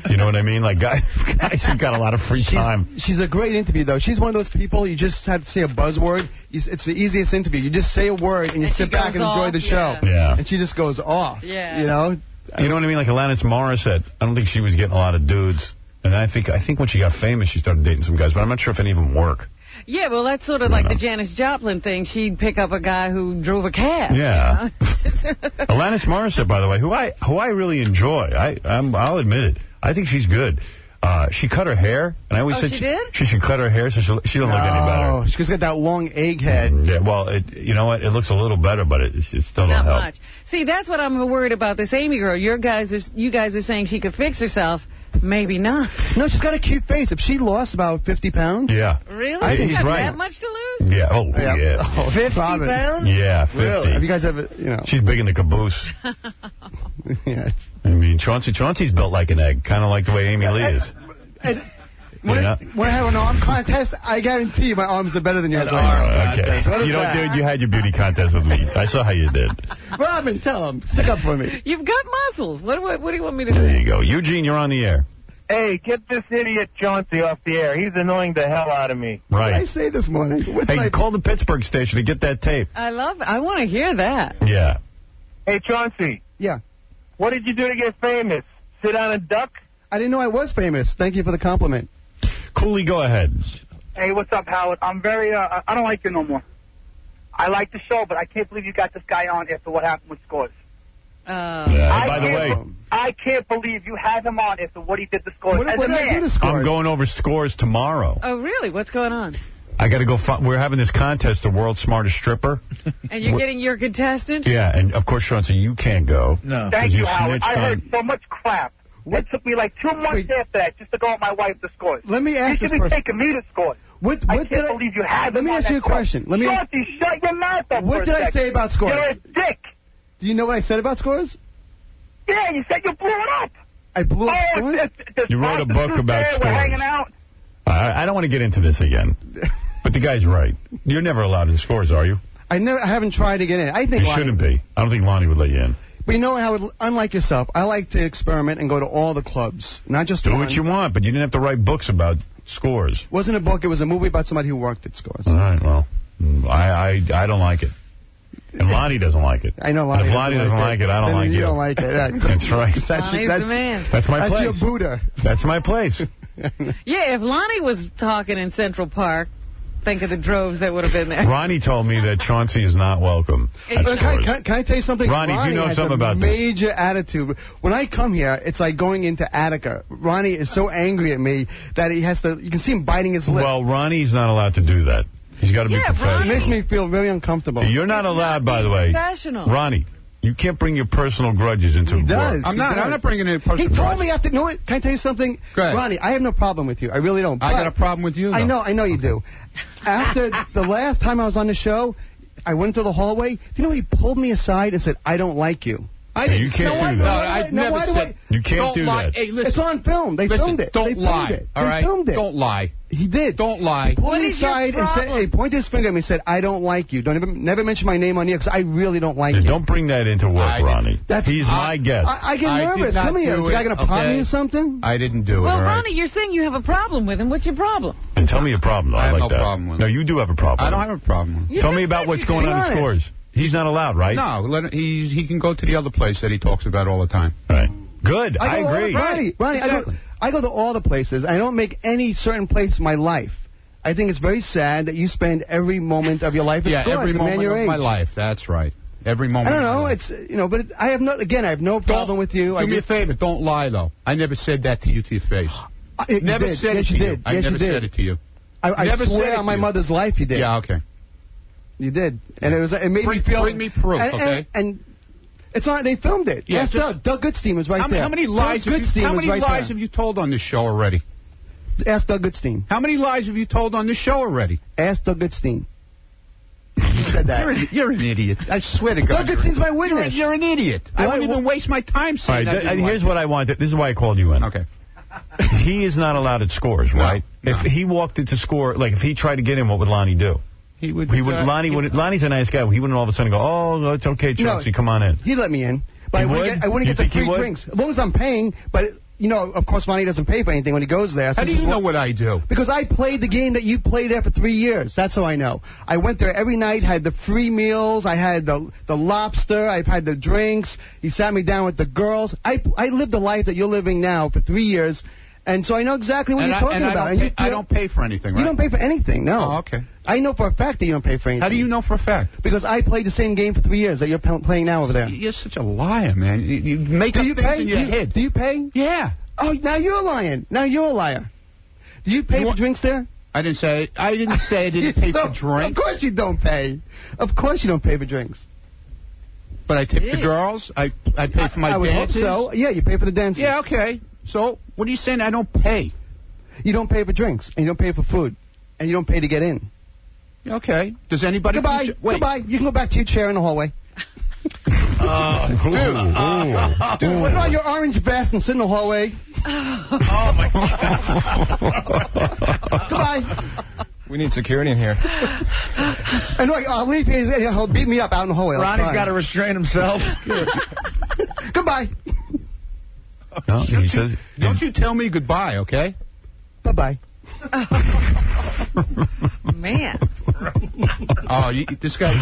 You know what I mean? Like guys who've got a lot of free time. She's a great interview, though. She's one of those people you just have to say a buzzword. It's the easiest interview. You just say a word and you sit back and enjoy the show. Yeah. And she just goes off. Yeah. You know what I mean? Like Alanis Morissette, I don't think she was getting a lot of dudes. And I think when she got famous, she started dating some guys, but I'm not sure if any of them work. Yeah, well, that's sort of like the Janis Joplin thing. She'd pick up a guy who drove a cab. Yeah. Alanis Morissette, by the way, who I really enjoy. I'll admit it. I think she's good. She cut her hair, and I always said she should cut her hair so she don't look any better. Oh, she's got that long egg head. Yeah, well, you know what? It looks a little better, but it still don't help. Not much. See, that's what I'm worried about this Amy girl. You guys are saying she could fix herself. Maybe not. No, she's got a cute face. If she lost about 50 pounds. Yeah. Really? I think She's he's got right. that much to lose? Yeah. Oh, yeah. Oh, 50 pounds? Yeah, 50. Really? Have you guys ever, She's big in the caboose. Yeah. I mean, Chauncey's built like an egg, kind of like the way Amy Lee is. When I have an arm contest, I guarantee you my arms are better than yours. Okay. You know, dude, you had your beauty contest with me. I saw how you did. Robin, tell him. Stick up for me. You've got muscles. What do you want me to do? There you go. Eugene, you're on the air. Hey, get this idiot Chauncey off the air. He's annoying the hell out of me. Right. What did I say this morning? Hey, call the Pittsburgh station to get that tape. I want to hear that. Yeah. Hey, Chauncey. Yeah. What did you do to get famous? Sit on a duck? I didn't know I was famous. Thank you for the compliment. Cooley, go ahead. Hey, what's up, Howard? I'm very, I don't like you no more. I like the show, but I can't believe you got this guy on after what happened with Scores. By the way, I can't believe you had him on after what he did to Scores. What did I do to Scores? I'm going over Scores tomorrow. Oh, really? What's going on? I got to go. We're having this contest, the world's smartest stripper. And you're getting your contestant? Yeah, and of course, Chauncey, you can't go. No. Thank you, Howard. I heard so much crap. It took me like 2 months after that just to go with my wife to Scores. Let me ask you this should be taking me to Scores. I can't believe you had Let me ask you a question. Chauncey, shut your mouth up What did I say about Scores? You're a dick. Do you know what I said about Scores? Yeah, you said you blew it up. I blew up Scores? You wrote a book about Scores. We're hanging out. I don't want to get into this again. But the guy's right. You're never allowed in Scores, are you? I haven't tried to get in. I think you shouldn't be. I don't think Lonnie would let you in. But you know, Howard, unlike yourself, I like to experiment and go to all the clubs, not just Do one. what you want, but you didn't have to write books about Scores. It wasn't a book. It was a movie about somebody who worked at Scores. All right, well, I don't like it. And Lonnie doesn't like it. I know Lonnie. And if Lonnie doesn't like it, I don't like you. You don't like it. That's right. Lonnie's the man. That's my place. That's your Buddha. That's my place. Yeah, if Lonnie was talking in Central Park, think of the droves that would have been there. Ronnie told me that Chauncey is not welcome. Can I tell you something? Ronnie, do you know something about this? Major attitude. When I come here, it's like going into Attica. Ronnie is so angry at me that he has to. You can see him biting his lip. Well, Ronnie's not allowed to do that. He's got to be professional. It makes me feel very uncomfortable. You're not allowed, by the way. Professional. Ronnie, you can't bring your personal grudges into work. I'm not bringing any personal grudges. He told me after. You know what? Can I tell you something? Go ahead. Ronnie, I have no problem with you. I really don't. I got a problem with you, though. I know you do. After the last time I was on the show, I went to the hallway. You know, he pulled me aside and said, "I don't like you." You can't do that. No, I've never said. You can't do that. Hey, listen. It's on film. They filmed it. Don't lie. All right. They filmed it. Don't lie. He did. Don't lie. He pulled me aside and said, "Hey, pointed his finger at me and said, I don't like you. Never mention my name on here because I really don't like you." Don't bring that into work, Ronnie. He's my guest. I get nervous. Come here. Is the guy going to pop me or something? I didn't do it. Well, all right? Ronnie, you're saying you have a problem with him. What's your problem? And tell me your problem. I have like no that. problem with No, him. you do have a problem. I don't have a problem with him. Tell me about what's going on in Scores. He's not allowed, right? No, he can go to the other place that he talks about all the time. Right. Good. I agree. Ronnie, Exactly. I go to all the places. I don't make any certain place my life. I think it's very sad that you spend every moment of your life at Scores. Every moment of my age. life. That's right. Every moment. I don't know. Of my life. It's but I have no problem with you. Do me a favor. Don't lie though. I never said that to you to your face. Never said it to you. I never said it to you. I never swear said it on to my you. mother's life you did. Yeah. Okay. You did, and it made me feel. Bring me proof, okay? And it's on. They filmed it. Yeah. Yes, Doug Goodstein was right there. How many lies? How many lies have you told on this show already? Ask Doug Goodstein. How many lies have you told on this show already? Ask Doug Goodstein. You said that. You're an idiot. I swear to God. Doug Goodstein's my witness. You're an idiot. I won't even waste my time saying that. Here's what I wanted. This is why I called you in. Okay. He is not allowed at Scores, right? No. If he walked into Score, like if he tried to get in, what would Lonnie do? He would. Lonnie's a nice guy. He wouldn't all of a sudden go, "Oh, it's okay, Chauncey, come on in." He'd let me in, but I wouldn't get the free drinks as long as I'm paying. But you know, of course, Lonnie doesn't pay for anything when he goes there. How do you know what I do? Because I played the game that you played there for 3 years. That's how I know. I went there every night, had the free meals. I had the lobster. I've had the drinks. He sat me down with the girls. I lived the life that you're living now for 3 years. And so I know exactly what you're talking about. I don't pay for anything, right? You don't pay for anything, no. Oh, okay. I know for a fact that you don't pay for anything. How do you know for a fact? Because I played the same game for 3 years that you're playing now over there. You're such a liar, man. You make up things in your head. Do you pay? Yeah. Oh, now you're lying. Now you're a liar. Do you pay for drinks there? I didn't say I didn't pay for drinks. Of course you don't pay. Of course you don't pay for drinks. But I tip the girls. I pay for my dances. I would hope so. Yeah, you pay for the dances. Yeah, okay. So what are you saying? I don't pay. You don't pay for drinks, and you don't pay for food, and you don't pay to get in. Okay. Does anybody... Goodbye. Goodbye. You can go back to your chair in the hallway. Dude, what about your orange vest and sit in the hallway? Oh, my God. Goodbye. We need security in here. And look, I'll leave here. He'll beat me up out in the hallway. Ronnie's got to restrain himself. Goodbye. No, he says, don't you tell me goodbye, okay? Bye-bye. Man. Oh, this guy,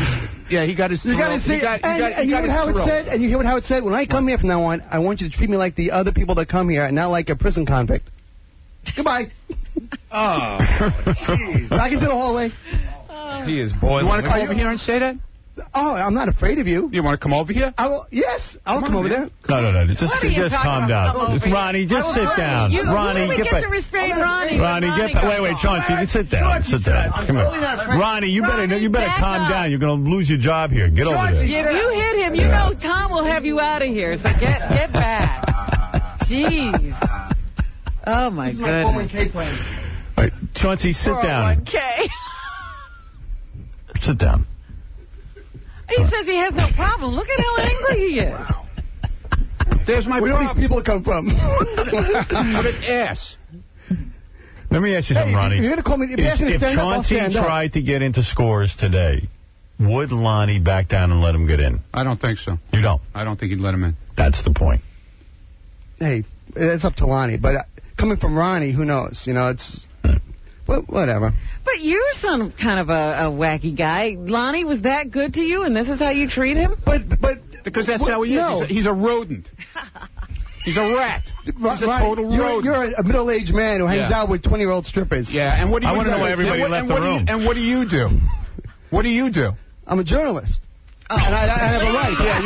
he got his throat. You got to see, and you hear how it said, and you hear how it said, when I come here from now on, I want you to treat me like the other people that come here and not like a prison convict. Goodbye. Oh, jeez. Back into the hallway. He is boiling. You want to come over here and say that? Oh, I'm not afraid of you. You want to come over here? Yes, I'll come over there. No. Just calm down. Ronnie, just sit down. Ronnie, get to restrain Ronnie. Ronnie, wait, Chauncey, sit down. Sit down. Come here. Ronnie, you better calm down. You're going to lose your job here. Get over there. If you hit him, you know Tom will have you out of here. So get back. Jeez. Oh my goodness. My 401k plan. All right, Chauncey, sit down. 401k. Sit down. He says he has no problem. Look at how angry he is. There's my Where do these people come from? What an ass. Let me ask you something, Ronnie. You're going to call me. If Chauncey tried to get into Scores today, would Lonnie back down and let him get in? I don't think so. You don't? I don't think he'd let him in. That's the point. Hey, it's up to Lonnie. But coming from Ronnie, who knows? You know, it's... Whatever. But you're some kind of a wacky guy. Lonnie was that good to you, and this is how you treat him? But because that's how he is. No. He's a rodent. He's a rat. He's a total rodent. You're a middle-aged man who hangs out with 20-year-old strippers. Yeah, and what do you do? I want to know why everybody left the room. And what do you do? What do you do? I'm a journalist. Oh. And I have a life. Yeah,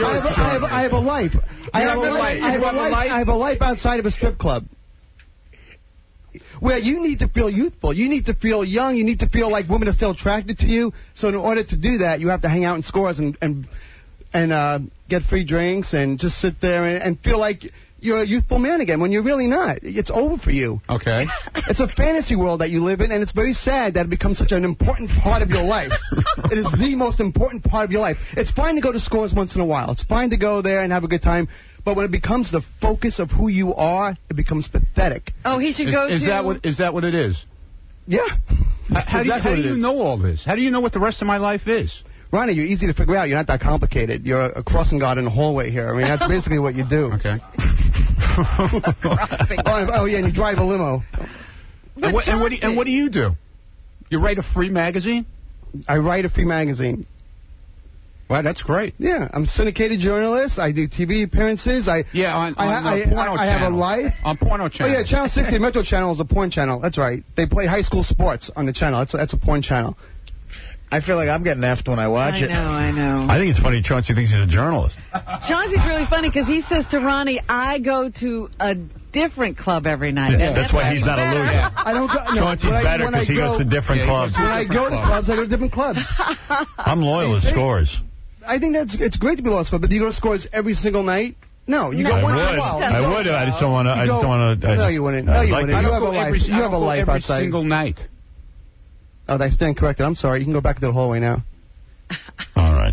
I have a life. I have a life outside of a strip club. Where you need to feel youthful. You need to feel young. You need to feel like women are still attracted to you. So in order to do that, you have to hang out in Scores and get free drinks and just sit there and feel like you're a youthful man again when you're really not. It's over for you. Okay. It's a fantasy world that you live in, and it's very sad that it becomes such an important part of your life. It is the most important part of your life. It's fine to go to Scores once in a while. It's fine to go there and have a good time. But when it becomes the focus of who you are, it becomes pathetic. Oh, he should go to... Is that what it is? Yeah. How do you know all this? How do you know what the rest of my life is? Ronnie, you're easy to figure out. You're not that complicated. You're a crossing guard in the hallway here. I mean, that's basically what you do. Okay. Oh, yeah, and you drive a limo. And what do you do? You write a free magazine? I write a free magazine. Wow, that's great. Yeah, I'm a syndicated journalist. I do TV appearances. I have a life. On Porno Channel. Oh, yeah, Channel 60, Metro Channel is a porn channel. That's right. They play high school sports on the channel. That's a porn channel. I feel like I'm getting effed when I watch it. I know. I think it's funny Chauncey thinks he's a journalist. Chauncey's really funny because he says to Ronnie, I go to a different club every night. Yeah, that's why he's not a loser. I don't go, Chauncey's better because he goes to different clubs. When I go to clubs, I go to different clubs. I'm loyal to Scores. I think it's great to be loyal to Scores, but do you go to Scores every single night? No, you go once in a while. I would. I just don't want to. No, you wouldn't. No, you wouldn't. You have a life. You have a life outside. Every single night. Oh, I stand corrected. I'm sorry. You can go back to the hallway now. All right.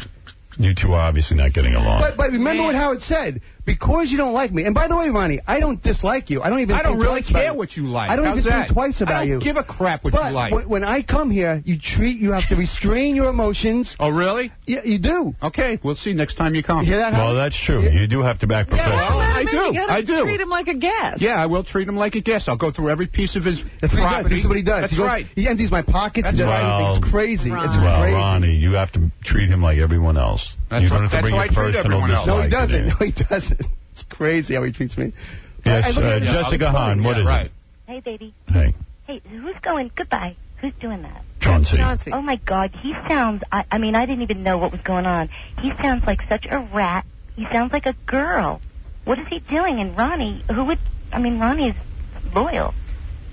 You two are obviously not getting along. But remember what Howard said. Because you don't like me. And by the way, Ronnie, I don't dislike you. I don't really care what you like. I don't even think twice about you. I don't give a crap what you like. But when I come here, you have to restrain your emotions. Oh, really? Yeah, you do. Okay, we'll see next time you come. You hear that, Well, that's true. You do have to back professional. I do. Treat him like a guest. Yeah, I will treat him like a guest. I'll go through every piece of his property. This is what he does. That's right. He empties my pockets. It's crazy. It's crazy. Ronnie, you have to treat him like everyone else. You don't have to bring your personal dislike. No, he doesn't. It's crazy how he treats me. Yes, Jessica Hahn, what is it? Hey, baby. Hey. Hey, who's going? Goodbye. Who's doing that? Chauncey. Oh, my God. He sounds... I mean, I didn't even know what was going on. He sounds like such a rat. He sounds like a girl. What is he doing? And Ronnie, who would... I mean, Ronnie's loyal.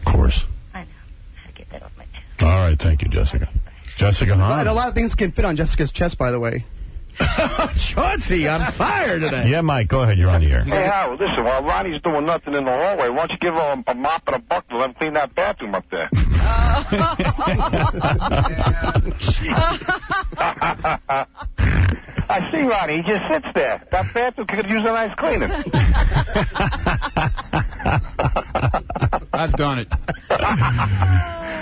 Of course. I know. How to get that off my chest. All right, thank you, Jessica. Jessica, huh? And a lot of things can fit on Jessica's chest, by the way. Chauncey, on fire today. Yeah, Mike, go ahead. You're on the air. Hey, Howard, listen, while Ronnie's doing nothing in the hallway, why don't you give him a mop and a bucket and let him clean that bathroom up there? I see Ronnie. He just sits there. That bathroom could use a nice cleaning. I've done it.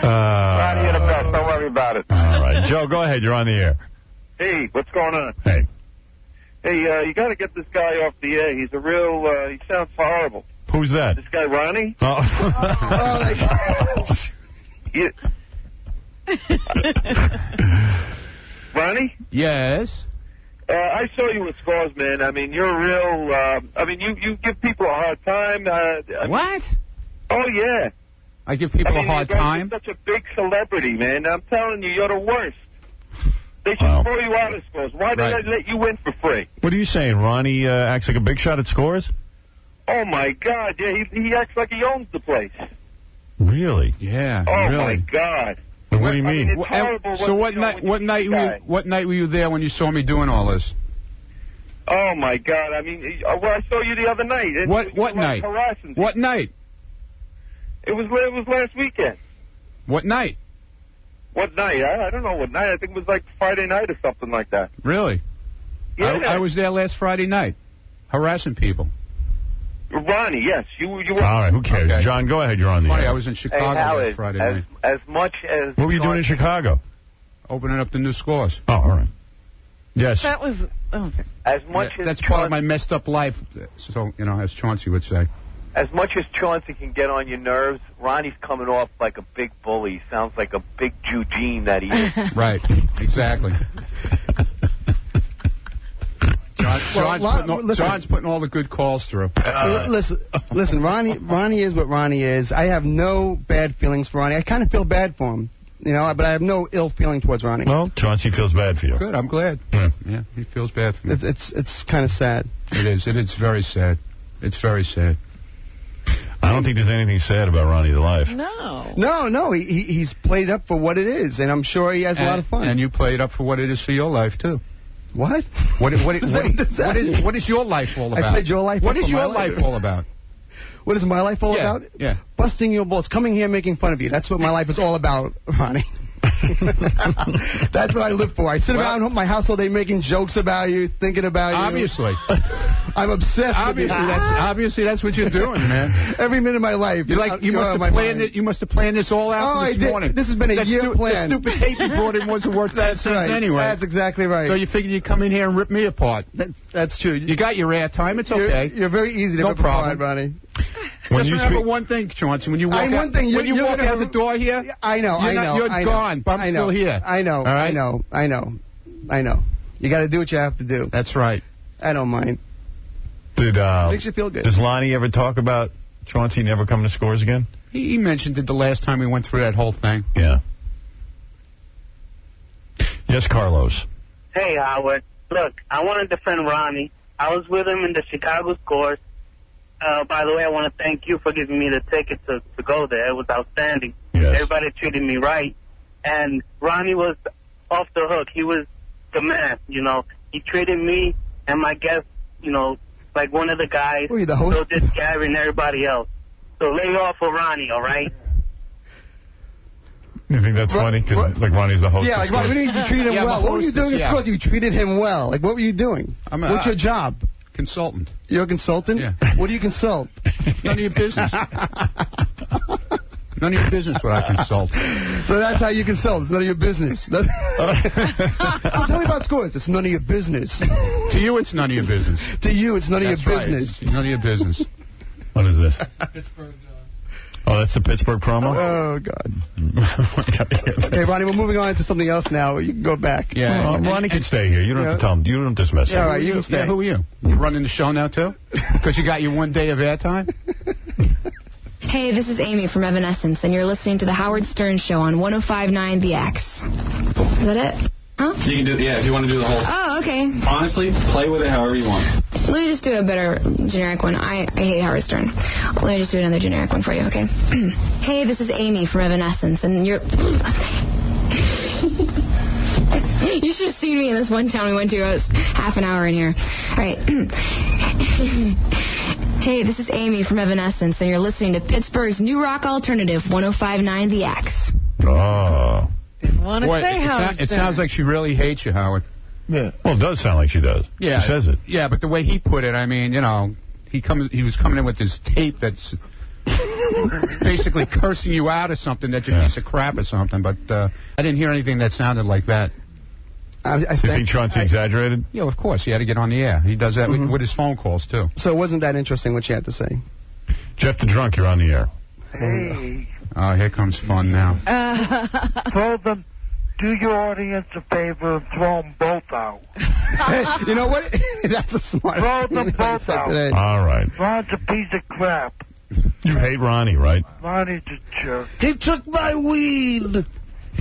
Ronnie, you're the best. Don't worry about it. All right. Joe, go ahead. You're on the air. Hey, what's going on? Hey. Hey, you got to get this guy off the air. He's a real, he sounds horrible. Who's that? This guy, Ronnie? Oh. Ronnie? Yes? I saw you with Scores, man. I mean, you're real, you give people a hard time. What? Oh, yeah. I give people a hard time? You're such a big celebrity, man. I'm telling you, you're the worst. They should throw you out of Scores. Why did I let you in for free? What are you saying? Ronnie acts like a big shot at Scores? Oh, my God. Yeah, he acts like he owns the place. Really? Yeah. Oh, really. my God. What do you mean? It's horrible So what night were you there when you saw me doing all this? Oh, my God. I mean, I saw you the other night. What night? What night? It was last weekend. What night? What night? I don't know what night. I think it was like Friday night or something like that. Really? Yeah. I was there last Friday night, harassing people. Ronnie, yes. You were. All right, who cares? Okay. John, go ahead. You're on the air. I was in Chicago last Friday night. As much as... What were you doing in Chicago? Opening up the new Scores. Oh, all right. Yes. That was... Okay. As much as that's part of my messed up life, so, as Chauncey would say. As much as Chauncey can get on your nerves, Ronnie's coming off like a big bully. He sounds like a big Eugene that he is. Right, exactly. John's putting all the good calls through. Listen, Ronnie is what Ronnie is. I have no bad feelings for Ronnie. I kind of feel bad for him, but I have no ill feeling towards Ronnie. Well, Chauncey feels bad for you. Good, I'm glad. Yeah, he feels bad for me. It's kind of sad. It is. It is very sad. It's very sad. I don't think there's anything sad about Ronnie the Life. No. He's played up for what it is, and I'm sure he has a lot of fun. And you played up for what it is for your life, too. What? What is your life all about? I played your life. What is your life all about? What is my life all about? Yeah. Busting your balls, coming here, making fun of you. That's what my life is all about, Ronnie. That's what I live for. I sit around my house all day making jokes about you, thinking about you. Obviously. I'm obsessed with you. Obviously, that's what you're doing, man. Every minute of my life. You must have planned this all out this morning. This has been a year plan. The stupid tape you brought in wasn't worth 10 cents anyway. That's exactly right. So you figured you'd come in here and rip me apart. That's true. You got your air time. It's okay. You're very easy to rip apart, Ronnie. Just remember one thing, Chauncey. When you walk out the door here, I know. You're gone, but I'm still here. I know. All right? I know. You got to do what you have to do. That's right. I don't mind. Makes you feel good. Does Lonnie ever talk about Chauncey never coming to Scores again? He mentioned it the last time we went through that whole thing. Yeah. Yes, Carlos. Hey, Howard. Look, I want to defend Ronnie. I was with him in the Chicago Scores. By the way, I want to thank you for giving me the ticket to go there. It was outstanding. Yes. Everybody treated me right. And Ronnie was off the hook. He was the man, He treated me and my guests, like one of the guys. Were you the host? So did Gary and everybody else. So lay off for Ronnie, all right? You think that's funny? Because, Ronnie's the host. Yeah, like, Ronnie, you treated him well. What were you doing at Scores? You treated him well. Like, what were you doing? What's your job? Consultant. You're a consultant? Yeah. What do you consult? None of your business. None of your business what I consult. So that's how you consult. It's none of your business. Tell me about Scores. It's none of your business. To you, it's none of your business. To you, it's none of your right. business. It's none of your business. What is this? Oh, that's the Pittsburgh promo? Oh, God. Okay, Ronnie, we're moving on to something else now. You can go back. Yeah. Well, Ronnie can stay here. You don't have to tell him. You don't dismiss him. Yeah, all right, you can stay. Yeah, who are you? You running the show now, too? Because you got your 1 day of airtime? Hey, this is Amy from Evanescence, and you're listening to The Howard Stern Show on 105.9 The X. Is that it? Huh? You can do, yeah, if you want to do the whole. Oh, okay. Honestly, play with it however you want. Let me just do a better generic one. I hate Howard Stern. Let me just do another generic one for you, okay? Hey, this is Amy from Evanescence, and you're... You should have seen me in this one town we went to. I was half an hour in here. All right. Hey, this is Amy from Evanescence, and you're listening to Pittsburgh's New Rock Alternative, 105.9 The X. Oh. Didn't want to Boy, say Howard it sounds like she really hates you, Howard. Yeah. Well, it does sound like she does. Yeah. She says it. Yeah, but the way he put it, I mean, you know, he was coming in with this tape that's basically cursing you out or something, that you're a piece of crap or something, but I didn't hear anything that sounded like that. You think Chauncey exaggerated? Yeah, of course. He had to get on the air. He does that with his phone calls, too. So it wasn't that interesting what you had to say. Jeff the Drunk, you're on the air. Hey. Oh, here comes fun now. Tell them, do your audience a favor and throw them both out. Hey, you know what? That's a smart Throw them both out. All right. Ron's a piece of crap. You hate Ronnie, right? Ronnie's a jerk. He took my weed.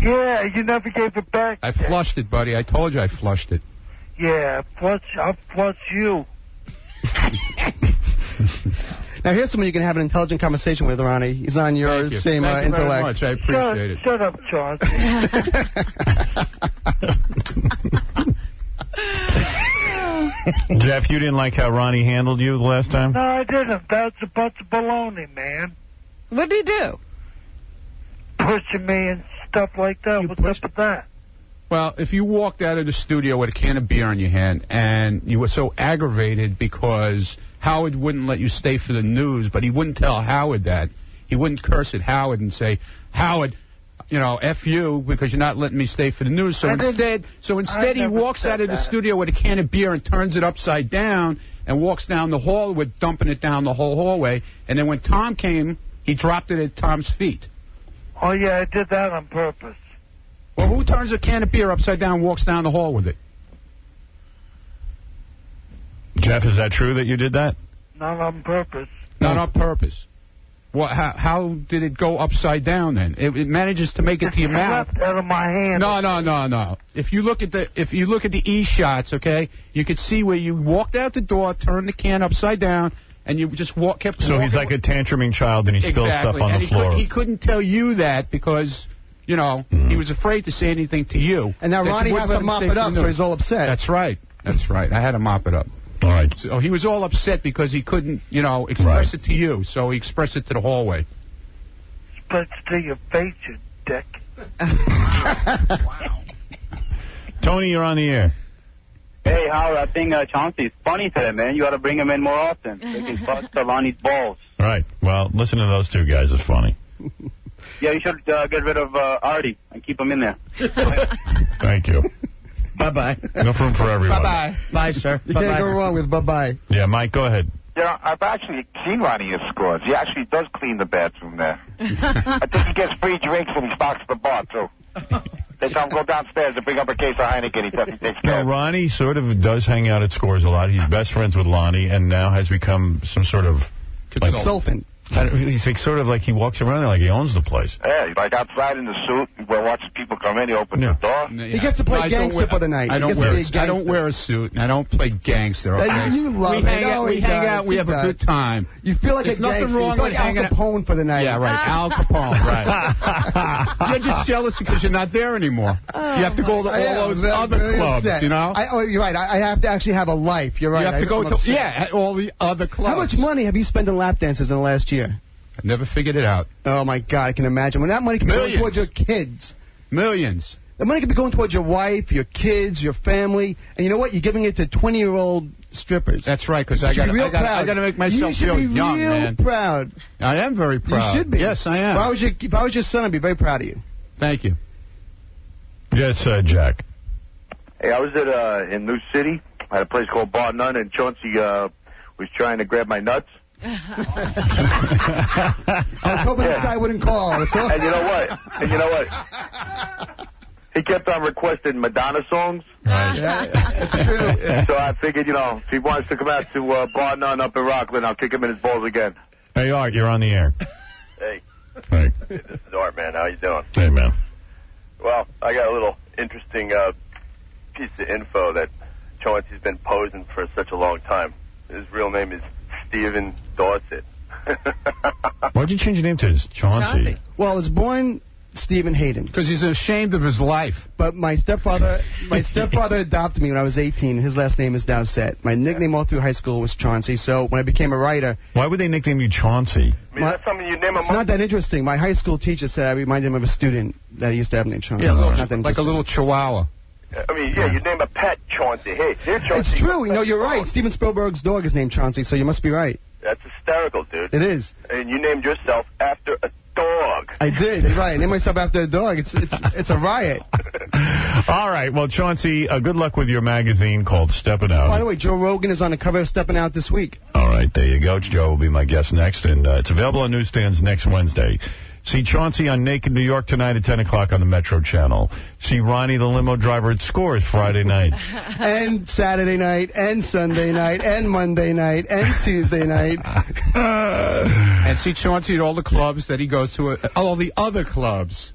Yeah, you never gave it back. I flushed it, buddy. I told you I flushed it. Yeah, I'll flush you. Now, here's someone you can have an intelligent conversation with, Ronnie. He's on your same Thank you very intellect. much. I appreciate it. Shut up, Chauncey. Jeff, you didn't like how Ronnie handled you the last time? No, I didn't. That's a bunch of baloney, man. What did he do? Pushing me and stuff like that. What's up with that? Well, if you walked out of the studio with a can of beer in your hand and you were so aggravated because Howard wouldn't let you stay for the news, but he wouldn't tell Howard that. He wouldn't curse at Howard and say, Howard, you know, F you because you're not letting me stay for the news. So instead he walks out of the studio with a can of beer and turns it upside down and walks down the hall with dumping it down the whole hallway. And then when Tom came, he dropped it at Tom's feet. Oh, yeah, I did that on purpose. Well, who turns a can of beer upside down and walks down the hall with it? Jeff, is that true that you did that? Not on purpose. Not on purpose. Well, how did it go upside down then? It manages to make it to your mouth. Left out of my hand. No. If you look at the E shots, okay, you could see where you walked out the door, turned the can upside down, and you just kept walking. So he's like a tantruming child, and he spills stuff on the floor. He couldn't tell you that because, you know, he was afraid to say anything to you. And now Ronnie has to mop it up, so he's all upset. That's right. I had to mop it up. All right. So he was all upset because he couldn't, you know, express it to you, so he expressed it to the hallway. Express it to your face, you dick. Wow. Tony, you're on the air. Hey, Howard, I think Chauncey's funny today, man. You ought to bring him in more often so he can bust Ronnie's balls. All right. Well, listen to those two guys. It's funny. Yeah, you should get rid of Artie and keep him in there. Thank you. Bye-bye. Enough room for everyone. Bye-bye. Bye, sir. You can't go wrong with bye-bye. Yeah, Mike, go ahead. You know, I've actually seen Ronnie at scores. He actually does clean the bathroom there. I think he gets free drinks when he stocks the bar, too. They tell him go downstairs and bring up a case of Heineken. He takes care of it. Ronnie sort of does hang out at scores a lot. He's best friends with Lonnie and now has become some sort of consultant. He's like, sort of like he walks around there like he owns the place. Yeah, he's like outside in the suit. He watches people come in. He opens the door. He gets to play gangster for the night. I don't wear a suit, and I don't play gangster. Okay? You love we hang out. We have a good time. You feel like There's a nothing gangster. wrong You feel with like hanging Al Capone for the night. Yeah, right. Al Capone, right. You're just jealous because you're not there anymore. You have to go to all those other clubs, you know? You're right. I have to actually have a life. You're right. You have to go to, all the other clubs. How much money have you spent on lap dances in the last year? I've never figured it out. Oh, my God, I can imagine. When that money can be going towards your kids. Millions. The money could be going towards your wife, your kids, your family. And you know what? You're giving it to 20-year-old strippers. That's right, because I got to make myself feel young, man. You should be real proud. I am very proud. You should be. Yes, I am. If I was your son, I'd be very proud of you. Thank you. Yes, Jack. Hey, I was in New City. I had a place called Bar None, and Chauncey was trying to grab my nuts. I was hoping this guy wouldn't call. And you know what? He kept on requesting Madonna songs. Right. Yeah, that's true. So I figured, if he wants to come out to Bar None up in Rockland, I'll kick him in his balls again. Hey, Art, you're on the air. Hey. Hey. This is Art, man. How you doing? Hey, man. Well, I got a little interesting piece of info that Chauncey's been posing for such a long time. His real name is Stephen Dorset. Why'd you change your name to Chauncey? Well, I was born Stephen Hayden. Because he's ashamed of his life. But my stepfather adopted me when I was 18. His last name is Dowsett. My nickname all through high school was Chauncey. So when I became a writer... Why would they nickname you Chauncey? I mean, that's something you name a It's not that interesting. My high school teacher said I reminded him of a student that he used to have named Chauncey. Yeah, like a little chihuahua. I mean, yeah, you name a pet Chauncey. Hey, here's Chauncey. It's true. You know, you're right. Steven Spielberg's dog is named Chauncey, so you must be right. That's hysterical, dude. It is. And you named yourself after a dog. I did. Right. I named myself after a dog. It's a riot. All right. Well, Chauncey, good luck with your magazine called Steppin' Out. By the way, Joe Rogan is on the cover of Steppin' Out this week. All right. There you go. Joe will be my guest next, and it's available on newsstands next Wednesday. See Chauncey on Naked New York tonight at 10 o'clock on the Metro Channel. See Ronnie the limo driver at Scores Friday night. And Saturday night, and Sunday night, and Monday night, and Tuesday night. And see Chauncey at all the clubs that he goes to, all the other clubs.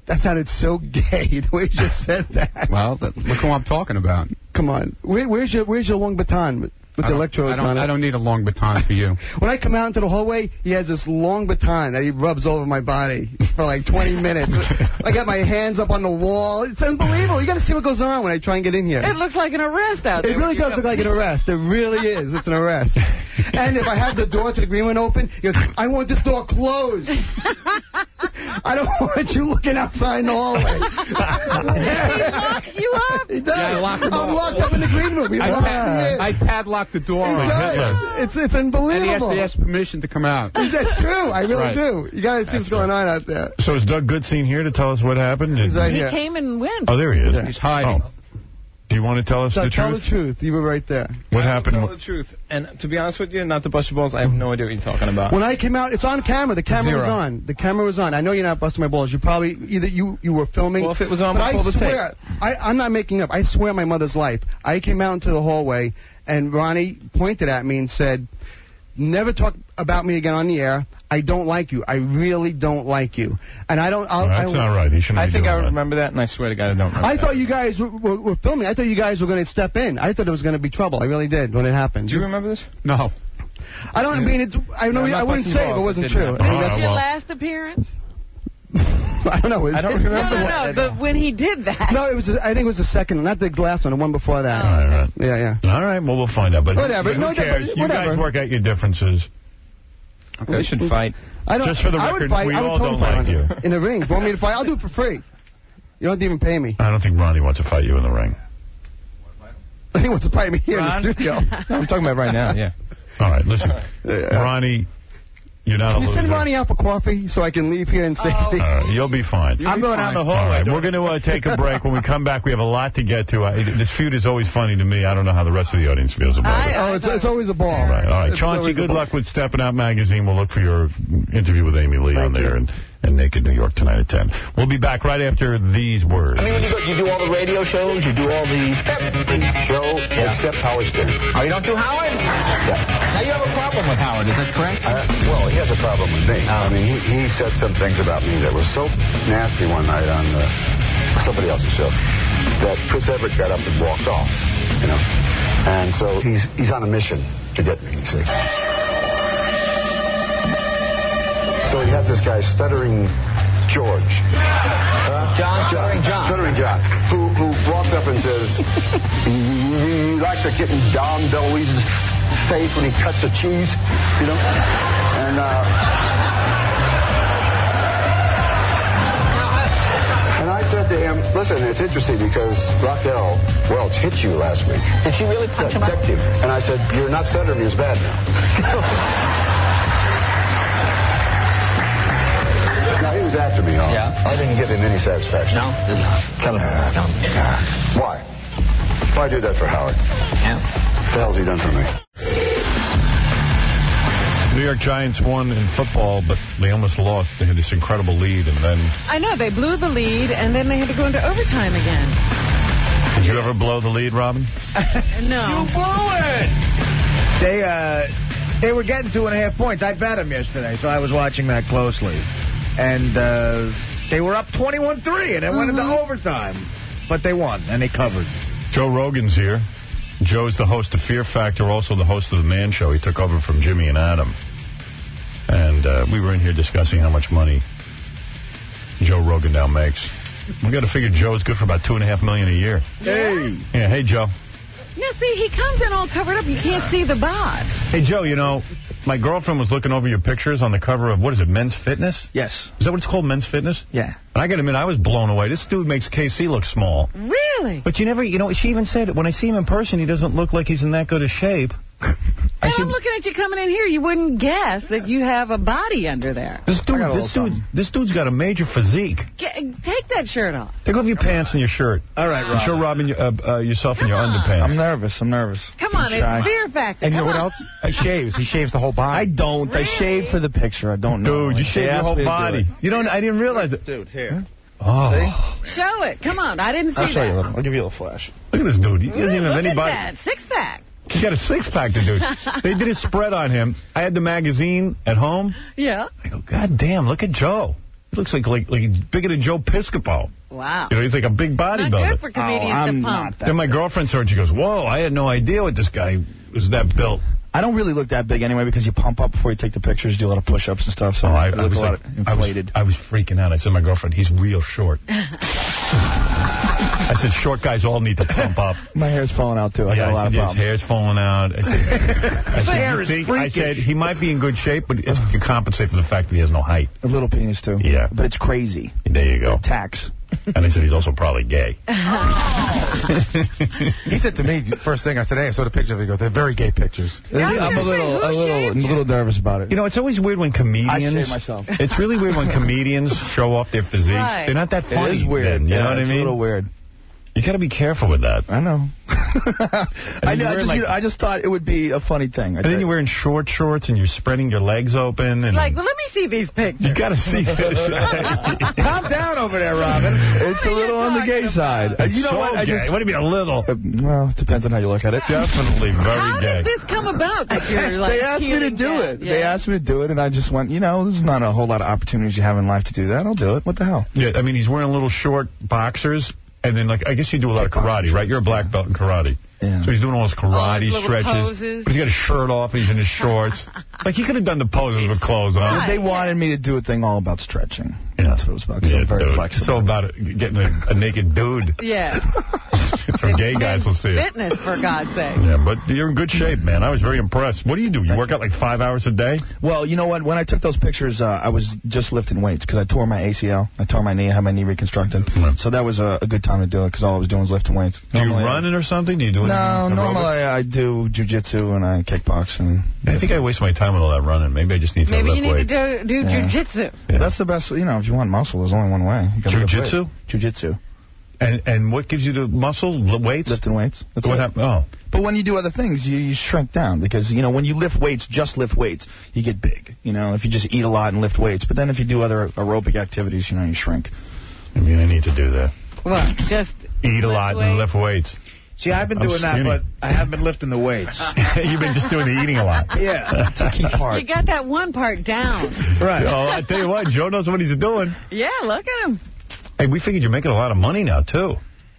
That sounded so gay, the way you just said that. Well, look who I'm talking about. Come on. Where's your long baton? With the electrodes on it. I don't need a long baton for you. When I come out into the hallway, he has this long baton that he rubs all over my body for like 20 minutes. I got my hands up on the wall. It's unbelievable. You got to see what goes on when I try and get in here. It looks like an arrest out there. It really does look like an arrest. It really is. It's an arrest. And if I have the door to the green one open, he goes, I want this door closed. I don't want you looking outside in the hallway. He locks you up. He does. Yeah, I'm locked up in the green room. I padlock the door. It's unbelievable. And he has to ask permission to come out. That's true. I really do. You got to see what's going on out there. So is Doug Goodstein here to tell us what happened? He's right He here. came and went. Oh, there he is. Yeah. He's hiding. Oh. Do you want to tell us the truth? Tell the truth. You were right there. What happened? Tell the truth. And to be honest with you, not to bust your balls, I have no idea what you're talking about. When I came out, it's on camera. The camera was on. The camera was on. I know you're not busting my balls. You probably either you were filming. Well, if it was on, but we'll pull the tape. I swear, I'm not making up. I swear my mother's life. I came out into the hallway, and Ronnie pointed at me and said, "Never talk about me again on the air. I don't like you. I really don't like you." And I don't. That's not right. He shouldn't. I think I that. remember that, and I swear to God, I don't remember. I thought you guys were filming. I thought you guys were going to step in. I thought there was going to be trouble. I really did when it happened. Do you remember this? No. I don't. I mean, it's. I know. I wouldn't say if it wasn't true. This is your last appearance? I don't know. I don't remember. No, but when he did that. No, it was. I think it was the second, not the last one, the one before that. All right. Yeah. All right. Well, we'll find out. But whatever. Who cares? You guys work out your differences. Okay. We should fight. Just for the record, we all don't like you. In the ring. If you want me to fight, I'll do it for free. You don't have to even pay me. I don't think Ronnie wants to fight you in the ring. He wants to fight me here in the studio. No, I'm talking about right now, yeah. All right, listen. Ronnie, you're not a loser. Send Ronnie out for coffee so I can leave here in safety. You'll be fine. I'm going out in the hall. All right, we're going to take a break. When we come back, we have a lot to get to. This feud is always funny to me. I don't know how the rest of the audience feels about it. It's always a ball. All right. Chauncey, good luck with Steppin' Out Magazine. We'll look for your interview with Amy Lee on there and Naked New York tonight at 10. We'll be back right after these words. I mean, you do all the radio shows, you do all the show, except Howard Stern. Oh, you don't do Howard? Yeah. Now, you have a problem with Howard, is that correct? Well, he has a problem with me. I mean, he said some things about me that were so nasty one night on somebody else's show that Chris Everett got up and walked off, you know. And so he's on a mission to get me, you see. So he has this guy, Stuttering George. Stuttering John, who walks up and says, you like to get in Dom DeLuise's face when he cuts the cheese, you know? And I said to him, listen, it's interesting because Raquel Welch hit you last week. Did she really punch him out? And I said, you're not stuttering me as bad now. No, he was after me. Yeah. I didn't give him any satisfaction. No? Tell him. Why? Why do that for Howard? Yeah. What the hell's he done for me? New York Giants won in football, but they almost lost. They had this incredible lead, and then... I know. They blew the lead, and then they had to go into overtime again. Did you ever blow the lead, Robin? No. You blew it! They were getting 2.5 points. I bet them yesterday, so I was watching that closely. And they were up 21-3, and it went into overtime. But they won, and they covered. Joe Rogan's here. Joe's the host of Fear Factor, also the host of The Man Show. He took over from Jimmy and Adam. And we were in here discussing how much money Joe Rogan now makes. We got to figure Joe's good for about $2.5 million a year. Hey. Yeah, hey, Joe. Now, see, he comes in all covered up. You can't see the bod. Hey, Joe, you know, my girlfriend was looking over your pictures on the cover of, what is it, Men's Fitness? Yes. Is that what it's called, Men's Fitness? Yeah. And I got to admit, I was blown away. This dude makes KC look small. Really? But you never, you know, she even said, when I see him in person, he doesn't look like he's in that good a shape. I'm looking at you coming in here. You wouldn't guess that you have a body under there. This dude's got a major physique. Take that shirt off. Take off your pants and your shirt. All right, Rob. Show Robin yourself in your underpants. I'm nervous. Come on, it's Fear Factor. And you know what else? He shaves the whole body. I don't. Really? I shave for the picture. I don't know. Dude, you shave your whole body. You don't. I didn't realize it. Dude, here. Oh. See? Show it. Come on. I didn't see I'll show that. you a little. I'll give you a little flash. Look at this dude. He doesn't even have any body. Look at that. Six-pack. He got a six-pack, the dude. They did a spread on him. I had the magazine at home. Yeah. I go, God damn, look at Joe. He looks like he's bigger than Joe Piscopo. Wow. You know, he's like a big bodybuilder. Not good for comedians to pump. Then my girlfriend saw it. She goes, whoa, I had no idea what this guy was that built. I don't really look that big anyway because you pump up before you take the pictures, do a lot of push-ups and stuff. So I look was a lot inflated. I was freaking out. I said to my girlfriend, he's real short. I said, short guys all need to pump up. My hair's falling out, too. I got a lot of problems. His hair's falling out. I said, he might be in good shape, but it's to compensate for the fact that he has no height. A little penis, too. Yeah. But it's crazy. There you go. Tax. And I said, he's also probably gay. He said to me, first thing I said, hey, I saw the picture. He goes, they're very gay pictures. I'm a little nervous about it. You know, it's always weird when comedians... I shave myself. It's really weird when comedians show off their physiques. Right. They're not that funny. It is weird. Then, you know what I mean? It's a little weird. You got to be careful with that. I know. I just thought it would be a funny thing. And then you're wearing shorts and you're spreading your legs open. And well, let me see these pictures. You got to see this. Calm down over there, Robin. It's a little on the gay side. You know what? What do you mean a little? Well, it depends on how you look at it. Definitely very gay. How did this come about that you're They asked me to do it. Yeah. They asked me to do it, and I just went, there's not a whole lot of opportunities you have in life to do that. I'll do it. What the hell? Yeah, I mean, he's wearing little short boxers. And then, I guess you do a lot of karate, right? You're a black belt in karate. Yeah. So he's doing all his karate stretches. Poses. But he's got his shirt off and he's in his shorts. He could have done the poses with clothes on. Right. They wanted me to do a thing all about stretching. Yeah. That's what it was about. I'm very flexible. It's all about getting a naked dude. Yeah. So gay guys will see it. Fitness, for God's sake. Yeah, but you're in good shape, man. I was very impressed. What do? You work out like 5 hours a day? Well, you know what? When I took those pictures, I was just lifting weights because I tore my ACL. I tore my knee. I had my knee reconstructed. Mm-hmm. So that was a good time to do it because all I was doing was lifting weights. Do you run it or something? Do you do anything? No, normally I do jiu-jitsu and I kickbox. I think I waste my time with all that running. Maybe I just need to lift weights. Maybe you need to do jiu-jitsu. Yeah. That's the best. If you want muscle, there's only one way. Jiu-jitsu? Jiu-jitsu. And what gives you the muscle? Weights? Lifting weights. That's what happened? Oh. But when you do other things, you shrink down because, when you lift weights, just lift weights, you get big. If you just eat a lot and lift weights. But then if you do other aerobic activities, you shrink. I mean, I need to do that. What? Just eat a lot and lift weights. See, I've been doing that, but I haven't been lifting the weights. You've been just doing the eating a lot. Yeah, it's a key part. You got that one part down. Right. Oh, I tell you what, Joe knows what he's doing. Yeah, look at him. Hey, we figured you're making a lot of money now, too.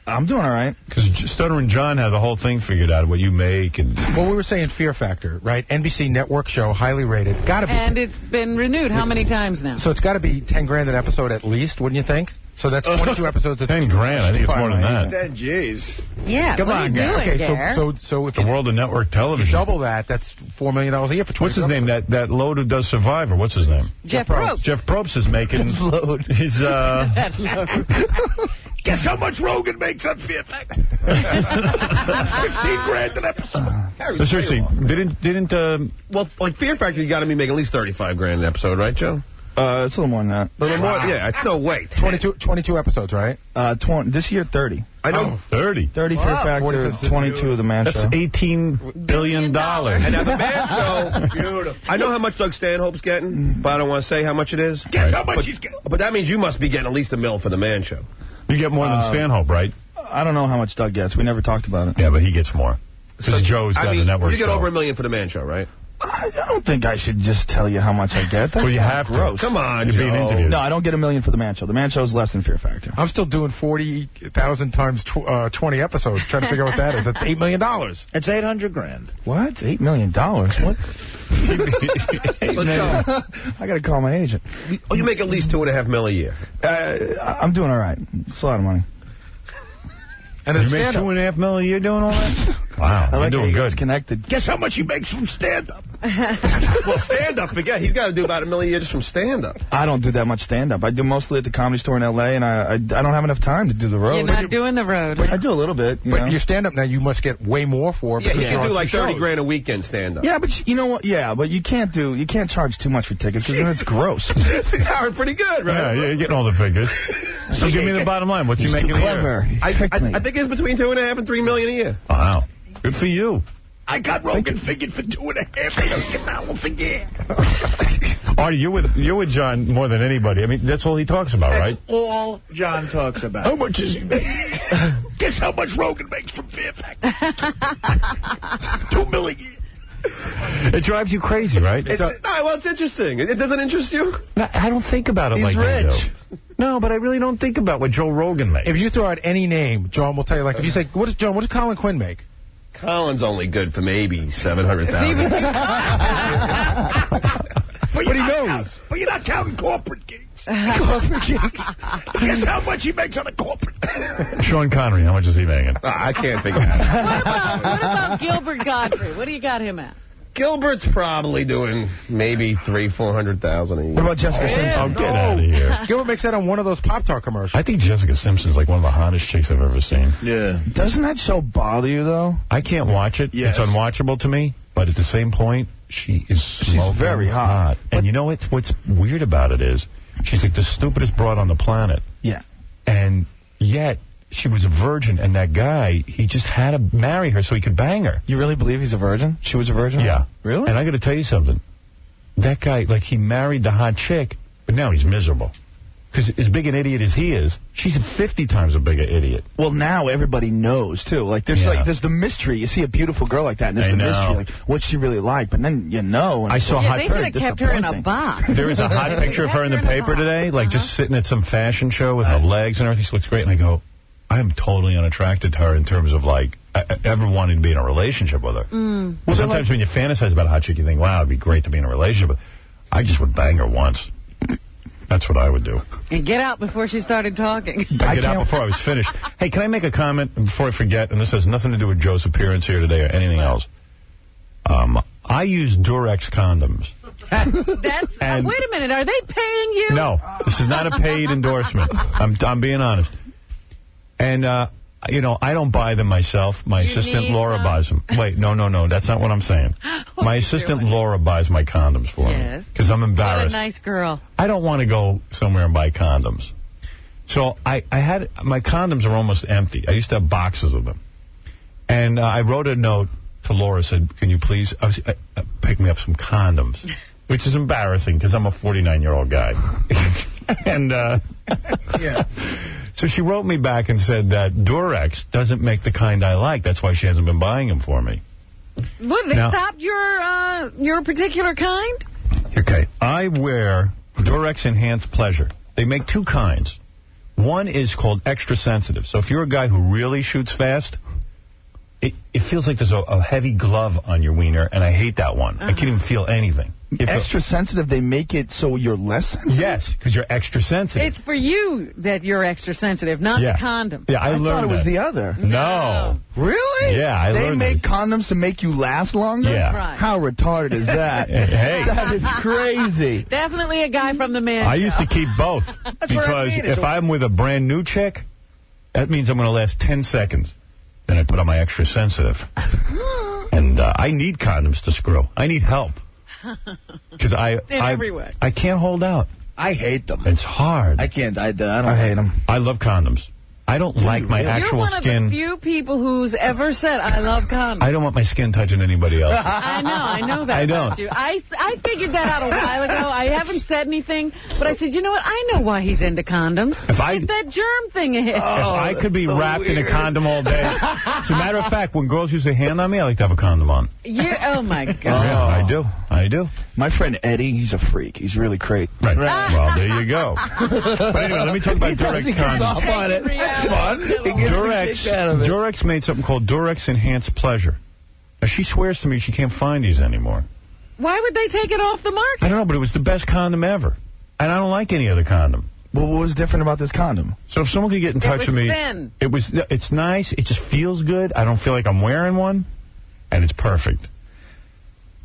I'm doing all right. Because Stuttering John had the whole thing figured out, what you make. Well, we were saying Fear Factor, right? NBC network show, highly rated. Gotta be. And it's been renewed how many times now? So it's got to be $10,000 an episode at least, wouldn't you think? So that's 22 episodes. At $10,000. I think it's more than that. Jeez. Yeah. Come on, Gary. Okay, so if the world of network television. Double that. That's $4 million a year for 20. What's his name? That load who does Survivor. What's his name? Jeff Probst. Jeff Probst is making load. His that load. Guess how much Rogan makes on Fear Factor? $15,000 an episode. But seriously, didn't well, like Fear Factor, you got to be making at least $35,000 an episode, right, Joe? It's a little more than that. A little more? Yeah, it's no way. 22 episodes, right? This year, 30. I know. 30. 30 Fear Factor, 22 of the Man Show. That's $18 billion. And now the Man Show. Beautiful. I know how much Doug Stanhope's getting, but I don't want to say how much it is. Guess how much he's getting. But that means you must be getting at least $1 million for the Man Show. You get more than Stanhope, right? I don't know how much Doug gets. We never talked about it. Yeah, but he gets more. Because Joe's got a network you get show. over $1 million for the Man Show, right? I don't think I should just tell you how much I get. That's you have gross. to. Come on, you're being interviewed. No, I don't get $1 million for the Man Show. The Man Show is less than Fear Factor. I'm still doing 40,000 times 20 episodes, trying to figure out what that is. That's $8 million. It's $800,000. What? $8 million? What? I got to call my agent. Oh, you make at least $2.5 million a year. I'm doing all right. It's a lot of money. And you make $2.5 million a year doing all that? Wow, I like you're doing good. Connected. Guess how much he makes from stand-up? Well, stand-up, forget. He's got to do about $1 million a year just from stand-up. I don't do that much stand-up. I do mostly at the Comedy Store in L.A., and I don't have enough time to do the road. You're not doing the road. I do a little bit. But your stand-up now, you must get way more for. Yeah, you you're can do on like some $30,000 a weekend stand-up. Yeah, but you know what? Yeah, but you can't charge too much for tickets because then it's gross. See, Howard, pretty good, right? Yeah, you're getting all the figures. So give me the bottom line. What's he making a year? I think it's between $2.5 and $3 million a year. Wow. Good for you. I got Rogan figured for $2.5 million. I won't forget. Artie, you're with John more than anybody. I mean, that's all he talks about, right? All John talks about. How much is he making? Guess how much Rogan makes from Fear Factor? $2 million a year. It drives you crazy, right? It's interesting. It doesn't interest you? No, I don't think about it like that, though. No, but I really don't think about what Joe Rogan makes. If you throw out any name, John will tell you, like, if you say, what does Colin Quinn make? Colin's only good for maybe $700,000. But he knows. But you're not counting corporate gigs. Corporate gigs. Guess how much he makes on a corporate. Sean Connery, how much is he making? I can't think of that. What about Gilbert Godfrey? What do you got him at? Gilbert's probably doing maybe $300,000-400,000 a year. What about Jessica Simpson? Oh, get out of here. Gilbert makes that on one of those Pop-Tart commercials. I think Jessica Simpson's like one of the hottest chicks I've ever seen. Yeah. Doesn't that show bother you, though? I can't watch it. Yes. It's unwatchable to me. But at the same point, she's very hot. And you know what's weird about it is she's like the stupidest broad on the planet. Yeah. And yet she was a virgin, and that guy, he just had to marry her so he could bang her. You really believe he's a virgin? She was a virgin? Yeah. Really? And I got to tell you something. That guy, like, he married the hot chick, but now he's miserable. Because as big an idiot as he is, she's 50 times a bigger idiot. Well, now everybody knows, too. Like, there's the mystery. You see a beautiful girl like that, and there's the mystery. Like, what's she really like? But then you know. I saw they should have kept her in a box. There was a hot picture of her in the paper today, like just sitting at some fashion show with her legs and everything. She looks great. And I go, I am totally unattracted to her in terms of, like, ever wanting to be in a relationship with her. Well, sometimes when you fantasize about a hot chick, you think, wow, it'd be great to be in a relationship with her. I just would bang her once. That's what I would do. And get out before she started talking. I get out before I was finished. Hey, can I make a comment before I forget? And this has nothing to do with Joe's appearance here today or anything else. I use Durex condoms. Wait a minute. Are they paying you? No, this is not a paid endorsement. I'm being honest. And, I don't buy them myself. My assistant Laura buys them. Wait, no. That's not what I'm saying. My assistant Laura buys my condoms for me. Because I'm embarrassed. What a nice girl. I don't want to go somewhere and buy condoms. So I had, my condoms are almost empty. I used to have boxes of them. And I wrote a note to Laura, said, can you please pick me up some condoms? Which is embarrassing because I'm a 49-year-old guy. And, so she wrote me back and said that Durex doesn't make the kind I like. That's why she hasn't been buying them for me. What, they stopped your particular kind? Okay, I wear Durex Enhanced Pleasure. They make two kinds. One is called Extra Sensitive. So if you're a guy who really shoots fast, it feels like there's a heavy glove on your wiener, and I hate that one. I can't even feel anything. Extra sensitive, they make it so you're less sensitive? Yes, because you're extra sensitive. It's for you that you're extra sensitive, not the condom. Yeah, I thought it was the other. No. Really? Yeah, I learned They make condoms to make you last longer? Yeah. Right. How retarded is that? Hey. That is crazy. Definitely a guy from the man I used to keep both. Because if I'm with a brand new chick, that means I'm going to last 10 seconds. Then I put on my extra sensitive. And I need condoms to screw. I need help. Because I can't hold out. I hate them. It's hard. I can't. I don't hate them. I love condoms. I don't like my actual skin. You're one of the few people who's ever said, I love condoms. I don't want my skin touching anybody else. I know that I don't. about you. I figured that out a while ago. I haven't said anything, but I said, you know what? I know why he's into condoms. It's that germ thing of his. If I could be wrapped in a condom all day. As a matter of fact, when girls use their hand on me, I like to have a condom on. Oh, my God. Yeah, I do. My friend Eddie, he's a freak. He's really great. Right. Well, there you go. But anyway, let me talk about Durex condoms. Off on it. Fun. Durex made something called Durex Enhanced Pleasure. Now, she swears to me she can't find these anymore. Why would they take it off the market? I don't know, but it was the best condom ever. And I don't like any other condom. Well, what was different about this condom? So if someone could get in touch with me, thin. It's nice. It just feels good. I don't feel like I'm wearing one, and it's perfect.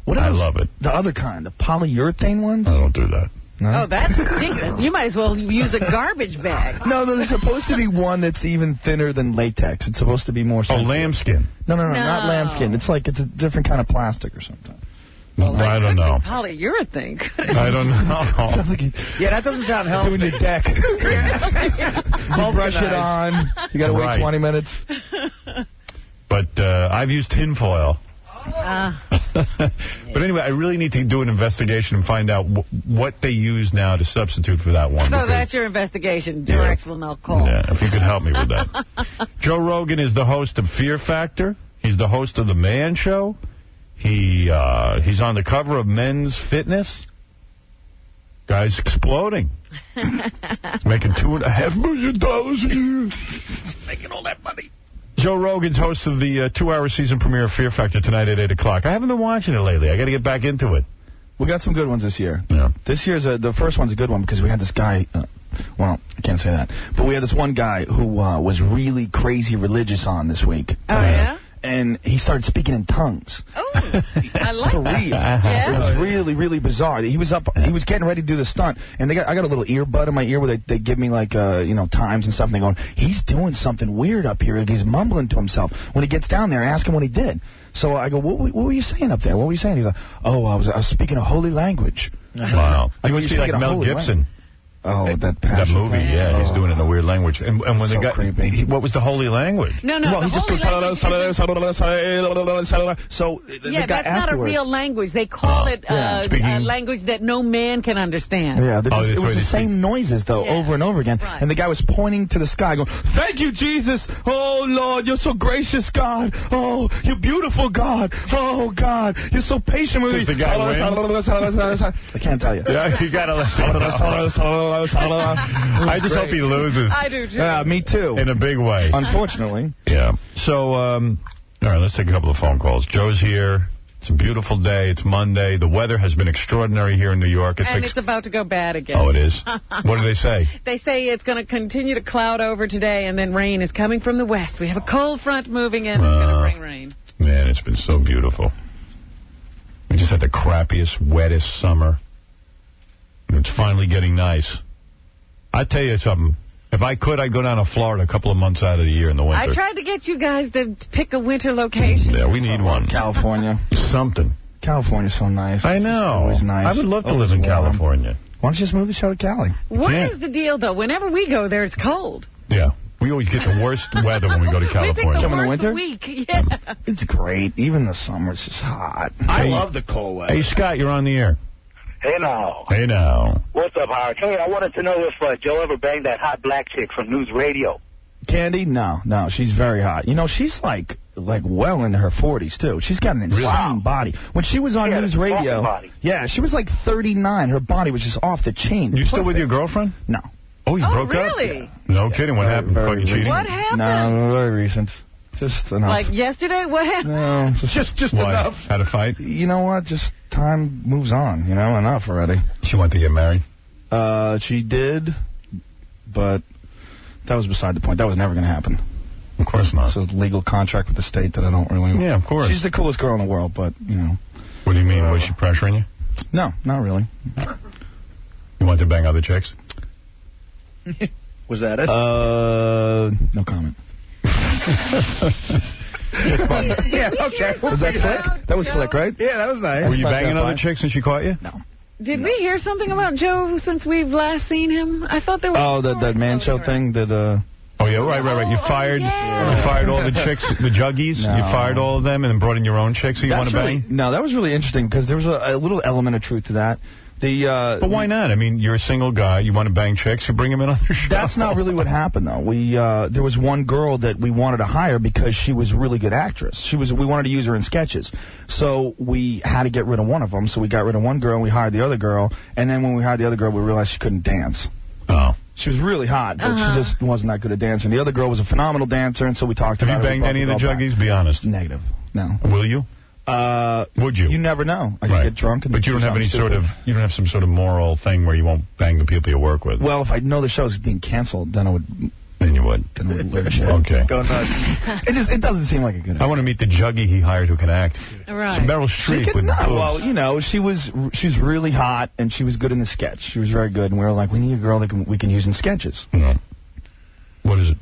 I love it. The other kind, the polyurethane ones? I don't do that. No? Oh, that's ridiculous. You might as well use a garbage bag. No, there's supposed to be one that's even thinner than latex. It's supposed to be more sensitive. Oh, lambskin. No, not lambskin. It's like it's a different kind of plastic or something. Well, I don't know. Polyurethane. I don't know. Yeah, that doesn't sound healthy. Doing your deck. You brush it on. You got to wait 20 minutes. But I've used tinfoil. But anyway, I really need to do an investigation and find out what they use now to substitute for that one. So that's your investigation. Durex will now call. Yeah, if you could help me with that. Joe Rogan is the host of Fear Factor. He's the host of The Man Show. He's on the cover of Men's Fitness. Guy's exploding. Making $2.5 million a year. Making all that money. Joe Rogan's host of the 2-hour season premiere of Fear Factor tonight at 8 o'clock. I haven't been watching it lately. I got to get back into it. We got some good ones this year. Yeah. This year's the first one's a good one because we had this guy. Well, I can't say that, but we had this one guy who was really crazy religious on this week. Oh yeah. And he started speaking in tongues. Oh, I like For that. real. Yeah. It was really, really bizarre. He was getting ready to do the stunt, and I got a little earbud in my ear where they give me like times and stuff, and they going, he's doing something weird up here. He's mumbling to himself. When he gets down there, I ask him what he did. So I go, what were you saying up there? What were you saying? He's like, oh, I was speaking a holy language. Wow. He must be like Mel Gibson. Oh, that movie, thing. yeah, he's doing it in a weird language. And when so the guy, what was the holy language? No, well, he just goes. So the guy that's not a real language. They call it a language that no man can understand. Yeah, it was the same noises though, over and over again. Right. And the guy was pointing to the sky, going, "Thank you, Jesus. Oh Lord, you're so gracious, God. Oh, you're beautiful, God. Oh God, you're so patient with me." Does the guy win? I can't tell you. Yeah, you gotta listen. I just hope he loses. I do, too. Yeah, me too. In a big way. Unfortunately. Yeah. So, all right, let's take a couple of phone calls. Joe's here. It's a beautiful day. It's Monday. The weather has been extraordinary here in New York. It's about to go bad again. Oh, it is? What do they say? They say it's going to continue to cloud over today, and then rain is coming from the west. We have a cold front moving in. It's going to bring rain. Man, it's been so beautiful. We just had the crappiest, wettest summer. It's finally getting nice. I tell you something. If I could, I'd go down to Florida a couple of months out of the year in the winter. I tried to get you guys to pick a winter location. Yeah, we need one. California. Something. California's so nice. I know. It's always nice. I would love to live in California. Why don't you just move the show to Cali? What is the deal, though? Whenever we go there, it's cold. Yeah. We always get the worst weather when we go to California. We pick the worst winter? week. Yeah. It's great. Even the summer, it's just hot. I love the cold weather. Hey, Scott, you're on the air. Hey, now. Hey, now. What's up, Howard? Hey, I wanted to know if Joe ever banged that hot black chick from News Radio. Candy? No, she's very hot. You know, she's like well into her 40s, too. She's got an insane body. When she was on News Radio, she was like 39. Her body was just off the chain. You still with your girlfriend? No. Oh, you broke up? Really? No kidding. What happened? Fucking cheating? What happened? No, very recent. Just enough. Like yesterday? What happened? No, just enough. Had a fight? You know what? Just time moves on. You know, enough already. She wanted to get married? She did, but that was beside the point. That was never going to happen. Of course not. It's a legal contract with the state that I don't really... Yeah, of course. She's the coolest girl in the world, but, you know... What do you mean? Was she pressuring you? No, not really. You want to bang other chicks? Was that it? No comment. Yeah, okay. Was that slick? That was slick, right? Yeah, that was nice. Were you banging other chicks and she caught you? No. Did we hear something about Joe since we've last seen him? I thought there was... Oh, that man show thing that... Oh, yeah, right. You fired all the chicks, the juggies? No. You fired all of them and then brought in your own chicks who you want to bang? No, that was really interesting because there was a little element of truth to that. But why not? I mean, you're a single guy. You want to bang chicks. You bring them in on your show. That's not really what happened, though. There was one girl that we wanted to hire because she was a really good actress. We wanted to use her in sketches. So we had to get rid of one of them. So we got rid of one girl and we hired the other girl. And then when we hired the other girl, we realized she couldn't dance. Oh. She was really hot, but she just wasn't that good a dancer. And the other girl was a phenomenal dancer, and so we talked about it. Have you banged any of the juggies? Be honest. Negative. No. Will you? Would you? You never know. I could get drunk and but you don't have any you don't have some sort of moral thing where you won't bang the people you work with. Well, if I know the show's being canceled, then I would. Then you would. Then I would lose shit. Okay. Go nuts. It doesn't seem like a good idea. I want to meet the juggie he hired who can act. Right. So Meryl Streep with boobs. Well, you know, she was really hot and she was good in the sketch. She was very good, and we were like, we need a girl that we can use in sketches. Yeah. What is it?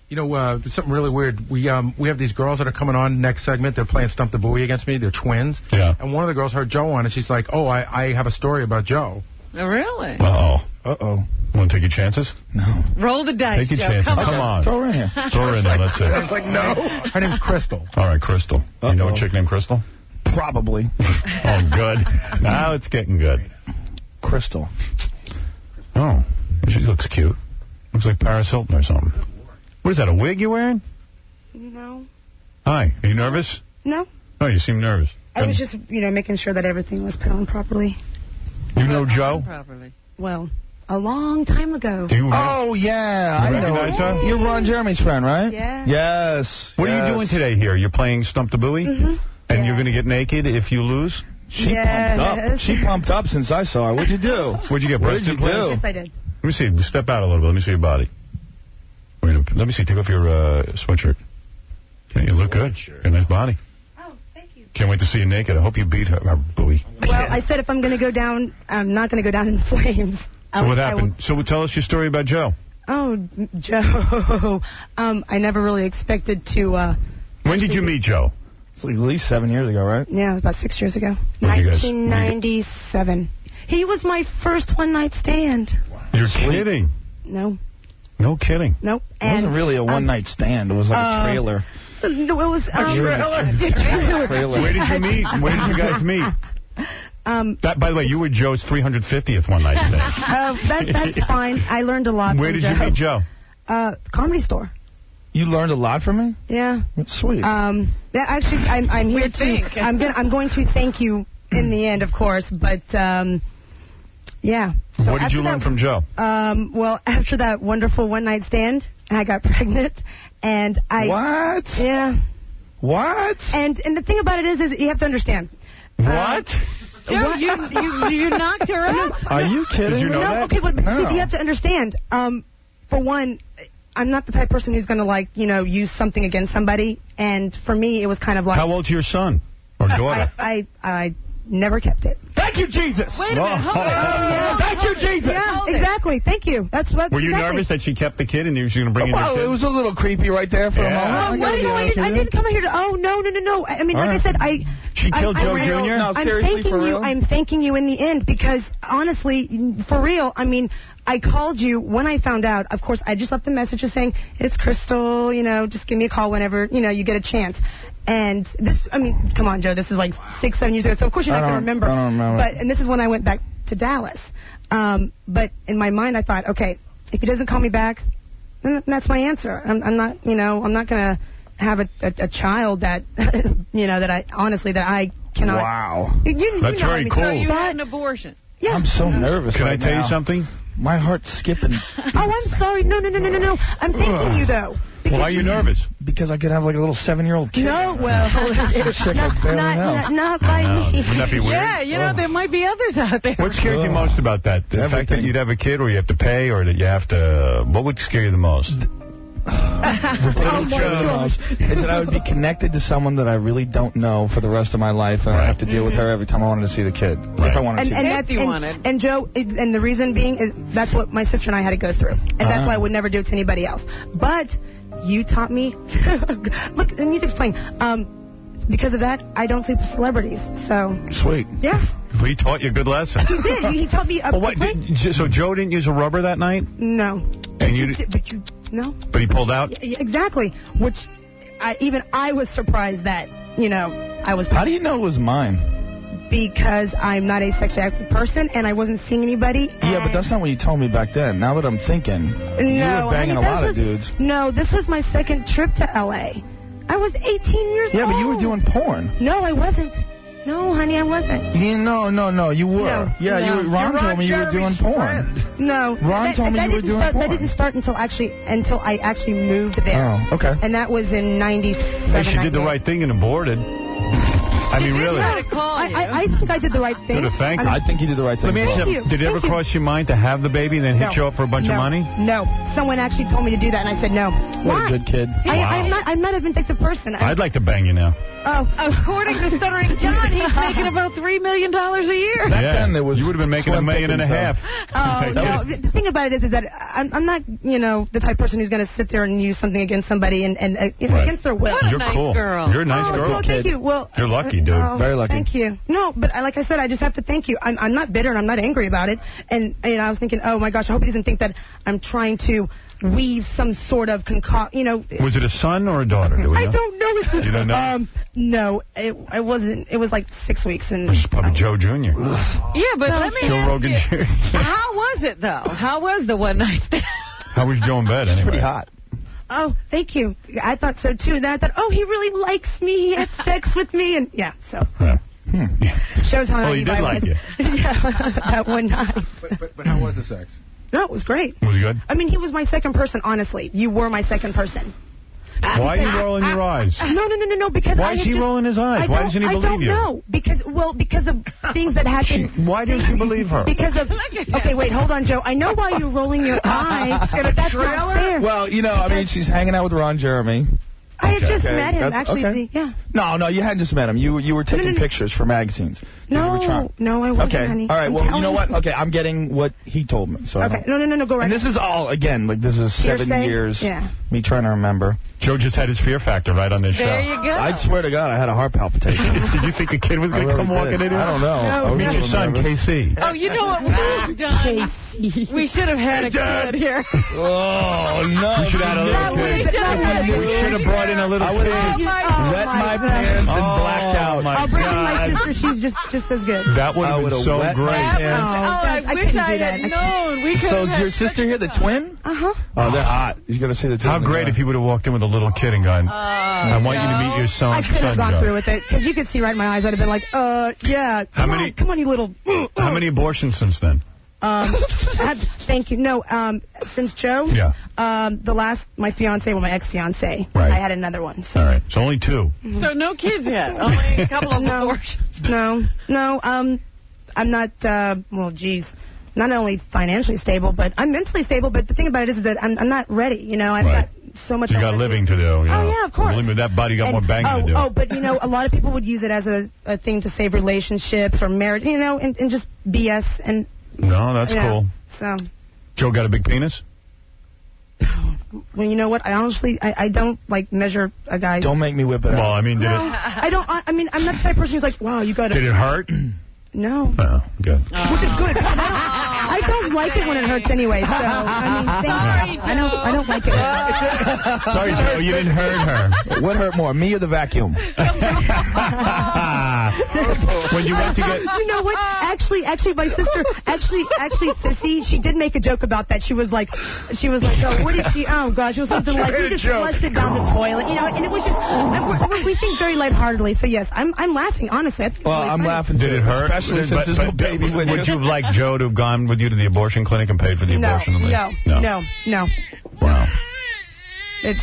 You know, there's something really weird. We have these girls that are coming on next segment. They're playing Stump the Buoy against me. They're twins. Yeah. And one of the girls heard Joe on, and she's like, oh, I have a story about Joe. Oh, really? Uh-oh. Want to take your chances? No. Roll the dice, Take your Joe. chances. Come on. Throw her in here. Throw her in there. That's it. I was like, no. Her name's Crystal. All right, Crystal. You know a chick named Crystal? Probably. Oh, good. Now it's getting good. Crystal. Oh, she looks cute. Looks like Paris Hilton or something. What is that, a wig you're wearing? No. Hi. Are you nervous? No. Oh, you seem nervous. I was just, making sure that everything was put on properly. You know Joe? Properly. Well, a long time ago. Oh, yeah. I know. Her? You're Ron Jeremy's friend, right? Yeah. Yes. What are you doing today here? You're playing Stump the Buoy? Mm-hmm. And you're going to get naked if you lose? She pumped up. She pumped up since I saw her. What'd you do? What'd you get, breast implants? Yes, I did. Let me see. Step out a little bit. Let me see your body. Wait, let me see. Take off your sweatshirt. Okay, you look good. Got a nice body. Oh, thank you. Can't wait to see you naked. I hope you beat her, Buoy. Well, I said if I'm going to go down, I'm not going to go down in flames. So what happened? So tell us your story about Joe. Oh, Joe. I never really expected to... When did you meet Joe? It's like at least 7 years ago, right? Yeah, about 6 years ago. Where'd you guys- 1997. He was my first one-night stand. You're kidding. No. No kidding. Nope. It wasn't really a one-night stand. It was like a trailer. No, it was... trailer. Where did you meet? Where did you guys meet? By the way, you were Joe's 350th one-night stand. That's fine. I learned a lot Where from did you meet Joe? Comedy store. You learned a lot from me? Yeah. That's sweet. Actually, I'm here to... I'm going to thank you in the end, of course, but... yeah. So what did you learn from Joe? Well, after that wonderful one-night stand, I got pregnant, and I... What? Yeah. What? And the thing about it is you have to understand. What? Joe, you knocked her up? Are you kidding? Did you know that? Okay, but see, you have to understand. For one, I'm not the type of person who's going to, use something against somebody. And for me, it was kind of like... How old's your son or daughter? I never kept it. Thank you, Jesus. Wait a minute. Hold on. Yeah. Thank you, Jesus. Yeah, exactly. Thank you. That's what. Were you exactly. nervous that she kept the kid and you were going to bring in your kid? It was a little creepy right there for a moment. I didn't come here to... Oh, no. I mean, like I said, She killed Joe Jr.? No, seriously, for real? I'm thanking you in the end because, honestly, for real, I mean... I called you when I found out. Of course, I just left a message just saying, it's Crystal, just give me a call whenever, you get a chance. And this, I mean, come on, Joe, this is like 6-7 years ago, so of course you're not going to remember. I don't remember. And this is when I went back to Dallas. But in my mind, I thought, okay, if he doesn't call me back, then that's my answer. I'm not going to have a child that, that I cannot. Wow. That's very cool. So you had an abortion. Yeah. I'm so nervous. Can right I tell now. you something? My heart's skipping. Oh, I'm sorry. No. I'm thanking you, though. Why are you nervous? Because I could have like a little 7-year-old kid. No, well, not by me. Wouldn't that be weird? Yeah, there might be others out there. What scares you most about that? The fact that you'd have a kid or you have to pay or that you have to... What would scare you the most? Is that I would be connected to someone that I really don't know for the rest of my life, and I have to deal with her every time I wanted to see the kid. If I wanted to see the kid. And Joe, and the reason being is that's what my sister and I had to go through, and that's why I would never do it to anybody else. But you taught me. Look, the music's playing. Because of that, I don't sleep with celebrities. So sweet. Yeah. He taught you a good lesson. He did. He taught me. So Joe didn't use a rubber that night? No. And No. But he pulled out? Exactly. Which even I was surprised that, I was... How do you know it was mine? Because I'm not a sexually active person, and I wasn't seeing anybody. Yeah, but that's not what you told me back then. Now that I'm thinking, you were banging a lot of dudes. No, this was my second trip to L.A. I was 18 years old. Yeah, but you were doing porn. No, I wasn't. No, honey, I wasn't. No, you were. No, yeah, no. Ron told me you were doing porn. No. Ron told me you were doing porn. That didn't start until I actually moved there. Oh, okay. And that was in 97. Hey, she did the right thing and aborted. I mean, really. I think I did the right thing. Thank you. I think you did the right thing. Let me ask you, did it ever cross your mind to have the baby and then hit you up for a bunch of money? No. Someone actually told me to do that, and I said no. What a good kid. I'm not a vindictive person. I'd like to bang you now. Oh. According to Stuttering John, he's making about $3 million a year. Yeah, you would have been making $1.5 million. Oh, no. The thing about it is that I'm not, the type of person who's going to sit there and use something against somebody and against their will. You're nice cool. Girl. You're a nice girl. Well, thank you. Well, you're lucky, dude. Very lucky. Thank you. No, but like I said, I just have to thank you. I'm not bitter and I'm not angry about it. And I was thinking, oh my gosh, I hope he doesn't think that I'm trying to weave some sort of Was it a son or a daughter? I don't know. You don't know? No, it wasn't. It was like 6 weeks. And this is probably Joe Jr. Yeah, but let me ask you, how was it though? How was the one night stand? How was Joe in bed anyway? Pretty hot. Oh, thank you. I thought so too. And then I thought, oh, he really likes me. He had sex with me, and yeah. So shows how. Oh, he did like you. Yeah, that one night. But how was the sex? No, it was great. Was it good? I mean, he was my second person, honestly. You were my second person. Why are you rolling your eyes? No, because why is he rolling his eyes? Why doesn't he believe you? I don't know. Because of things that happened. Why didn't you believe her? Because of... Okay, wait, hold on, Joe. I know why you're rolling your eyes. In a trailer? Well, she's hanging out with Ron Jeremy. I had just met him, actually. Okay. Yeah. No, you hadn't just met him. You were taking pictures for magazines. No, I wasn't, honey. All right, well, you know what? Okay, I'm getting what he told me. So okay, no, go right And this is all, again, this is 7 years. Yeah. Me trying to remember. Joe just had his Fear Factor right on this show. There you go. I swear to God, I had a heart palpitation. Did you think a kid was going to come walking in here? I don't know. Meet your son, KC. Oh, you know what we should have done? We should have had a kid here. Oh, no. We should have had a little kid. We should have brought in a little kid. Wet my pants and blacked out. I'll bring in my sister. She's just as good. That would have been so great. I wish I had known. So is your sister here, the twin? Uh-huh. Oh, they're hot. You're going to see the twin. How great if you would have walked in with a little kid and gone, I want you to meet your son. I could have gone through with it, because you could see right in my eyes. I'd have been like, yeah. Come on, you little... How many abortions since then? Thank you. No, since Joe, my fiance, my ex-fiance, right. I had another one. So. All right, so only 2. Mm-hmm. So no kids yet, only a couple of abortions. No, I'm not, not only financially stable, but I'm mentally stable, but the thing about it is that I'm not ready, I've got so much... You got living to do, Oh, yeah, of course. With that body, you got more banging to do. Oh, but, a lot of people would use it as a thing to save relationships or marriage, and just BS and... No, that's cool. So, Joe got a big penis? Well, you know what? I honestly, I don't, measure a guy. Don't make me whip it out. Well, I mean, did it... I don't, I'm not the type of person who's like, wow, you got it. Did it hurt? No. Oh, good. Which is good. I don't like it when it hurts anyway, so, I don't like it. Sorry, Joe, you didn't hurt her. What hurt more, me or the vacuum? When you went to get... You know what? Actually, my sister, Sissy, she did make a joke about that. She was like, oh, what did she, oh, gosh, it was something like, she just flushed it down the toilet, and it was just, we think very lightheartedly, so yes, I'm laughing, honestly. Well, I'm laughing. Did it hurt? Especially since there's no baby with you. Would you have liked Joe to have gone with you to the abortion clinic and paid for the abortion? No. Wow. It's...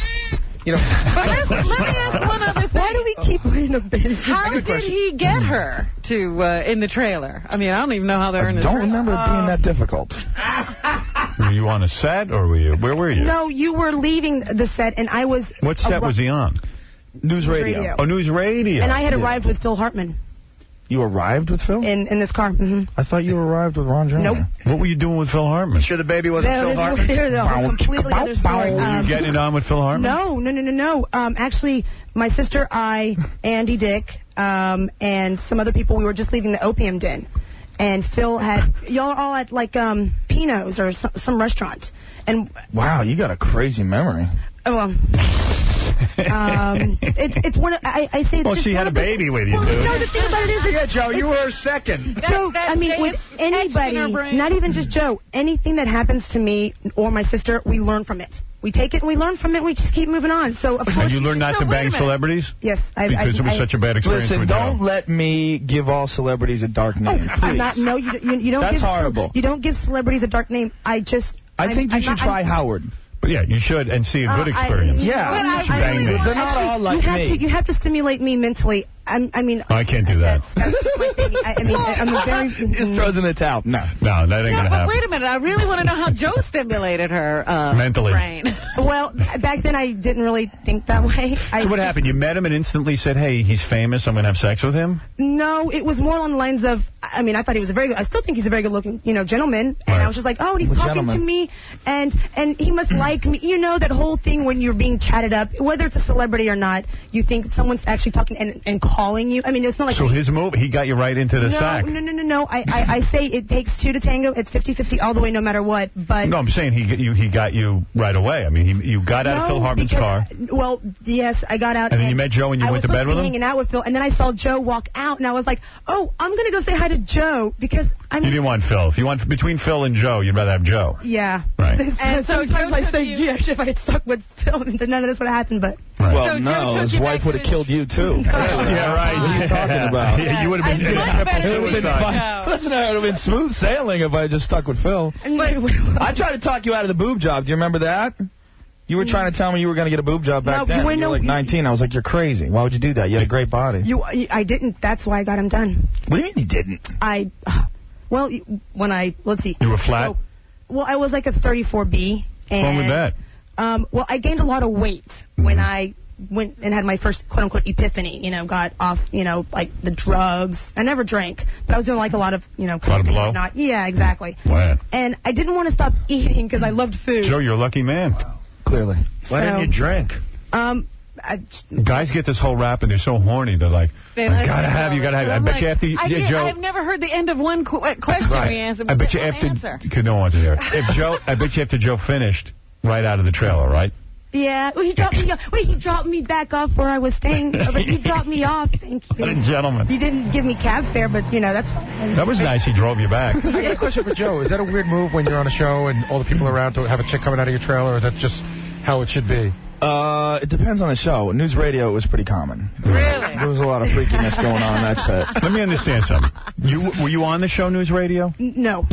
Let me ask one other thing. Why do we keep putting a baby? How did he get her to in the trailer? I mean, I don't even know how they're in the trailer. I don't remember it being that difficult. Were you on a set, or were you? Where were you? No, you were leaving the set, and I was... What set was he on? News Radio. Oh, News Radio. And I had arrived with Phil Hartman. You arrived with Phil? In this car. Mm-hmm. I thought you arrived with Ron Jeremy. Nope. What were you doing with Phil Hartman? Sure the baby wasn't Phil Hartman? There's a completely other story. Were you getting it on with Phil Hartman? No. Actually, my sister, Andy Dick, and some other people, we were just leaving the opium den. and Phil had y'all are all at like Pino's or some restaurant, and wow, you got a crazy memory. Oh well. It's one of, I say it's well, just she had a baby with you, dude. No, the thing about it is, yeah, Joe, you were her second. Joe, I mean, with anybody, not even just Joe, anything that happens to me or my sister, we learn from it. We take it and we learn from it. We just keep moving on. So of course, you learned not to bang celebrities? Yes, because it was such a bad experience. Listen, with don't Joe. let me give all celebrities a dark name. I'm not. No, you don't. That's give, horrible. You don't give celebrities a dark name. I think you should try Howard. But yeah, you should, and see a good experience. They're not all like me. You have to stimulate me mentally. I mean, I can't do that. That's my thing. I mean, I'm very... Just throws in the towel. No, that ain't going to happen. Wait a minute. I really want to know how Joe stimulated her mentally. brain. Well, back then I didn't really think that way. So what happened? You met him and instantly said, hey, he's famous, I'm going to have sex with him? No, it was more on the lines of, I mean, I thought he was I still think he's a very good-looking, gentleman. And I was just like, oh, and he's talking to me, and he must like me. You know, that whole thing when you're being chatted up, whether it's a celebrity or not, you think someone's actually talking and calling you. I mean, it's not like... So his move, he got you right into the sack. No. I say it takes two to tango. It's 50-50 all the way, no matter what. But no, I'm saying he got you right away. I mean, you got out of Phil Hartman's car. Well, yes, I got out. And then you met Joe and you went to bed with him? hanging out with Phil, and then I saw Joe walk out, and I was like, oh, I'm going to go say hi to Joe, because I mean... You didn't want Phil. If you want between Phil and Joe, you'd rather have Joe. Yeah. Right. And so sometimes I say, gee, if I had stuck with Phil, then none of this would have happened, but... Right. Well, so no, his wife would have killed you, too. Yeah, right. What are you talking about? Yeah, you would have been triple suicide. Listen, it would have been smooth sailing if I had just stuck with Phil. I tried to talk you out of the boob job. Do you remember that? You were trying to tell me you were going to get a boob job back then. You were like 19. I was like, you're crazy. Why would you do that? You had a great body. I didn't. That's why I got him done. What do you mean you didn't? Well, when let's see. You were flat? So, well, I was like a 34B. What's wrong with that? Well, I gained a lot of weight when I went and had my first quote-unquote epiphany, got off, like the drugs. I never drank, but I was doing like a lot of, a lot of blow? Yeah, exactly. Wow. And I didn't want to stop eating because I loved food. Joe, you're a lucky man. Wow. Clearly. Why didn't you drink? Guys get this whole rap and they're so horny. They're like, you gotta have. I bet you after Joe. I've never heard the end of one question we answered. I bet you after because no one wants to hear it. I bet you after Joe finished right out of the trailer, right? Yeah, well, he dropped me back off where I was staying. But he dropped me off. Thank you. What a gentleman. He didn't give me cab fare, but that's fine. That was nice. He drove you back. I got a question for Joe. Is that a weird move when you're on a show and all the people around to have a chick coming out of your trailer, or is that just how it should be? It depends on the show. News radio was pretty common. Really? There was a lot of freakiness going on that set. Let me understand something. Were you on the show News Radio? No.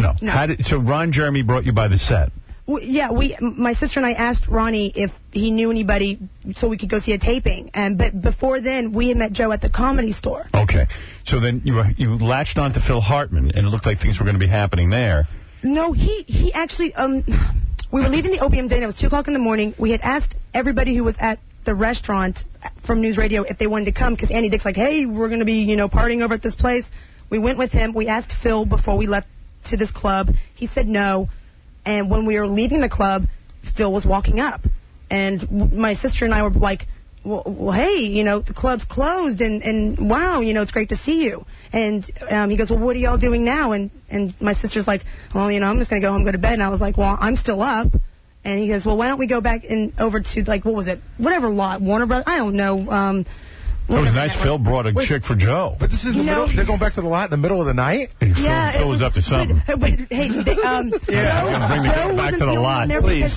So Ron Jeremy brought you by the set. Well, yeah, my sister and I asked Ronnie if he knew anybody so we could go see a taping. But before then, we had met Joe at the Comedy Store. Okay. So then you latched on to Phil Hartman, and it looked like things were going to be happening there. No, he actually... we were leaving the Opium Den. It was 2 o'clock in the morning. We had asked everybody who was at the restaurant from News Radio if they wanted to come, because Andy Dick's like, hey, we're going to be, partying over at this place. We went with him. We asked Phil before we left to this club. He said no. And when we were leaving the club, Phil was walking up. And my sister and I were like, well hey, the club's closed, and wow, it's great to see you. And he goes, well, what are y'all doing now? And my sister's like, well, I'm just going to go home, go to bed. And I was like, well, I'm still up. And he goes, well, why don't we go back over to, like, what was it? Whatever lot, Warner Brothers, I don't know. It was nice. Phil brought a chick for Joe. But this is the middle. They're going back to the lot in the middle of the night? Yeah. Phil was up to something. But hey, Bring the girl back to the lot. Please,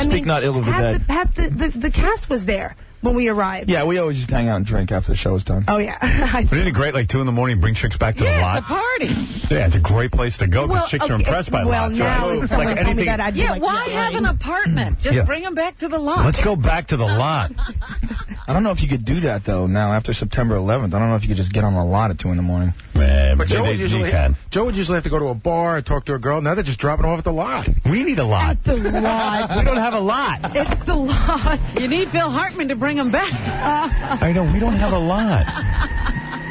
speak not ill of the dead. Half the cast was there when we arrived. Yeah, we always just hang out and drink after the show is done. Oh, yeah. But isn't it great, like 2 in the morning, bring chicks back to the lot? Yeah, it's a party. Yeah, it's a great place to go because chicks are impressed by lots, now right? If someone told me that, I'd be like, why have an apartment? Just bring them back to the lot. Let's go back to the lot. I don't know if you could do that, though, now after September 11th. I don't know if you could just get on the lot at 2 in the morning. Man, but Joe would usually have to go to a bar and talk to a girl. Now they're just dropping off at the lot. We need a lot. At the lot. We don't have a lot. It's the lot. You need Phil Hartman to bring them back. I know. We don't have a lot.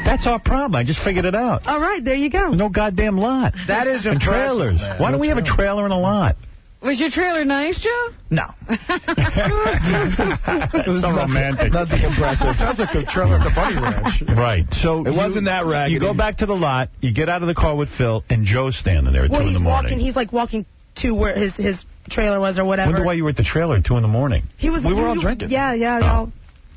That's our problem. I just figured it out. All right. There you go. No goddamn lot. That is impressive. And trailers. Man. Why don't we have a trailer and a lot? Was your trailer nice, Joe? No. It's so romantic. Nothing impressive. Sounds like the trailer at the Bunny Ranch. Right. So it wasn't that raggedy. You go back to the lot, you get out of the car with Phil, and Joe's standing there at 2 in the morning. He's like walking to where his trailer was or whatever. Wonder why you were at the trailer at 2 in the morning. We were all drinking. Yeah.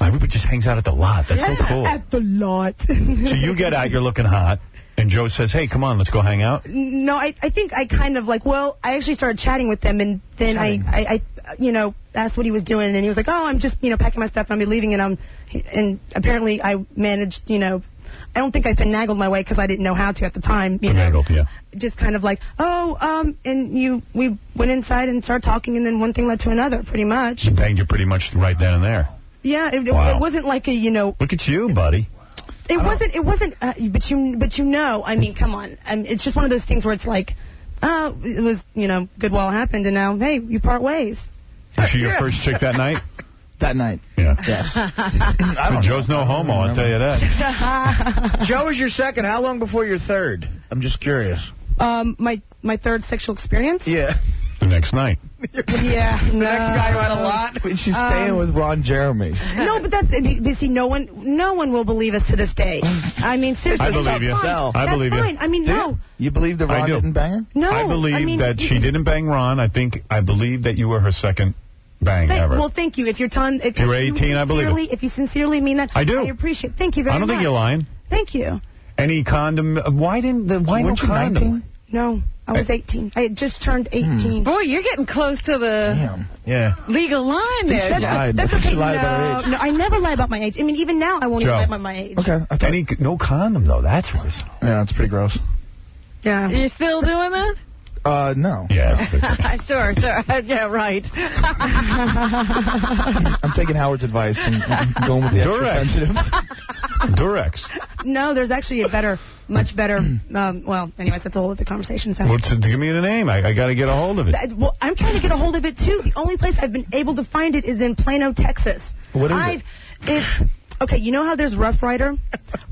Everybody just hangs out at the lot. That's so cool. At the lot. So you get out, you're looking hot. And Joe says, hey, come on, let's go hang out. No, I think I kind of I actually started chatting with him, and then I asked what he was doing, and he was like, oh, I'm just, packing my stuff, and I'll be leaving, and apparently I managed, I don't think I finagled my way because I didn't know how to at the time. Finagled, yeah. Just kind of and we went inside and started talking, and then one thing led to another, pretty much. He banged you pretty much right then and there. Yeah, it wasn't like a, Look at you, buddy. It wasn't, but I mean, come on. It's just one of those things where it's like, it was, good while it happened, and now, hey, you part ways. Was she your first chick that night? That night. Yeah. Yes. Joe's no homo, I'll tell you that. Joe was your second. How long before your third? I'm just curious. My third sexual experience? Yeah. The next night. Yeah. The next guy who had a lot. She's staying with Ron Jeremy. No, but no one will believe us to this day. I mean, seriously. I believe you. I believe you. I mean, no. You believe that Ron didn't bang her? No. I believe that she didn't bang Ron. I believe that you were her second bang ever. Well, thank you. If you're 18, I believe it. If you sincerely mean that, I do. I appreciate it. Thank you very much. I don't think you're lying. Thank you. Any condom? Why no condom? No, I was 18. I had just turned 18. Boy, you're getting close to the legal line there. That's okay. No, I never lie about my age. I mean, even now, I won't even lie about my age. Okay. No condom, though. That's worse. Yeah, that's pretty gross. Yeah. You still doing that? No. Yeah. Sure. Yeah, right. I'm taking Howard's advice and going with the extra sensitive. Durex. No, there's actually a much better, well, anyways, that's a whole other conversation. So. Well, give me the name. I got to get a hold of it. Well, I'm trying to get a hold of it, too. The only place I've been able to find it is in Plano, Texas. What is it? It's... Okay, you know how there's Rough Rider?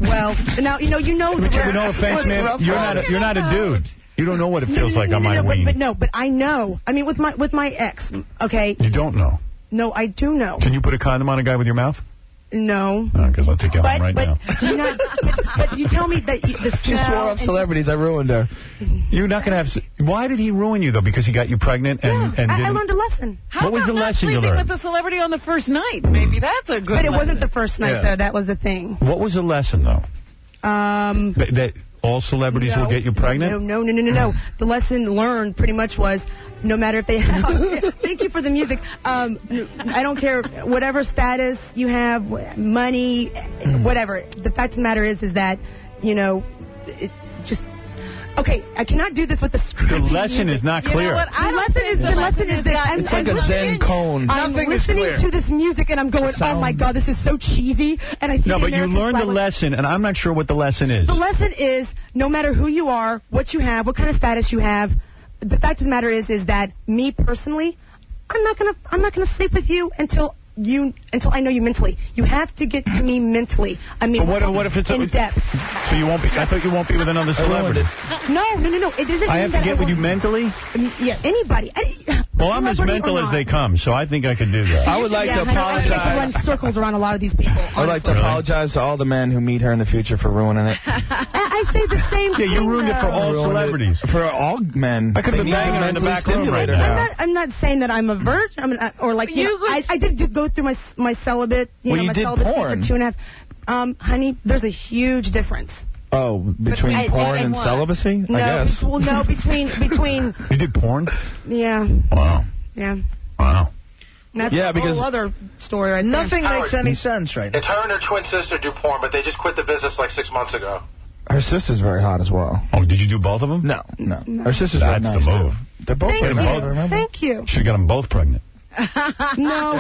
Well, now, you know... No offense, man. You're not a dude. You don't know what it feels like on my ween. But I know. I mean, with my ex, okay? You don't know? No, I do know. Can you put a condom on a guy with your mouth? No. Because I'll take you home right now. Do you not, but you tell me that the She swore up celebrities. I ruined her. You're not going to have... Why did he ruin you, though? Because he got you pregnant and I learned a lesson. What was the lesson you learned? With the celebrity on the first night. Maybe that's a good But it wasn't the first night, though. That was the thing. What was the lesson, though? That all celebrities will get you pregnant? No. The lesson learned pretty much was, no matter if they have... Thank you for the music. I don't care whatever status you have, money, whatever. The fact of the matter is that, it just... Okay, I cannot do this with the script. The lesson is not clear. You know what? The lesson is that it's like a Zen cone. I'm listening to this music and I'm going, oh my God, this is so cheesy. And I see but you learned the lesson, and I'm not sure what the lesson is. The lesson is, no matter who you are, what you have, what kind of status you have, the fact of the matter is that me personally, I'm not gonna sleep with you until I know you mentally. You have to get to me mentally. I mean, but what if it's in depth? So you won't be? I thought you won't be with another celebrity. No. It isn't. I have to get with you mentally. Yeah, anybody. Well, I'm as mental as they come, so I think I could do that. I would like to apologize. I run circles around a lot of these people. I would like to apologize to all the men who meet her in the future for ruining it. I say the same thing. Yeah, you ruined it for all celebrities. For all men. I could have been banging her in the back room right now. I'm not saying that I'm a virgin. Or like, I did go through my celibate. You did porn. For 2.5. Honey, there's a huge difference. Oh, between porn and celibacy? No, I guess. Well, no, between... You did porn? Yeah. Wow. Yeah. Wow. That's a whole other story right there. Nothing makes any sense right now. It's her and her twin sister do porn, but they just quit the business like 6 months ago. Her sister's very hot as well. Oh, did you do both of them? No. Her sister's very nice. That's the move. They're both Thank pretty you. nice. Thank you. Should have got them both pregnant. No,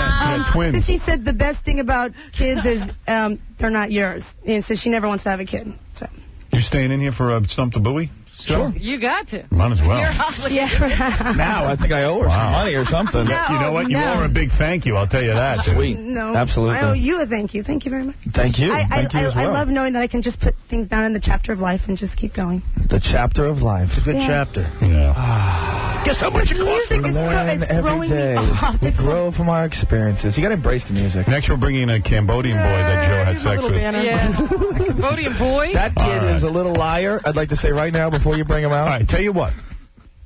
twins. She said the best thing about kids is they're not yours, and so she never wants to have a kid. So. You staying in here for Stump the Buoy? Sure. You got to. Might as well. Now I think I owe her some money or something. No, you know what? You owe her a big thank you. I'll tell you that. Sweet. No. Absolutely. I owe you a thank you. Thank you very much. Thank you. Thank you as well. I love knowing that I can just put things down in the chapter of life and just keep going. The chapter of life. It's a good chapter. Yeah. Guess how much it costs? We learn every day. We grow from our experiences. You got to embrace the music. Next, we're bringing in a Cambodian boy that Joe had sex with. Yeah. A Cambodian boy? That kid is a little liar. I'd like to say right now before you bring him out. All right, tell you what.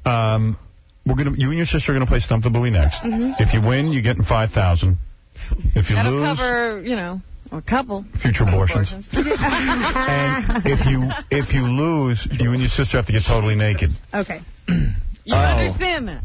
You and your sister are going to play Stump the Buoy next. If you win, you're getting $5,000. If you That'll lose... cover, you know, a couple. Future abortions. And if you lose, you and your sister have to get totally naked. Okay. You understand that?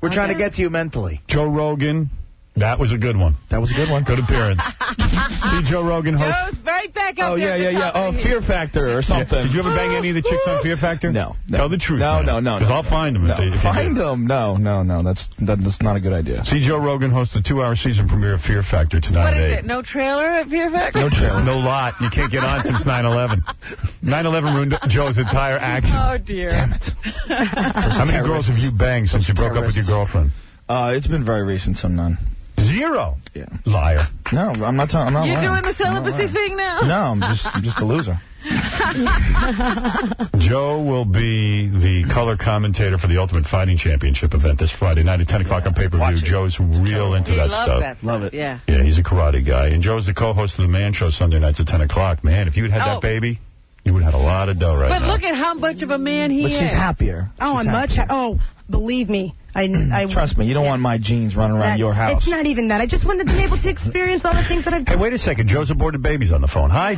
We're trying to get to you mentally. Joe Rogan. That was a good one. That was a good one. Good appearance. See Joe Rogan host. Joe's right back up Oh, there. yeah. Oh, Fear Factor or something. Yeah. Did you ever bang any of the chicks on Fear Factor? No. Tell the truth. No. Because I'll find them. Find them? No. That's not a good idea. See Joe Rogan host the 2-hour season premiere of Fear Factor tonight. What at is 8. it? No trailer at Fear Factor? No trailer. No lot. You can't get on since 9/11. 9/11 ruined Joe's entire action. Oh, dear. Damn it. How many girls have you banged since you broke up with your girlfriend? It's been very recent, so none. 0? Yeah. Liar. No, I'm not telling. You're lying. doing the celibacy thing now? No, I'm just a loser. Joe will be the color commentator for the Ultimate Fighting Championship event this Friday night at 10 o'clock on pay-per-view. Joe's real into that stuff. Love it. Yeah. Yeah, he's a karate guy. And Joe's the co-host of the Man Show Sunday nights at 10 o'clock. Man, if you'd had that baby, you would have had a lot of dough right now. But look at how much of a man he is. But she's happier. Oh, I'm much. Believe me. I Trust me, you don't want my jeans running around your house. It's not even that. I just wanted to be able to experience all the things that I've done. Hey, wait a second. Joe's aborted baby's on the phone. Hi.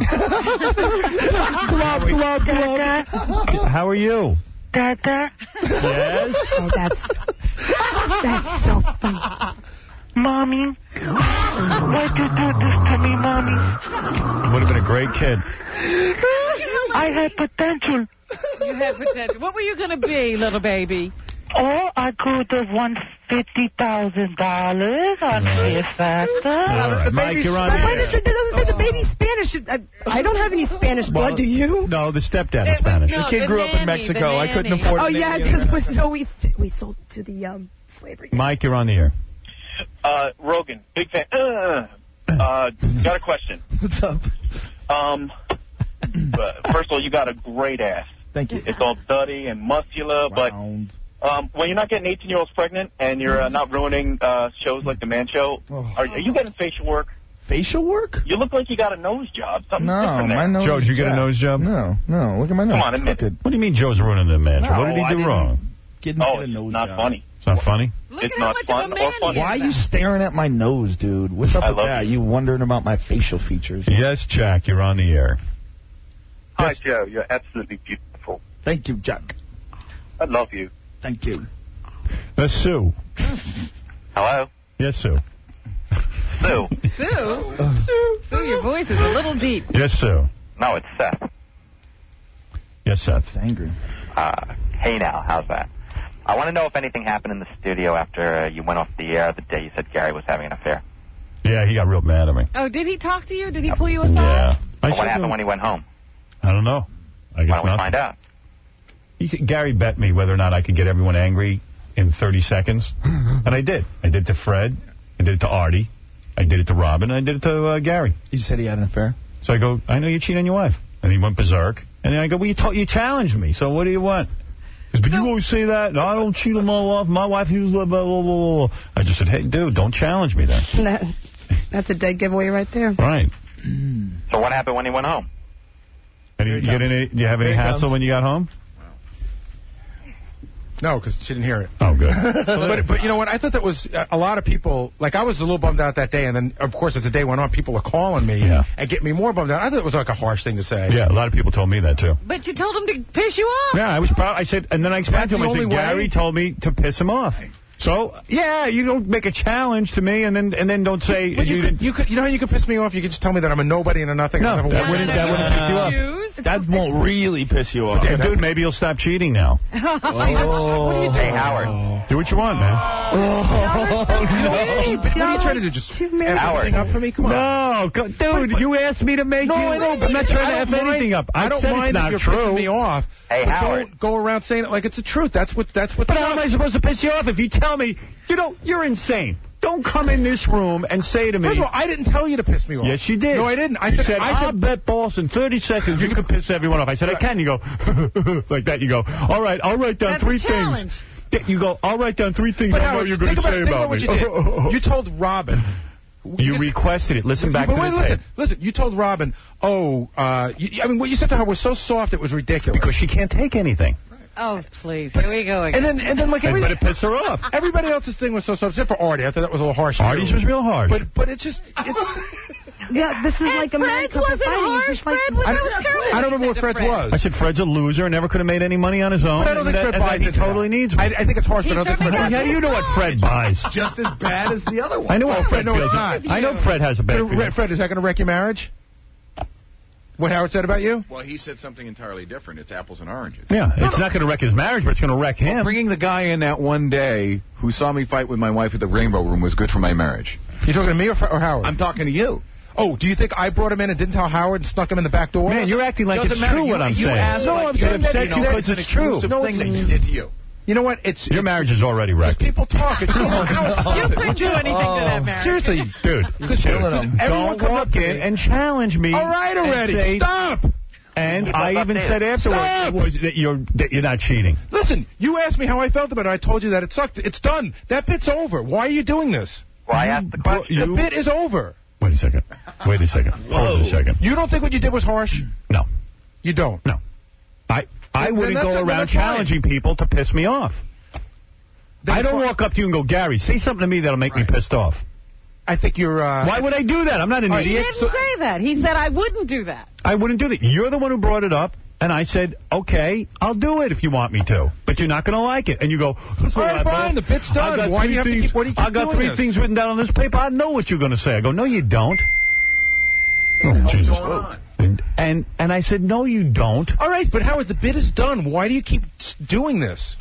How are you? Dada? Yes? Oh, that's so funny. Mommy? Why'd you do this to me, Mommy? Would have been a great kid. I had potential. You had potential. What were you going to be, little baby? Oh, I could have won $50,000 on Fear Factor. All right. Mike, you're on Why air. does it say the baby's Spanish? I don't have any Spanish blood, do you? No, the stepdad is Spanish. The kid grew up in Mexico. I couldn't afford it. Oh, yeah, because we sold to the slavery. Mike, you're on the air. Rogan, big fan. Got a question. What's up? First of all, you got a great ass. Thank you. It's all dirty and muscular, but when you're not getting 18-year-olds pregnant and you're not ruining shows like The Man Show, are you getting facial work? Facial work? You look like you got a nose job. Something No, different there. my nose. Joe, did you get a nose job? No. Look at my nose. Come on, admit it. What do you mean Joe's ruining the Man Show? No, What did he do wrong? It's not funny. It's not funny? It's not fun or funny. Why are you staring at my nose, dude? What's up with that? You wondering about my facial features? Yes, Jack, you're on the air. Hi, Joe. You're absolutely beautiful. Thank you, Jack. I love you. Thank you. Sue. Hello? Yes, Sue. Sue. Sue, your voice is a little deep. Yes, Sue. No, it's Seth. Yes, Seth. It's angry. Hey now, how's that? I want to know if anything happened in the studio after you went off the air the day you said Gary was having an affair. Yeah, he got real mad at me. Oh, did he talk to you? Did he pull you aside? Yeah. But what happened when he went home? I don't know. I guess Why don't we nothing. find out? Gary bet me whether or not I could get everyone angry in 30 seconds. And I did. I did it to Fred. I did it to Artie. I did it to Robin. And I did it to Gary. You said he had an affair? So I go, I know you cheat on your wife. And he went berserk. And then I go, well, you challenged me. So what do you want? He goes, but you always say that. No, I don't cheat on my wife. My wife, he was blah, blah, blah, blah. I just said, hey, dude, don't challenge me then. That's a dead giveaway right there. Right. So what happened when he went home? Do you have any hassle when you got home? No, because she didn't hear it. Oh, good. But you know what? I thought that was a lot of people. Like, I was a little bummed out that day, and then, of course, as the day went on, people were calling me and getting me more bummed out. I thought it was like a harsh thing to say. Yeah, a lot of people told me that, too. But you told him to piss you off. Yeah, I was proud. I said, and then I explained to him, I That's the said, only Gary way? told me to piss him off. So, yeah, you don't make a challenge to me and then don't say... But you know how you could piss me off? You could just tell me that I'm a nobody and a nothing. No, that wouldn't piss you off. That won't really piss you off. Yeah, dude, maybe you'll stop cheating now. What are you doing? Hey, Howard. Do what you want, man. What are you trying to do? Just F everything up for me? Come on. No, dude, you asked me to make you... I know, but I'm not trying to F anything up. I don't mind if you're pissing me off. Hey, Howard. Don't go around saying it like it's the truth. That's what. But how am I supposed to piss you off if you tell me, you're insane. Don't come in this room and say to me... First of all, I didn't tell you to piss me off. Yes, you did. No, I didn't. I said, I'll bet balls in 30 seconds you can piss everyone off. I said, I can. You go, like that. You go, all right, I'll write down That's 3 a challenge. things. You go, I'll write down 3 things I know you're going to say about me. You told Robin. You requested it. Listen back to the tape. Listen, you told Robin, I mean, what you said to her was so soft it was ridiculous. Because she can't take anything. Oh, please. Here we go again. And then like but it pissed her off. Everybody else's thing was so soft, except for Artie. I thought that was a little harsh. Artie's was real harsh. But it's just... Yeah, this is like a Fred's wasn't harsh. Fred was terrible. I don't remember what Fred's was. I said Fred's a loser and never could have made any money on his own. But I don't think Fred buys it. He totally needs me. I think it's harsh, but I don't think Fred buys it. How do you know what Fred buys? Just as bad as the other one. I know what Fred no, feels. it's not. I know Fred has a bad feeling. Fred, is that going to wreck your marriage? What Howard said about you? Well, he said something entirely different. It's apples and oranges. Yeah, it's not going to wreck his marriage, but it's going to wreck him. Well, bringing the guy in that one day who saw me fight with my wife at the Rainbow Room was good for my marriage. You talking to me or Howard? I'm talking to you. Oh, do you think I brought him in and didn't tell Howard and snuck him in the back door? Man, you're acting like it's true what I'm saying. No, I'm saying that because it's true. No, thing that he did to you. You know what? Your marriage is already wrecked. People talk. You couldn't do anything to that marriage. Seriously, dude. Don't walk in and challenge me. All right, already. Stop. And I even said afterwards that you're not cheating. Listen, you asked me how I felt about it. I told you that it sucked. It's done. That bit's over. Why are you doing this? Well, I asked the question. The bit is over. Wait a second. Hold on a second. You don't think what you did was harsh? No. You don't? No. I wouldn't go around challenging people to piss me off. I don't walk up to you and go, Gary, say something to me that'll make me pissed off. I think you're... Why would I do that? I'm not an idiot. He didn't say that. He said I wouldn't do that. I wouldn't do that. You're the one who brought it up, and I said, okay, I'll do it if you want me to. But you're not going to like it. And you go, all right, fine, the bit's done. Why do you have to keep doing this? I got 3 things written down on this paper. I know what you're going to say. I go, no, you don't. Oh, Jesus. And I said, no, you don't. All right, but Howard, the bit is done. Why do you keep doing this?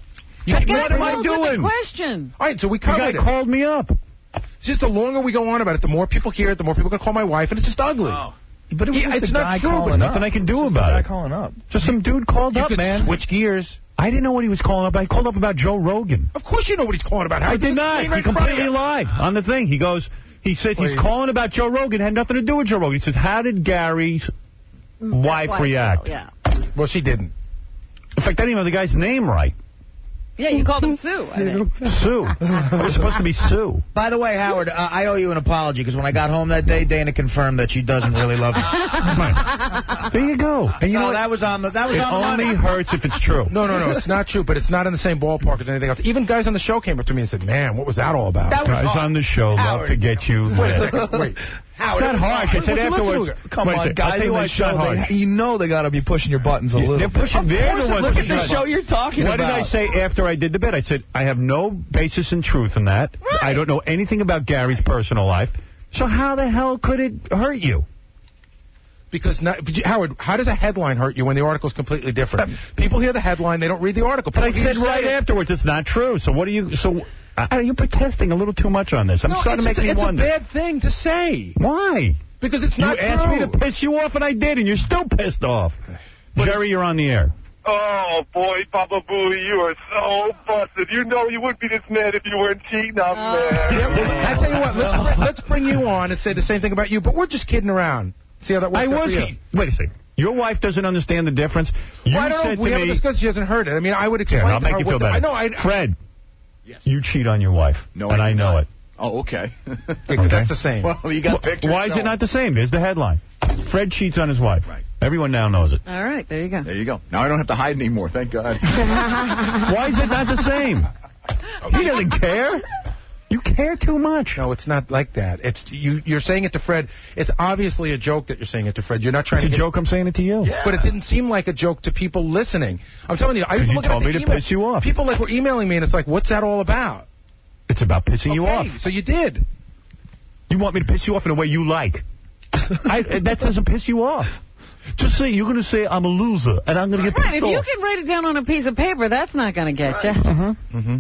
What am I doing? Question. All right, so we covered it. The guy called me up. It's just the longer we go on about it, the more people hear it, the more people can call my wife, and it's just ugly. Oh. But it was just it's not true, but nothing I can do about it. Calling up. Just some dude called up, man. Switch gears. I didn't know what he was calling up. I called up about Joe Rogan. Of course you know what he's calling about. I did not. He completely lied on the thing. He said he's calling about Joe Rogan. It had nothing to do with Joe Rogan. He said, how did Gary's wife react? Yeah. Well, she didn't. In fact, I didn't even know the guy's name right. Yeah, you called him Sue, I think. Sue. It was supposed to be Sue. By the way, Howard, I owe you an apology, because when I got home that day, Dana confirmed that she doesn't really love me. There you go. And you know that was on the money. It only hurts if it's true. No, it's not true, but it's not in the same ballpark as anything else. Even guys on the show came up to me and said, man, what was that all about? Guys on the show love to get you. Wait. Howard, it's not harsh. I said afterwards. Come on, guys. You know they got to be pushing your buttons a little. They're pushing. They're the ones. Look at the show you're talking about. What did I say after I did the bit? I said, I have no basis in truth in that. Right. I don't know anything about Gary's personal life. So how the hell could it hurt you? Because, Howard, how does a headline hurt you when the article's completely different? People hear the headline, they don't read the article. But I said right afterwards, it's not true. So what are you... You're protesting a little too much on this. I'm starting to make me wonder. It's a bad thing to say. Why? Because it's not true. You asked me to piss you off, and I did, and you're still pissed off. Jerry, you're on the air. Oh, boy, Papa Booey, you are so busted. You know you wouldn't be this mad if you weren't cheating on me. Yeah, well, I tell you what, let's bring you on and say the same thing about you, but we're just kidding around. See how that works out for you? Wait a second. Your wife doesn't understand the difference. You said to me... We haven't discussed. She hasn't heard it. I mean, I would explain I'll make you feel better. Fred, yes. You cheat on your wife, and I know it. Oh, okay. That's the same. Well, you got pictures. Why is it not the same? There's the headline. Fred cheats on his wife. Right. Everyone now knows it. All right, there you go. There you go. Now I don't have to hide anymore, thank God. Why is it not the same? He doesn't care. You care too much. No, it's not like that. It's you're saying it to Fred. It's obviously a joke that you're saying it to Fred. You're not trying It's a joke, I'm saying it to you. Yeah. But it didn't seem like a joke to people listening. I'm telling you. You told me to piss you off. People were emailing me, and it's like, what's that all about? It's about pissing you off. So you did. You want me to piss you off in a way you like. That doesn't piss you off. Just say, you're going to say I'm a loser, and I'm going to get pissed off. If you can write it down on a piece of paper, that's not going to get you. Mm-hmm.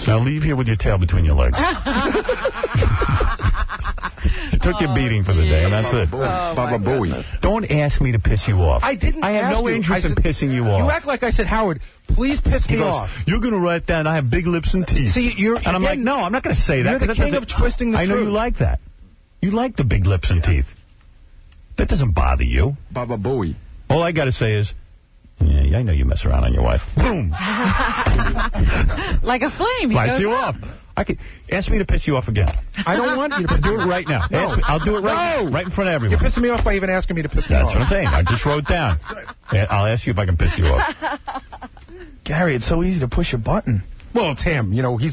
Now leave here with your tail between your legs. You took your beating for the day, and that's it. Baba Booey. Don't ask me to piss you off. I didn't. I have no interest in pissing you off. You act like I said, Howard, please piss me off. You're going to write down, I have big lips and teeth. See, and I'm like, no, I'm not going to say that. You're the king of twisting the truth. I know you like that. You like the big lips and teeth. That doesn't bother you. Baba Booey. All I got to say is, yeah, I know you mess around on your wife. Boom. Like a flame. Lights you off. Ask me to piss you off again. I don't want you to do it right now. No. I'll do it right in front of everyone. You're pissing me off by even asking me to piss me off. That's what I'm saying. I just wrote down. I'll ask you if I can piss you off. Gary, it's so easy to push a button. Well, it's him. You know, he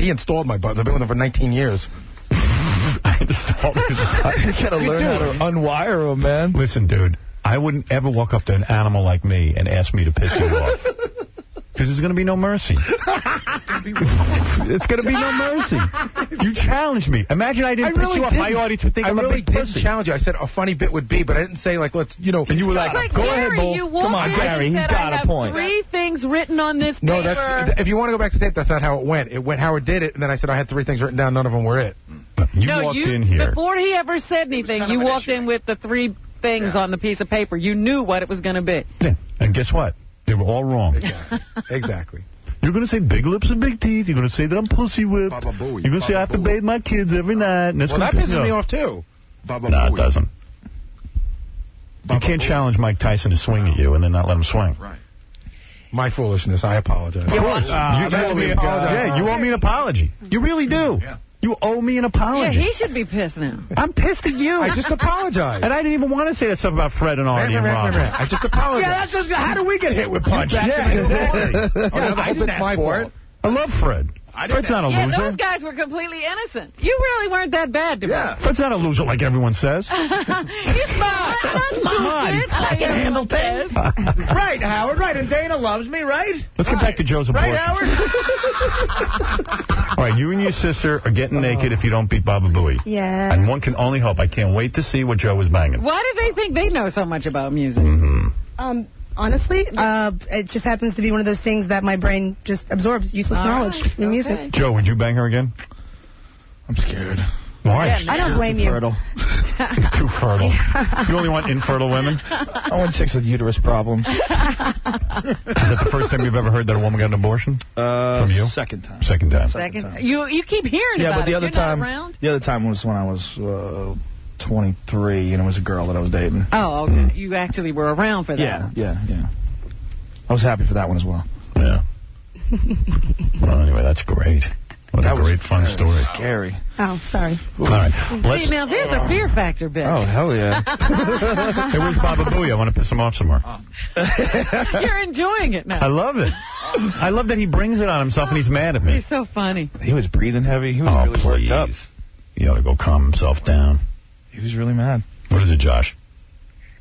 installed my buttons. I've been with him for 19 years. I installed his buttons. You gotta learn how to unwire them, man. Listen, dude, I wouldn't ever walk up to an animal like me and ask me to piss you off. Because there's going to be no mercy. It's going to be no mercy. You challenged me. Imagine I didn't piss you off. My audience would think I'm a big pussy. I really did challenge you. I said a funny bit would be, but I didn't say, like, let's, you know. And you were like, go Gary, ahead, Bull. Come on, Gary. He's got a point. 3 things written on this paper. No, if you want to go back to tape, that's not how it went. It went, Howard did it, and then I said I had 3 things written down. None of them were it. You walked in here. Before he ever said anything, you walked in with the 3 things on the piece of paper. You knew what it was going to be. Yeah. And guess what? They were all wrong. Exactly. You're going to say big lips and big teeth. You're going to say that I'm pussy whipped. You're going to say I have to bathe my kids every night. And well, that pisses me off, too. No, it doesn't. You can't challenge Mike Tyson to swing at you and then not let him swing. Right. My foolishness. I apologize. Of course. You owe me an apology. You really do. Yeah. You owe me an apology. Yeah, he should be pissed now. I'm pissed at you. I just apologized. And I didn't even want to say that stuff about Fred and Artie and Ronnie. I just apologized. Yeah, that's just, how do we get hit with punch? Exactly. I didn't ask for it. I love Fred. Fred's not a loser. Yeah, those guys were completely innocent. You really weren't that bad to me. Fred's not a loser like everyone says. He's smart. Smart. I can handle things. Right, Howard. Right, and Dana loves me, right? Let's get back to Joe's abortion. Right, Howard? All right, you and your sister are getting naked if you don't beat Baba Booey. Yeah. And one can only hope. I can't wait to see what Joe is banging. Why do they think they know so much about music? Honestly, it just happens to be one of those things that my brain just absorbs. Useless knowledge in music. Joe, would you bang her again? I'm scared. Why? Yeah, I don't blame you. Fertile. It's too fertile. You only want infertile women? I want chicks with uterus problems. Is that the first time you've ever heard that a woman got an abortion? From you? Second time. Second time. You keep hearing about but the it. other You're time, not around? The other time was when I was 23, and it was a girl that I was dating. Oh, okay. You actually were around for that. Yeah. I was happy for that one as well. Yeah. Well, anyway, that's great. What a great, fun story. Scary. Oh, sorry. All right. See, now there's a fear factor, bitch. Oh, hell yeah. Hey, where's Baba Booey? I want to piss him off some more. You're enjoying it now. I love it. I love that he brings it on himself and he's mad at me. He's so funny. He was breathing heavy. He was really worked up. He ought to go calm himself down. He was really mad. What is it, Josh?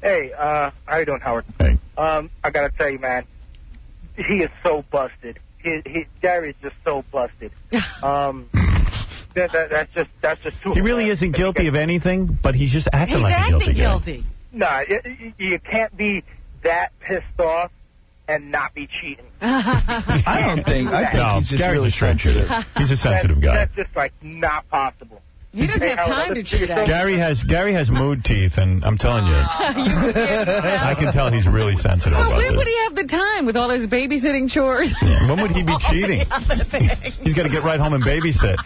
Hey, how you doing, Howard? Hey. I gotta tell you, man, he is so busted. Gary's just so busted. That's just too. He really isn't guilty of anything, but he's just acting like a guilty guy. Nah, you can't be that pissed off and not be cheating. I think he's just Gary's really a sensitive. He's a sensitive guy. That's just like not possible. He doesn't have time to cheat. Gary has mood teeth, and I'm telling you, I can tell he's really sensitive about when this. would he have the time with all his babysitting chores? Yeah. When would he be cheating? He's got to get right home and babysit.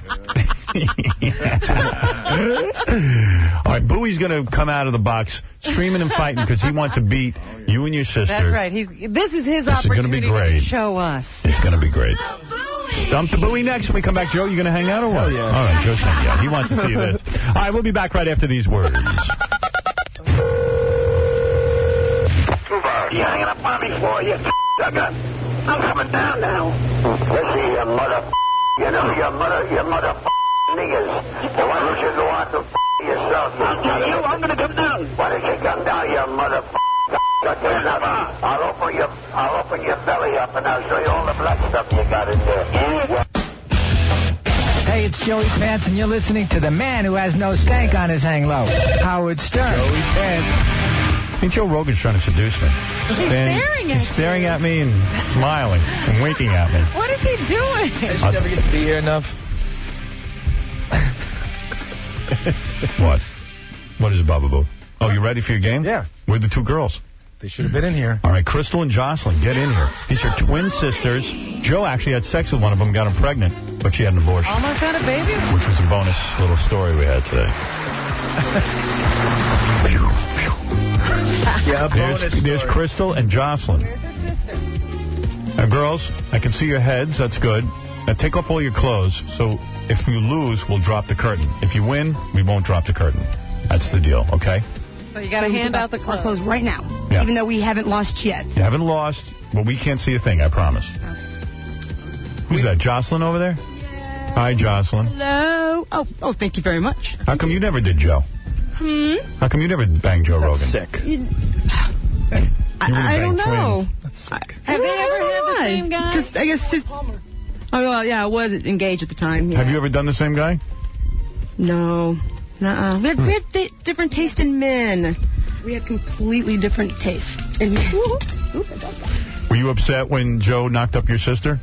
All right, Bowie's going to come out of the box screaming and fighting because he wants to beat you and your sister. That's right. This is his opportunity to show us. It's going to be great. Stump the Bowie next when we come back. Joe, you going to hang out or what? Yeah. All right, Joe's hanging out. He wants to see this. All right, we'll be back right after these words. You hanging up on me for you, sucker? I'm coming down now. Listen, you mother, you know your mother niggas. Why don't you go out to yourself? I'll tell you, I'm gonna come down. Why don't you come down, you mother? I'll open your belly up and I'll show you all the black stuff you got in there. Hey, it's Joey Pants, and you're listening to the man who has no stank on his hang low, Howard Stern. Joey Pants. I think Joe Rogan's trying to seduce me. He's staring at me and smiling and winking at me. What is he doing? I just never get to be here enough. What? What is it, Baba Boo? Oh, you ready for your game? Yeah. We're the two girls. They should have been in here. All right, Crystal and Jocelyn, get in here. These are twin sisters. Joe actually had sex with one of them, got her pregnant, but she had an abortion. Almost had a baby? Which was a bonus little story we had today. Yeah, There's Crystal and Jocelyn. Now, girls, I can see your heads. That's good. Now, take off all your clothes. So if you lose, we'll drop the curtain. If you win, we won't drop the curtain. That's the deal, okay? So you got to hand out the clothes right now, Yeah. even though we haven't lost yet. You haven't lost. Well, we can't see a thing, I promise. Who's that, Jocelyn over there? Hi, Jocelyn. Hello. Oh, thank you very much. How come you never did Joe? How come you never banged Joe Rogan? Sick. I don't know. Have they ever had the same guy? Because I guess well, yeah, I was engaged at the time. Yeah. Have you ever done the same guy? No. Nuh-uh. We have different taste in men. We have completely different tastes in men. Were you upset when Joe knocked up your sister?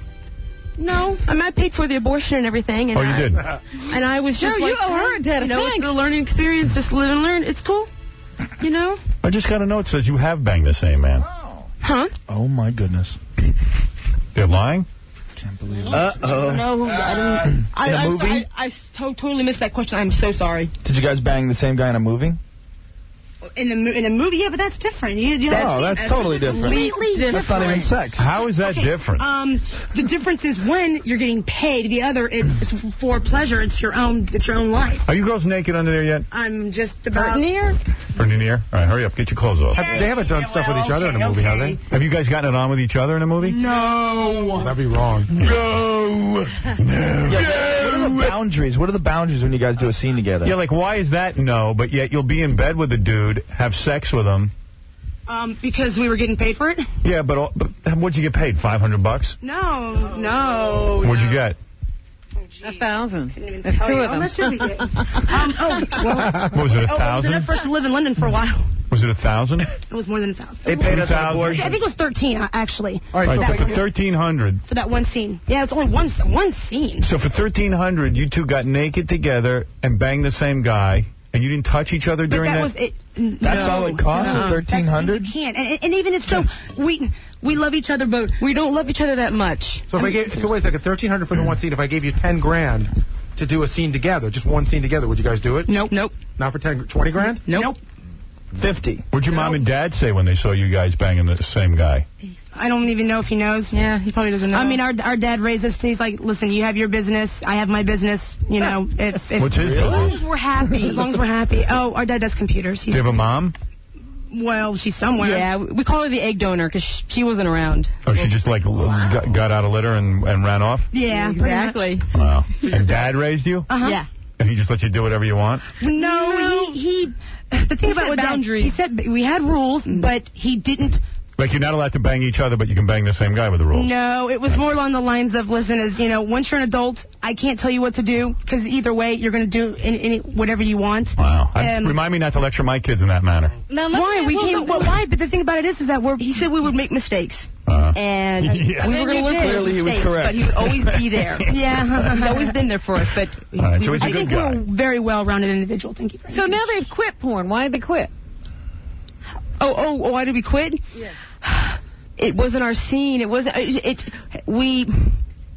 No, I paid for the abortion and everything. And you did? And I was just No, like, you owe her a debt of thanks. It's a learning experience. Just live and learn. It's cool. You know? I just got a note that says you have banged the same man. Huh? Oh, my goodness. They're lying? Can't believe it. Uh-oh. No, I didn't. In a movie? I totally missed that question. I'm so sorry. Did you guys bang the same guy in a movie? In a movie, yeah, but that's different. That's totally different. Completely different. That's not even sex. How is that different? The difference is when you're getting paid. The other, it's for pleasure. It's your own life. Are you girls naked under there yet? I'm just about near. Pretty near? All right, hurry up. Get your clothes off. They haven't done stuff with each other in a movie, have they? Have you guys gotten it on with each other in a movie? No. That'd be wrong. No. What are the boundaries? What are the boundaries when you guys do a scene together? Yeah, like, why is that no, but yet you'll be in bed with a dude, have sex with him? Because we were getting paid for it? Yeah, but what'd you get paid, $500? No. What'd you get? 1,000. That's two of How them. much did we get? What was it, 1,000? It was enough for us to live in London for a while. Was it 1,000? It was more than 1,000. They paid us I think it was 13, actually. All right, so for 1,300. For that one scene. Yeah, it's only one scene. So for 1,300, you two got naked together and banged the same guy, and you didn't touch each other during that? Was it. That's all it costs, is 1,300? You can't. And even it's so, we love each other, but we don't love each other that much. So if wait a second, 1,300 for the one scene. If I gave you 10 grand to do a scene together, just one scene together, would you guys do it? Nope. Not for 20 grand? Nope. 50. What'd your mom and dad say when they saw you guys banging the same guy? I don't even know if he knows. Yeah, he probably doesn't know. I mean, our dad raised us. He's like, listen, you have your business, I have my business. You know, if what's his business? As long as we're happy. As long as we're happy. Oh, our dad does computers. Do you have a mom? Well, she's somewhere. Yeah, we call her the egg donor because she wasn't around. Oh, she just like got out of litter and ran off? Yeah, exactly. Wow. And dad raised you? Uh-huh. Yeah. And he just let you do whatever you want? No, he the thing about boundaries. He said we had rules, but he didn't. Like, you're not allowed to bang each other, but you can bang the same guy with the rules. No, it was more along the lines of, listen, once you're an adult, I can't tell you what to do, because either way, you're going to do whatever you want. Wow. Remind me not to lecture my kids in that manner. Now, why? Why? But the thing about it is that he said we would make mistakes. And we were going to look for mistakes, but he would always be there. Yeah. He's always been there for us, but so he's a I think good guy. we're a very well-rounded individual. Thank you. So now they've quit porn. Why did they quit? Oh, why did we quit? Yeah. It wasn't our scene. It wasn't. We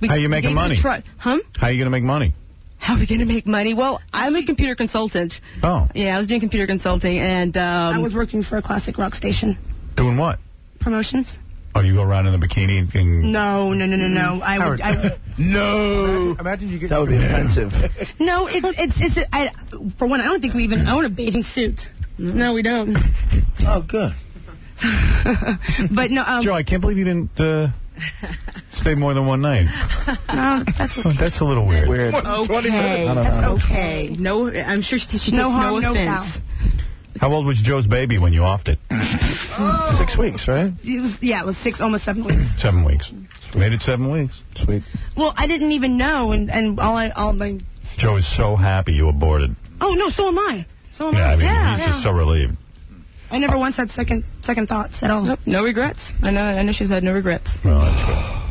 How are you making money? How are you going to make money? How are we going to make money? Well, I'm a computer consultant. Oh. Yeah, I was doing computer consulting, and I was working for a classic rock station. Doing what? Promotions. Oh, you go around in a bikini and... No. I would. No. Imagine you get... That would be offensive. No, for one, I don't think we even own a bathing suit. No, we don't. Oh, good. But no, Joe, I can't believe you didn't stay more than one night. No, that's okay. That's a little weird. Okay. That's okay. No, I'm sure she takes no offense. How old was Joe's baby when you offed it? 6 weeks, right? It was 6, almost 7 weeks. 7 weeks. Made it 7 weeks. Sweet. Well, I didn't even know, and all my... Joe is so happy you aborted. Oh, no, so am I. I mean, he's just so relieved. I never once had second thoughts at all. Nope, no regrets. I know she's had no regrets. Well, that's good.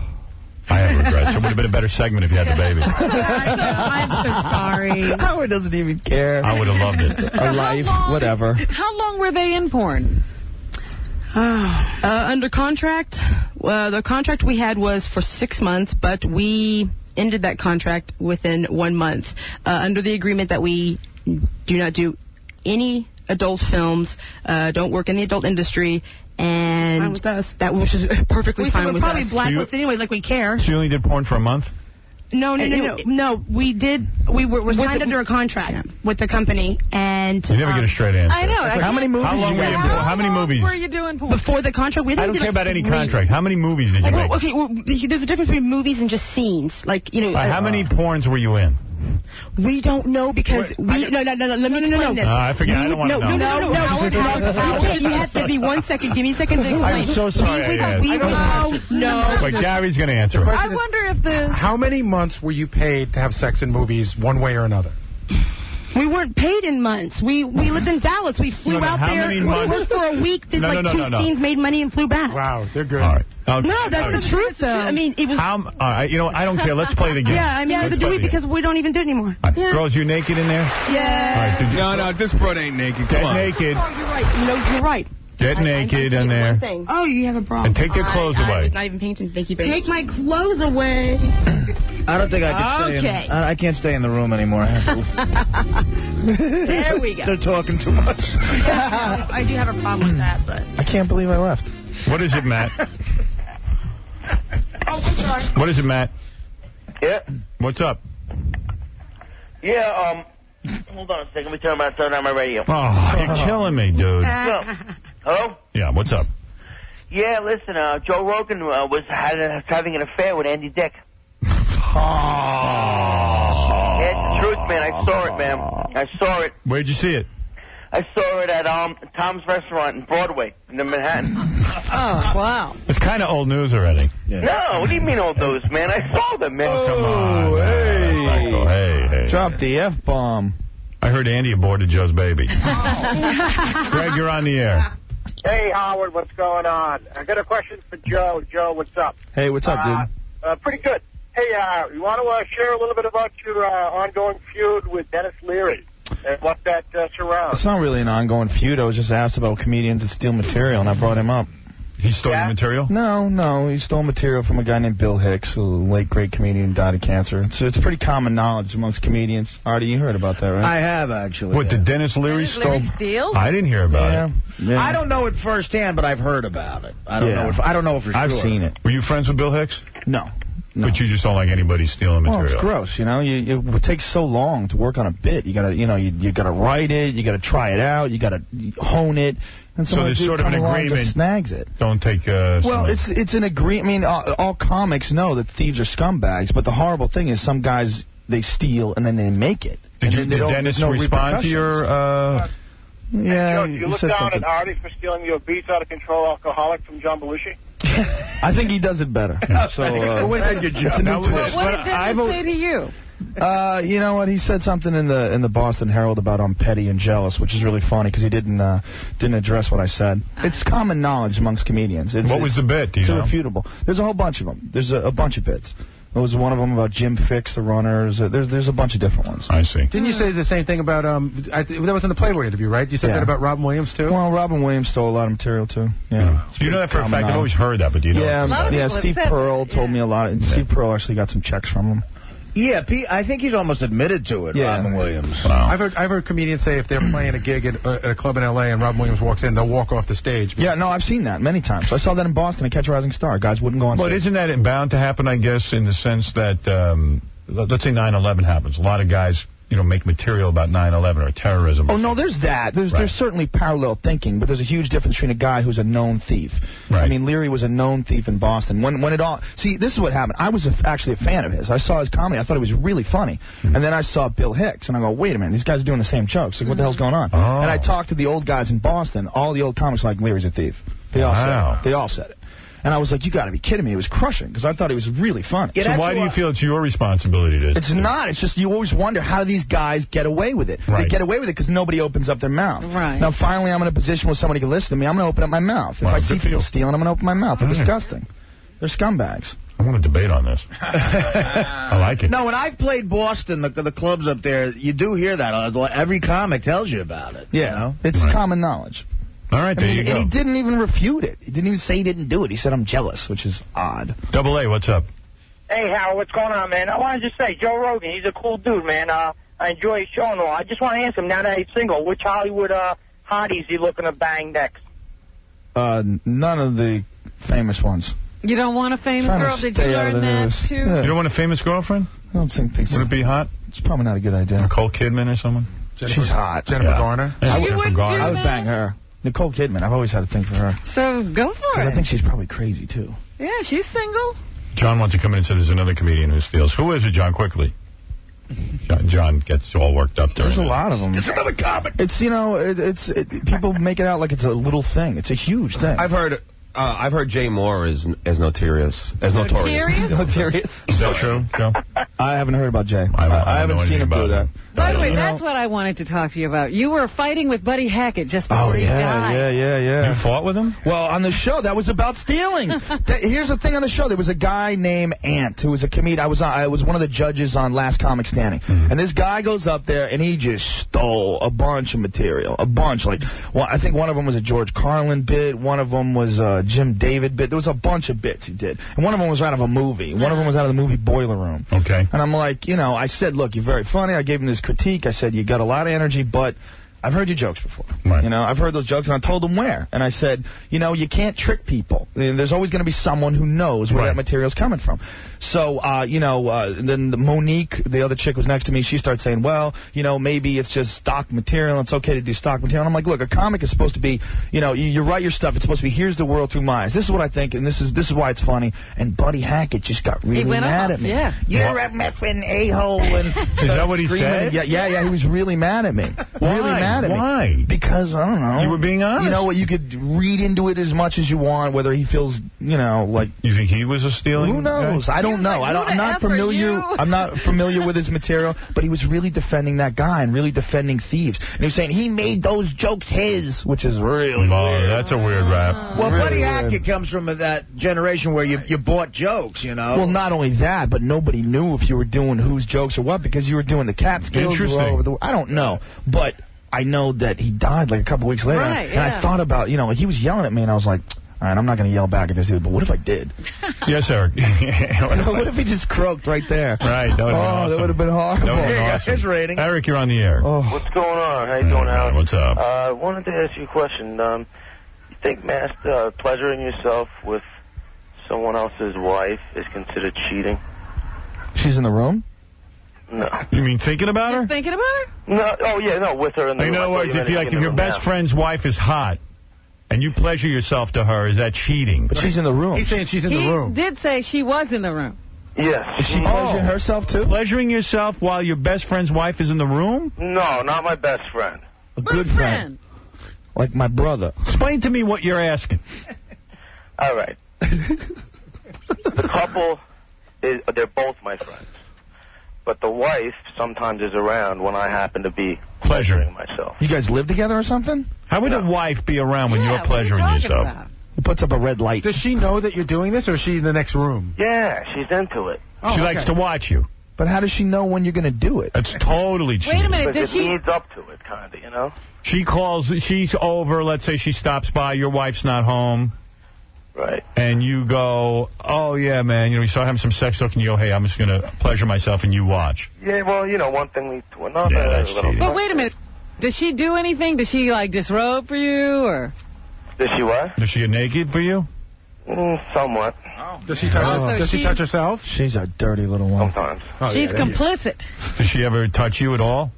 I have regrets. It would have been a better segment if you had the baby. I'm so sorry. Howard doesn't even care. I would have loved it. Our life, whatever. How long were they in porn? Under contract, the contract we had was for 6 months, but we ended that contract within 1 month under the agreement that we do not do any adult films, don't work in the adult industry, and with us. That was just perfectly fine with us. We're probably blacklisted anyway, like we care. So you only did porn for a month? No. We were signed under a contract with the company, and you never get a straight answer. I know. How many movies? How many movies were you doing porn? Before the contract? I don't care about any contract. How many movies did you make? Okay, there's a difference between movies and just scenes. Like, you know. How many porns were you in? We don't know because no. Let me explain this. I forget. I don't want to know. No. You have to be 1 second. Give me a second to explain. I'm so sorry. No. But Gary's going to answer it. I wonder if how many months were you paid to have sex in movies one way or another? We weren't paid in months. We lived in Dallas. We flew out there. We worked for a week, did like two scenes, made money, and flew back. Wow, they're good. All right. No, that's the truth, though. I mean, it was... you know, I don't care. Let's play the game. Yeah, I mean, we do it because we don't even do it anymore. Yeah. Girls, you naked in there? Yeah. All right, no, this broad ain't naked. Come on. Naked. Oh, you're right. You're right. Get naked in there. Oh, you have a problem. And take your clothes away. I was not even paying attention. Thank you very much. Take my clothes away. I don't think I can stay in. I can't stay in the room anymore. I have to. There we go. They're talking too much. Yeah, I do have a problem with that, but I can't believe I left. What is it, Matt? I'm sorry. What is it, Matt? Yeah. What's up? Yeah. Hold on a second. Let me turn on my radio. Oh, you're killing me, dude. Hello? Yeah, what's up? Yeah, listen, Joe Rogan was having an affair with Andy Dick. Yeah, it's the truth, man. I saw it, man. I saw it. Where'd you see it? I saw it at Tom's Restaurant in Broadway, in Manhattan. Oh, wow. It's kind of old news already. Yeah. No, what do you mean old news, man? I saw them, man. Oh, come on. Hey. Drop the F-bomb. I heard Andy aborted Joe's baby. Greg, you're on the air. Hey, Howard, what's going on? I got a question for Joe. Joe, what's up? Hey, what's up, dude? Pretty good. Hey, you want to share a little bit about your ongoing feud with Dennis Leary and what that surrounds? It's not really an ongoing feud. I was just asked about comedians that steal material, and I brought him up. He stole your material? No. He stole material from a guy named Bill Hicks, who late great comedian, died of cancer. It's pretty common knowledge amongst comedians. Artie, you heard about that, right? I have, actually. What, the Dennis Leary stole? I didn't hear about it. Yeah. I don't know it firsthand, but I've heard about it. I don't know for sure. I've seen it. Were you friends with Bill Hicks? No. But you just don't like anybody stealing material. Well, it's gross, you know. It takes so long to work on a bit. You gotta, you gotta write it. You gotta try it out. You gotta hone it. And so there's sort of an agreement. Snags it. Don't take. Well, it's an agreement. I mean, all comics know that thieves are scumbags. But the horrible thing is, some guys they steal and then they make it. Did Dennis respond to your? Yeah. Joe, you look down at Artie for stealing your beats out of control alcoholic from John Belushi? I think he does it better. So, what did Dennis say to you? You know what? He said something in the Boston Herald about I'm petty and jealous, which is really funny because he didn't address what I said. It's common knowledge amongst comedians. What was the bit? Do you know? It's irrefutable. There's a whole bunch of them. There's a bunch of bits. There was one of them about Jim Fix, the runners. There's a bunch of different ones. I see. Didn't you say the same thing about, that was in the Playboy interview, right? You said that about Robin Williams, too? Well, Robin Williams stole a lot of material, too. Yeah. Do you know that for a fact? I've always heard that, but do you know? Yeah, Steve Pearl told me a lot. And Steve Pearl actually got some checks from him. Yeah, I think he's almost admitted to it, Robin Williams. Wow. I've heard comedians say if they're playing a gig at a club in L.A. and Robin Williams walks in, they'll walk off the stage. Yeah, no, I've seen that many times. I saw that in Boston at Catch a Rising Star. Guys wouldn't go on stage. But isn't that bound to happen, I guess, in the sense that, let's say 9/11 happens. A lot of guys, make material about 9/11 or terrorism. Oh, no, there's that. There's certainly parallel thinking, but there's a huge difference between a guy who's a known thief. Right. I mean, Leary was a known thief in Boston. When it all... See, this is what happened. I was actually a fan of his. I saw his comedy. I thought it was really funny. And then I saw Bill Hicks, and I go, wait a minute, these guys are doing the same jokes. Like, what the hell's going on? Oh. And I talked to the old guys in Boston. All the old comics like, Leary's a thief. They all said it. And I was like, you got to be kidding me. It was crushing because I thought he was really funny. So why do you feel it's your responsibility to... It's not. It's just you always wonder, how do these guys get away with it? Right. They get away with it because nobody opens up their mouth. Right. Now, finally, I'm in a position where somebody can listen to me. I'm going to open up my mouth. If I see people stealing, I'm going to open my mouth. They're disgusting. They're scumbags. I want to debate on this. I like it. No, when I've played Boston, the clubs up there, you do hear that. Every comic tells you about it. Yeah. It's common knowledge. All right, there you go. And he didn't even refute it. He didn't even say he didn't do it. He said, I'm jealous, which is odd. Double A, what's up? Hey, Howard, what's going on, man? I want to just say, Joe Rogan, he's a cool dude, man. I enjoy his show and all. I just want to ask him, now that he's single, which Hollywood hotties you looking to bang next? None of the famous ones. You don't want a famous girl? Did you learn that, too? Yeah. You don't want a famous girlfriend? I don't think so. Would it be hot? It's probably not a good idea. Nicole Kidman or someone? She's hot. Jennifer Garner? Yeah, You wouldn't do I would that? bang her. Nicole Kidman. I've always had a thing for her. So go for it. I think she's probably crazy, too. Yeah, she's single. John wants to come in and say there's another comedian who steals. Who is it, John? Quickly. John gets all worked up during There's a lot of them. There's another comic. It's, people make it out like it's a little thing. It's a huge thing. I've heard Jay Moore is notorious. Notorious? Notorious. Is that true, Joe? I haven't heard about Jay. I haven't seen him do that. By the way, that's what I wanted to talk to you about. You were fighting with Buddy Hackett just before he died. Yeah. You fought with him? Well, on the show, that was about stealing. Here's the thing on the show. There was a guy named Ant who was a comedian. I was one of the judges on Last Comic Standing. And this guy goes up there, and he just stole a bunch of material. A bunch. I think one of them was a George Carlin bit. One of them was a Jim David bit. There was a bunch of bits he did. And one of them was out of a movie. One of them was out of the movie Boiler Room. Okay. And I'm like, I said, look, you're very funny. I gave him this critique. I said, you got a lot of energy, but I've heard your jokes before. Right. I've heard those jokes, and I told him where. And I said, you can't trick people. There's always going to be someone who knows where that material's coming from. So, then Monique, the other chick was next to me, she started saying, well, maybe it's just stock material. It's okay to do stock material. And I'm like, look, a comic is supposed to be, you write your stuff. It's supposed to be, here's the world through my eyes. This is what I think, and this is why it's funny. And Buddy Hackett just got really mad at me. Yeah. You're a meffing a-hole. And is that what he said? Yeah. He was really mad at me. Why? Really mad at me. Why? Because, I don't know. You were being honest. You know what? You could read into it as much as you want, whether he feels, like... You think he was a stealing Who knows? guy? I don't know. I'm not familiar. I'm not familiar with his material, but he was really defending that guy and really defending thieves. And he was saying he made those jokes his, which is really weird. That's a weird rap. Well, Really Buddy weird. Hackett comes from that generation where you bought jokes, Well, not only that, but nobody knew if you were doing whose jokes or what, because you were doing the Catskills. Interesting. I don't know, but I know that he died like a couple weeks later. Right, and I thought about, he was yelling at me, and I was like, all right, I'm not going to yell back at this dude, but what if I did? Yes, Eric. What if he just croaked right there? Right. That would have been horrible. That would have been awesome. His rating. Eric, you're on the air. What's going on? How you doing, Howard? What's up? I wanted to ask you a question. You think pleasuring yourself with someone else's wife is considered cheating? She's in the room? No. You mean thinking about her? Thinking about her? No. Oh, yeah, no, with her in the room. In other words, if your best friend's wife is hot, and you pleasure yourself to her, is that cheating? But she's in the room. He's saying she's in the room. He did say she was in the room. Yes. Is she pleasuring herself, too? Pleasuring yourself while your best friend's wife is in the room? No, not my best friend. A good friend. Like my brother. Explain to me what you're asking. All right. The couple, they're both my friends. But the wife sometimes is around when I happen to be pleasuring myself. You guys live together or something? How would a wife be around when you're pleasuring yourself? He puts up a red light. Does she know that you're doing this, or is she in the next room? Yeah, she's into it. She likes to watch you. But how does she know when you're going to do it? That's totally cheating. Wait a minute, Because it leads up to it, kind of, She's over, let's say she stops by, your wife's not home. Right. And you go, oh, yeah, man, we start having some sex talk, and you go, hey, I'm just going to pleasure myself, and you watch. Yeah, well, one thing leads to another. Yeah, that's cheating. But wait a minute. Does she do anything? Does she, disrobe for you, or? Does she what? Does she get naked for you? Somewhat. Oh. Does she touch herself? She's a dirty little one. Sometimes. She's complicit. Does she ever touch you at all?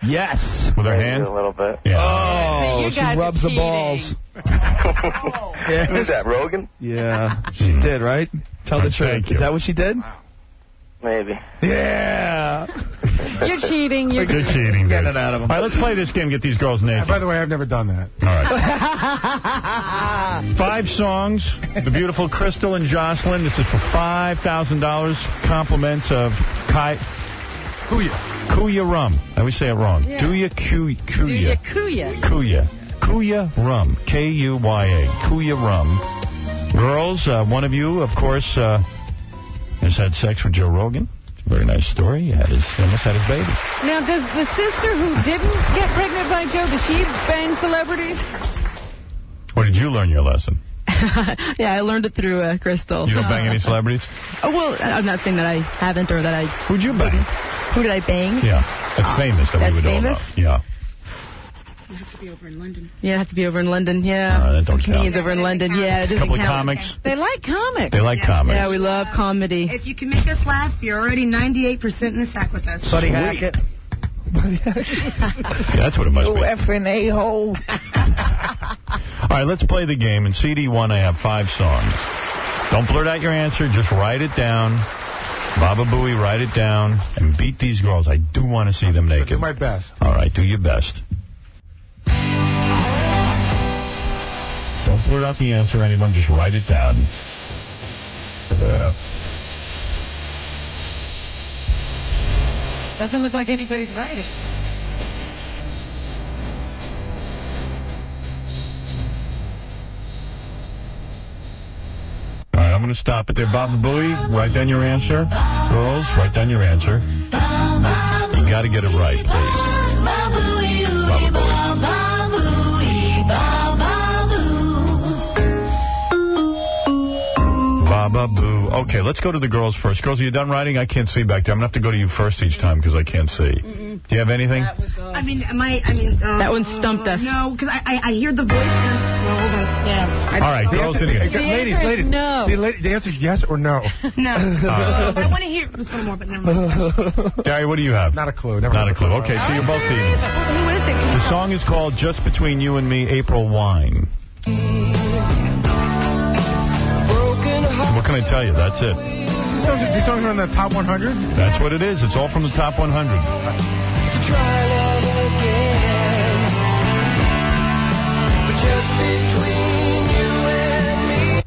Yes. With her hand? A little bit. Yeah. Oh, she rubs the balls. Who's that, Rogan? Yeah, she did, right? Tell the truth. Is that what she did? Maybe. Yeah. You're cheating. You're cheating, Get it out of them. All right, let's play this game, get these girls naked. By the way, I've never done that. All right. 5 songs. The beautiful Crystal and Jocelyn. This is for $5,000. Compliments of Kuya rum. I always say it wrong. Yeah. Kuya. Kuya rum. Kuya. Kuya rum. Girls, one of you, of course, has had sex with Joe Rogan. It's a very nice story. He almost had his baby. Now, does the sister who didn't get pregnant by Joe, does she bang celebrities? Where did you learn your lesson? Yeah, I learned it through Crystal. You don't bang any celebrities? Oh, well, I'm not saying that I haven't or that I... Who'd you bang? Who did I bang? Yeah, that's famous that we would famous? all know. Yeah. I have to be over in London. Yeah, I have to be over in London, yeah. That don't Comedians count. over in London, yeah. A couple of comics. They like comics. They like comics. Yeah, we love comedy. If you can make us laugh, you're already 98% in the sack with us. Buddy Hackett. Yeah, that's what it must be. effing a-hole. All right, let's play the game. In CD1, I have 5 songs. Don't blurt out your answer. Just write it down. Baba Booey, write it down. And beat these girls. I do want to see them naked. Do my best. All right, do your best. Don't blurt out the answer, anyone. Just write it down. Doesn't look like anybody's right. All right, I'm going to stop it there. Baba Booey, write down your answer. Girls, write down your answer. You got to get it right, please. Baba Booey. Baba Boo. Okay, let's go to the girls first. Girls, are you done writing? I can't see back there. I'm going to have to go to you first each time because I can't see. Do you have anything? That one stumped us. No, because I hear the voice. No, hold on. Yeah. All right, girls, ladies. No. The answer is yes or no. No. I want to hear a little more, but never mind. Gary, what do you have? Not a clue. Not a clue. Okay, so you're both beating. Who is it? The song is called Just Between You and Me, April Wine. What can I tell you? That's it. These songs are in the top 100? That's what it is. It's all from the top 100.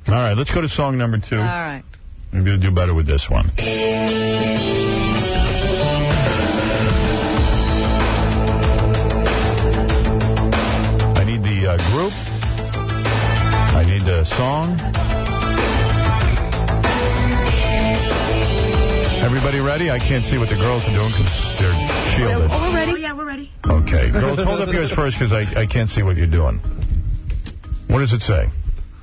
All right, let's go to song number 2. All right. Maybe you'll do better with this one. I need the group. I need the song. Everybody ready? I can't see what the girls are doing because they're shielded. Oh, we're ready. Oh, yeah, we're ready. Okay. Girls, hold up yours first because I can't see what you're doing. What does it say?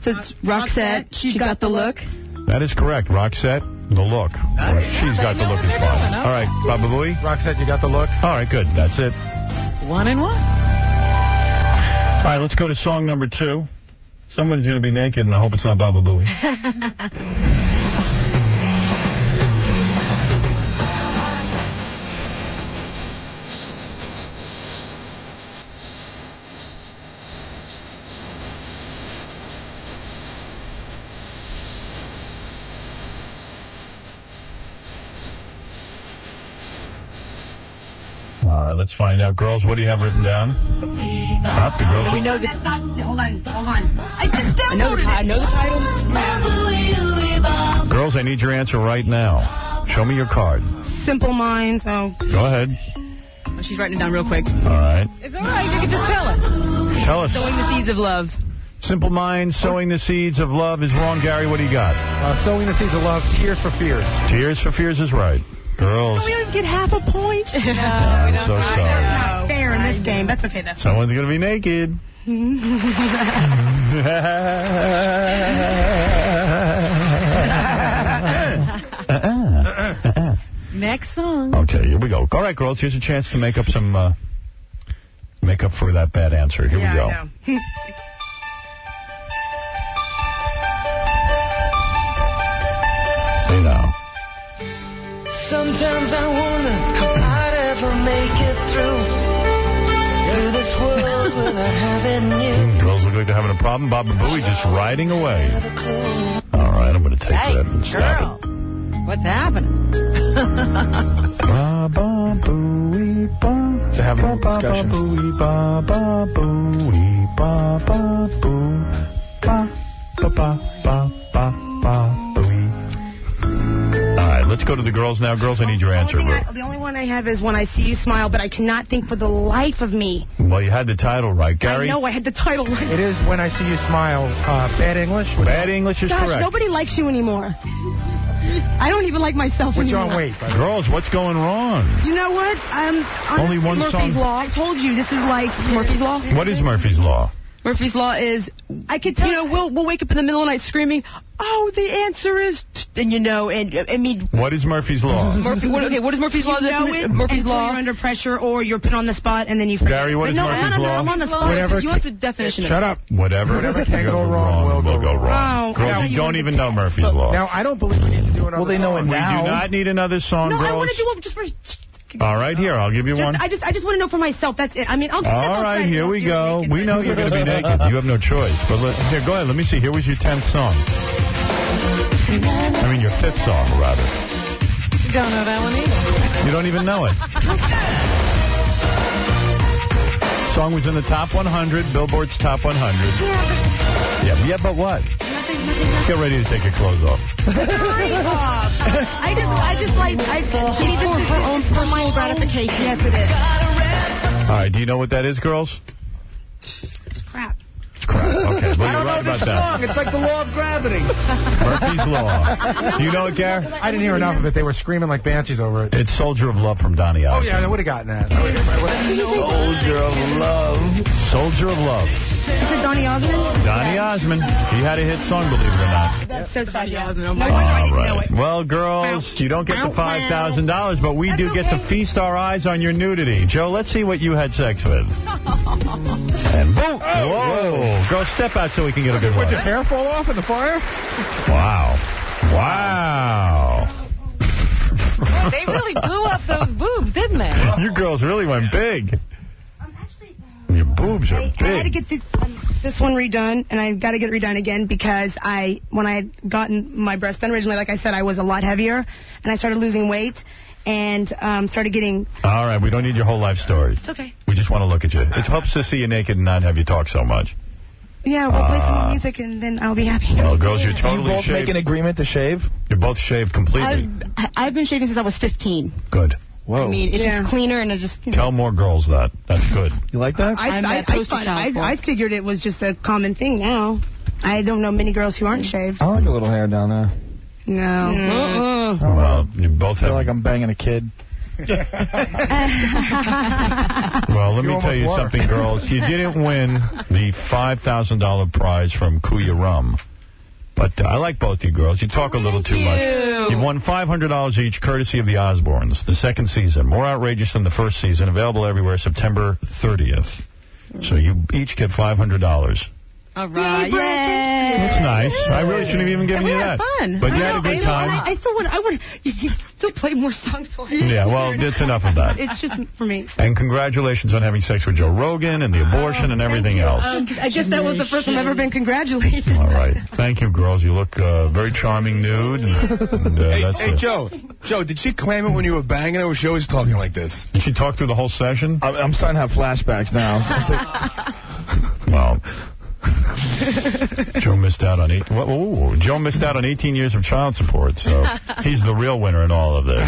So it's Roxette. She's got the look. That is correct. Roxette, the look. She's got the look is fine. All right, Baba Booey. Roxette, you got the look? All right, good. That's it. 1 and 1. All right, let's go to song number 2. Someone's going to be naked, and I hope it's not Baba Booey. All right, let's find out. Girls, what do you have written down? Not the girls. We know the... Hold on. I just I know the title. Girls, I need your answer right now. Show me your card. Simple Minds. Oh. Go ahead. Oh, she's writing it down real quick. All right. It's all right. You can just tell us. Tell us. Sowing the Seeds of Love. Simple Minds, Sowing the Seeds of Love is wrong. Gary, what do you got? Sowing the Seeds of Love, Tears for Fears. Tears for Fears is right. Girls. We don't get half a point. I'm so sorry. Not fair in this game. That's okay, though. Someone's going to be naked. Next song. Okay, here we go. All right, girls, here's a chance to make up some, make up for that bad answer. Here we go. I know. Say now. Sometimes I wonder how I'd ever make it through this world without having you. Girls look like they're having a problem. Baba Booey just riding away. All right, I'm going to take that and stop it. What's happening? Baba Booey, Baba. To have a discussion. Baba Booey, Baba Boo, Baba Booey. All right, let's go to the girls now. Girls, I need your answer. The only one I have is When I See You Smile, but I cannot think for the life of me. Well, you had the title right. Gary? I know, I had the title right. It is When I See You Smile. Bad English? Bad English is Gosh, correct. nobody likes you anymore. I don't even like myself With anymore. John Waite. Girls, what's going wrong? You know what? Only one Murphy's song. Law. I told you, this is like Murphy's Law. What is Murphy's Law? Murphy's Law is, I could tell. You know, we'll wake up in the middle of the night screaming, "Oh, the answer is," and you know, and I mean. What is Murphy's Law? What is Murphy's Law? You know it Murphy's until Law. you're under pressure or you're put on the spot and then you forget. Gary, what is Murphy's Law? I'm on the spot. Whatever. You want the definition Shut of it. up. Whatever can go wrong will go wrong. Girls, you don't even know Murphy's Law. Now, I don't believe we need to do another song. Well, they know it now. We do not need another song, No, girls. I want to do one just for... All right, here, I'll give you one. I just want to know for myself. That's it. I mean, I'll All right, here we go. We know you're going to be naked. You have no choice. But here, go ahead. Let me see. Here was your 10th song. I mean, your 5th song, rather. You don't know that one either. You don't even know it. Song was in the top 100, Billboard's top 100. Yeah, but what? Nothing. Get ready to take your clothes off. I just like keep it for her own personal gratification. Yes, it is. All right, do you know what that is, girls? It's crap. It's crap. Okay, well, I don't you're right know this about that. song. It's like the law of gravity. Murphy's Law. Do you know it, Gare? I didn't hear enough of it. They were screaming like banshees over it. It's Soldier of Love from Donny Osmond. Oh, yeah, I would have gotten that. Soldier of Love. Soldier of Love. Is it Donny Osmond? Donny Osmond. He had a hit song, believe it or not. That's so sad. Yeah. No All wonder I didn't know right. it. Well, girls, you don't get the $5,000, but we do get to feast our eyes on your nudity. Joe, let's see what you had sex with. And boom. Whoa. Girls, step out so we can get a good one. Would your hair fall off in the fire? Wow. They really blew up those boobs, didn't they? You girls really went big. Your boobs are big. I had to get this one redone, and I got to get it redone again because when I had gotten my breast done originally, like I said, I was a lot heavier, and I started losing weight, and started getting... All right, we don't need your whole life story. It's okay. We just want to look at you. It helps to see you naked and not have you talk so much. Yeah, we'll play some more music, and then I'll be happy. Well, girls, you're totally You both shaved. make an agreement to shave? You're both shaved completely. I've been shaving since I was 15. Good. Whoa. I mean, it's just cleaner and it just... Tell more girls that. That's good. You like that? I figured it was just a common thing now. I don't know many girls who aren't shaved. I like a little hair down there. No. Well, you both I feel like I'm banging a kid. Well, let me tell you something, girls. You didn't win the $5,000 prize from Kuya Rum. But I like both you girls. You talk a little too much. You won $500 each, courtesy of the Osbournes, the second season. More outrageous than the first season. Available everywhere September 30th. So you each get $500. All right. Yay. That's nice. I really shouldn't have even given you that. Fun. But you had a good time. I still want. You still play more songs for me. Yeah, well, it's enough of that. It's just for me. And congratulations on having sex with Joe Rogan and the abortion and everything else. I guess that was the first time I've ever been congratulated. All right. Thank you, girls. You look very charming nude. And, that's Hey, Joe, did she claim it when you were banging her, or was she always talking like this? Did she talk through the whole session? I'm starting to have flashbacks now. Well... Joe missed out on 18 years of child support, so he's the real winner in all of this.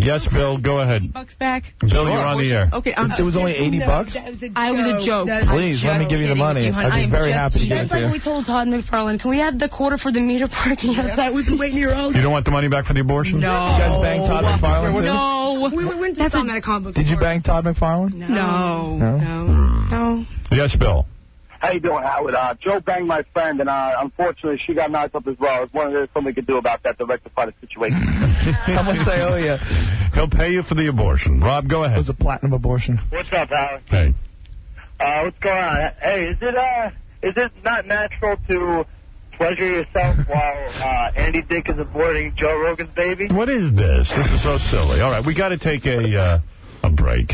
Yes, Bill, go ahead. Bucks back. Bill, you're on the air. Okay, it was only $80? I was a joke. Please, let me give you the money. I'd be very happy to give it That's to like you. we told Todd McFarlane. Can we have the quarter for the meter parking outside? We've been waiting here all day. You don't want the money back for the abortion? No. You guys bang Todd McFarlane, too? No. We went to some at a comic book Did you store. bang Todd McFarlane? No. Yes, Bill. How you doing, Howard? Joe banged my friend, and unfortunately, she got knocked up as well. I was wondering if there's something we could do about that to rectify the situation. How much they owe you? He'll pay you for the abortion. Rob, go ahead. It was a platinum abortion. What's up, Howard? Hey. What's going on? Hey, is it not natural to pleasure yourself while Andy Dick is aborting Joe Rogan's baby? What is this? This is so silly. All right, we got to take a break.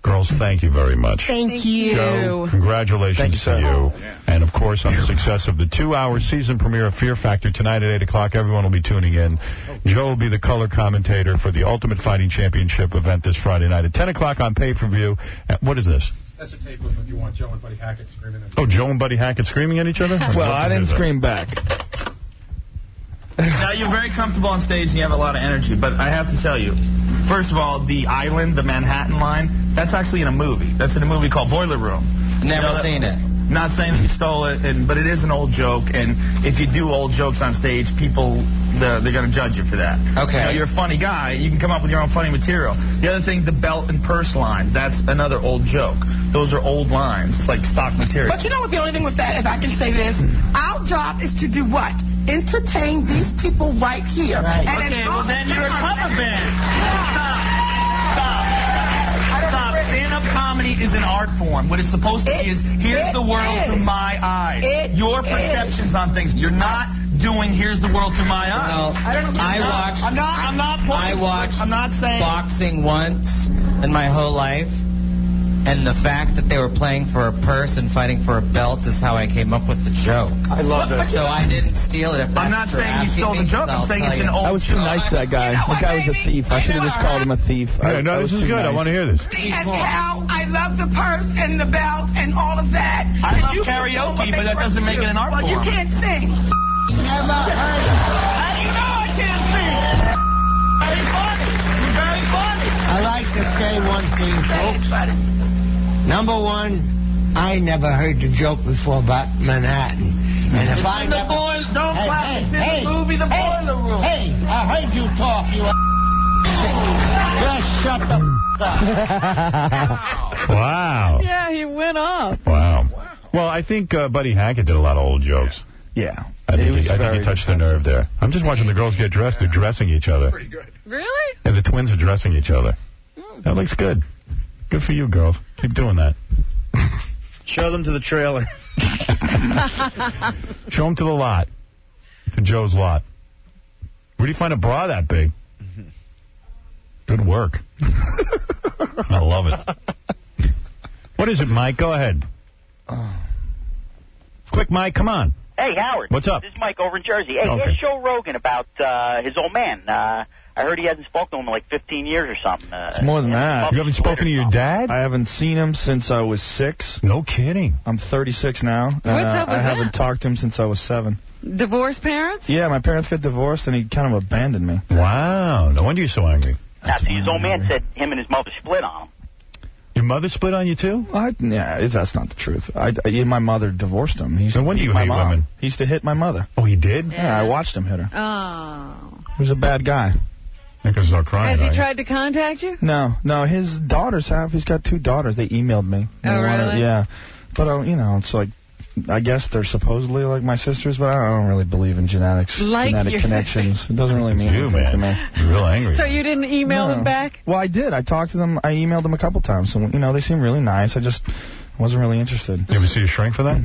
Girls, thank you very much. Thank you. Joe, congratulations to you. And, of course, on the success of the 2-hour season premiere of Fear Factor tonight at 8 o'clock. Everyone will be tuning in. Joe will be the color commentator for the Ultimate Fighting Championship event this Friday night at 10 o'clock on pay-per-view. What is this? That's a tape of if you want Joe and Buddy Hackett screaming. Oh, Joe and Buddy Hackett screaming at each other? Well, I didn't scream back. Now, you're very comfortable on stage and you have a lot of energy, but I have to tell you, first of all, the island, the Manhattan line, that's actually in a movie. That's in a movie called Boiler Room. Never seen it. Not saying that you stole it, but it is an old joke, and if you do old jokes on stage, people, they're going to judge you for that. Okay. You know, you're a funny guy. You can come up with your own funny material. The other thing, the belt and purse line, that's another old joke. Those are old lines. It's like stock material. But you know what the only thing with that, if I can say this, our job is to do what? Entertain these people right here. Right. And okay, well then you're a cover band. Stop. Stand-up comedy is an art form. What it's supposed to be is, here's the world through my eyes. Your perceptions on things. You're not doing, here's the world through my eyes. I watched boxing once in my whole life. And the fact that they were playing for a purse and fighting for a belt is how I came up with the joke. I love this. So I didn't steal it. I'm not saying you stole the joke. I'm saying it's an old joke. I was too nice to that guy. That guy was a thief. I should have just called him a thief. Yeah, no, this is good. I want to hear this. And Cal, I love the purse and the belt and all of that. I love karaoke, but that doesn't make it an art form. Well, you can't sing. Never heard it. How do you know I can't sing? Very funny. You're very funny. I like to say one thing, folks. Number one, I never heard the joke before about Manhattan. And if I the boys don't clap. It's in the movie The Boiler Room. Hey, I heard you talk, you just shut the up. Wow. Yeah, he went off. Wow. Well, I think Buddy Hackett did a lot of old jokes. Yeah. I think he touched the nerve there. I'm just watching the girls get dressed. They're dressing each other. Pretty good. Really? And the twins are dressing each other. That looks good. Good for you, girls. Keep doing that. Show them to the trailer. Show them to the lot. To Joe's lot. Where do you find a bra that big? Good work. I love it. What is it, Mike? Go ahead. Quick, Mike, come on. Hey, Howard. What's up? This is Mike over in Jersey. Hey, Okay. ask Joe Rogan about his old man. I heard he hasn't spoken to him in like 15 years or something. It's more than that. You haven't spoken to your dad? I haven't seen him since I was 6. No kidding. I'm 36 now. And, What's up with I haven't that? talked to him since I was 7. Divorced parents? Yeah, my parents got divorced, and he kind of abandoned me. Wow. No wonder you're so angry. Now, see, his old man said him and his mother split on him. Your mother split on you, too? That's not the truth. My mother divorced him. He used No wonder to you hit my hate mom. women. He used to hit my mother. Oh, he did? Yeah, I watched him hit her. Oh. He was a bad guy. Because start crying. Has he tried to contact you? No, his daughters have. He's got 2 daughters. They emailed me. Oh, really? Yeah. But, it's like, I guess they're supposedly like my sisters, but I don't really believe in genetics. Like genetic your connections. sisters. It doesn't really mean anything to me. You're real angry. So you didn't email them back? Well, I did. I talked to them. I emailed them a couple times. So, they seem really nice. I just wasn't really interested. You ever see a shrink for that?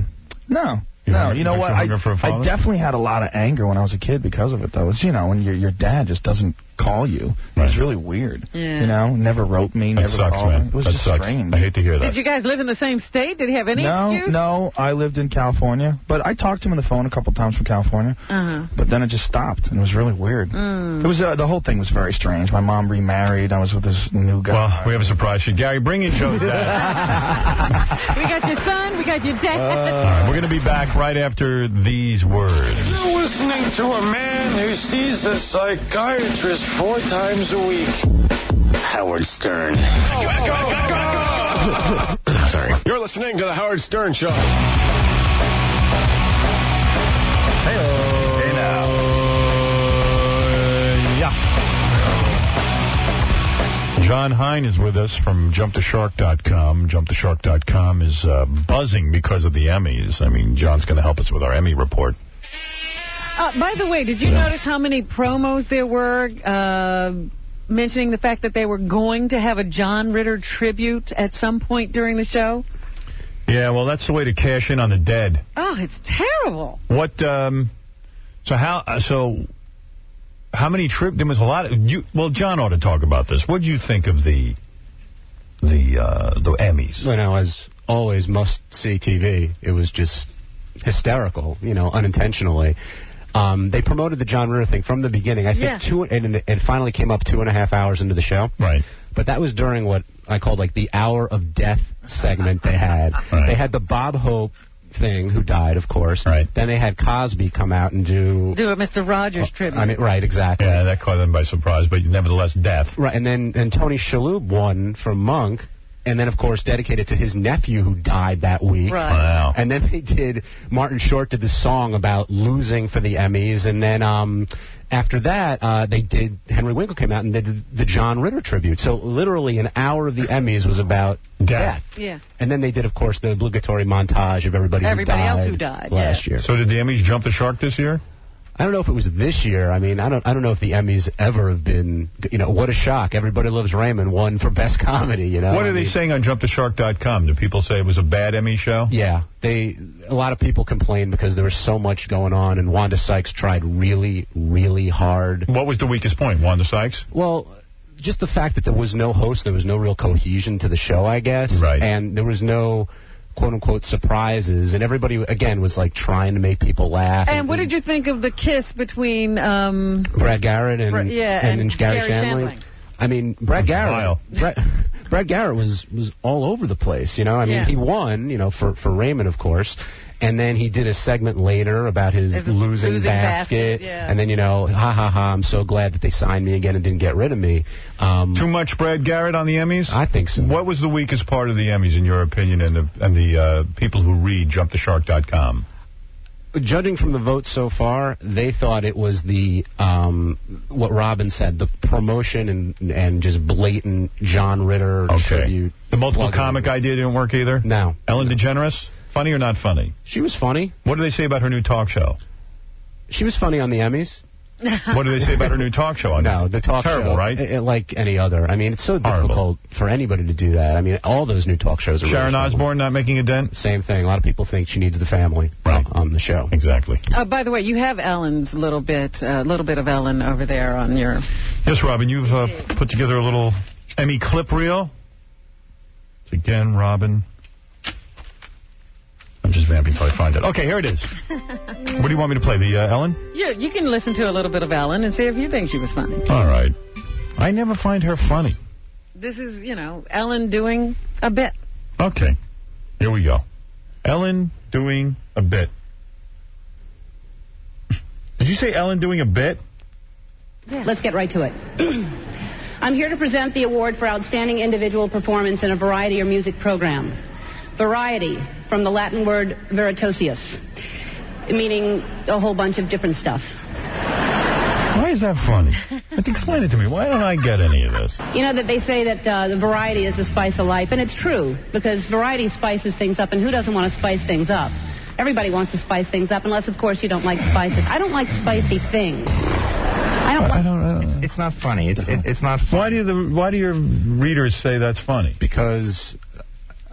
No. You know what? I definitely had a lot of anger when I was a kid because of it, though. It's, when your dad just doesn't call you. Right. It's really weird. Yeah. Never wrote me, that never sucks, called man. me. It was that just sucks. strange. I hate to hear that. Did you guys live in the same state? Did he have any excuse? No, I lived in California, but I talked to him on the phone a couple times from California. But then it just stopped, and it was really weird. It was the whole thing was very strange. My mom remarried. I was with this new guy. Well, we have a surprise for you. Gary, bring in Joe's dad. We got your son. We got your dad. All right, we're going to be back right after these words. You're listening to a man who sees a psychiatrist 4 times a week. Howard Stern. Sorry. You're listening to the Howard Stern Show. Hey now. Yeah. John Hine is with us from JumpTheShark.com. JumpTheShark.com is buzzing because of the Emmys. I mean, John's going to help us with our Emmy report. By the way, did you notice how many promos there were mentioning the fact that they were going to have a John Ritter tribute at some point during the show? Yeah, well, that's the way to cash in on the dead. Oh, it's terrible. What? So how many there was a lot of well, John ought to talk about this. What did you think of the Emmys? As always, must-see TV. It was just hysterical, unintentionally. They promoted the John Ritter thing from the beginning. I think it finally came up 2.5 hours into the show. Right. But that was during what I called the Hour of Death segment they had. Right. They had the Bob Hope thing, who died, of course. Right. Then they had Cosby come out and do a Mr. Rogers tribute. Right, exactly. Yeah, that caught them by surprise, but nevertheless, death. Right, and then Tony Shalhoub won from Monk. and then, of course, dedicated to his nephew who died that week. Right. Wow. And then they did, Martin Short did this song about losing for the Emmys, and then after that, they did, Henry Winkle came out and did the John Ritter tribute. So literally an hour of the Emmys was about death. Yeah. And then they did, of course, the obligatory montage of everybody else who died last year. So did the Emmys jump the shark this year? I don't know if it was this year. I mean, I don't know if the Emmys ever have been, what a shock. Everybody Loves Raymond won for Best Comedy, What are they saying on JumpTheShark.com? Do people say it was a bad Emmy show? Yeah. A lot of people complained because there was so much going on, and Wanda Sykes tried really, really hard. What was the weakest point, Wanda Sykes? Well, just the fact that there was no host, there was no real cohesion to the show, I guess. Right. And there was no quote-unquote surprises, and everybody, again, was like trying to make people laugh. And what did you think of the kiss between Brad Garrett and Gary Shandling? I mean, Brad Garrett was all over the place, I mean, he won, for Raymond, of course. And then he did a segment later about his losing basket. And then, ha, ha, ha, I'm so glad that they signed me again and didn't get rid of me. Too much Brad Garrett on the Emmys? I think so. What was the weakest part of the Emmys, in your opinion, and the people who read JumpTheShark.com? Judging from the votes so far, they thought it was the, what Robin said, the promotion and just blatant John Ritter tribute. The multiple comic idea didn't work either? No. Ellen DeGeneres? Funny or not funny? She was funny. What do they say about her new talk show? She was funny on the Emmys. What do they say about her new talk show? No, the talk Terrible, show, right? Like any other. I mean, it's so difficult for anybody to do that. I mean, all those new talk shows are Sharon Osbourne not making a dent? Same thing. A lot of people think she needs the family on the show. Exactly. By the way, you have Ellen's little bit of Ellen over there on your... Yes, Robin, you've put together a little Emmy clip reel. Again, Robin... I'm just vamping until I find it. Okay, here it is. What do you want me to play, the Ellen? Yeah, you can listen to a little bit of Ellen and see if you think she was funny. All right. I never find her funny. This is, Ellen doing a bit. Okay. Here we go. Ellen doing a bit. Did you say Ellen doing a bit? Yeah. Let's get right to it. I'm here to present the award for Outstanding Individual Performance in a Variety or Music Program. Variety, from the Latin word veritosius, meaning a whole bunch of different stuff. Why is that funny? Explain it to me. Why don't I get any of this? That they say that the variety is the spice of life, and it's true, because variety spices things up, and who doesn't want to spice things up? Everybody wants to spice things up, unless, of course, you don't like spices. I don't like spicy things. I don't know. It's not funny. It's not funny. Why do your readers say that's funny? Because...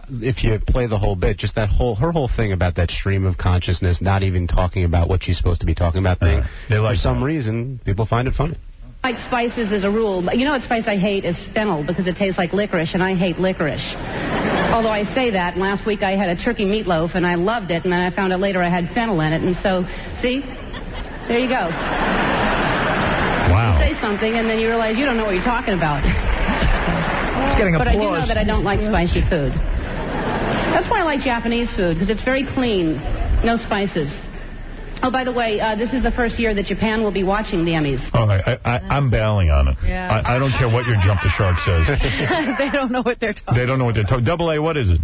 if you play the whole bit, just her whole thing about that stream of consciousness, not even talking about what she's supposed to be talking about thing, for some reason, people find it funny. I like spices as a rule, but what spice I hate is fennel, because it tastes like licorice, and I hate licorice. Although I say that, and last week I had a turkey meatloaf, and I loved it, and then I found out later I had fennel in it, and so, see? There you go. Wow. You say something, and then you realize you don't know what you're talking about. It's getting applause. But I do know that I don't like spicy food. That's why I like Japanese food, because it's very clean. No spices. Oh, by the way, this is the first year that Japan will be watching the Emmys. Oh, I'm bailing on it. Yeah. I don't care what your Jump the Shark says. They don't know what they're talking. They don't know what they're talking. Double A, what is it?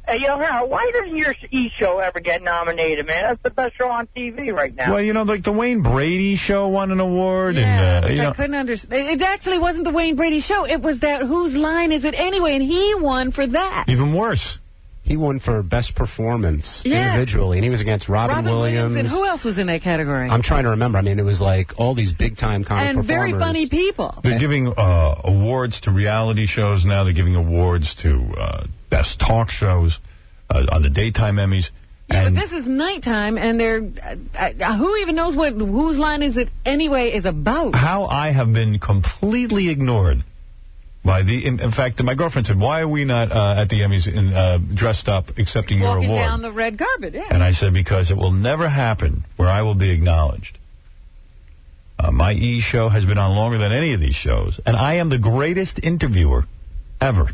Hey, Howard, why doesn't your E! show ever get nominated, man? That's the best show on TV right now. Well, like the Wayne Brady show won an award. Yeah, and, which I couldn't understand. It actually wasn't the Wayne Brady show. It was that Whose Line Is It Anyway? And he won for that. Even worse. He won for Best Performance individually, and he was against Robin Williams. And who else was in that category? I'm trying to remember. I mean, it was like all these big-time comic performers. And very funny people. They're giving awards to reality shows now. They're giving awards to Best Talk Shows on the daytime Emmys. Yeah, but this is nighttime, and they're... who even knows what Whose Line Is It Anyway is about? How I have been completely ignored. In fact, my girlfriend said, why are we not at the Emmys dressed up accepting your award? Walking down the red carpet, yeah. And I said, because it will never happen where I will be acknowledged. My E! show has been on longer than any of these shows, and I am the greatest interviewer ever.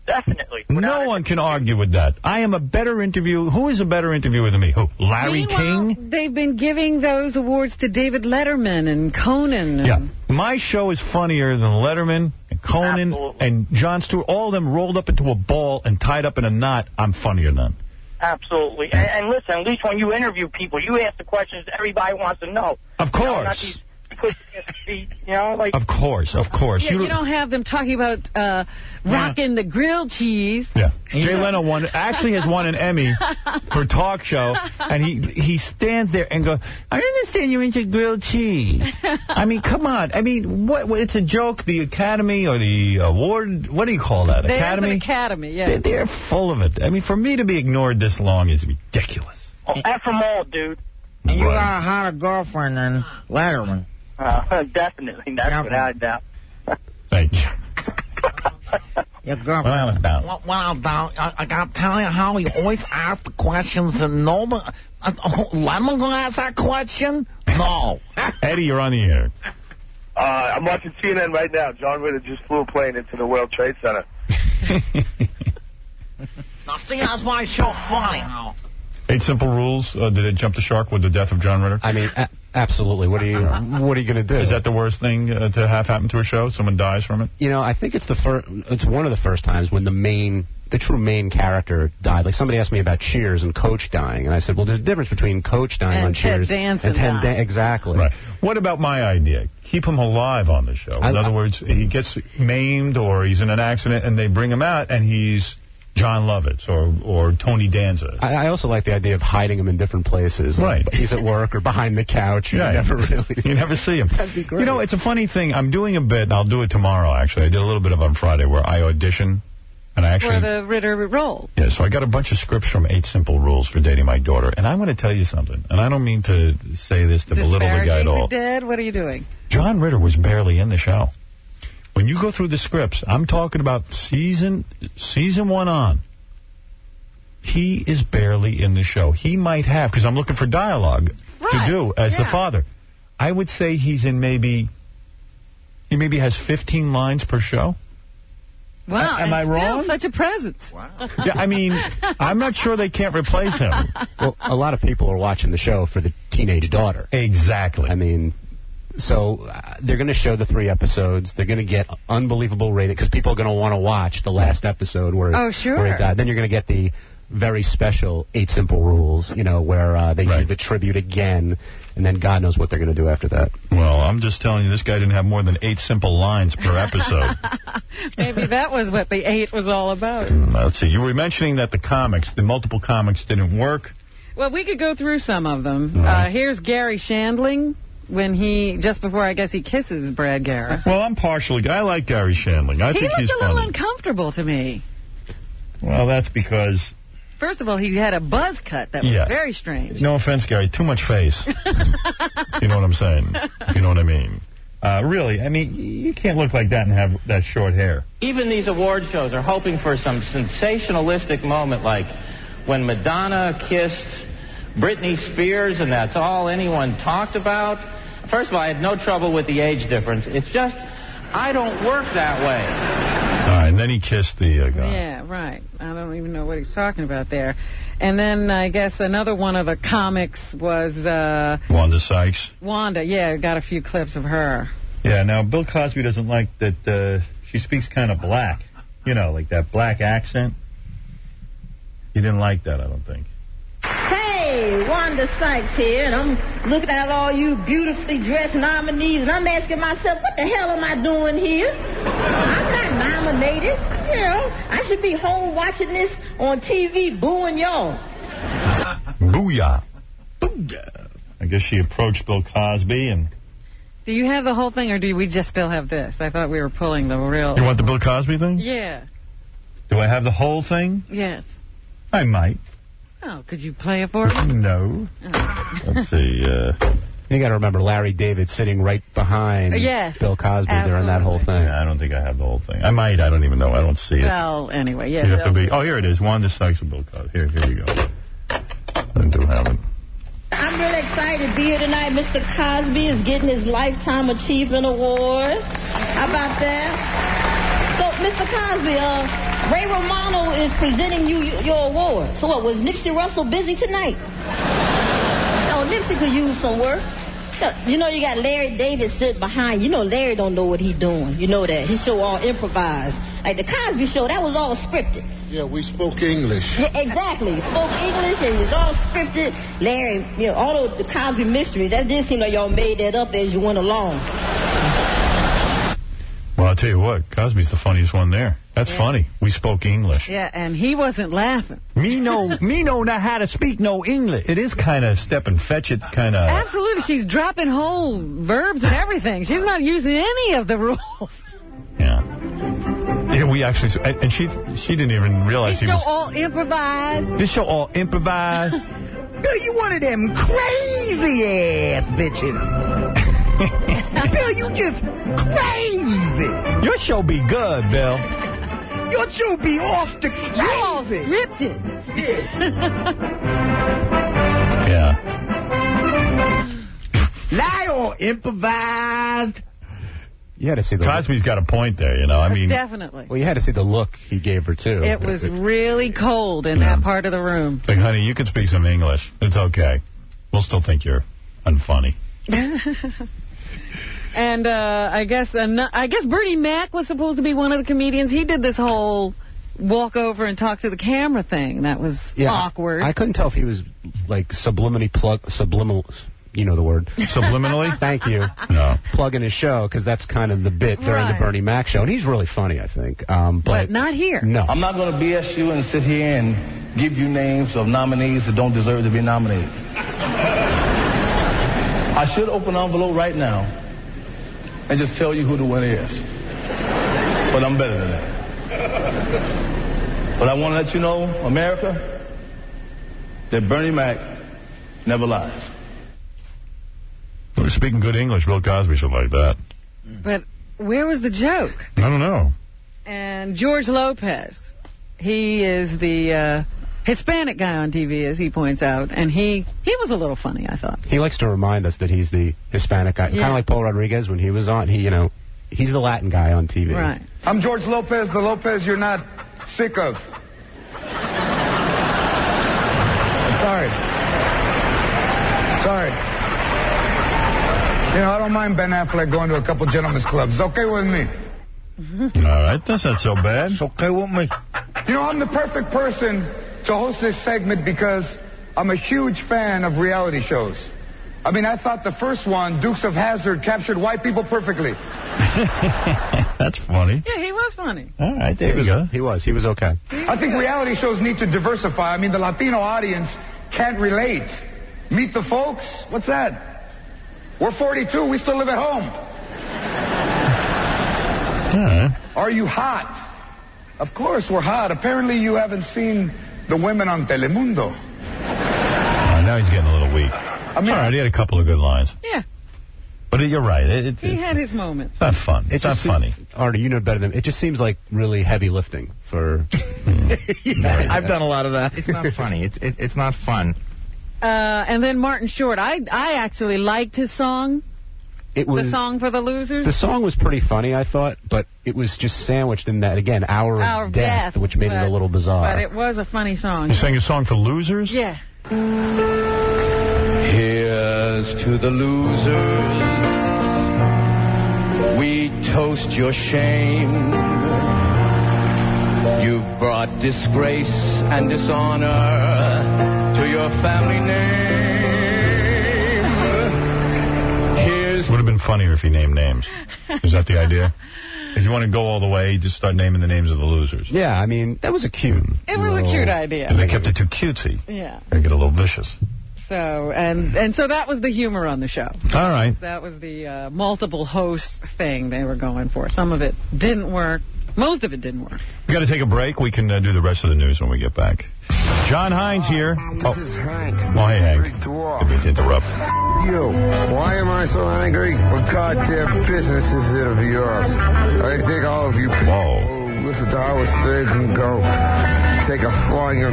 Definitely. No one can argue with that. I am a better interviewer. Who is a better interviewer than me? Who? Larry King? They've been giving those awards to David Letterman and Conan. Yeah. My show is funnier than Letterman and Conan, and Jon Stewart, all of them rolled up into a ball and tied up in a knot, I'm funnier than. Absolutely. And listen, at least when you interview people, you ask the questions everybody wants to know. Of course. You know, not these pushing his feet, you know, like. Of course. Yeah, you don't have them talking about rocking the grilled cheese. Yeah. Jay Leno actually has won an Emmy for talk show, and he stands there and goes, I understand you're into grilled cheese. I mean, come on. I mean, what? It's a joke. The Academy or the award, what do you call that? There's Academy? an Academy, yeah. They're full of it. I mean, for me to be ignored this long is ridiculous. Oh, F them all, dude. And you got a hotter girlfriend than Letterman. Definitely. That's without a doubt. Thank you. Your girlfriend. Well, I got to tell you how he always asks the questions and nobody... Lemon going to ask that question? No. Eddie, you're on the air. I'm watching CNN right now. John Ritter just flew a plane into the World Trade Center. Now, see, that's why it's so funny. 8 Simple Rules. Did it jump the shark with the death of John Ritter? I mean, absolutely. What are you going to do? Is that the worst thing to have happen to a show? Someone dies from it? You know, I think it's one of the first times when the true main character died. Like, somebody asked me about Cheers and Coach dying, and I said, well, there's a difference between Coach dying on Cheers and Ted Danson. Exactly. Right. What about my idea? Keep him alive on the show. In other words, he gets maimed or he's in an accident, and they bring him out, and he's John Lovitz or Tony Danza. I also like the idea of hiding him in different places. Right. Like he's at work or behind the couch. You never see him. That'd be great. You know, it's a funny thing. I'm doing a bit, and I'll do it tomorrow, actually. I did a little bit of it on Friday where I audition. And I actually, for the Ritter role. Yeah, so I got a bunch of scripts from 8 Simple Rules for Dating My Daughter. And I want to tell you something. And I don't mean to say this to belittle the guy at all. Dead? What are you doing? John Ritter was barely in the show. When you go through the scripts, I'm talking about season 1 on. He is barely in the show. He might have, because I'm looking for dialogue to do as the father. I would say he maybe has 15 lines per show. Wow. Am I wrong? Still such a presence. Wow. Yeah, I mean, I'm not sure they can't replace him. Well, a lot of people are watching the show for the teenage daughter. Exactly. I mean, so they're going to show the 3 episodes. They're going to get unbelievable rating because people are going to want to watch the last episode where he died. Then you're going to get the very special 8 Simple Rules, you know, where they do the tribute again, and then God knows what they're going to do after that. Well, I'm just telling you, this guy didn't have more than 8 simple lines per episode. Maybe that was what the 8 was all about. Let's see. You were mentioning that the multiple comics didn't work. Well, we could go through some of them. Here's Gary Shandling. Just before, I guess, he kisses Brad Garrett. Well, I'm partially. I like Gary Shandling. I think he's looked a little uncomfortable to me. Well, that's because... First of all, he had a buzz cut that was very strange. No offense, Gary. Too much face. You know what I'm saying? You know what I mean? Really, I mean, you can't look like that and have that short hair. Even these award shows are hoping for some sensationalistic moment like when Madonna kissed Britney Spears and that's all anyone talked about. First of all, I had no trouble with the age difference. It's just, I don't work that way. All right, and then he kissed the guy. Yeah, right. I don't even know what he's talking about there. And then I guess another one of the comics was... Wanda Sykes. Wanda, yeah, got a few clips of her. Yeah, now Bill Cosby doesn't like that she speaks kind of black. You know, like that black accent. He didn't like that, I don't think. Hey, Wanda Sykes here, and I'm looking at all you beautifully dressed nominees, and I'm asking myself, what the hell am I doing here? I'm not nominated. You know, I should be home watching this on TV, booing y'all. Booyah. Booyah. I guess she approached Bill Cosby and... Do you have the whole thing, or do we just still have this? I thought we were pulling the real... You want the Bill Cosby thing? Yeah. Do I have the whole thing? Yes. I might. Oh, could you play it for me? No. Oh. Let's see. You got to remember Larry David sitting right behind Bill Cosby during that whole thing. Yeah, I don't think I have the whole thing. I might. I don't even know. I don't see it. Well, anyway, yeah. You have to be. Oh, here it is. Wanda Sykes and Bill Cosby. Here we go. I do have it. I'm really excited to be here tonight. Mr. Cosby is getting his Lifetime Achievement Award. How about that? So, Mr. Cosby, Ray Romano is presenting you your award. So what, was Nipsey Russell busy tonight? Oh, Nipsey could use some work. You know, you got Larry David sitting behind. You know, Larry don't know what he's doing. You know that. His show all improvised. Like the Cosby Show, that was all scripted. Yeah, we spoke English. Yeah, exactly. Spoke English and it's all scripted. Larry, you know, all of the Cosby mysteries, that did seem like y'all made that up as you went along. Well, I'll tell you what, Cosby's the funniest one there. That's funny. We spoke English. Yeah, and he wasn't laughing. Me know how to speak no English. It is kind of step and fetch it kind of. Absolutely. She's dropping whole verbs and everything. She's not using any of the rules. Yeah, we actually, and she didn't even realize This show all improvised. This show all improvised. Bill, you one of them crazy-ass bitches. Bill, you just crazy. Your show be good, Bill. Your show be off the crazy. You all scripted. Yeah. Lie all improvised. You had to see the Cosby's got a point there, you know. I mean, definitely. Well, you had to see the look he gave her, too. It was really cold in that part of the room. It's like, honey, you can speak some English. It's okay. We'll still think you're unfunny. And I guess Bernie Mac was supposed to be one of the comedians. He did this whole walk over and talk to the camera thing. That was awkward. I couldn't tell if he was, like, subliminal, you know the word. Subliminally? Thank you. No. Plugging his show, because that's kind of the bit during the Bernie Mac show. And he's really funny, I think. But not here. No. I'm not going to BS you and sit here and give you names of nominees that don't deserve to be nominated. I should open an envelope right now and just tell you who the winner is. But I'm better than that. But I want to let you know, America, that Bernie Mac never lies. We're speaking good English. Bill Cosby should like that. But where was the joke? I don't know. And George Lopez, he is the Hispanic guy on TV, as he points out, and he was a little funny, I thought. He likes to remind us that he's the Hispanic guy. Yeah. Kind of like Paul Rodriguez when he was on. He's the Latin guy on TV. Right. I'm George Lopez, the Lopez you're not sick of. Sorry. You know, I don't mind Ben Affleck going to a couple gentlemen's clubs. It's okay with me. All right, that's not so bad. It's okay with me. You know, I'm the perfect person to host this segment because I'm a huge fan of reality shows. I mean, I thought the first one, Dukes of Hazzard, captured white people perfectly. That's funny. Yeah, he was funny. All right, there you go. He was okay. I think reality shows need to diversify. I mean, the Latino audience can't relate. Meet the Folks? What's that? We're 42. We still live at home. Are you hot? Of course we're hot. Apparently you haven't seen the women on Telemundo. Now he's getting a little weak. I mean, all right, he had a couple of good lines. Yeah. But you're right. He had his moments. It's not fun. It's not funny. Artie, you know better than... It just seems like really heavy lifting for... Yeah, I've done a lot of that. It's not funny. It's not fun. And then Martin Short. I actually liked his song. The song for the losers? The song was pretty funny, I thought, but it was just sandwiched in that, again, hour of death, which made it a little bizarre. But it was a funny song. You sang a song for losers? Yeah. Here's to the losers. We toast your shame. You've brought disgrace and dishonor to your family name. Would have been funnier if he named names. Is that the idea? If you want to go all the way, just start naming the names of the losers. Yeah, I mean, that was a cute. It was a cute idea. They kept it too cutesy. Yeah. They get a little vicious. So, and so that was the humor on the show. All right. That was the multiple host thing they were going for. Some of it didn't work. Most of it didn't work. We got to take a break. We can do the rest of the news when we get back. John Hines here. This is Hank. Oh, hey, Hank. Didn't mean to interrupt. You. Why am I so angry? What goddamn business is it of yours? I think all of you people listen to Howard Stern and go take a flying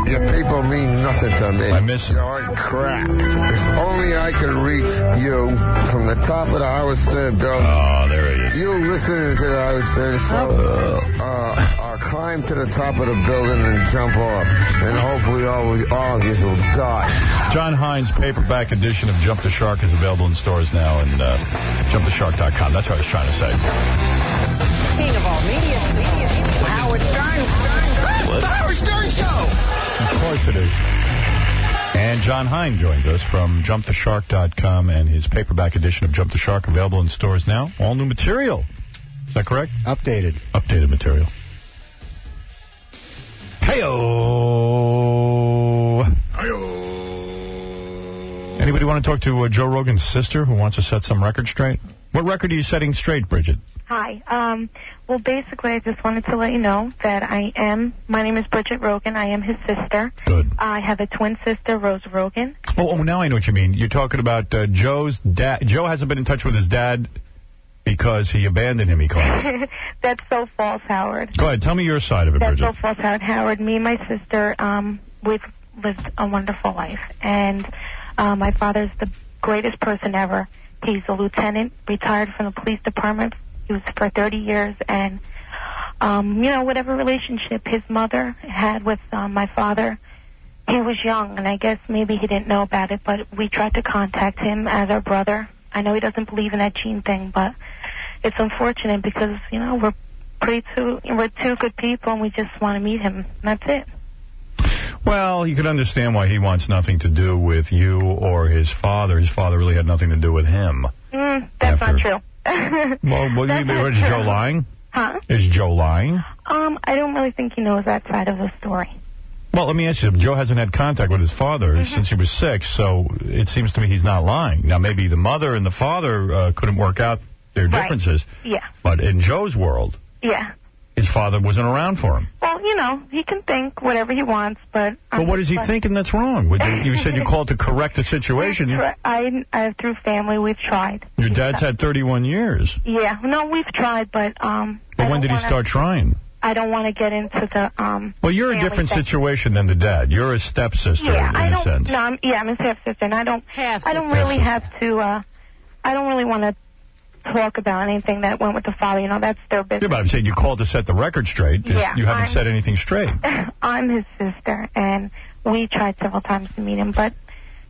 You people mean nothing to me. I miss him. You're crap. If only I could reach you from the top of the Howard Stern building. Oh, there he is. You listening to the Howard Stern show, climb to the top of the building and jump off. And hopefully all of you will die. John Hines' paperback edition of Jump the Shark is available in stores now, and jumptheshark.com. That's what I was trying to say. King of all media, Howard Stern. The Howard Stern Show. Of course it is. And John Hine joined us from jumptheshark.com and his paperback edition of Jump the Shark available in stores now. All new material. Is that correct? Updated. Updated material. Hey-oh. Anybody want to talk to Joe Rogan's sister who wants to set some record straight? What record are you setting straight, Bridget? Hi. Well, basically, I just wanted to let you know that my name is Bridget Rogan. I am his sister. Good. I have a twin sister, Rose Rogan. Oh, now I know what you mean. You're talking about Joe's dad. Joe hasn't been in touch with his dad because he abandoned him, he claims. That's so false, Howard. Go ahead. Tell me your side of it, That's Bridget. so false, Howard. Me and my sister, we've lived a wonderful life. And my father's the greatest person ever. He's a lieutenant, retired from the police department. He was for 30 years. And, whatever relationship his mother had with my father, he was young. And I guess maybe he didn't know about it, but we tried to contact him as our brother. I know he doesn't believe in that gene thing, but it's unfortunate because, we're two good people and we just want to meet him. And that's it. Well, you could understand why he wants nothing to do with you or his father. His father really had nothing to do with him. That's not true. Well, is Joe lying? Huh? Is Joe lying? I don't really think he knows that side of the story. Well, let me ask you, Joe hasn't had contact with his father since he was 6, so it seems to me he's not lying. Now, maybe the mother and the father couldn't work out their differences. Yeah. But in Joe's world, his father wasn't around for him. Well, he can think whatever he wants, but... But what is he thinking that's wrong? You said you called to correct the situation. Through family, we've tried. Your dad's had 31 years. Yeah. No, we've tried, but... But when did he start trying? I don't want to get into the... Well, you're a different situation than the dad. You're a stepsister in a sense. No, I'm a half-sister, and I don't really have to... I don't really want to talk about anything that went with the father. That's their business. Yeah, but I'm saying you called to set the record straight. You haven't said anything straight. I'm his sister, and we tried several times to meet him, but...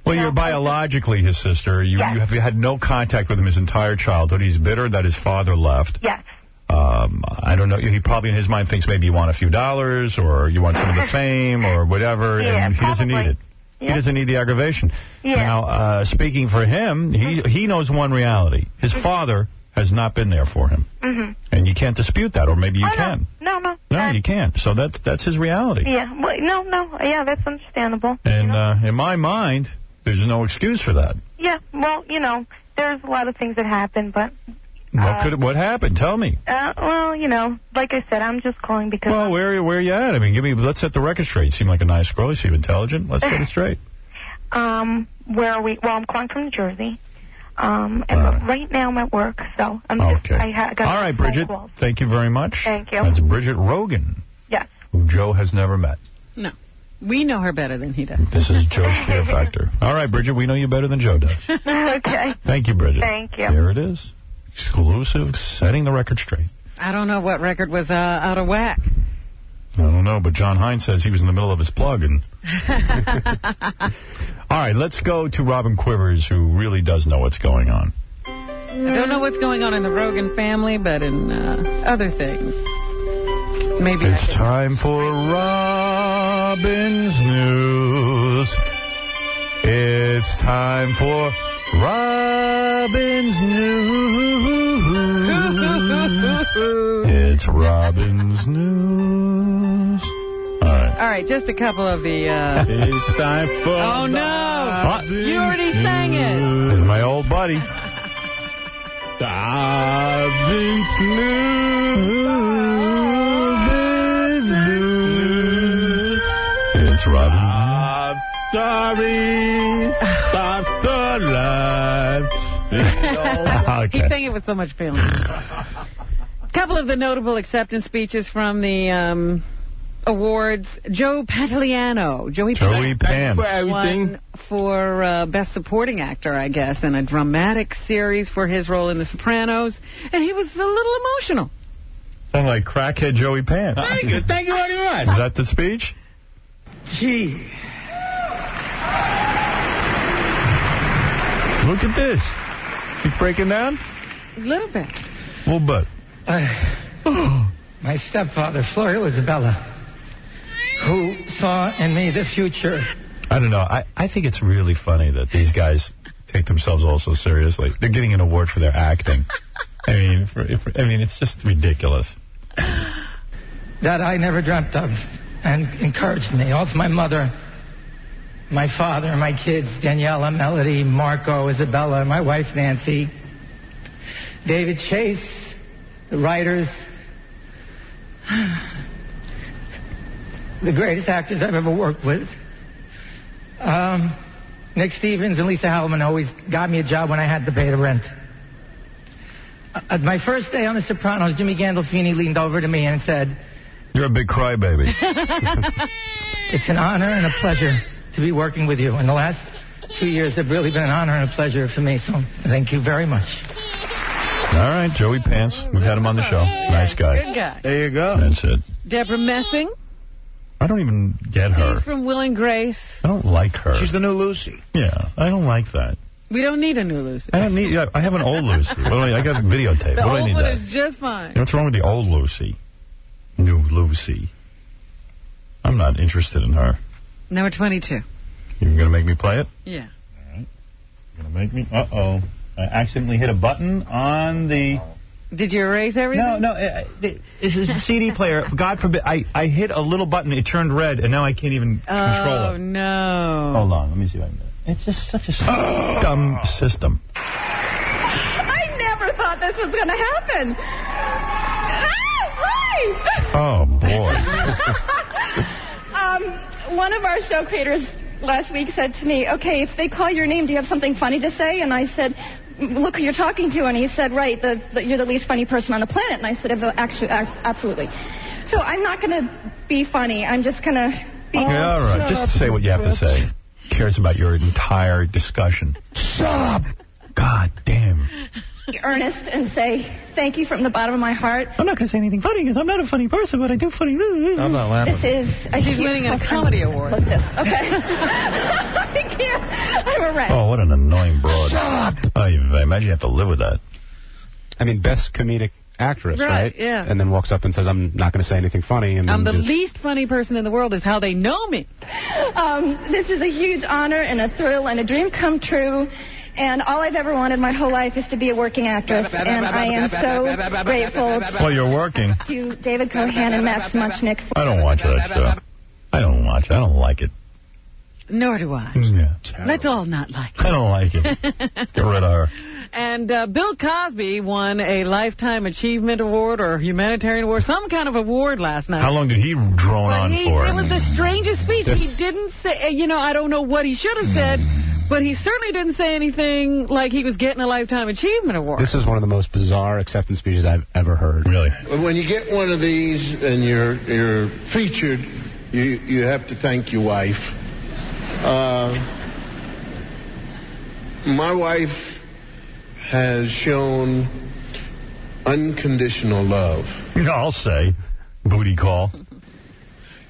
Well, you're biologically his sister. You have had no contact with him his entire childhood. He's bitter that his father left. Yes. I don't know. He probably in his mind thinks maybe you want a few dollars or you want some of the fame or whatever, and he doesn't need it. He doesn't need the aggravation. Yeah. Now, speaking for him, he knows one reality. His father has not been there for him. And you can't dispute that, or maybe you can. No, you can't. So that's his reality. Yeah, well, no. Yeah, that's understandable. And in my mind, there's no excuse for that. Yeah, well, there's a lot of things that happen, but... What happened? Tell me. Well, like I said, I'm just calling because... Well, where are you at? I mean, let's set the record straight. You seem like a nice girl. You seem intelligent. Let's get it straight. Where are we? Well, I'm calling from New Jersey. Right now I'm at work, so I'm just... Okay. All right, Bridget. Thank you very much. Thank you. That's Bridget Rogan. Yes. Who Joe has never met. No. We know her better than he does. This is Joe's Fear Factor. All right, Bridget, we know you better than Joe does. Okay. Thank you, Bridget. Thank you. Here it is. Exclusive, setting the record straight. I don't know what record was out of whack. I don't know, but John Hines says he was in the middle of his plug. And all right, let's go to Robin Quivers, who really does know what's going on. I don't know what's going on in the Rogan family, but in other things. Maybe it's time for Robin's News. It's time for Robin's News. It's Robin's News. All right, just a couple of the... It's time for... Oh, no! You already sang it. This is my old buddy. Robin's News. It's Robin's News. Stop the life. He sang it with so much feeling. A couple of the notable acceptance speeches from the awards, Joey Pants won for Best Supporting Actor, I guess, in a dramatic series for his role in The Sopranos, and he was a little emotional. Sound like crackhead Joey Pants. Thank you very much. Is that the speech? Gee. Look at this. Is he breaking down? A little bit. A little bit. My stepfather, Florio Isabella, who saw in me the future. I don't know. I think it's really funny that these guys take themselves all so seriously. They're getting an award for their acting. I mean, it's just ridiculous. That I never dreamt of and encouraged me. Also my mother, my father, my kids, Daniela, Melody, Marco, Isabella, my wife, Nancy, David Chase, the writers, the greatest actors I've ever worked with. Nick Stevens and Lisa Hallman always got me a job when I had to pay the rent. At my first day on The Sopranos, Jimmy Gandolfini leaned over to me and said, "You're a big crybaby." "It's an honor and a pleasure to be working with you. And the last 2 years have really been an honor and a pleasure for me, so thank you very much." All right, Joey Pants. We've had him on the show. Nice guy. Good guy. There you go. That's it. Deborah Messing. I don't even get her. She's from Will and Grace. I don't like her. She's the new Lucy. Yeah, I don't like that. We don't need a new Lucy. I don't need. I have an old Lucy. I got a videotape. The what do I old need one that? is just fine. You know what's wrong with the old Lucy? New Lucy. I'm not interested in her. Number 22. You're going to make me play it? Yeah. All right. You're going to make me? Uh-oh. I accidentally hit a button on the... Did you erase everything? No. This is a CD player. God forbid. I hit a little button. It turned red, and now I can't even control it. Oh, no. Hold on. Let me see if I can do it. It's just such a dumb system. I never thought this was going to happen. Hi! Oh, boy. One of our show creators last week said to me, "Okay, if they call your name, do you have something funny to say?" And I said, "Look who you're talking to." And he said, "Right, you're the least funny person on the planet." And I said, "Actually, absolutely." So I'm not going to be funny. I'm just going to be... Yeah, all right. Just say what you have to say. Who cares about your entire discussion? Shut up! God damn. Earnest and say thank you from the bottom of my heart. I'm not going to say anything funny because I'm not a funny person, but I do funny. I'm not laughing. This is... She's winning a comedy award. What's this? Okay. I can't. I'm a wreck. Oh, what an annoying broad. Shut up! Oh, I imagine you have to live with that. I mean, best comedic actress, right? Yeah. And then walks up and says, "I'm not going to say anything funny." And I'm then the least funny person in the world is how they know me. This is a huge honor and a thrill and a dream come true. And all I've ever wanted my whole life is to be a working actress. And I am so grateful Well, you're working. to David Cohan and Max Muchnick. I don't watch that stuff. I don't watch it. I don't like it. Nor do I. Yeah. Let's all not like it. I don't like it. Get rid of her. And Bill Cosby won a Lifetime Achievement Award or Humanitarian Award, some kind of award last night. How long did he drone on for? It was the strangest speech. He didn't say, I don't know what he should have said, but he certainly didn't say anything like he was getting a Lifetime Achievement Award. This is one of the most bizarre acceptance speeches I've ever heard. Really? When you get one of these and you're featured, you have to thank your wife. My wife has shown unconditional love. I'll say. Booty call.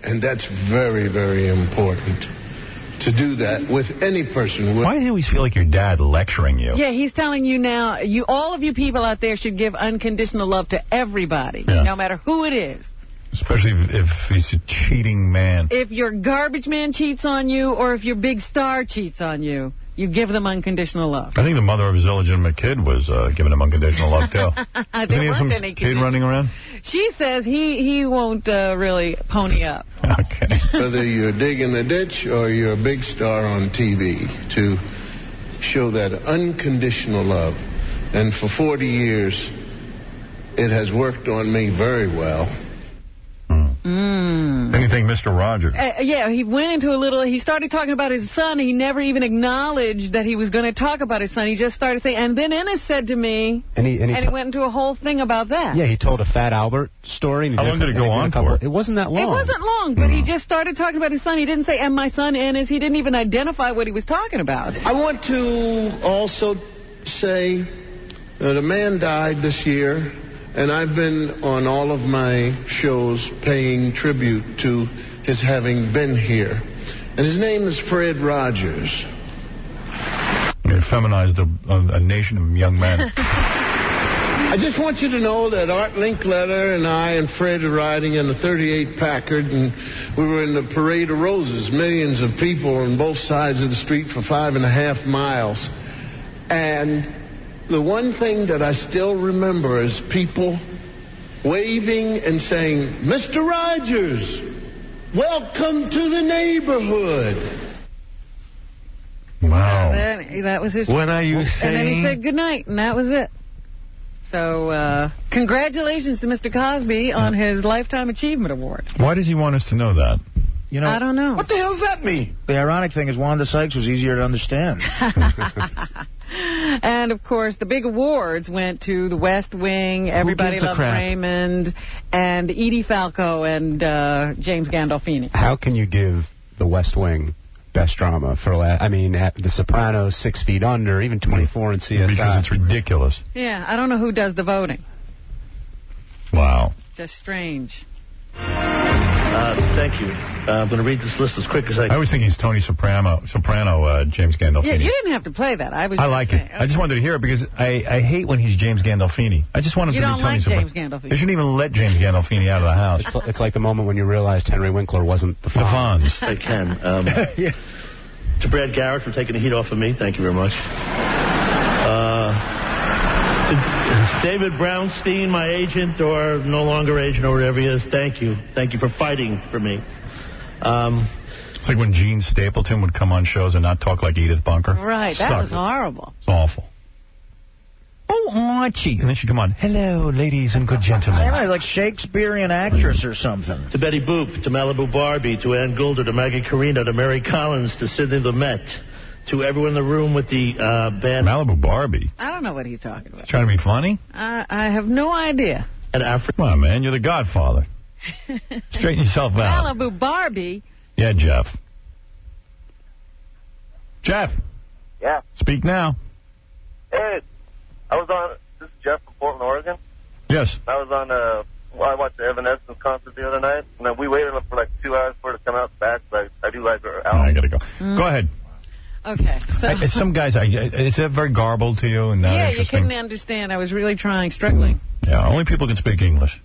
And that's very, very important. To do that with any person. Why do you always feel like your dad lecturing you? Yeah, he's telling you now, all of you people out there should give unconditional love to everybody, no matter who it is. Especially if he's a cheating man. If your garbage man cheats on you or if your big star cheats on you, you give them unconditional love. I think the mother of his illegitimate kid was giving him unconditional love, too. Doesn't he have some kid running around? She says he won't really pony up. Okay. Whether you're digging a ditch or you're a big star on TV, to show that unconditional love. And for 40 years, it has worked on me very well. Anything, Mr. Rogers? Yeah, he went into he started talking about his son. He never even acknowledged that he was going to talk about his son. He just started saying, and then Ennis said to me, and he went into a whole thing about that. Yeah, he told a Fat Albert story. How long did it go on for? It wasn't that long. It wasn't long, but he just started talking about his son. He didn't say, and my son Ennis. He didn't even identify what he was talking about. I want to also say that a man died this year. And I've been on all of my shows paying tribute to his having been here. And his name is Fred Rogers. You feminized a nation of young men. I just want you to know that Art Linkletter and I and Fred are riding in a 38 Packard, and we were in the Parade of Roses. Millions of people on both sides of the street for 5.5 miles. And the one thing that I still remember is people waving and saying, Mr. Rogers, welcome to the neighborhood. Wow. That was his... What are you saying? And then he said goodnight, and that was it. So, congratulations to Mr. Cosby on his Lifetime Achievement Award. Why does he want us to know that? You know, I don't know. What the hell does that mean? The ironic thing is Wanda Sykes was easier to understand. And, of course, the big awards went to The West Wing, Everybody Loves Raymond, and Edie Falco and James Gandolfini. How can you give The West Wing best drama for, The Sopranos, 6 Feet Under, even 24 in CSI? Because it's ridiculous. Yeah, I don't know who does the voting. Wow. Just strange. Thank you. I'm going to read this list as quick as I can. I was thinking it's Tony Soprano, James Gandolfini. Yeah, you didn't have to play that. I like it. Okay. I just wanted to hear it because I hate when he's James Gandolfini. I just want him to be Tony Soprano. James Gandolfini. They shouldn't even let James Gandolfini out of the house. It's like the moment when you realized Henry Winkler wasn't the Fonz. I can. To Brad Garrett for taking the heat off of me. Thank you very much. David Brownstein, my agent, or no longer agent, or whatever he is, thank you. Thank you for fighting for me. It's like when Gene Stapleton would come on shows and not talk like Edith Bunker. Right, that was horrible. It's awful. Oh, Archie. And then she'd come on, hello, ladies and good gentlemen. I don't know, like Shakespearean actress or something. To Betty Boop, to Malibu Barbie, to Ann Goulder, to Maggie Carino, to Mary Collins, to Sidney Lumet, to everyone in the room with the band... Malibu Barbie? I don't know what he's talking about. He's trying to be funny? I have no idea. Come on, man. You're the Godfather. Straighten yourself out. Malibu Barbie? Yeah, Jeff. Jeff. Yeah. Speak now. Hey, this is Jeff from Portland, Oregon. Yes. I was on, I watched the Evanescence concert the other night, and then we waited for like 2 hours for it to come out back, but I do like her album. I gotta go. Go ahead. Okay. So. Some guys, is that very garbled to you? And not yeah, you couldn't understand. I was really struggling. Yeah, only people can speak English.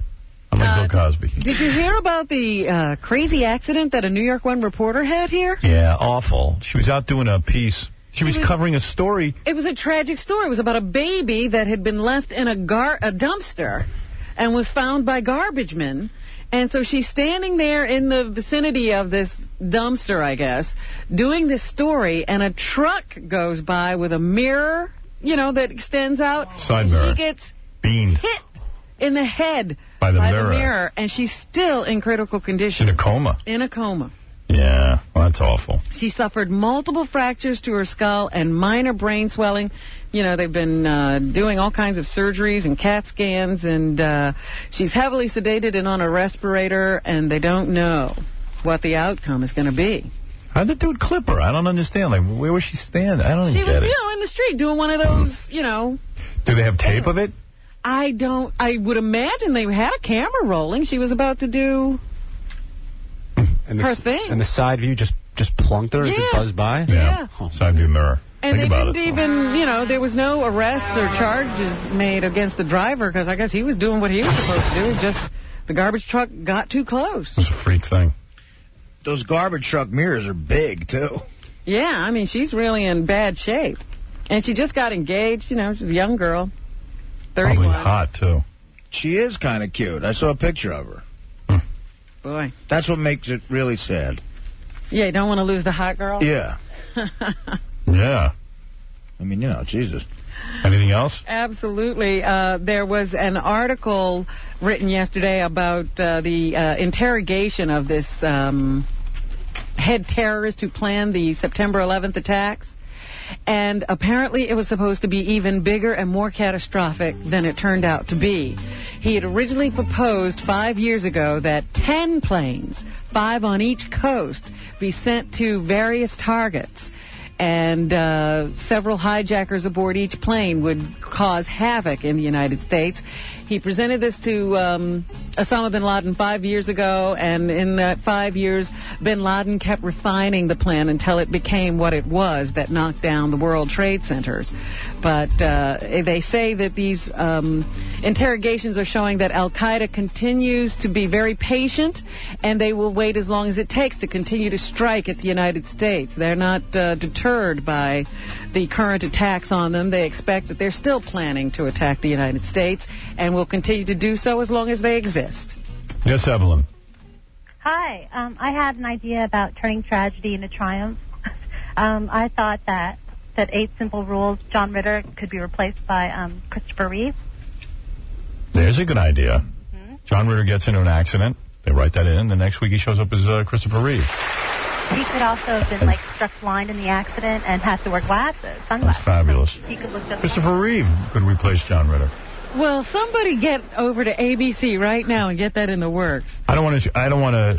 Unlike Bill Cosby. Did you hear about the crazy accident that a New York One reporter had here? Yeah, awful. She was out doing a piece. She was covering a story. It was a tragic story. It was about a baby that had been left in a dumpster and was found by garbage men. And so she's standing there in the vicinity of this dumpster, I guess, doing this story, and a truck goes by with a mirror, that extends out. Side mirror. She gets beamed. Hit in the head by the mirror, and she's still in critical condition. In a coma. In a coma. Yeah, well, that's awful. She suffered multiple fractures to her skull and minor brain swelling. They've been doing all kinds of surgeries and CAT scans, and she's heavily sedated and on a respirator, and they don't know what the outcome is going to be. How'd the dude clip her? I don't understand. Like, where was she standing? I don't get it. She was, in the street doing one of those, Do they have tape of it? I would imagine they had a camera rolling. She was about to do her thing. And the side view just plunked her as it buzzed by? Yeah. Side view mirror. And they didn't even, there was no arrests or charges made against the driver because I guess he was doing what he was supposed to do. Just the garbage truck got too close. It was a freak thing. Those garbage truck mirrors are big, too. Yeah, she's really in bad shape. And she just got engaged, she's a young girl. 31. Probably hot, too. She is kind of cute. I saw a picture of her. Boy. That's what makes it really sad. Yeah, you don't want to lose the hot girl? Yeah. Yeah. Jesus. Anything else? Absolutely. There was an article written yesterday about the interrogation of this head terrorist who planned the September 11th attacks. And apparently it was supposed to be even bigger and more catastrophic than it turned out to be. He had originally proposed 5 years ago that 10 planes, 5 on each coast, be sent to various targets. And several hijackers aboard each plane would cause havoc in the United States. He presented this to Osama bin Laden 5 years ago, and in that 5 years, bin Laden kept refining the plan until it became what it was that knocked down the World Trade Centers. But they say that these interrogations are showing that Al-Qaeda continues to be very patient, and they will wait as long as it takes to continue to strike at the United States. They're not deterred by the current attacks on them. They expect that they're still planning to attack the United States and will continue to do so as long as they exist. Yes, Evelyn. Hi. I had an idea about turning tragedy into triumph. I thought that 8 Simple Rules, John Ritter could be replaced by Christopher Reeve. There's a good idea. John Ritter gets into an accident. They write that in. The next week he shows up as Christopher Reeve. He could also have been, struck blind in the accident and has to wear glasses, sunglasses. That's fabulous. So he could look just Christopher Reeve could replace John Ritter. Well, somebody get over to ABC right now and get that in the works. I don't want